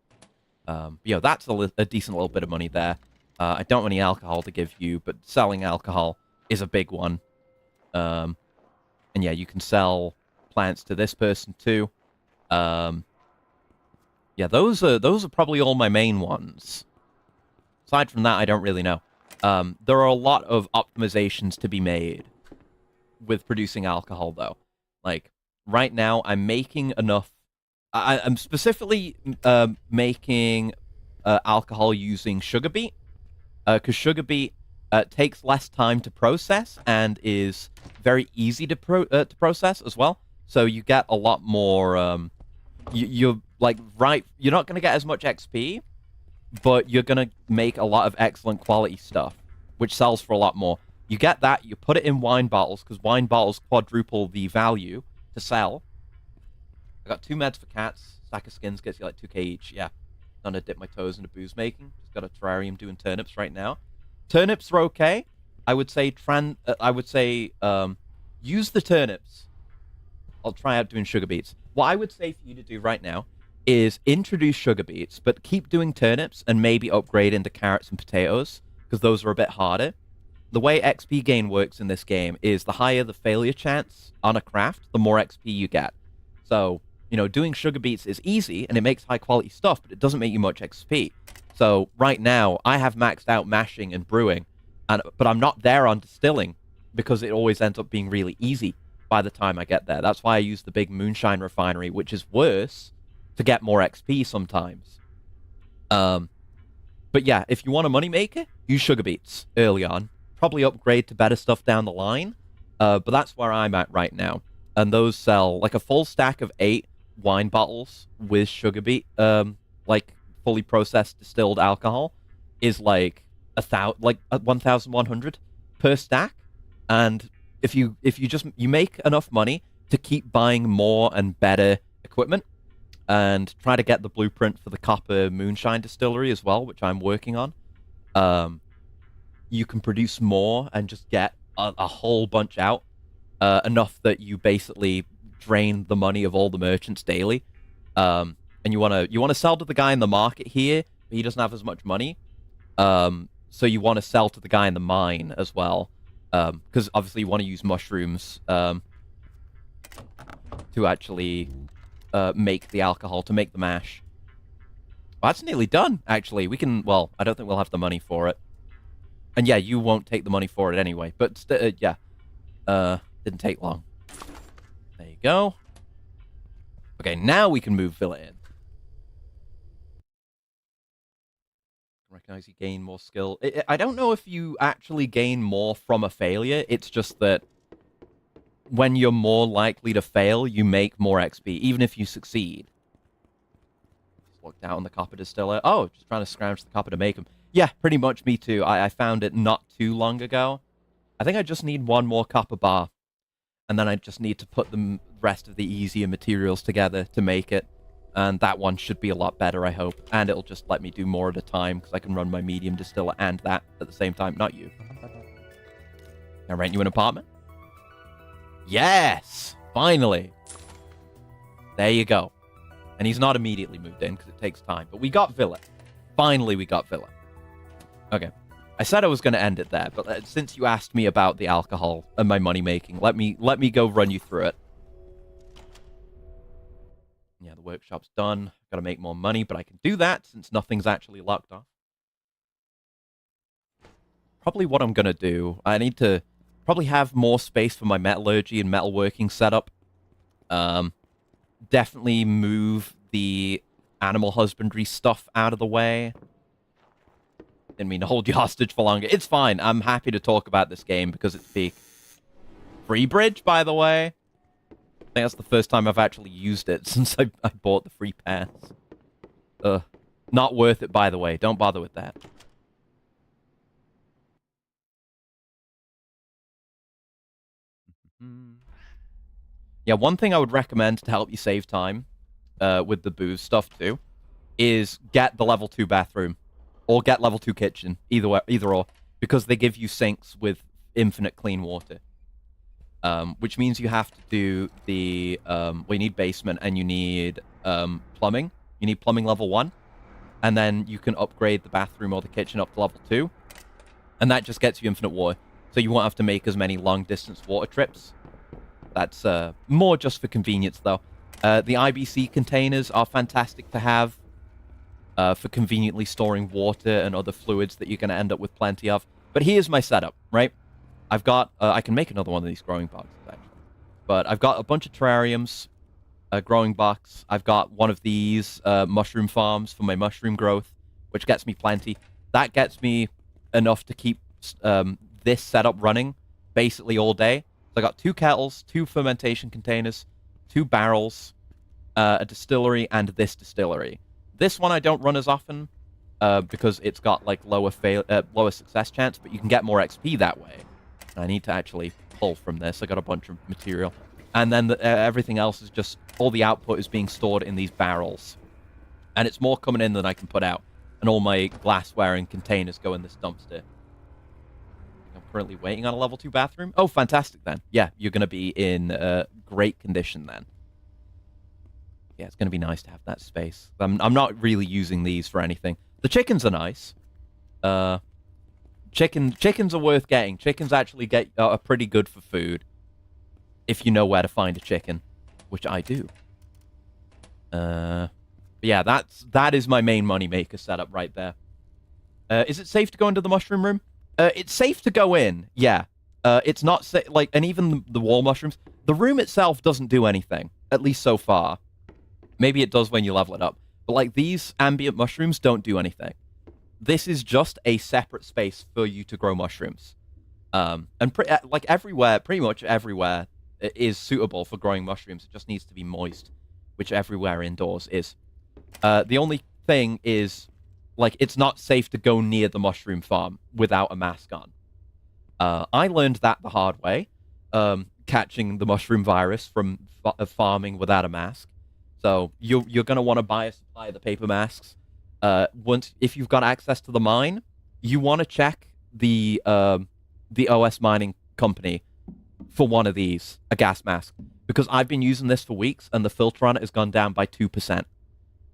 You know, that's a decent little bit of money there. I don't have any alcohol to give you, but selling alcohol is a big one. And yeah, you can sell plants to this person too. Yeah, those are probably all my main ones. Aside from that, I don't really know. There are a lot of optimizations to be made with producing alcohol, though. Like, right now, I'm making enough... I'm specifically making alcohol using sugar beet, because sugar beet takes less time to process and is very easy to process as well. So you get a lot more... you're not going to get as much XP, but you're going to make a lot of excellent quality stuff, which sells for a lot more. You get that, you put it in wine bottles, because wine bottles quadruple the value to sell. I got 2 meds for cats. Stack of skins gets you like 2k each. Yeah. Not to dip my toes into booze making. Just got a terrarium doing turnips right now. Turnips are okay. I would say use the turnips. I'll try out doing sugar beets. What I would say for you to do right now is introduce sugar beets, but keep doing turnips and maybe upgrade into carrots and potatoes, because those are a bit harder. The way XP gain works in this game is the higher the failure chance on a craft, the more XP you get. So, doing sugar beets is easy, and it makes high-quality stuff, but it doesn't make you much XP. So, right now, I have maxed out mashing and brewing, but I'm not there on distilling, because it always ends up being really easy by the time I get there. That's why I use the big moonshine refinery, which is worse to get more XP sometimes. But yeah, if you want a moneymaker, use sugar beets early on. Probably upgrade to better stuff down the line. But that's where I'm at right now. And those sell like a full stack of 8 wine bottles with sugar beet, like fully processed distilled alcohol, is like 1,100 per stack. And if you make enough money to keep buying more and better equipment, and try to get the blueprint for the copper moonshine distillery as well, which I'm working on, you can produce more and just get a whole bunch out, enough that you basically drain the money of all the merchants daily. And you wanna sell to the guy in the market here, but he doesn't have as much money. So you want to sell to the guy in the mine as well, because obviously you want to use mushrooms to actually make the alcohol, to make the mash. Well, that's nearly done, actually. We can, well, I don't think we'll have the money for it. And yeah, you won't take the money for it anyway. But, yeah. Didn't take long. There you go. Okay, now we can move Villa in. Recognize you gain more skill. I don't know if you actually gain more from a failure. It's just that when you're more likely to fail, you make more XP, even if you succeed. Just looked out on the copper distiller. Oh, just trying to scrounge the copper to make them. Yeah, pretty much me too. I found it not too long ago. I think I just need one more copper bar. And then I just need to put the rest of the easier materials together to make it. And that one should be a lot better, I hope. And it'll just let me do more at a time, because I can run my medium distiller and that at the same time. Not you. Can I rent you an apartment? Yes! Finally! There you go. And he's not immediately moved in, because it takes time. But we got Villa. Finally, we got Villa. Okay. I said I was going to end it there, but since you asked me about the alcohol and my money-making, let me go run you through it. Yeah, the workshop's done. Got to make more money, but I can do that since nothing's actually locked off. Probably what I'm going to do, I need to probably have more space for my metallurgy and metalworking setup. Definitely move the animal husbandry stuff out of the way. Didn't mean to hold you hostage for longer. It's fine. I'm happy to talk about this game because it's big. Free bridge, by the way. I think that's the first time I've actually used it since I bought the free pass. Not worth it, by the way. Don't bother with that. Yeah, one thing I would recommend to help you save time with the booze stuff too is get the level 2 bathroom or get level 2 kitchen, either or, because they give you sinks with infinite clean water. Which means you have to do the well, you need basement and you need plumbing. You need plumbing level 1, and then you can upgrade the bathroom or the kitchen up to level 2, and that just gets you infinite water. So you won't have to make as many long-distance water trips. That's more just for convenience, though. The IBC containers are fantastic to have for conveniently storing water and other fluids that you're going to end up with plenty of. But here's my setup, right? I've got... I can make another one of these growing boxes, actually. But I've got a bunch of terrariums, a growing box. I've got one of these mushroom farms for my mushroom growth, which gets me plenty. That gets me enough to keep this setup running basically all day. So I got 2 kettles, 2 fermentation containers, 2 barrels, a distillery, and this distillery. This one I don't run as often because it's got like lower success chance, but you can get more XP that way. I need to actually pull from this. I got a bunch of material. And then everything else is just, all the output is being stored in these barrels. And it's more coming in than I can put out. And all my glassware and containers go in this dumpster. I'm currently waiting on a level 2 bathroom. Oh, fantastic then. Yeah, you're going to be in great condition then. Yeah, it's going to be nice to have that space. I'm not really using these for anything. The chickens are nice. Chickens are worth getting. Chickens actually are pretty good for food if you know where to find a chicken, which I do. Yeah, that is my main moneymaker setup right there. Is it safe to go into the mushroom room? It's safe to go in, yeah. It's not safe, like, and even the wall mushrooms. The room itself doesn't do anything, at least so far. Maybe it does when you level it up. But, like, these ambient mushrooms don't do anything. This is just a separate space for you to grow mushrooms. And, like, everywhere, pretty much everywhere is suitable for growing mushrooms. It just needs to be moist, which everywhere indoors is. The only thing is, like, it's not safe to go near the mushroom farm without a mask on. I learned that the hard way, catching the mushroom virus from farming without a mask. So you're going to want to buy a supply of the paper masks. If you've got access to the mine, you want to check the OS mining company for one of these, a gas mask, because I've been using this for weeks and the filter on it has gone down by 2%.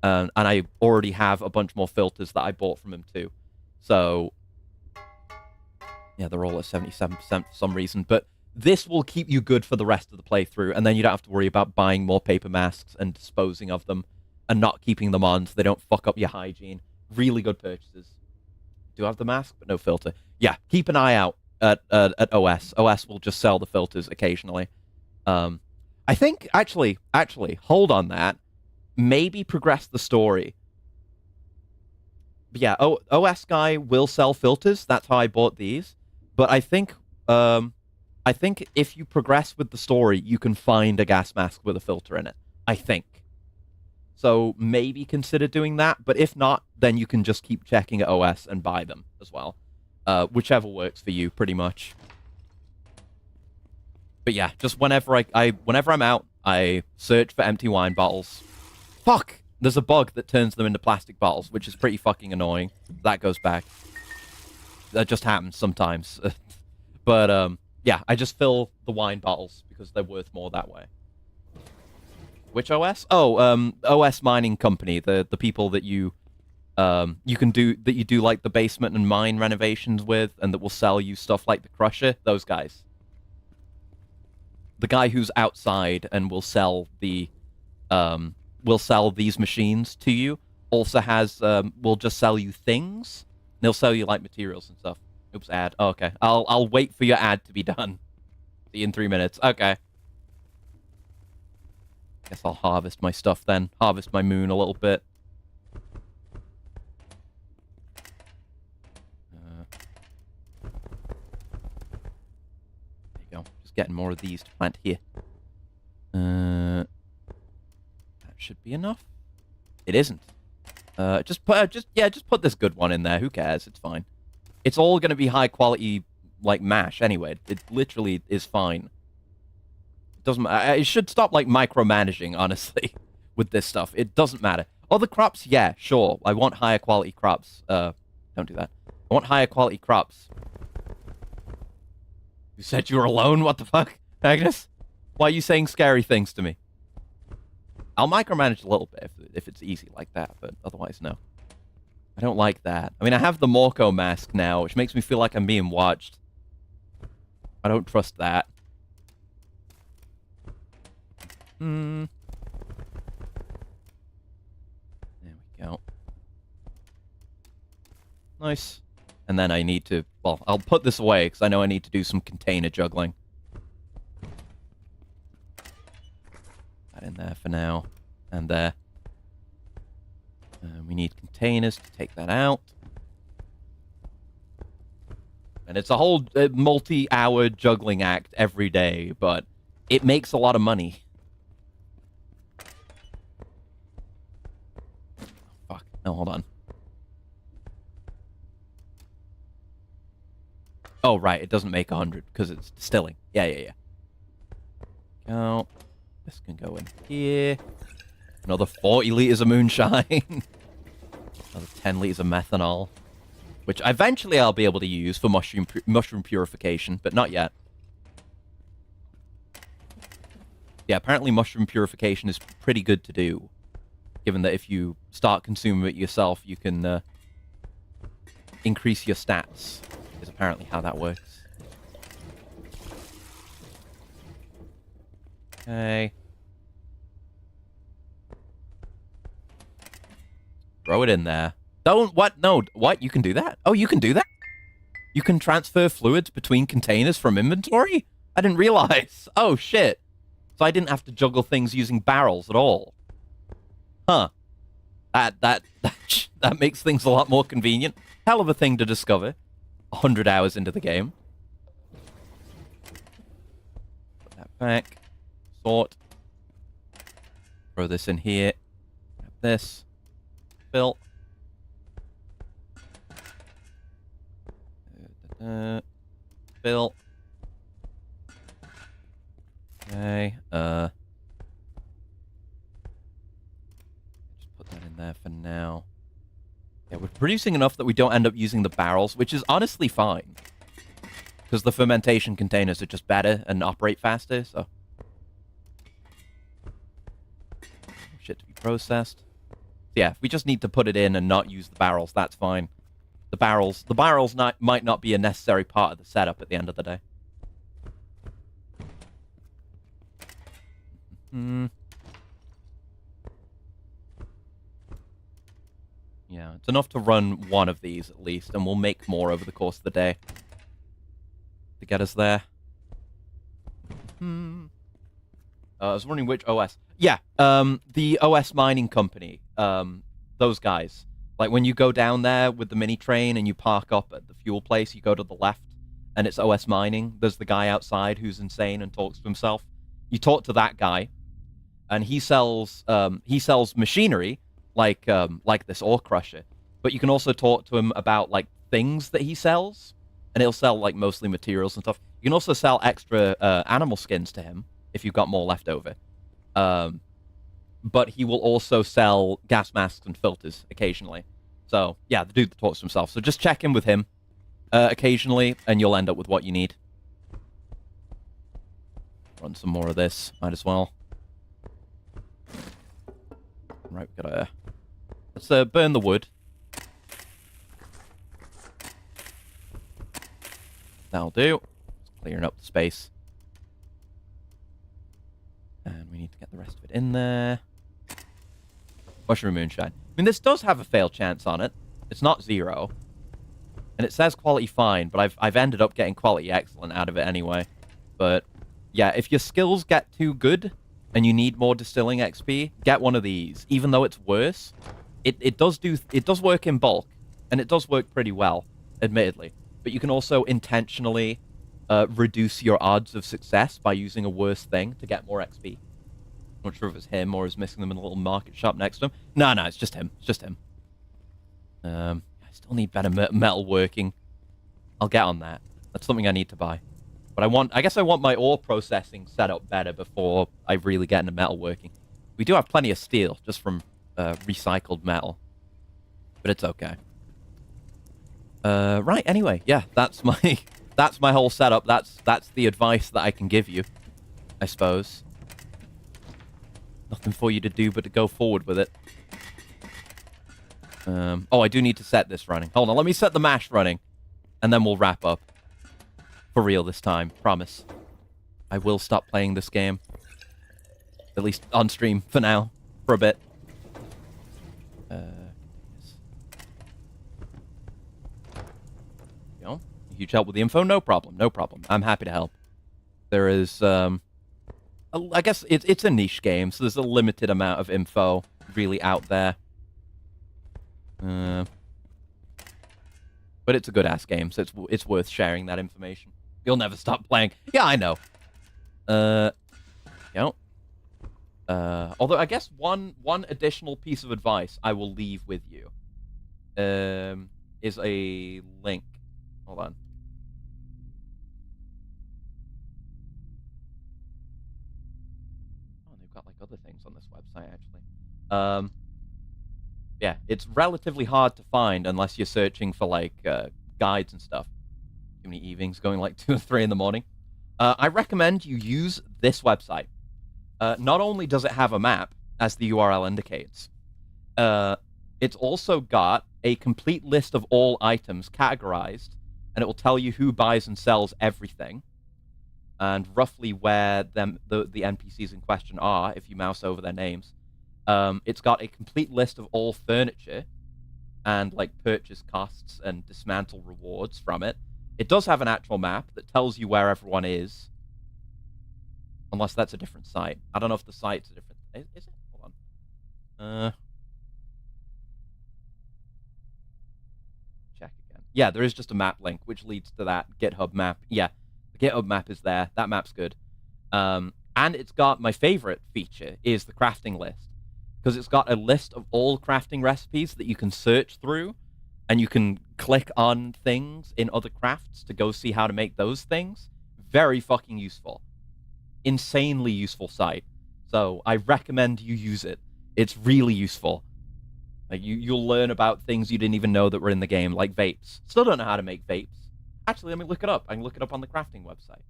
And I already have a bunch more filters that I bought from him too. So, yeah, they're all at 77% for some reason. But this will keep you good for the rest of the playthrough, and then you don't have to worry about buying more paper masks and disposing of them and not keeping them on so they don't fuck up your hygiene. Really good purchases. Do have the mask, but no filter. Yeah, keep an eye out at OS. OS will just sell the filters occasionally. I think, actually, hold on that. Maybe progress the story. But yeah, OS guy will sell filters. That's how I bought these. But I think if you progress with the story, you can find a gas mask with a filter in it. I think. So maybe consider doing that. But if not, then you can just keep checking at OS and buy them as well. Whichever works for you, pretty much. But yeah, just whenever whenever I'm out, I search for empty wine bottles. Fuck! There's a bug that turns them into plastic bottles, which is pretty fucking annoying. That goes back. That just happens sometimes. But, yeah, I just fill the wine bottles because they're worth more that way. Which OS? Oh, OS Mining Company, the people that you do like the basement and mine renovations with, and that will sell you stuff like the Crusher. Those guys. The guy who's outside and will sell these machines to you also will just sell you things. They'll sell you like materials and stuff. Oops, ad. Oh, okay. I'll wait for your ad to be done. See you in 3 minutes. Okay. Guess I'll harvest my stuff then. Harvest my moon a little bit. There you go. Just getting more of these to plant here. That should be enough. It isn't. Just put this good one in there. Who cares? It's fine. It's all going to be high quality, like, mash anyway. It literally is fine. It doesn't matter. It should stop, like, micromanaging, honestly, with this stuff. It doesn't matter. Other crops, yeah, sure. I want higher quality crops. Don't do that. I want higher quality crops. You said you were alone? What the fuck, Agnes? Why are you saying scary things to me? I'll micromanage a little bit if it's easy like that, but otherwise, no. I don't like that. I mean, I have the Morco mask now, which makes me feel like I'm being watched. I don't trust that. There we go. Nice. And then I need to... Well, I'll put this away, because I know I need to do some container juggling. That in there for now. And there. We need containers to take that out. And it's a whole multi-hour juggling act every day, but it makes a lot of money. Fuck. No, hold on. Oh, right. It doesn't make 100 because it's distilling. Yeah. Go. This can go in here. Another 40 liters of moonshine. Another 10 liters of methanol. which eventually I'll be able to use for mushroom purification, but not yet. Yeah, apparently mushroom purification is pretty good to do, given that if you start consuming it yourself, you can increase your stats, is apparently how that works. Okay. Throw it in there. Don't, what? No, what? You can do that? Oh, you can do that? You can transfer fluids between containers from inventory? I didn't realize. Oh, shit. So I didn't have to juggle things using barrels at all. Huh. That makes things a lot more convenient. Hell of a thing to discover. 100 hours into the game. Put that back. Sort. Throw this in here. Grab this. Fill. Fill. Okay. Just put that in there for now. Yeah, we're producing enough that we don't end up using the barrels, which is honestly fine. Because the fermentation containers are just better and operate faster, so. Shit to be processed. Yeah, if we just need to put it in and not use the barrels, that's fine. The barrels might not be a necessary part of the setup at the end of the day. Yeah, it's enough to run one of these at least, and we'll make more over the course of the day to get us there. I was wondering which OS. Yeah, the OS mining company. Those guys. Like when you go down there with the mini train and you park up at the fuel place, you go to the left, and it's OS mining. There's the guy outside who's insane and talks to himself. You talk to that guy, and he sells machinery like this ore crusher. But you can also talk to him about like things that he sells, and he'll sell like mostly materials and stuff. You can also sell extra animal skins to him if you've got more left over. But he will also sell gas masks and filters occasionally. So, yeah, the dude that talks to himself. So just check in with him occasionally, and you'll end up with what you need. Run some more of this. Might as well. Right, we gotta... Let's burn the wood. That'll do. Clearing up the space. And we need to get the rest of it in there. Mushroom moonshine. I mean, this does have a fail chance on it. It's not 0. And it says quality fine, but I've ended up getting quality excellent out of it anyway. But, yeah, if your skills get too good and you need more distilling XP, get one of these. Even though it's worse, it does work in bulk, and it does work pretty well, admittedly. But you can also intentionally reduce your odds of success by using a worse thing to get more XP. I'm not sure if it's him or is missing them in a little market shop next to him. No, it's just him. It's just him. I still need better metal working. I'll get on that. That's something I need to buy. But I guess I want my ore processing set up better before I really get into metal working. We do have plenty of steel just from recycled metal. But it's okay. Right, anyway, yeah, that's my whole setup. That's the advice that I can give you, I suppose. Nothing for you to do but to go forward with it. Oh, I do need to set this running. Hold on, let me set the mash running, and then we'll wrap up. For real this time, promise. I will stop playing this game. At least on stream for now, for a bit. You know, huge help with the info? No problem, no problem. I'm happy to help. There is, I guess it's a niche game, so there's a limited amount of info really out there. But it's a good-ass game, so it's worth sharing that information. You'll never stop playing. Yeah, I know. You know. Although I guess one additional piece of advice I will leave with you is a link. Hold on. Oh, they've got like other things on this website actually. Yeah, it's relatively hard to find unless you're searching for like guides and stuff. Too many evenings going like 2 or 3 in the morning. I recommend you use this website. Not only does it have a map, as the URL indicates, it's also got a complete list of all items categorized, and it will tell you who buys and sells everything, and roughly where the NPCs in question are if you mouse over their names. It's got a complete list of all furniture and like purchase costs and dismantle rewards from it. It does have an actual map that tells you where everyone is, unless that's a different site. I don't know if the site's a different. Is it? Hold on. Check again. Yeah, there is just a map link which leads to that GitHub map. Yeah, the GitHub map is there. That map's good. And it's got my favorite feature is the crafting list, because it's got a list of all crafting recipes that you can search through, and you can click on things in other crafts to go see how to make those things. Very fucking useful. Insanely useful site. So I recommend you use it. It's really useful. Like you'll learn about things you didn't even know that were in the game, like vapes. Still don't know how to make vapes. Actually, let me look it up. I can look it up on the crafting website.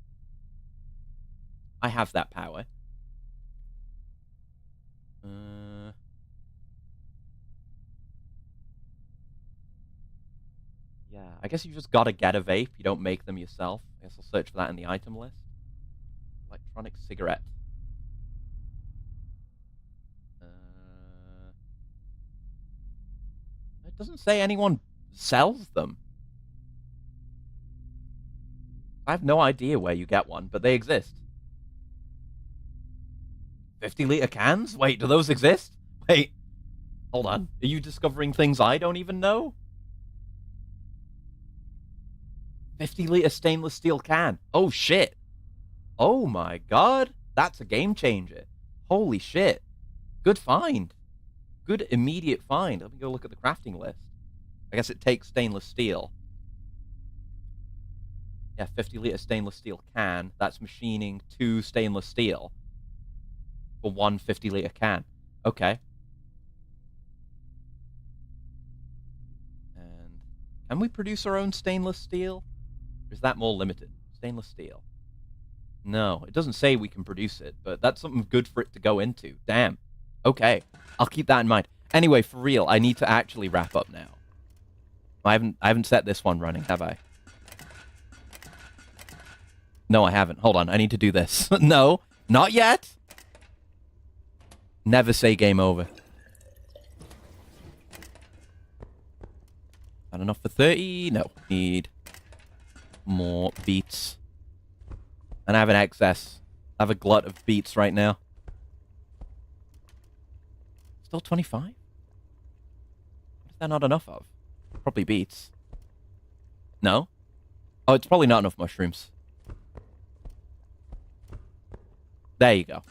I have that power. Yeah, I guess you just gotta get a vape. You don't make them yourself. I guess I'll search for that in the item list. Electronic cigarette. It doesn't say anyone sells them. I have no idea where you get one, but they exist. 50-liter cans? Wait, do those exist? Wait, hold on. Are you discovering things I don't even know? 50-liter stainless steel can. Oh, shit. Oh, my God. That's a game changer. Holy shit. Good find. Good immediate find. Let me go look at the crafting list. I guess it takes stainless steel. Yeah, 50-liter stainless steel can. That's machining 2 stainless steel for 1 50-liter can. Okay. And can we produce our own stainless steel? Or is that more limited? Stainless steel. No, it doesn't say we can produce it, but that's something good for it to go into. Damn. Okay. I'll keep that in mind. Anyway, for real, I need to actually wrap up now. I haven't set this one running, have I? No, I haven't. Hold on, I need to do this. No, not yet. Never say game over. Not enough for 30? No. Need more beets. And I have an excess. I have a glut of beets right now. Still 25? What is that not enough of? Probably beets. No? Oh, it's probably not enough mushrooms. There you go.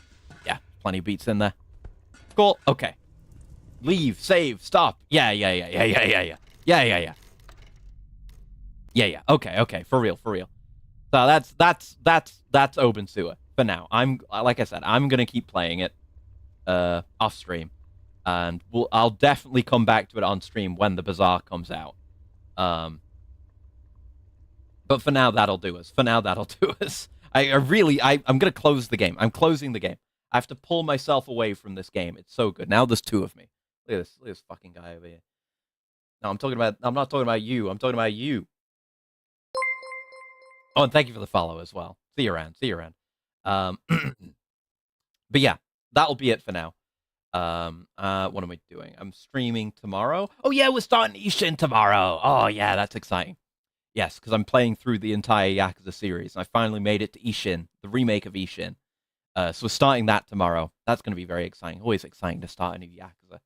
Yeah, plenty of beets in there. Cool. Okay. Leave. Save. Stop. Yeah. Yeah. Okay. For real. So that's Obenseuer for now. Like I said, I'm gonna keep playing it off stream, and I'll definitely come back to it on stream when the bazaar comes out. But for now, that'll do us. I'm gonna close the game. I'm closing the game. I have to pull myself away from this game. It's so good. Now there's 2 of me. Look at this fucking guy over here. No, I'm not talking about you. I'm talking about you. Oh, and thank you for the follow as well. See you around. But yeah, that'll be it for now. What am I doing? I'm streaming tomorrow. Oh yeah, we're starting Ishin tomorrow. Oh yeah, that's exciting. Yes, because I'm playing through the entire Yakuza series, and I finally made it to Ishin, the remake of Ishin. So we're starting that tomorrow. That's going to be very exciting. Always exciting to start a new Yakuza.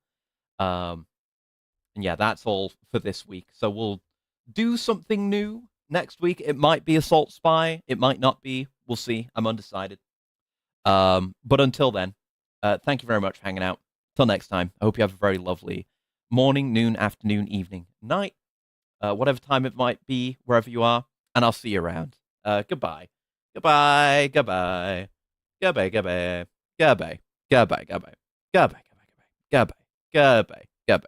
And yeah, that's all for this week. So we'll do something new next week. It might be Assault Spy. It might not be. We'll see. I'm undecided. But until then, thank you very much for hanging out. Till next time, I hope you have a very lovely morning, noon, afternoon, evening, night, whatever time it might be, wherever you are, and I'll see you around. Goodbye. Goodbye. Goodbye. Goodbye. Goodbye. Goodbye. Goodbye. Goodbye. Goodbye. Goodbye. Goodbye. Goodbye. Goodbye.